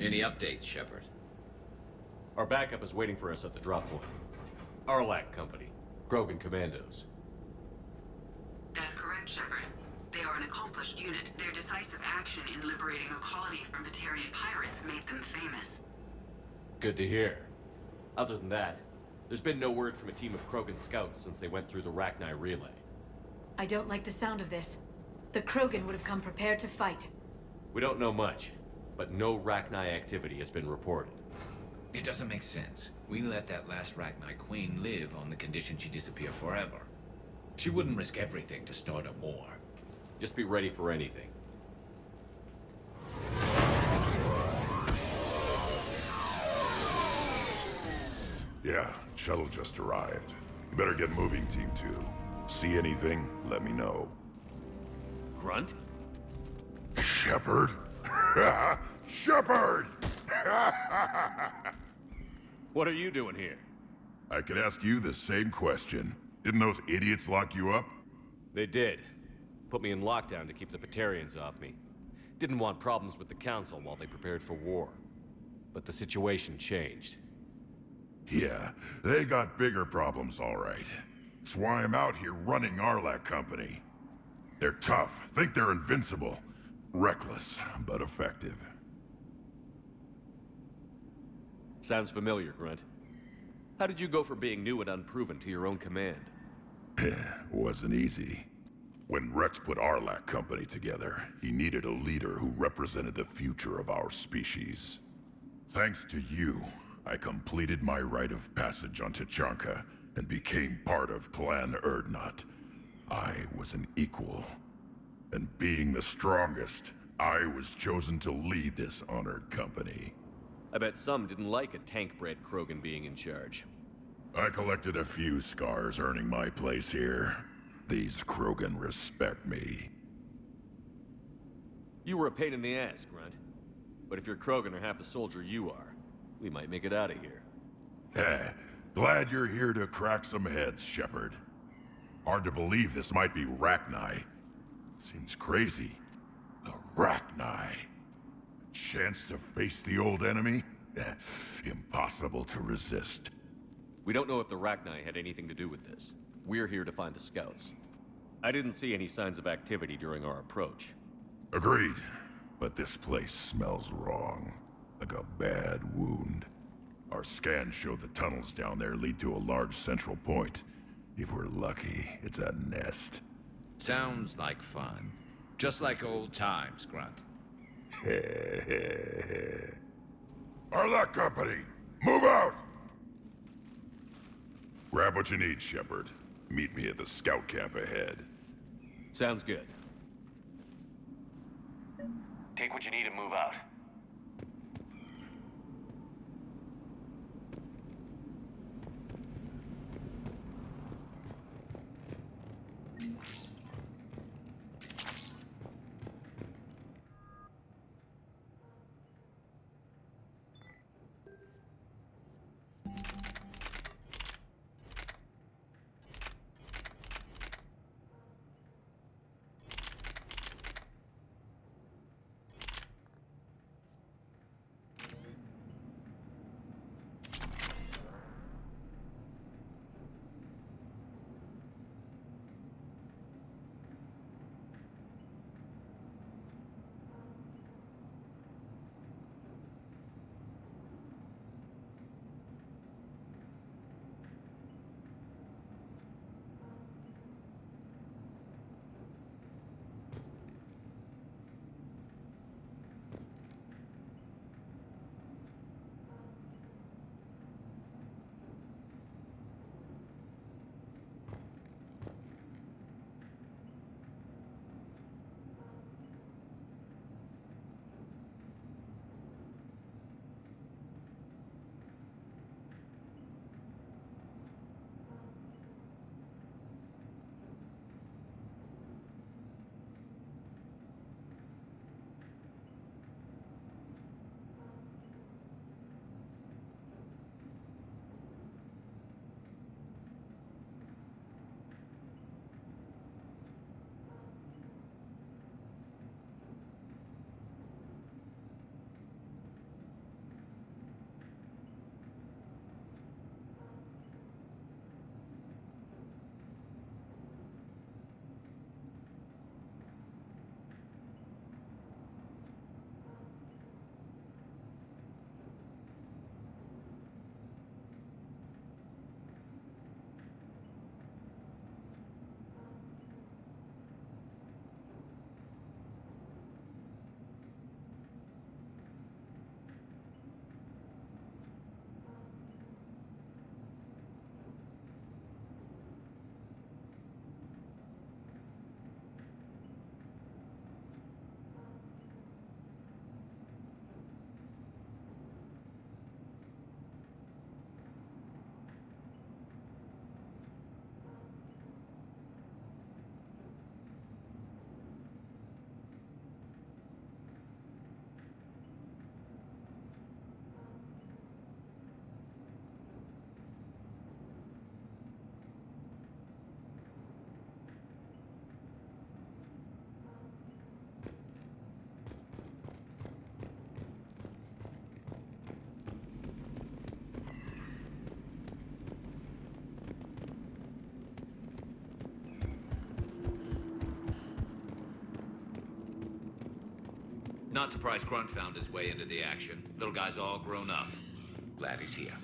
Any updates, Shepard? Our backup is waiting for us at the drop point. Arlac Company. Krogan Commandos. That's correct, Shepard. They are an accomplished unit. Their decisive action in liberating a colony from Batarian pirates made them famous. Good to hear. Other than that, there's been no word from a team of Krogan scouts since they went through the Rachni relay. I don't like the sound of this. The Krogan would have come prepared to fight. We don't know much, but no Rachni activity has been reported. It doesn't make sense. We let that last Rachni queen live on the condition she disappear forever. She wouldn't risk everything to start a war. Just be ready for anything. Yeah, shuttle just arrived. You better get moving, Team 2. See anything, let me know. Grunt? Shepard? Shepard! What are you doing here? I could ask you the same question. Didn't those idiots lock you up? They did. Put me in lockdown to keep the Batarians off me. Didn't want problems with the Council while they prepared for war. But the situation changed. Yeah, they got bigger problems, all right. That's why I'm out here running Arlac Company. They're tough, think they're invincible. Reckless, but effective. Sounds familiar, Grunt. How did you go from being new and unproven to your own command? Wasn't easy. When Rex put Arlac Company together, he needed a leader who represented the future of our species. Thanks to you, I completed my rite of passage on Tuchanka and became part of Clan Urdnot. I was an equal. And being the strongest, I was chosen to lead this honored company. I bet some didn't like a tank-bred Krogan being in charge. I collected a few scars earning my place here. These Krogan respect me. You were a pain in the ass, Grunt. But if your Krogan are half the soldier you are, we might make it out of here. Glad you're here to crack some heads, Shepard. Hard to believe this might be Rachni. Seems crazy. The Rachni. A chance to face the old enemy? Impossible to resist. We don't know if the Rachni had anything to do with this. We're here to find the scouts. I didn't see any signs of activity during our approach. Agreed. But this place smells wrong. Like a bad wound. Our scans show the tunnels down there lead to a large central point. If we're lucky, it's a nest. Sounds like fun. Just like old times, Grunt. Arlac Company, move out! Grab what you need, Shepard. Meet me at the scout camp ahead. Sounds good. Take what you need and move out. Not surprised Grunt found his way into the action. Little guy's all grown up. Glad he's here.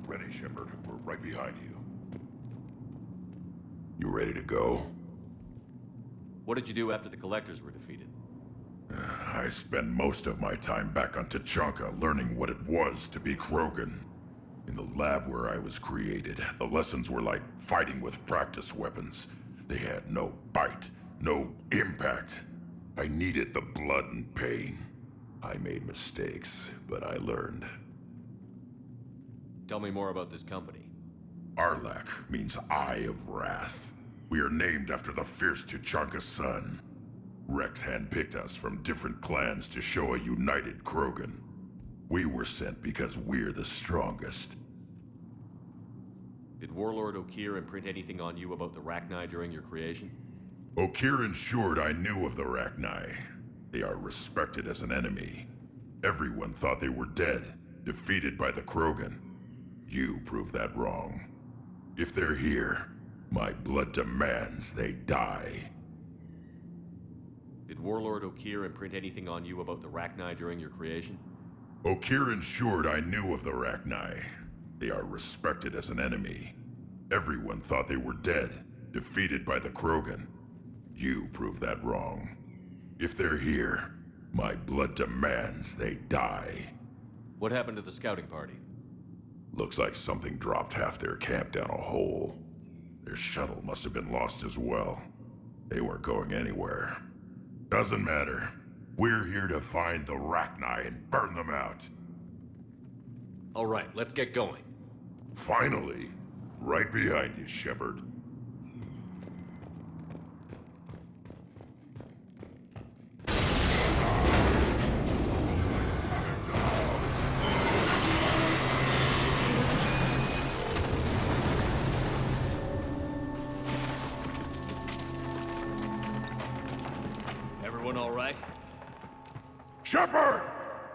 Ready, Shepard. We're right behind you. You ready to go? What did you do after the Collectors were defeated? I spent most of my time back on Tachanka learning what it was to be Krogan. In the lab where I was created, the lessons were like fighting with practice weapons. They had no bite, no impact. I needed the blood and pain. I made mistakes, but I learned. Tell me more about this company. Arlak means Eye of Wrath. We are named after the fierce Tachanka sun. Rex handpicked us from different clans to show a united Krogan. We were sent because we're the strongest. Did Warlord Okeer imprint anything on you about the Rachni during your creation? Okeer ensured I knew of the Rachni. They are respected as an enemy. Everyone thought they were dead, defeated by the Krogan. You proved that wrong. If they're here, my blood demands they die. Did Warlord Okeer imprint anything on you about the Rachni during your creation? Okeer ensured I knew of the Rachni. They are respected as an enemy. Everyone thought they were dead, defeated by the Krogan. You proved that wrong. If they're here, my blood demands they die. What happened to the scouting party? Looks like something dropped half their camp down a hole. Their shuttle must have been lost as well. They weren't going anywhere. Doesn't matter. We're here to find the Rachni and burn them out. All right, let's get going. Finally. Right behind you, Shepard. Everyone all right? Shepard!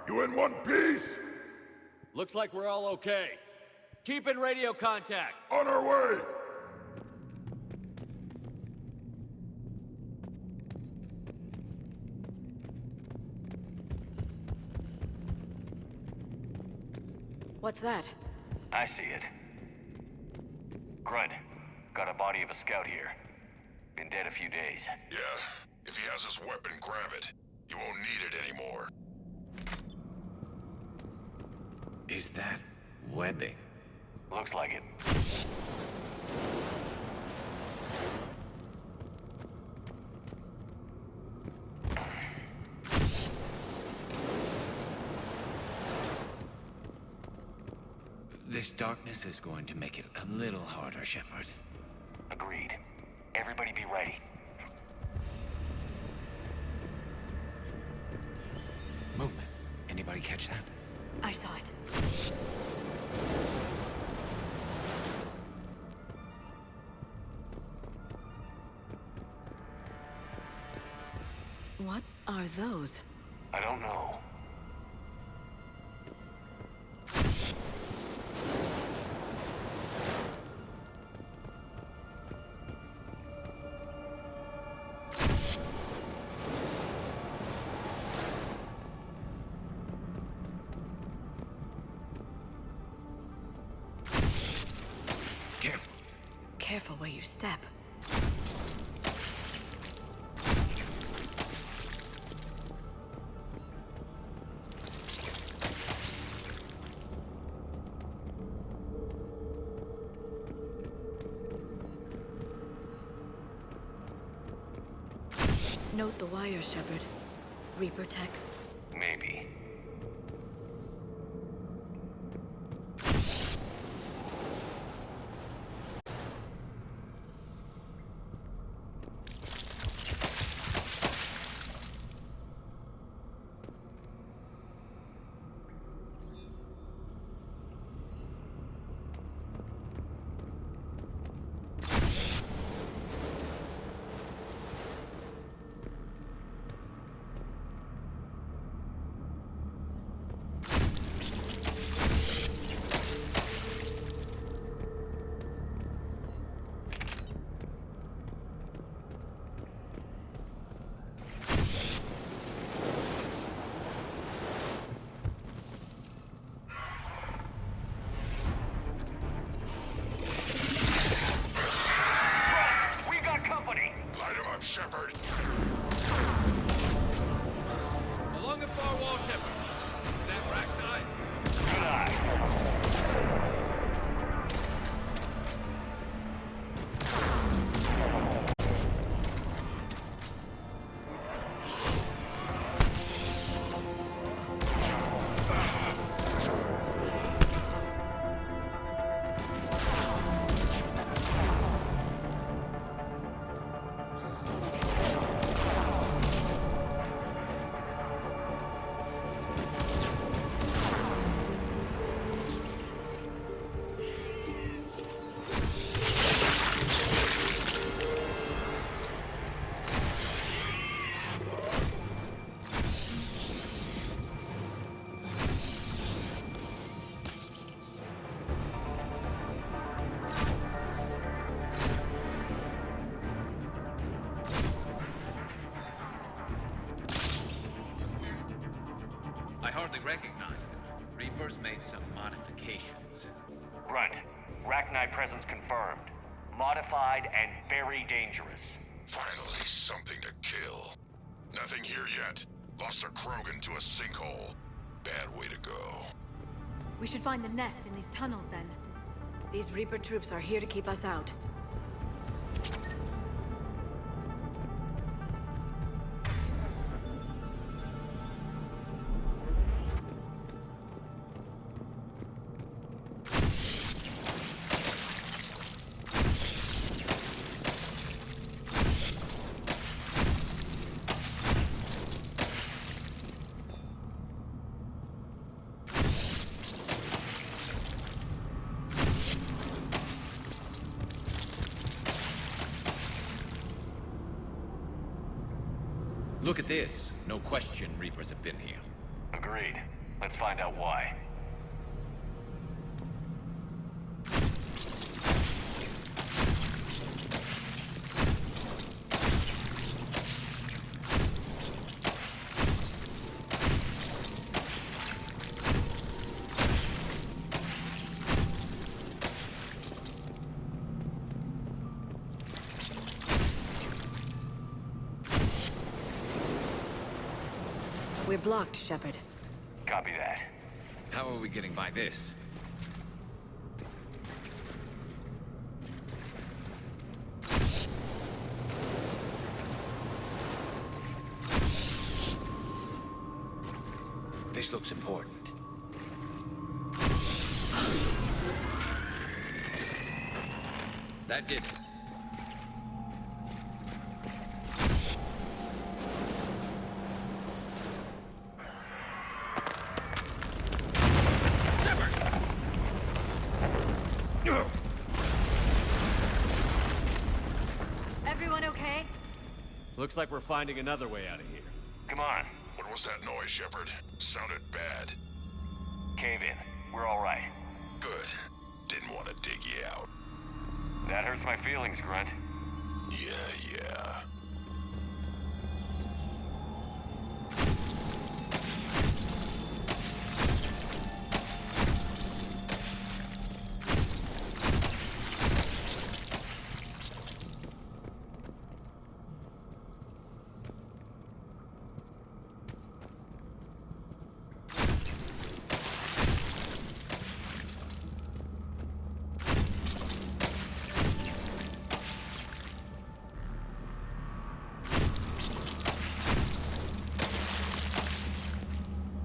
You in one piece? Looks like we're all okay. Keep in radio contact. On our way! What's that? I see it. Grunt, got a body of a scout here. Been dead a few days. Yeah, if he has his weapon, grab it. You won't need it anymore. Is that webbing? Looks like it. This darkness is going to make it a little harder, Shepard. Agreed. Everybody be ready. Movement. Anybody catch that? I saw it. What are those? I don't know. Careful. Careful where you step. Note the wire, Shepard. Reaper tech. Maybe. Shepard. Along the far wall, Shepard. Is that Racknine? Good eye. I hardly recognize them. Reapers made some modifications. Grunt, Racknine presence confirmed. Modified and very dangerous. Finally, something to kill. Nothing here yet. Lost a Krogan to a sinkhole. Bad way to go. We should find the nest in these tunnels then. These Reaper troops are here to keep us out. Look at this. No question Reapers have been here. Agreed. Let's find out why. We're blocked, Shepard. Copy that. How are we getting by this? This looks important. That did it. Everyone okay? Looks like we're finding another way out of here. Come on. What was that noise, Shepard? Sounded bad. Cave in. We're all right. Good. Didn't want to dig you out. That hurts my feelings, Grunt. Yeah.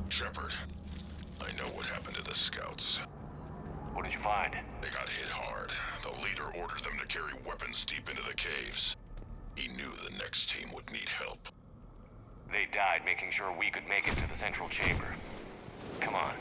Shepard, I know what happened to the scouts. What did you find? They got hit hard. The leader ordered them to carry weapons deep into the caves. He knew the next team would need help. They died making sure we could make it to the central chamber. Come on.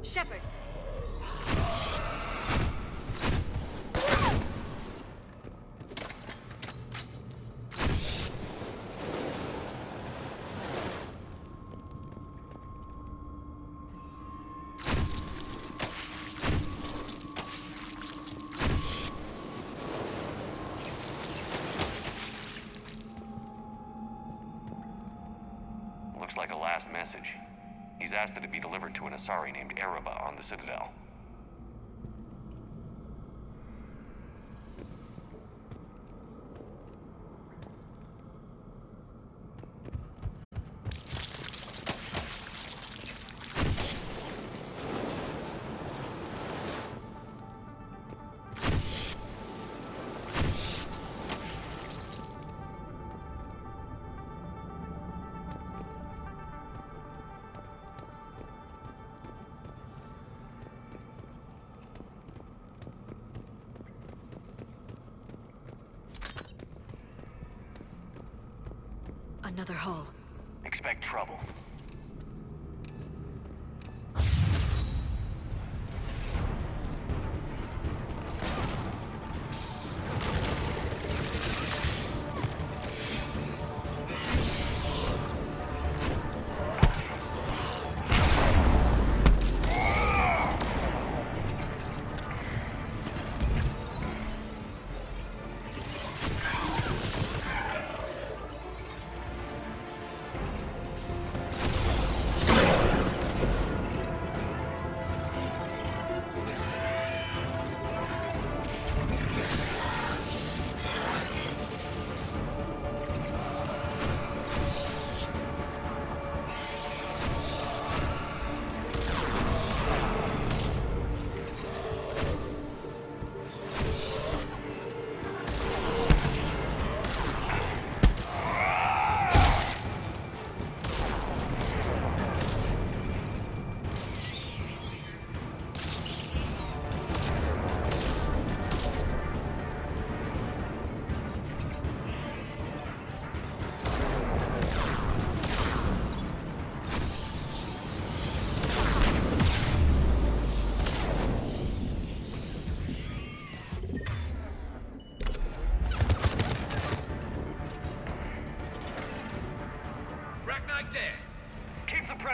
Shepard! Looks like a last message. He's asked that it be delivered to an Asari named Erebba on the Citadel. Another hole. Expect trouble.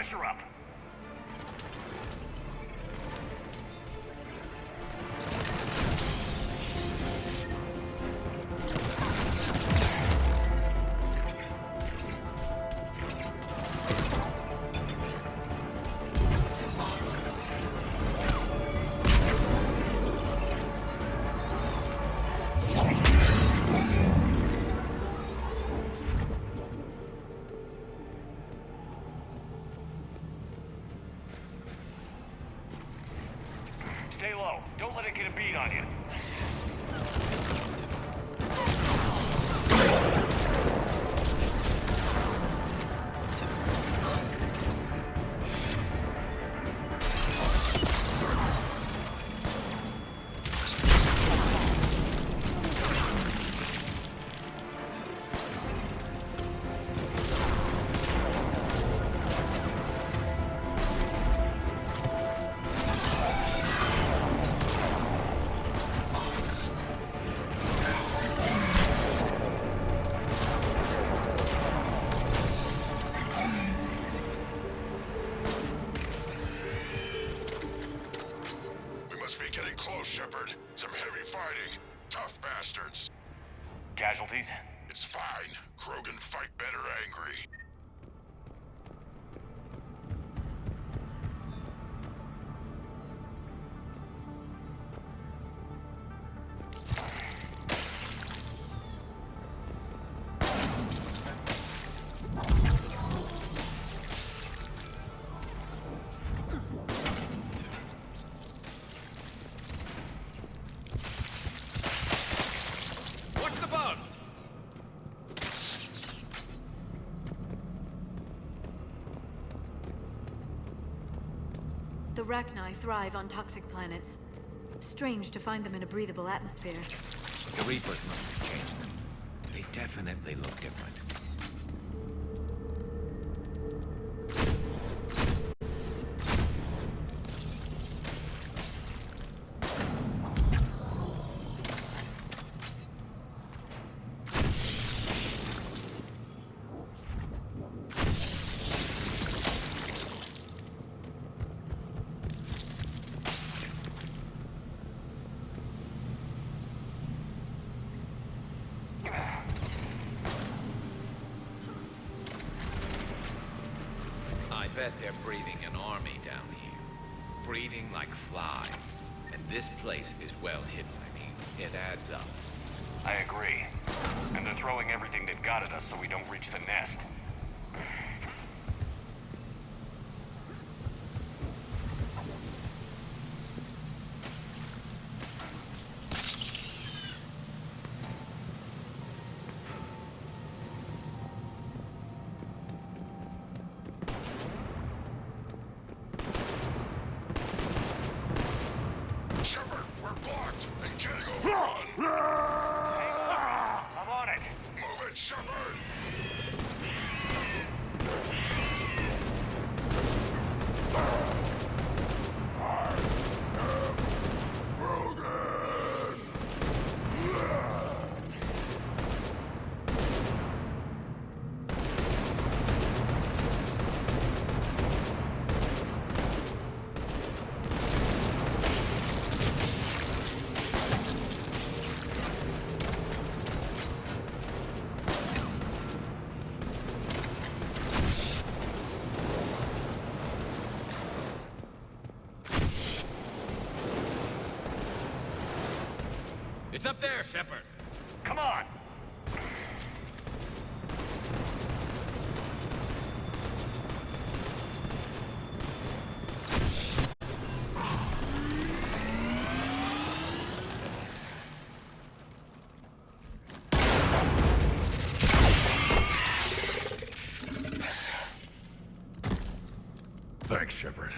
pressure up. Stay low. Don't let it get a bead on you. Close, Shepard. Some heavy fighting. Tough bastards. Casualties? It's fine. Krogan fight better angry. The Rachni thrive on toxic planets. Strange to find them in a breathable atmosphere. The Reapers must have changed them. They definitely look different. I bet they're breeding an army down here. Breeding like flies. And this place is well hidden. I mean, it adds up. I agree. And they're throwing everything they've got at us so we don't reach the nest. Shepard, we're blocked and can't go on. I'm on it. Move it, Shepard. It's up there, Shepard. Come on. Thanks, Shepard.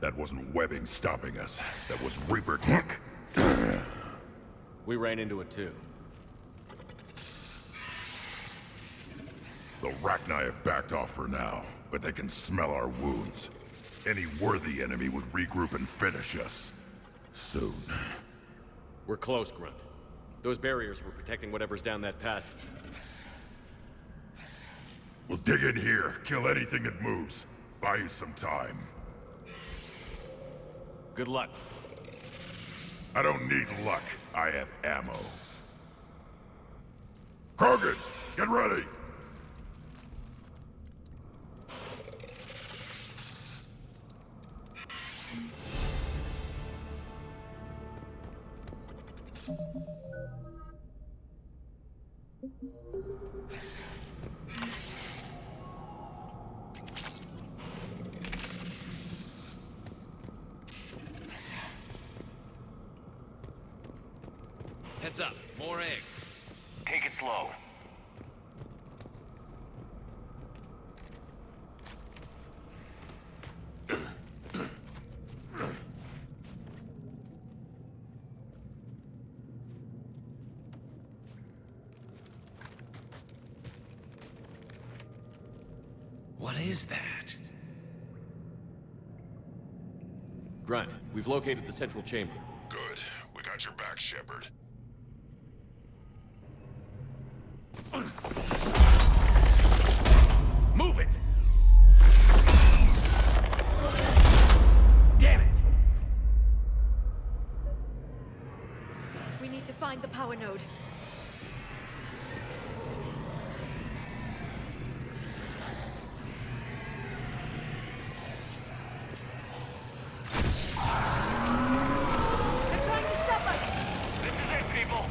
That wasn't webbing stopping us. That was Reaper tech. We ran into it too. The Rachni have backed off for now, but they can smell our wounds. Any worthy enemy would regroup and finish us. Soon. We're close, Grunt. Those barriers were protecting whatever's down that path. We'll dig in here, kill anything that moves. buy you some time. Good luck. I don't need luck. I have ammo. Krogan, get ready! Heads up, more eggs. Take it slow. What is that? Grunt, we've located the central chamber. Good. We got your back, Shepard. Move it! Damn it! We need to find the power node. They're trying to stop us! This is it, people!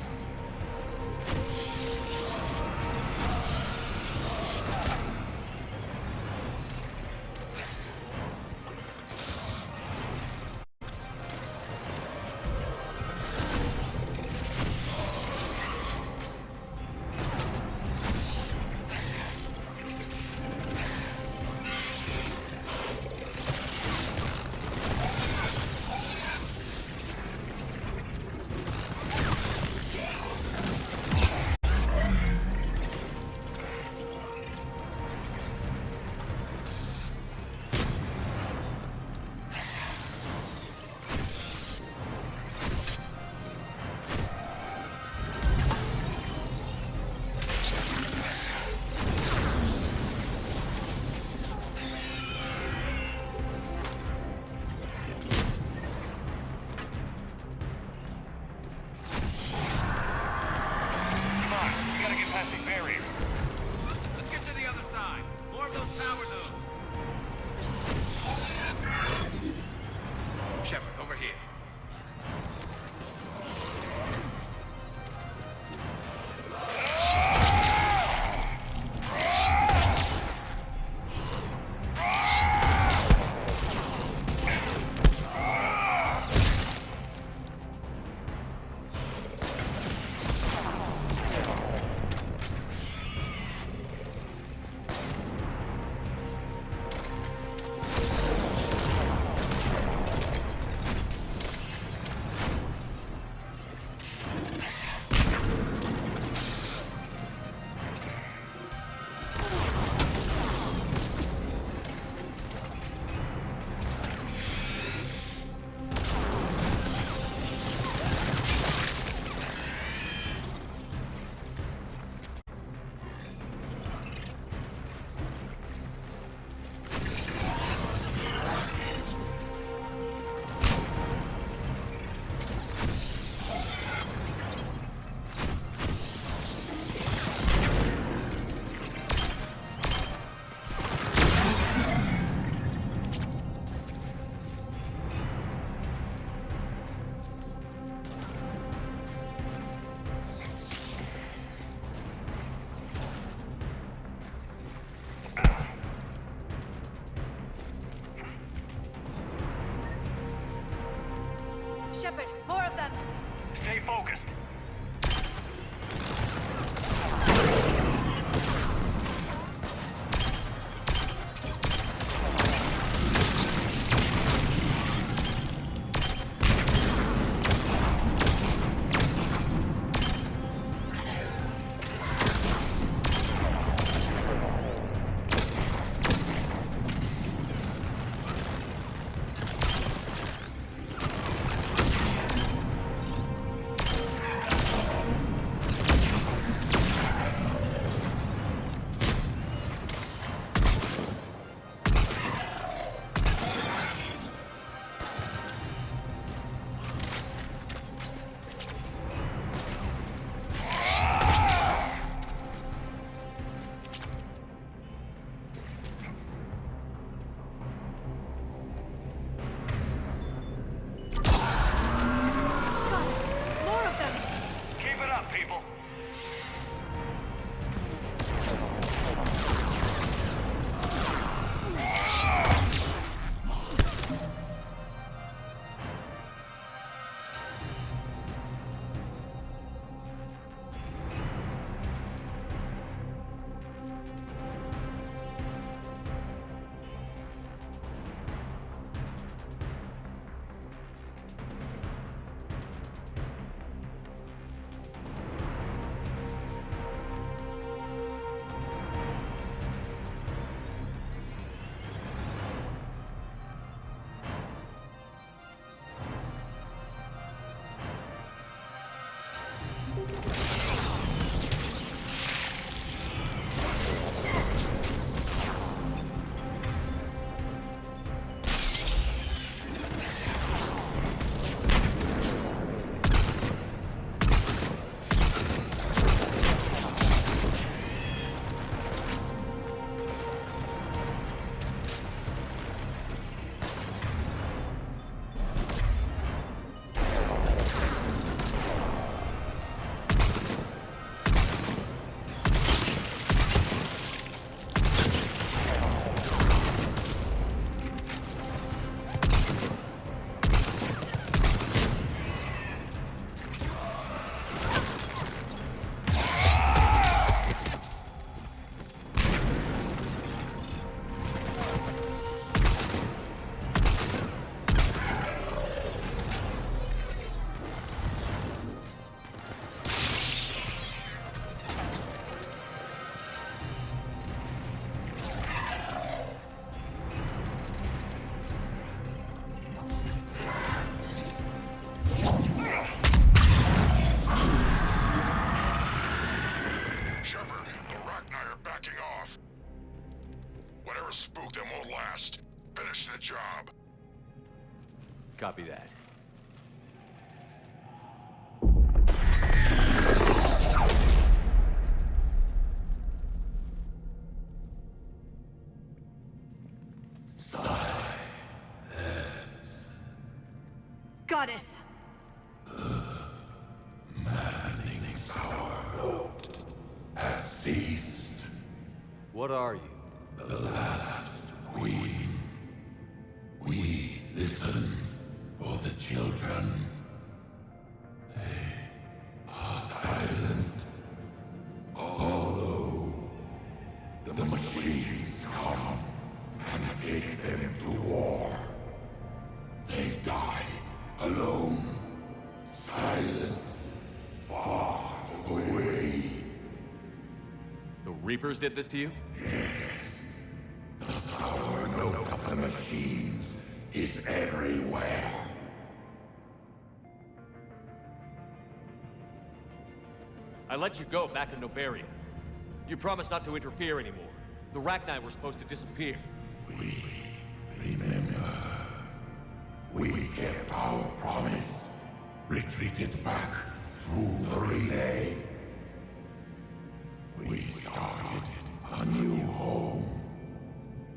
Shepard, more of them! Stay focused. finish the job. Copy that. Goddess! Maddening's our note has ceased. What are you? The last queen. We listen for the children. They are silent. Although the machines come and take them to war, they die alone, silent, far away. The Reapers did this to you? The sour note of the machines is everywhere. I let you go back in Novaria. You promised not to interfere anymore. The Rachni were supposed to disappear. We remember. We kept our promise. Retreated back through the relay. We started a new home.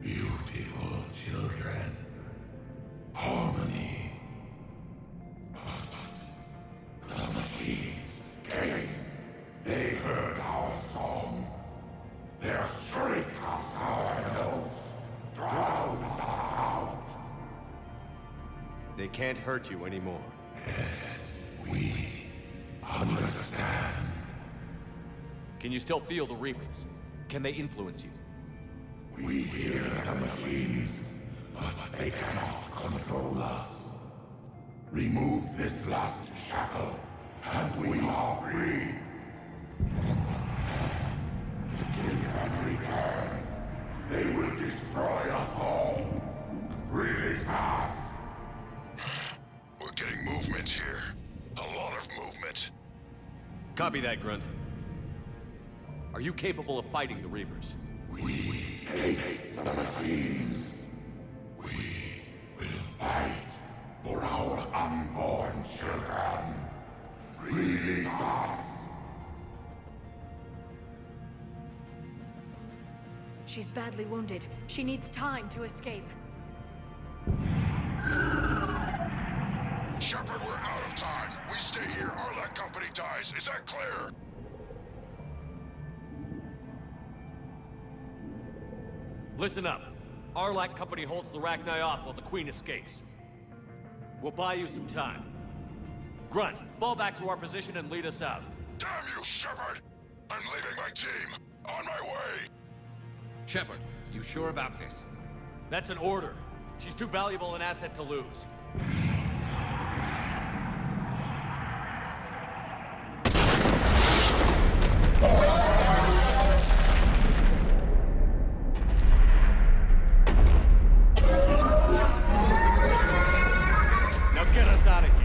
Beautiful children. Harmony. But the machines came. They heard our song. Their shriek of sour notes drowned us out. They can't hurt you anymore. Yes, we understand. Can you still feel the Reapers? Can they influence you? We hear the machines, but they cannot control us. Remove this last shackle, and we are free. The children return. They will destroy us all. Release us. We're getting movement here. A lot of movement. Copy that, Grunt. Are you capable of fighting the Reapers? We hate the machines. We will fight for our unborn children. Release us. She's badly wounded. She needs time to escape. Shepard, we're out of time. We stay here, Arlac Company dies. Is that clear? Listen up. Arlac Company holds the Rachni off while the Queen escapes. We'll buy you some time. Grunt, fall back to our position and lead us out. Damn you, Shepard! I'm leaving my team. On my way. Shepard, you sure about this? That's an order. She's too valuable an asset to lose. Now get us out of here.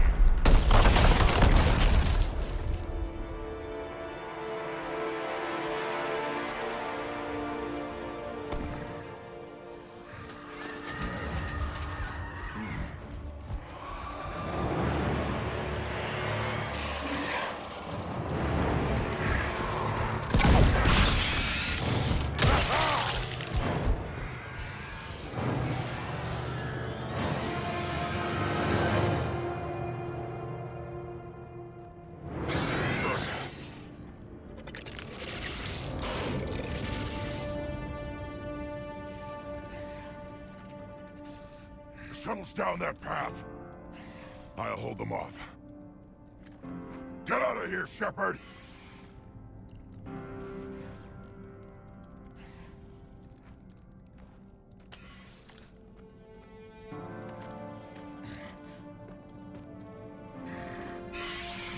Shuttles down that path. I'll hold them off. Get out of here, Shepard!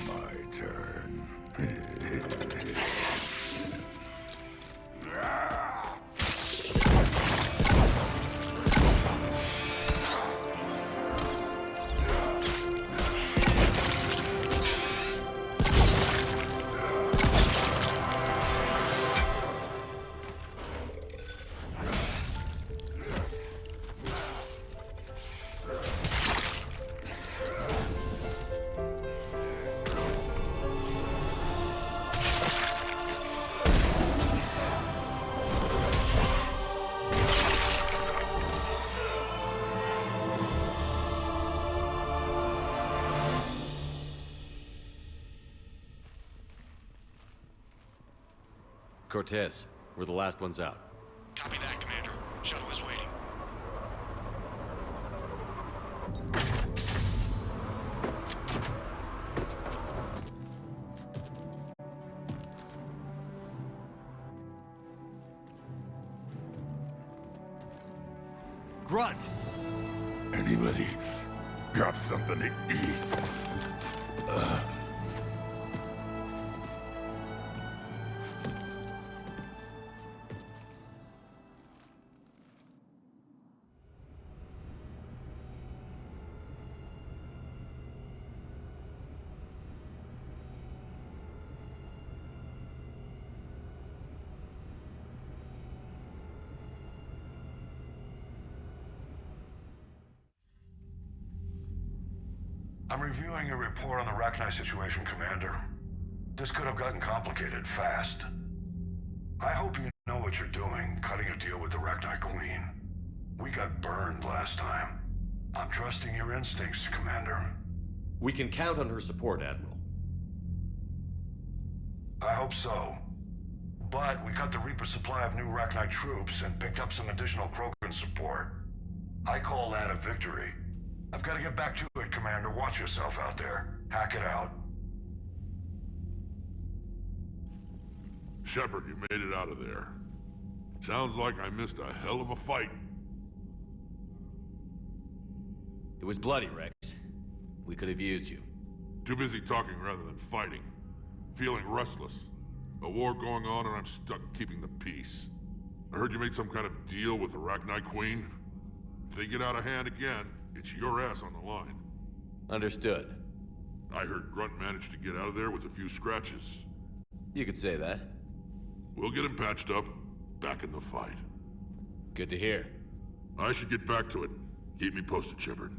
My turn. Cortez, we're the last ones out. Copy that, Commander. Shuttle is waiting. Grunt! Anybody got something to eat? I'm reviewing your report on the Rachni situation, Commander. This could have gotten complicated fast. I hope you know what you're doing, cutting a deal with the Rachni Queen. We got burned last time. I'm trusting your instincts, Commander. We can count on her support, Admiral. I hope so. But we cut the Reaper supply of new Rachni troops and picked up some additional Krogan support. I call that a victory. I've got to get back to it, Commander. Watch yourself out there. Hack it out. Shepard, you made it out of there. Sounds like I missed a hell of a fight. It was bloody, Rex. We could have used you. Too busy talking rather than fighting. Feeling restless. A war going on and I'm stuck keeping the peace. I heard you made some kind of deal with the Rachni Queen. If they get out of hand again, it's your ass on the line. Understood. I heard Grunt managed to get out of there with a few scratches. You could say that. We'll get him patched up, back in the fight. Good to hear. I should get back to it. Keep me posted, Shepard.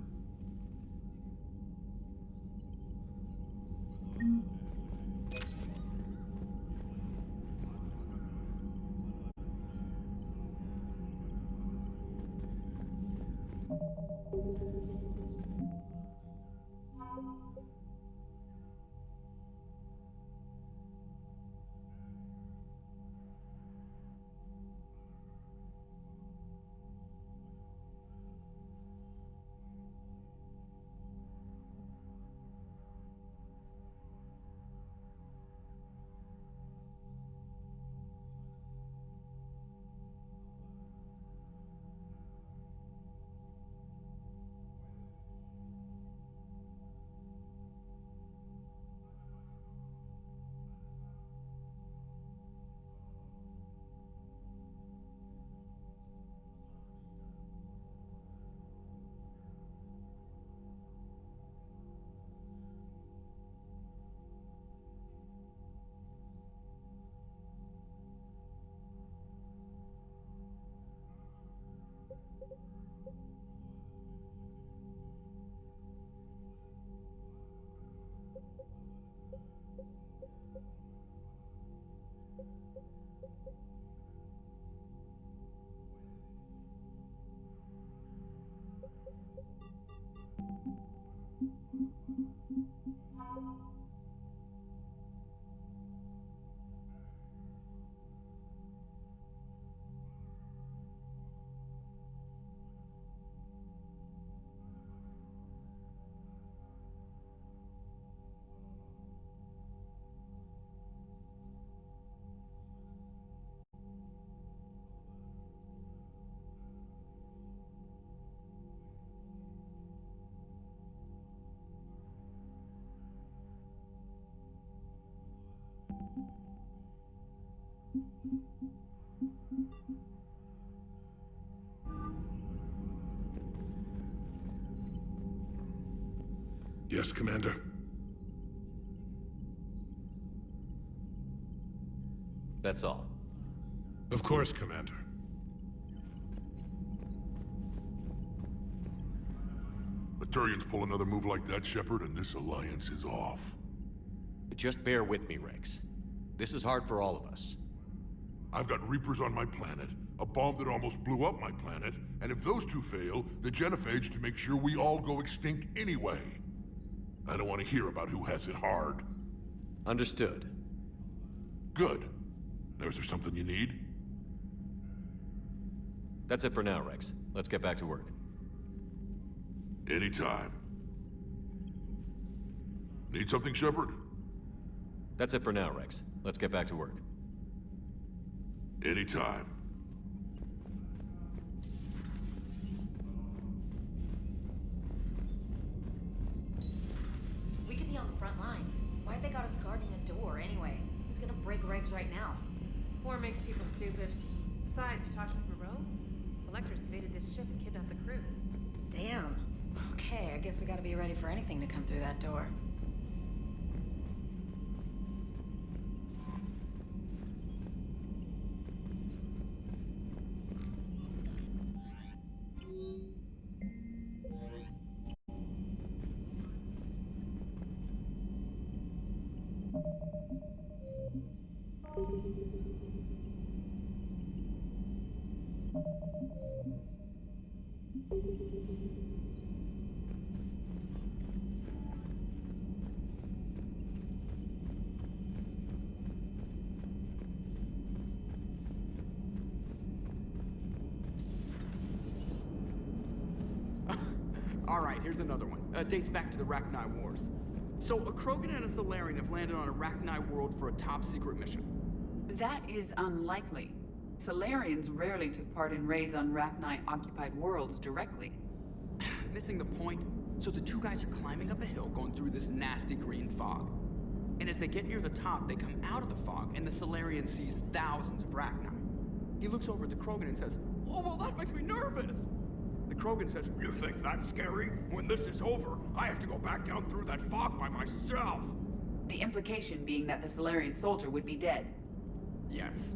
Yes, Commander. That's all. Of course, Commander. The Turians pull another move like that, Shepard, and this alliance is off. Just bear with me, Rex. This is hard for all of us. I've got Reapers on my planet, a bomb that almost blew up my planet, and if those two fail, the genophage to make sure we all go extinct anyway. I don't want to hear about who has it hard. Understood. Good. Is there something you need? That's it for now, Rex. Let's get back to work. Anytime. Need something, Shepard? That's it for now, Rex. Let's get back to work. Anytime. We could be on the front lines. Why'd they got us guarding a door anyway? He's gonna break regs right now. War makes people stupid. Besides, you talked with Moreau? Electors invaded this ship and kidnapped the crew. Damn. Okay, I guess we gotta be ready for anything to come through that door. Alright, here's another one. Dates back to the Rachni Wars. So, a Krogan and a Solarian have landed on a Rachni world for a top-secret mission. That is unlikely. Solarians rarely took part in raids on Rachni-occupied worlds directly. Missing the point? So the two guys are climbing up a hill going through this nasty green fog. And as they get near the top, they come out of the fog, and the Solarian sees thousands of Rachni. He looks over at the Krogan and says, "Oh, well, that makes me nervous!" The Krogan says, "You think that's scary? When this is over, I have to go back down through that fog by myself!" The implication being that the Solarian soldier would be dead. Yes.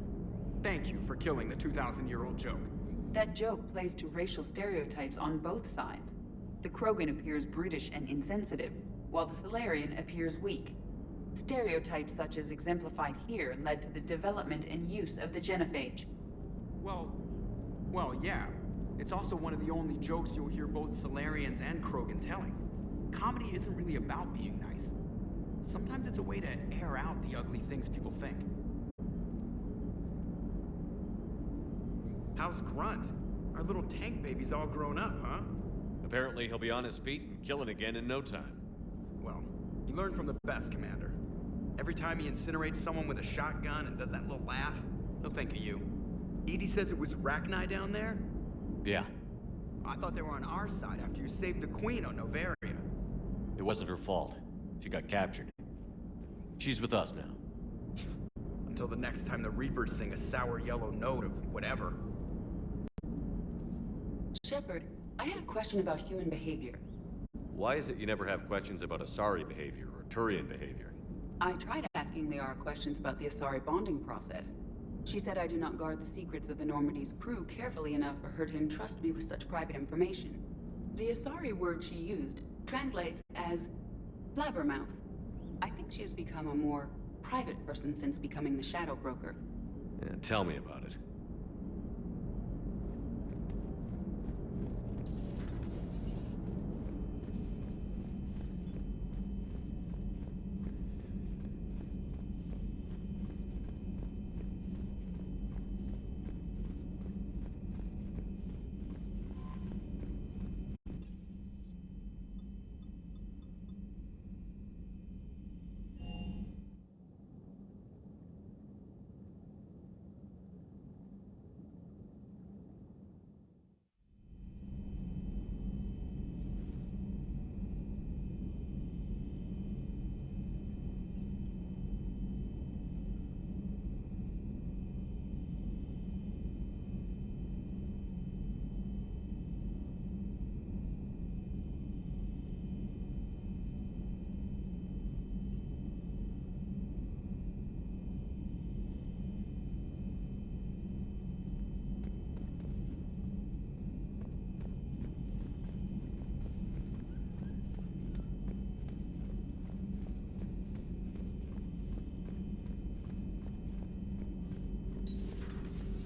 Thank you for killing the 2,000-year-old joke. That joke plays to racial stereotypes on both sides. The Krogan appears brutish and insensitive, while the Solarian appears weak. Stereotypes such as exemplified here led to the development and use of the genophage. Well, yeah. It's also one of the only jokes you'll hear both Solarians and Krogan telling. Comedy isn't really about being nice. Sometimes it's a way to air out the ugly things people think. How's Grunt? Our little tank baby's all grown up, huh? Apparently he'll be on his feet and killing again in no time. Well, he learned from the best, Commander. Every time he incinerates someone with a shotgun and does that little laugh, he'll think of you. Edie says it was Rachni down there? Yeah. I thought they were on our side after you saved the Queen on Novaria. It wasn't her fault. She got captured. She's with us now. Until the next time the Reapers sing a sour yellow note of whatever. Shepard, I had a question about human behavior. Why is it you never have questions about Asari behavior or Turian behavior? I tried asking Liara questions about the Asari bonding process. She said I do not guard the secrets of the Normandy's crew carefully enough for her to entrust me with such private information. The Asari word she used translates as blabbermouth. I think she has become a more private person since becoming the Shadow Broker. Yeah, tell me about it.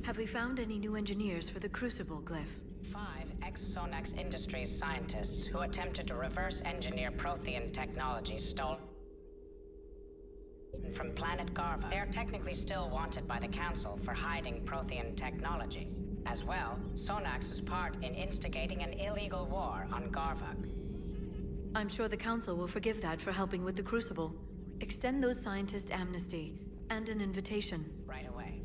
Have we found any new engineers for the Crucible glyph? 5 ex-Sonax Industries scientists who attempted to reverse engineer Prothean technology stole... from planet Garva. They're technically still wanted by the Council for hiding Prothean technology. As well, Sonax's part in instigating an illegal war on Garva. I'm sure the Council will forgive that for helping with the Crucible. Extend those scientists amnesty and an invitation. Right away.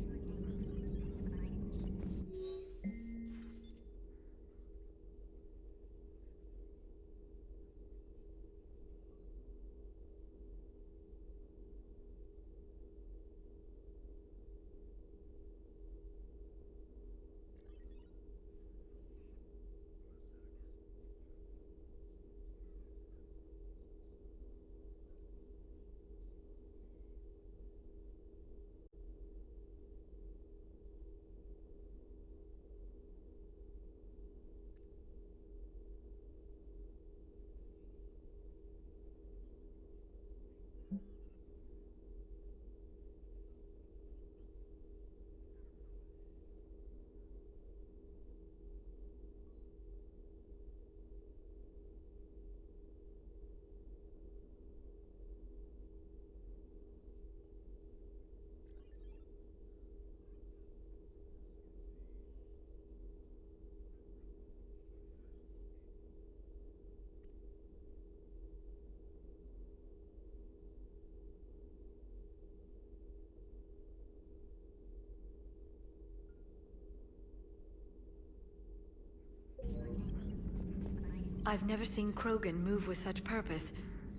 I've never seen Krogan move with such purpose.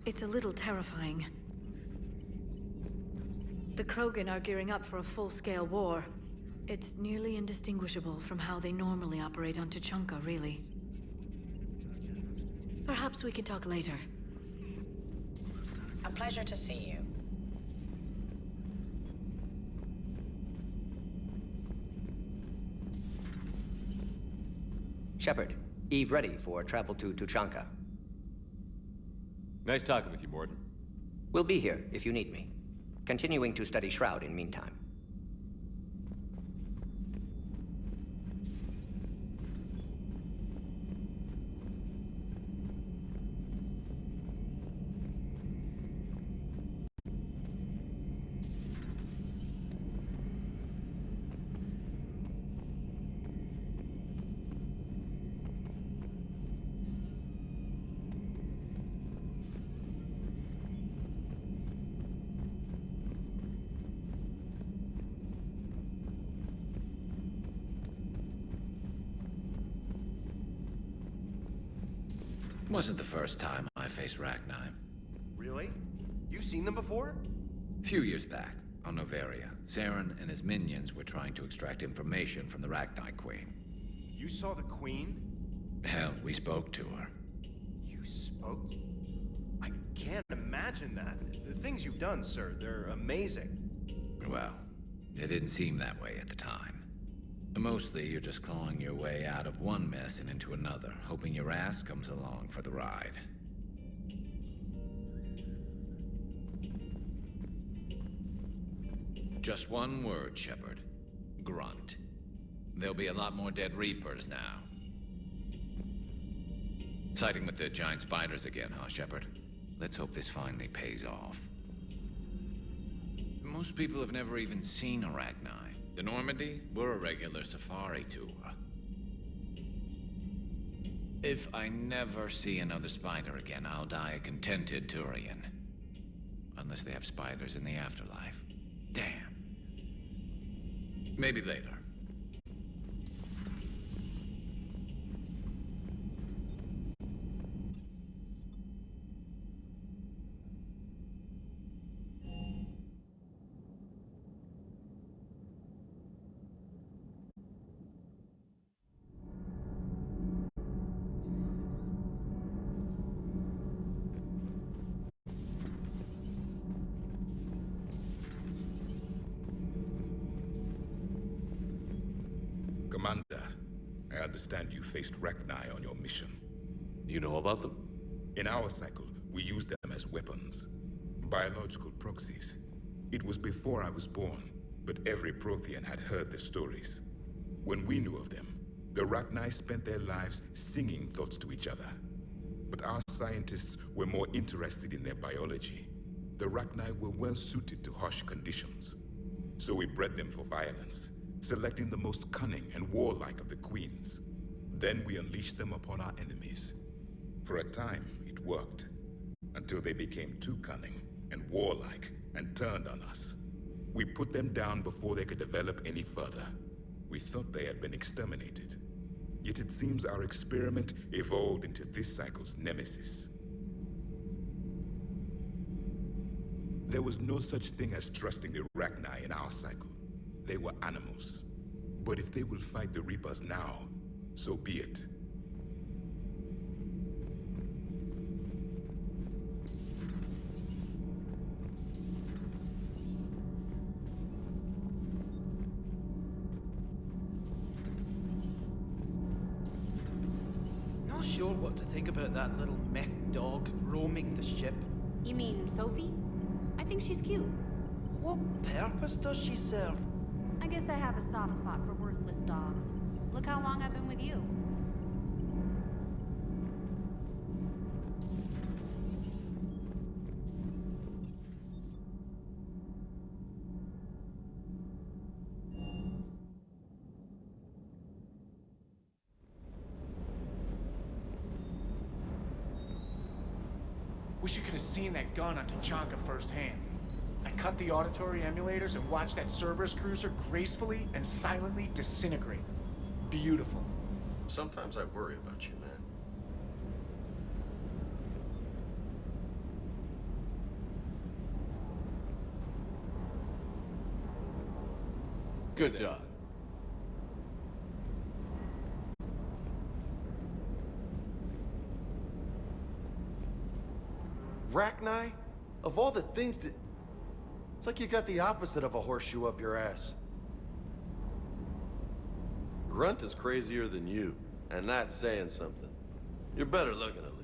It's a little terrifying. The Krogan are gearing up for a full-scale war. It's nearly indistinguishable from how they normally operate on Tuchanka, really. Perhaps we can talk later. A pleasure to see you. Shepard, Eve ready for travel to Tuchanka. Nice talking with you, Morden. We'll be here if you need me. Continuing to study Shroud in meantime. Wasn't the first time I faced Rachni. Really? You've seen them before? A few years back, on Novaria, Saren and his minions were trying to extract information from the Rachni Queen. You saw the Queen? Hell, we spoke to her. You spoke? I can't imagine that. The things you've done, sir, they're amazing. Well, it didn't seem that way at the time. Mostly, you're just clawing your way out of one mess and into another, hoping your ass comes along for the ride. Just one word, Shepard. Grunt. There'll be a lot more dead Reapers now. Siding with the giant spiders again, huh, Shepard? Let's hope this finally pays off. Most people have never even seen Arachni. The Normandy, we're a regular safari tour. If I never see another spider again, I'll die a contented Turian. Unless they have spiders in the afterlife. Damn. Maybe later. Commander, I understand you faced Rachni on your mission. You know about them? In our cycle, we use them as weapons. Biological proxies. It was before I was born, but every Prothean had heard the stories. When we knew of them, the Rachni spent their lives singing thoughts to each other. But our scientists were more interested in their biology. the Rachni were well suited to harsh conditions. So we bred them for violence, selecting the most cunning and warlike of the queens. Then we unleashed them upon our enemies. For a time, it worked, until they became too cunning and warlike and turned on us. We put them down before they could develop any further. We thought they had been exterminated. Yet it seems our experiment evolved into this cycle's nemesis. There was no such thing as trusting the Rachni in our cycle. They were animals. But if they will fight the Reapers now, so be it. Not sure what to think about that little mech dog roaming the ship. You mean Sophie? I think she's cute. What purpose does she serve? I guess I have a soft spot for worthless dogs. Look how long I've been with you. Wish you could have seen that gun on Tachanka firsthand. I cut the auditory emulators and watched that Cerberus cruiser gracefully and silently disintegrate. Beautiful. Sometimes I worry about you, man. Good job. Rachni? Of all the things that... It's like you got the opposite of a horseshoe up your ass. Grunt is crazier than you, and that's saying something. You're better looking, at least.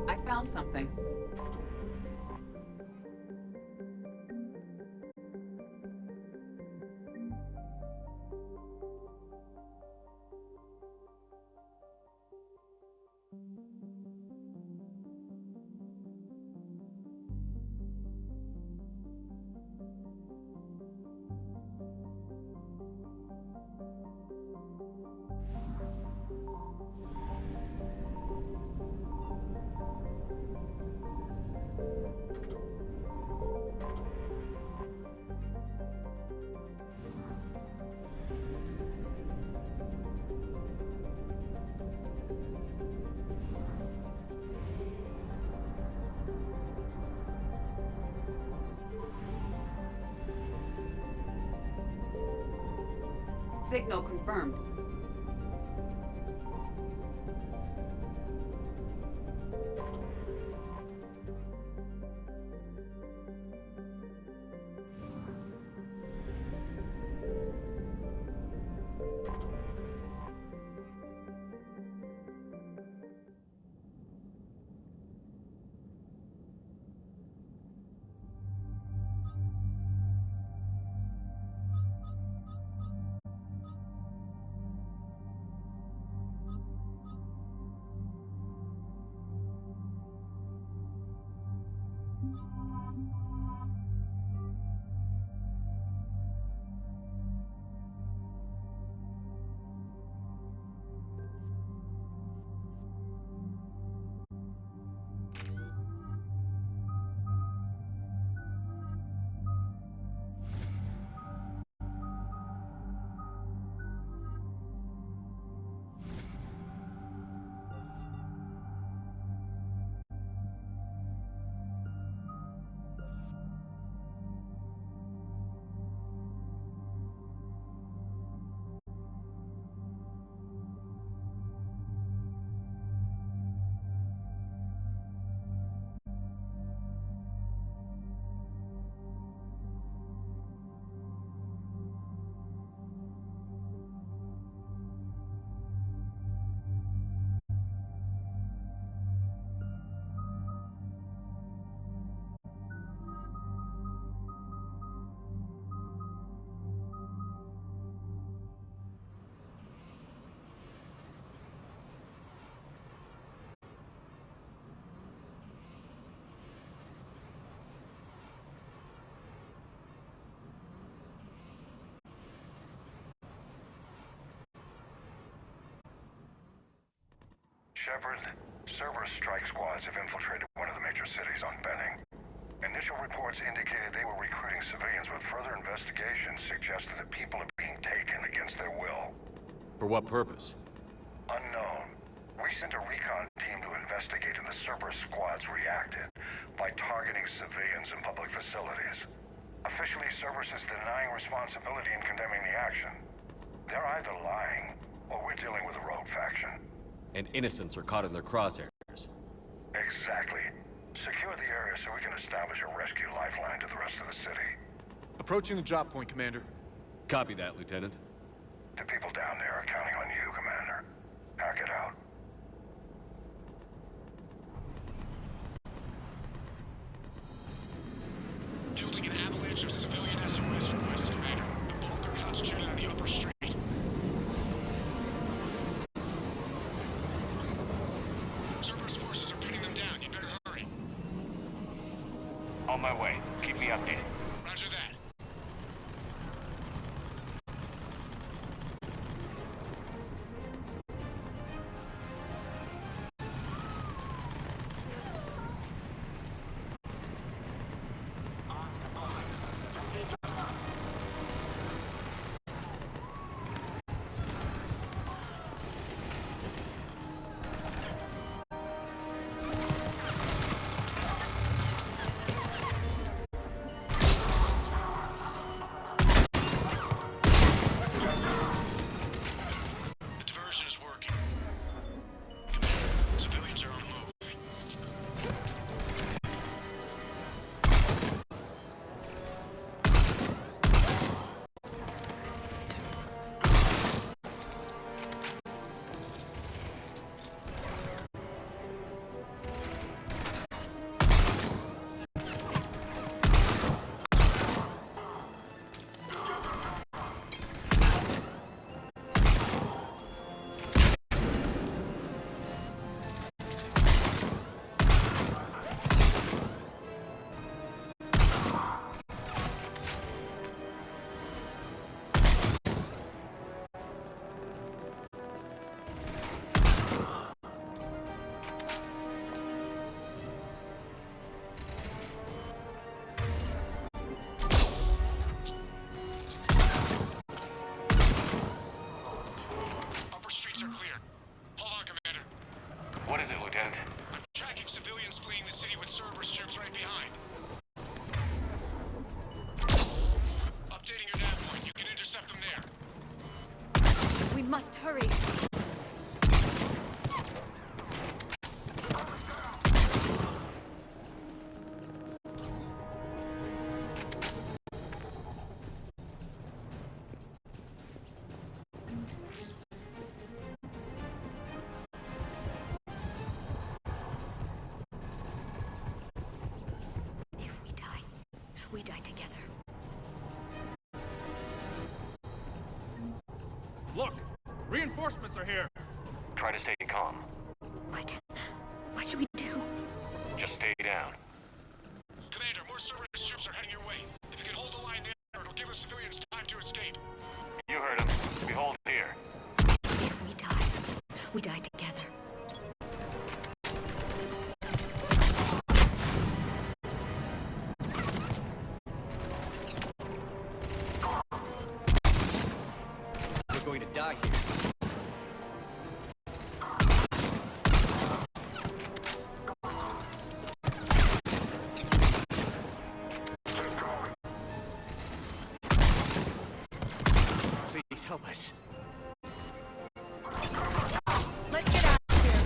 I found something. Signal confirmed. Shepard, Cerberus strike squads have infiltrated one of the major cities on Benning. Initial reports indicated they were recruiting civilians, but further investigation suggested that people are being taken against their will. For what purpose? Unknown. We sent a recon team to investigate, and the Cerberus squads reacted by targeting civilians in public facilities. Officially, Cerberus is denying responsibility and condemning the action. They're either lying, or we're dealing with a rogue faction. And innocents are caught in their crosshairs. Exactly. Secure the area so we can establish a rescue lifeline to the rest of the city. Approaching the drop point, Commander. Copy that, Lieutenant. The people down there are counting on you, Commander. Hack it out. Fielding an avalanche of civilian SOS requests, Commander. The bulk are concentrated on the upper street. Cerberus forces are pinning them down. You better hurry. On my way. Keep me updated. Roger that. Are clear. Hold on, Commander. What is it, Lieutenant? I'm tracking civilians fleeing the city with Cerberus troops right behind. Updating your nav point. You can intercept them there. must hurry. If we die together. Look! Reinforcements are here! Try to stay calm. What should we do? Just stay down. Commander, more Cerberus troops are heading your way. If you can hold the line there, it'll give the civilians time to escape. You heard him. We hold here. If we die together. We're going to die here. Please help us. Let's get out of here.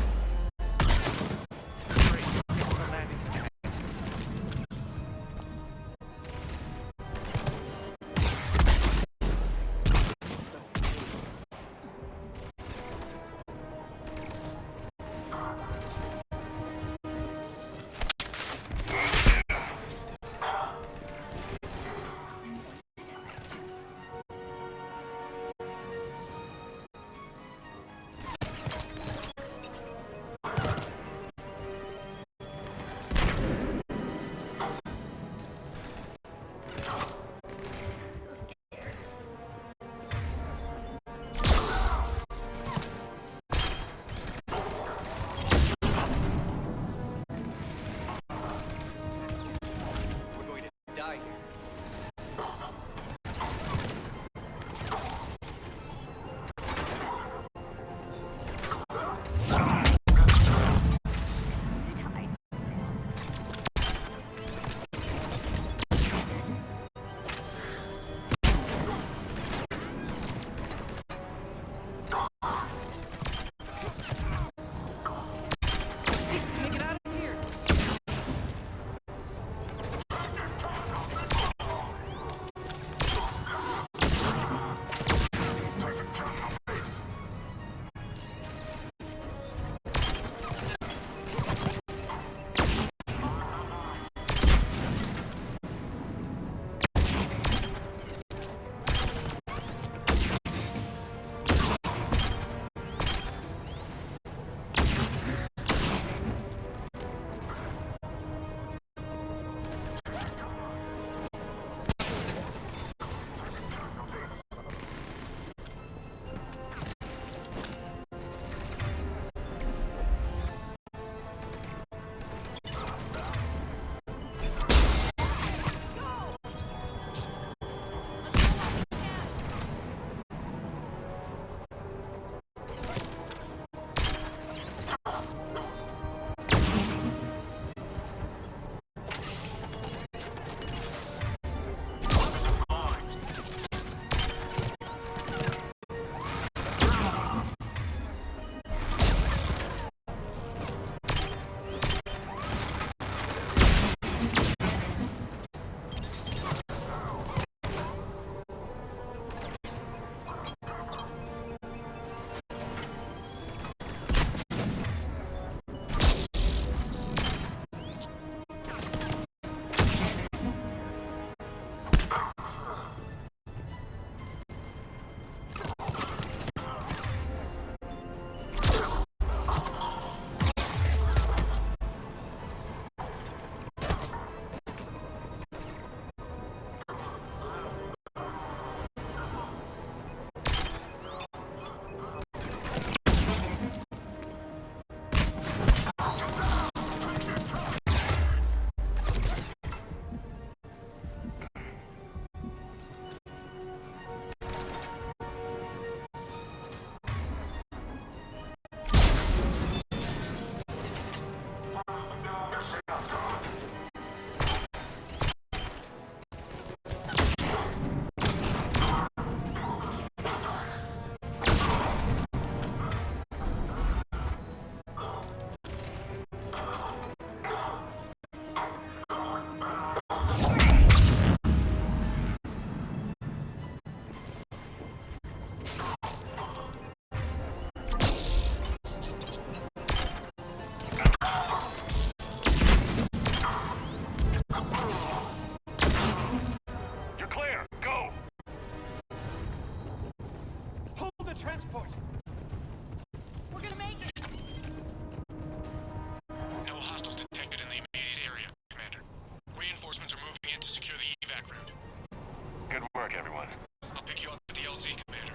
foot. We're gonna make it! No hostiles detected in the immediate area, Commander. Reinforcements are moving in to secure the evac route. Good work, everyone. I'll pick you up at the LZ, Commander.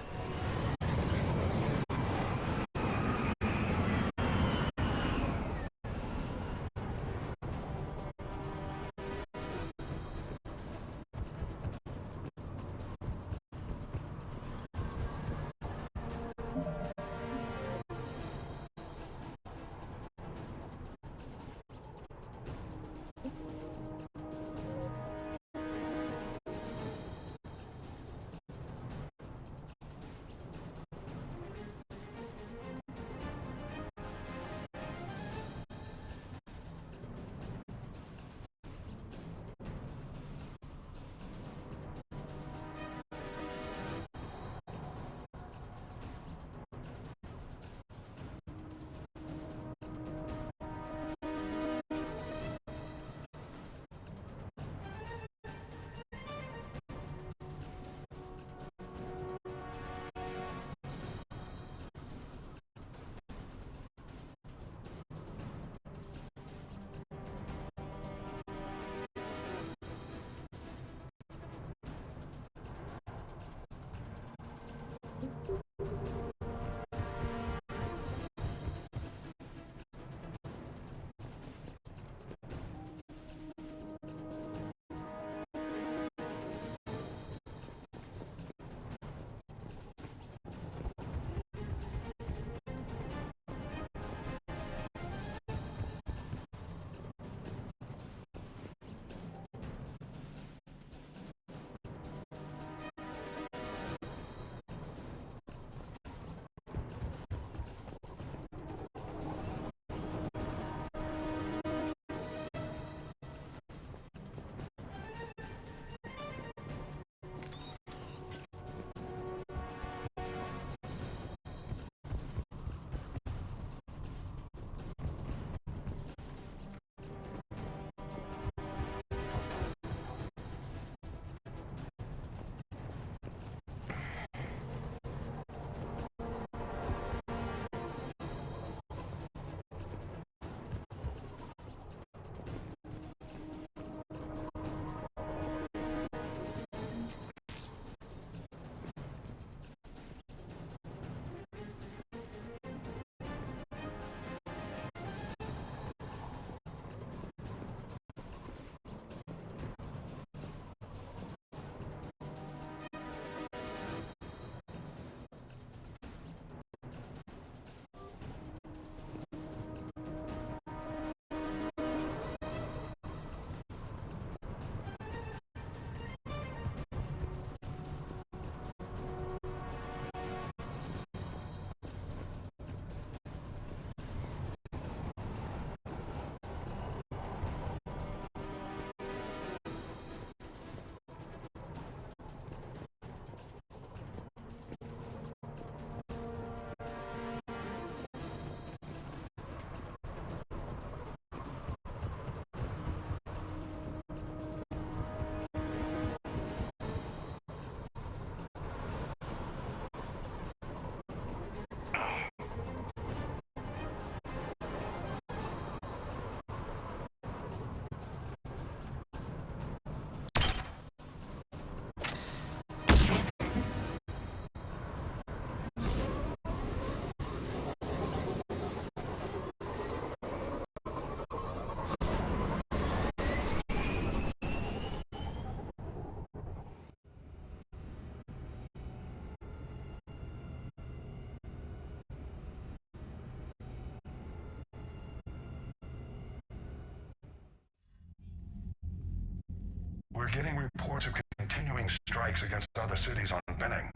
We're getting reports of continuing strikes against other cities on Benning.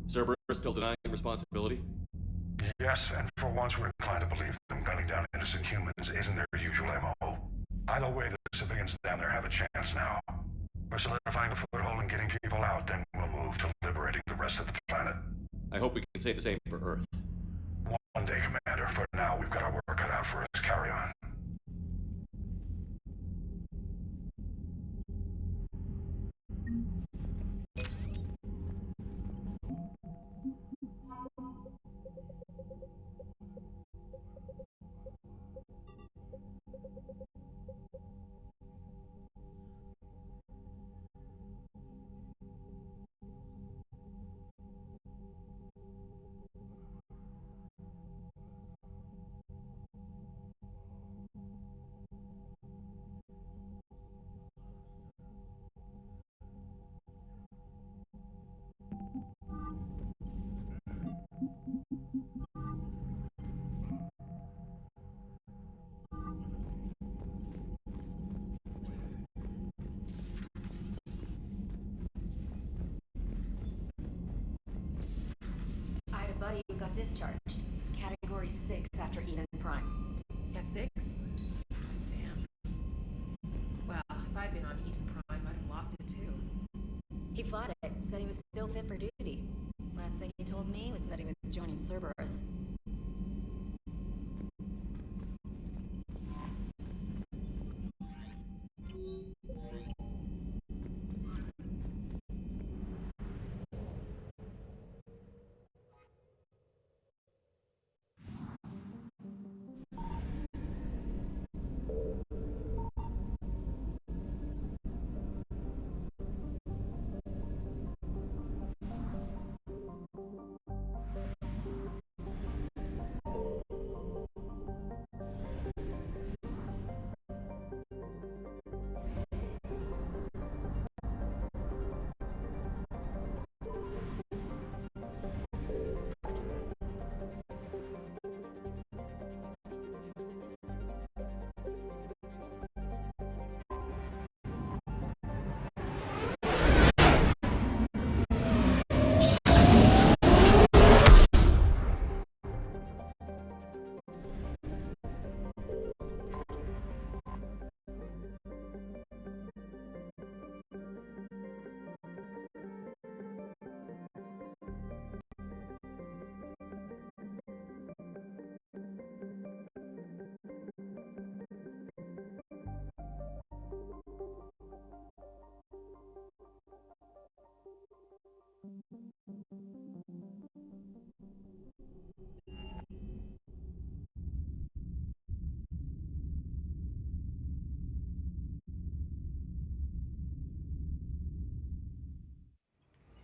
Cerberus still denying responsibility? Yes, and for once we're inclined to believe them gunning down innocent humans isn't their usual MO. Either way, the civilians down there have a chance now. We're solidifying a foothold and getting people out, then we'll move to liberating the rest of the planet. I hope we can say the same for Earth. One day, Commander. For now, we've got our work cut out for us. Carry on. buddy who got discharged. Category 6 after Eden Prime. At 6? Damn. Well, if I'd been on Eden Prime, I'd have lost it too. He fought it, said he was still fit for duty. Last thing he told me was that he was joining Cerberus.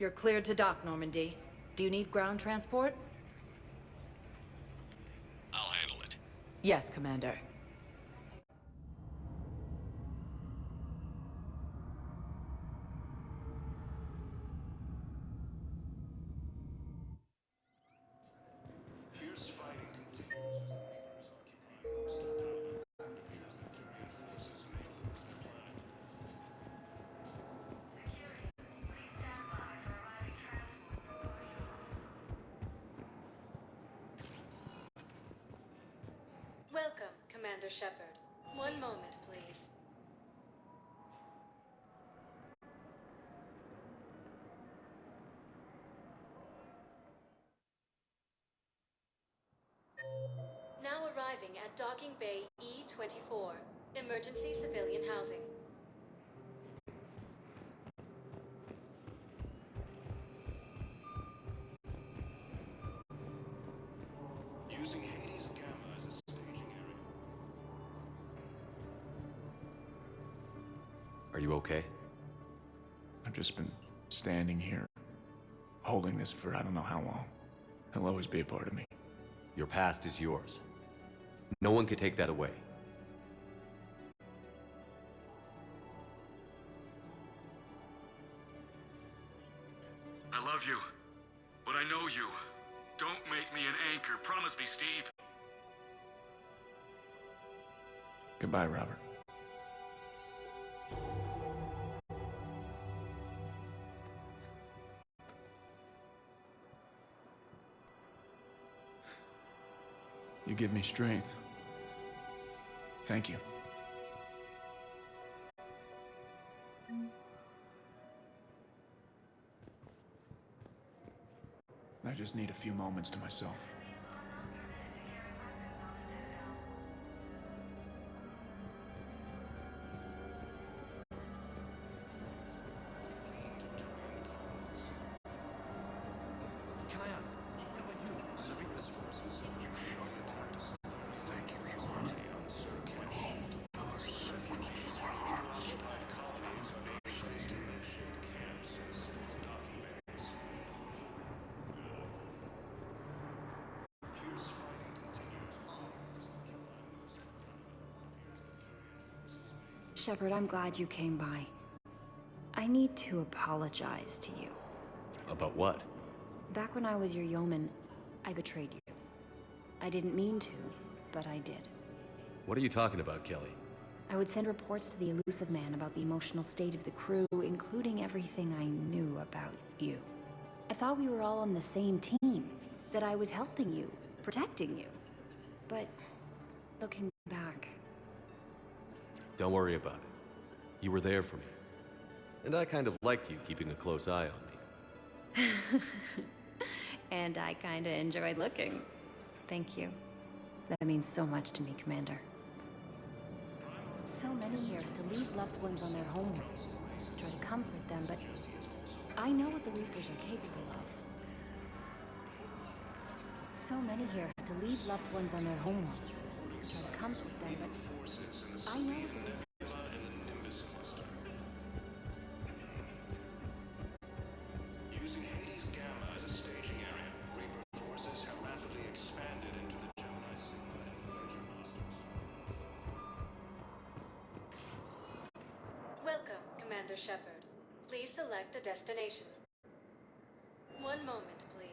You're cleared to dock, Normandy. Do you need ground transport? I'll handle it. Yes, Commander. Welcome, Commander Shepard. One moment, please. Now arriving at Docking Bay E-24, emergency civilian housing. Using Hades Gamma as a staging area. Are you okay? I've just been standing here, holding this for I don't know how long. It'll always be a part of me. Your past is yours. No one can take that away. I love you, but I know you. Don't make me an anchor. Promise me, Steve. Goodbye, Robert. You give me strength. Thank you. I just need a few moments to myself. Can I ask, what about you? Cerebrus forces have you shown attack to Thank you, human. We'll hold the pillar's secret to our hearts. Shepard, I'm glad you came by. I need to apologize to you. About what? Back when I was your yeoman, I betrayed you. I didn't mean to, but I did. What are you talking about, Kelly? I would send reports to the Elusive Man about the emotional state of the crew, including everything I knew about you. I thought we were all on the same team. that I was helping you, protecting you. But looking back... Don't worry about it. You were there for me. And I kind of liked you keeping a close eye on me. And I kinda enjoyed looking. Thank you. That means so much to me, Commander. So many here had to leave loved ones on their homeworlds, try to comfort them, but I know what the Reapers are capable of. So many here had to leave loved ones on their homeworlds, try to comfort them, but I know what the Reapers... Using Hades Gamma as a staging area, Reaper forces have rapidly expanded into the Gemini Sigma and Voyager clusters. Welcome, Commander Shepard. Please select a destination. One moment, please.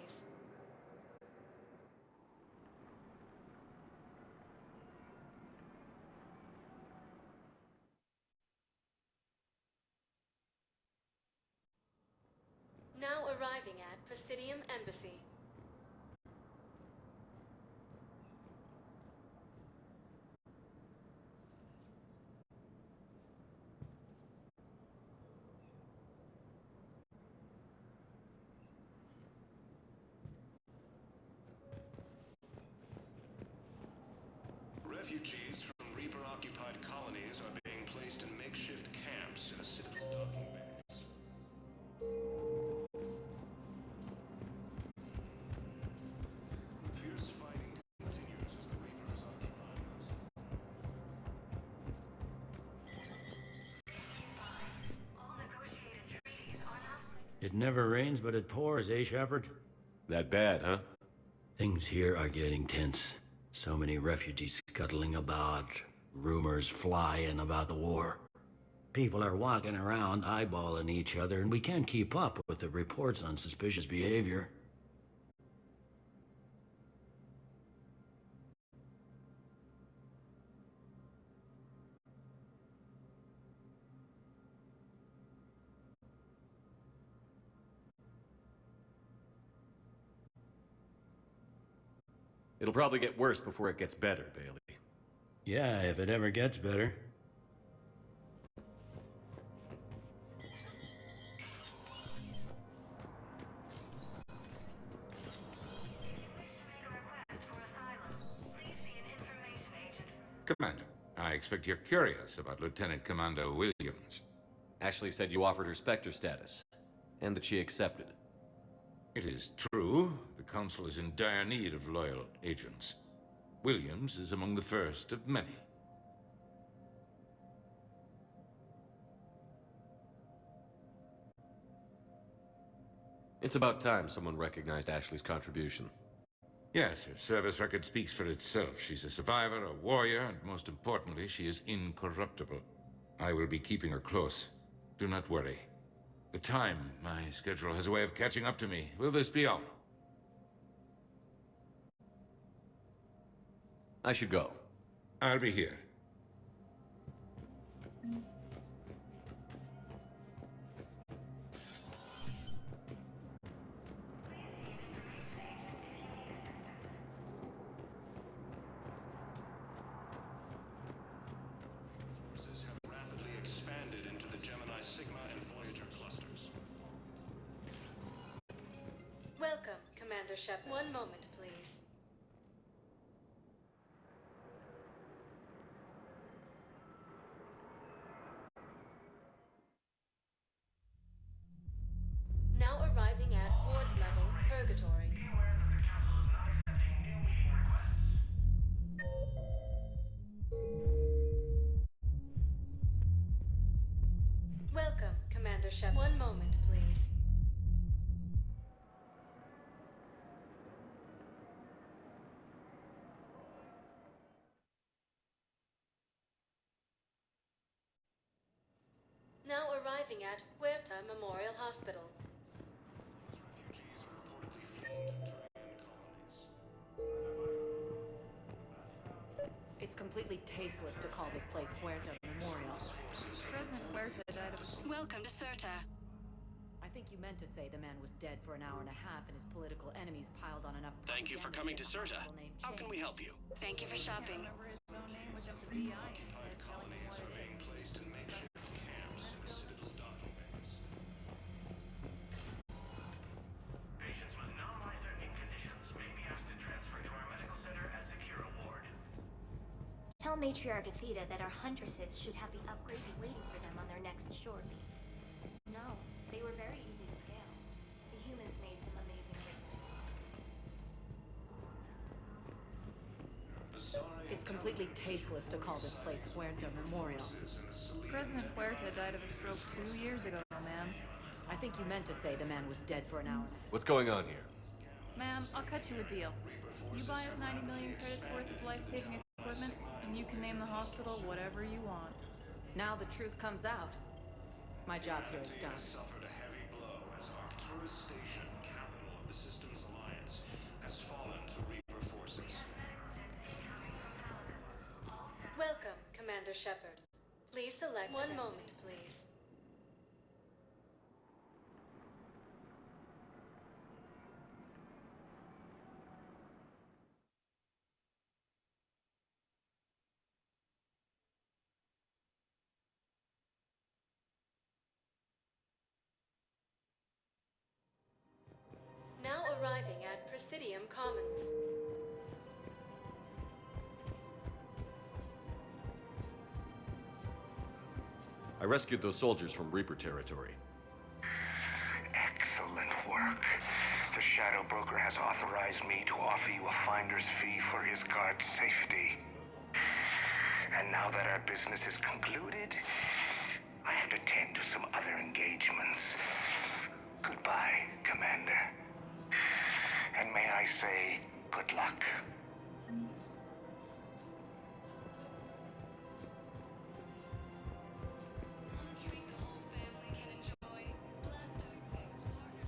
Now arriving at Presidium Embassy. Refugees from Reaper-occupied colonies are being placed in makeshift camps in a Citadel docking bays. Fierce fighting continues as the Reapers occupy It never rains, but it pours, eh, Shepard? That bad, huh? Things here are getting tense. So many refugees scuttling about, rumors flying about the war. People are walking around eyeballing each other, and we can't keep up with the reports on suspicious behavior. It'll probably get worse before it gets better, Bailey. Yeah, if it ever gets better. Commander, I expect you're curious about Lieutenant Commander Williams. Ashley said you offered her Spectre status, and that she accepted. It is true. The Council is in dire need of loyal agents. Williams is among the first of many. It's about time someone recognized Ashley's contribution. Yes, her service record speaks for itself. She's a survivor, a warrior, and most importantly, she is incorruptible. I will be keeping her close. Do not worry. The time, my schedule has a way of catching up to me. Will this be all? I should go. I'll be here. forces have rapidly expanded into the Gemini Sigma and Voyager clusters. Welcome, Commander Shep. One moment, please. Now arriving at Ward's level, Purgatory. Welcome, Commander Shep. One moment, please. Now arriving at Huerta Memorial Hospital. Refugees are reportedly fleeing to Turian colonies. It's completely tasteless to call this place Huerta Memorial. President Huerta died of a... Welcome to Serta. I I think you meant to say the man was dead for an hour and a half and his political enemies piled on enough. Thank you for coming to Serta. How can we help you? Thank you for shopping. Colonies are being placed in makeshift camps in the Citadel docking bays. Patients with non-life-threatening conditions may be asked to transfer to our medical center at Secure Ward. Tell Matriarch Athena that our huntresses should have the upgrades waiting for them on their next shore leave. No, they were very easy to scale. The humans made some amazing things. It's completely tasteless to call this place Huerta Memorial. President Huerta died of a stroke 2 years ago, ma'am. I think you meant to say the man was dead for an hour. What's going on here? Ma'am, I'll cut you a deal. You buy us 90 million credits worth of life-saving equipment, and you can name the hospital whatever you want. Now the truth comes out. My job here is done. Suffered a heavy blow as Arcturus Station, capital of the Systems Alliance, has fallen to Reaper forces. Welcome, Commander Shepard. Please select one moment, please. Now arriving at Presidium Commons. I rescued those soldiers from Reaper territory. Excellent work. The Shadow Broker has authorized me to offer you a finder's fee for his guard's safety. And now that our business is concluded, I have to tend to some other engagements. Goodbye, Commander. And may I say, good luck.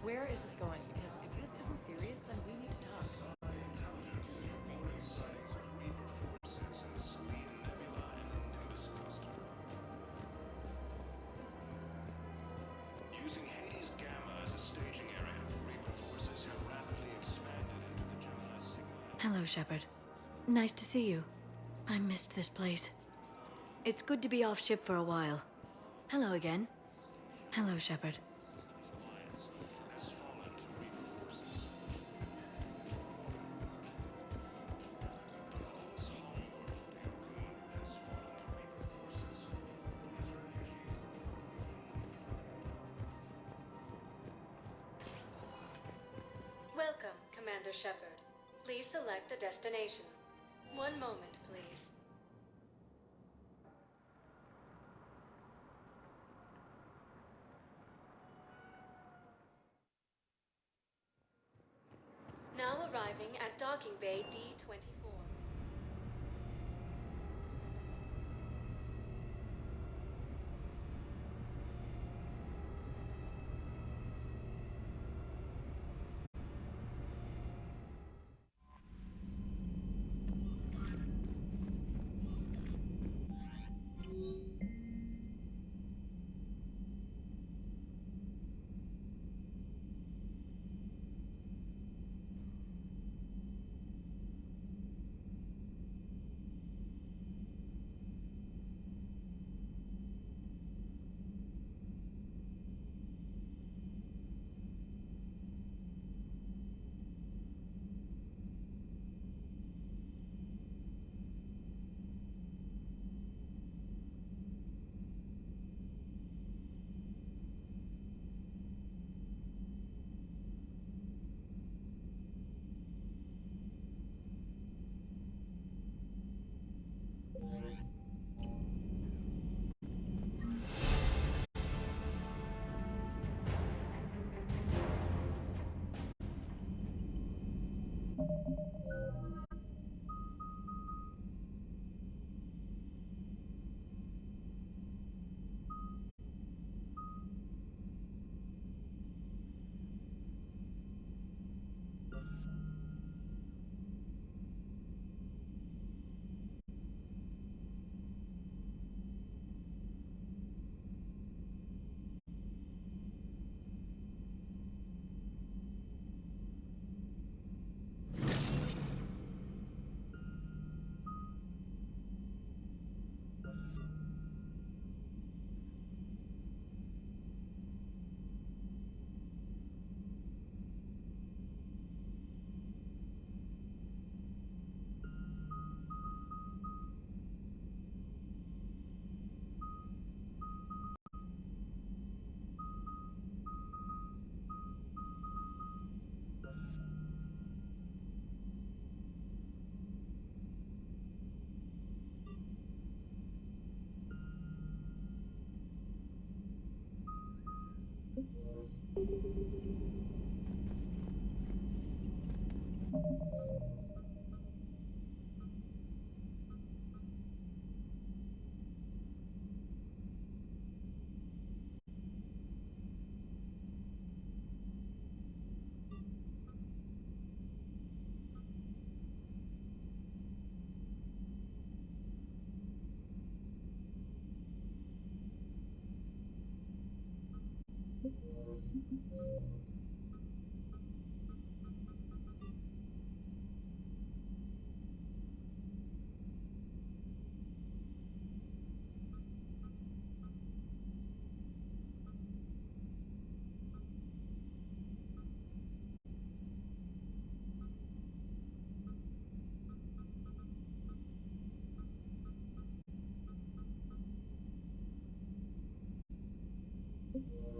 Where is this going? Because if this isn't serious, then we need to talk. Using Hades Gamma as a staging area, Reaper forces have rapidly expanded into the Gemini Sigma. Hello, Shepard. Nice to see you. I missed this place. It's good to be off ship for a while. Hello again. Hello, Shepard. Welcome, Commander Shepard. Please select a destination. One moment, please. Now arriving at Docking Bay D-24.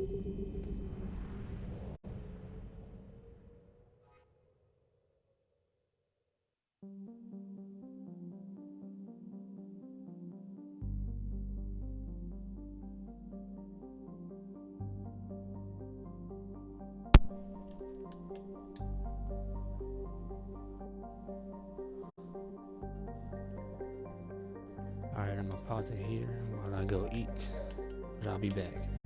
Alright, I'm gonna pause it here while I go eat. But I'll be back.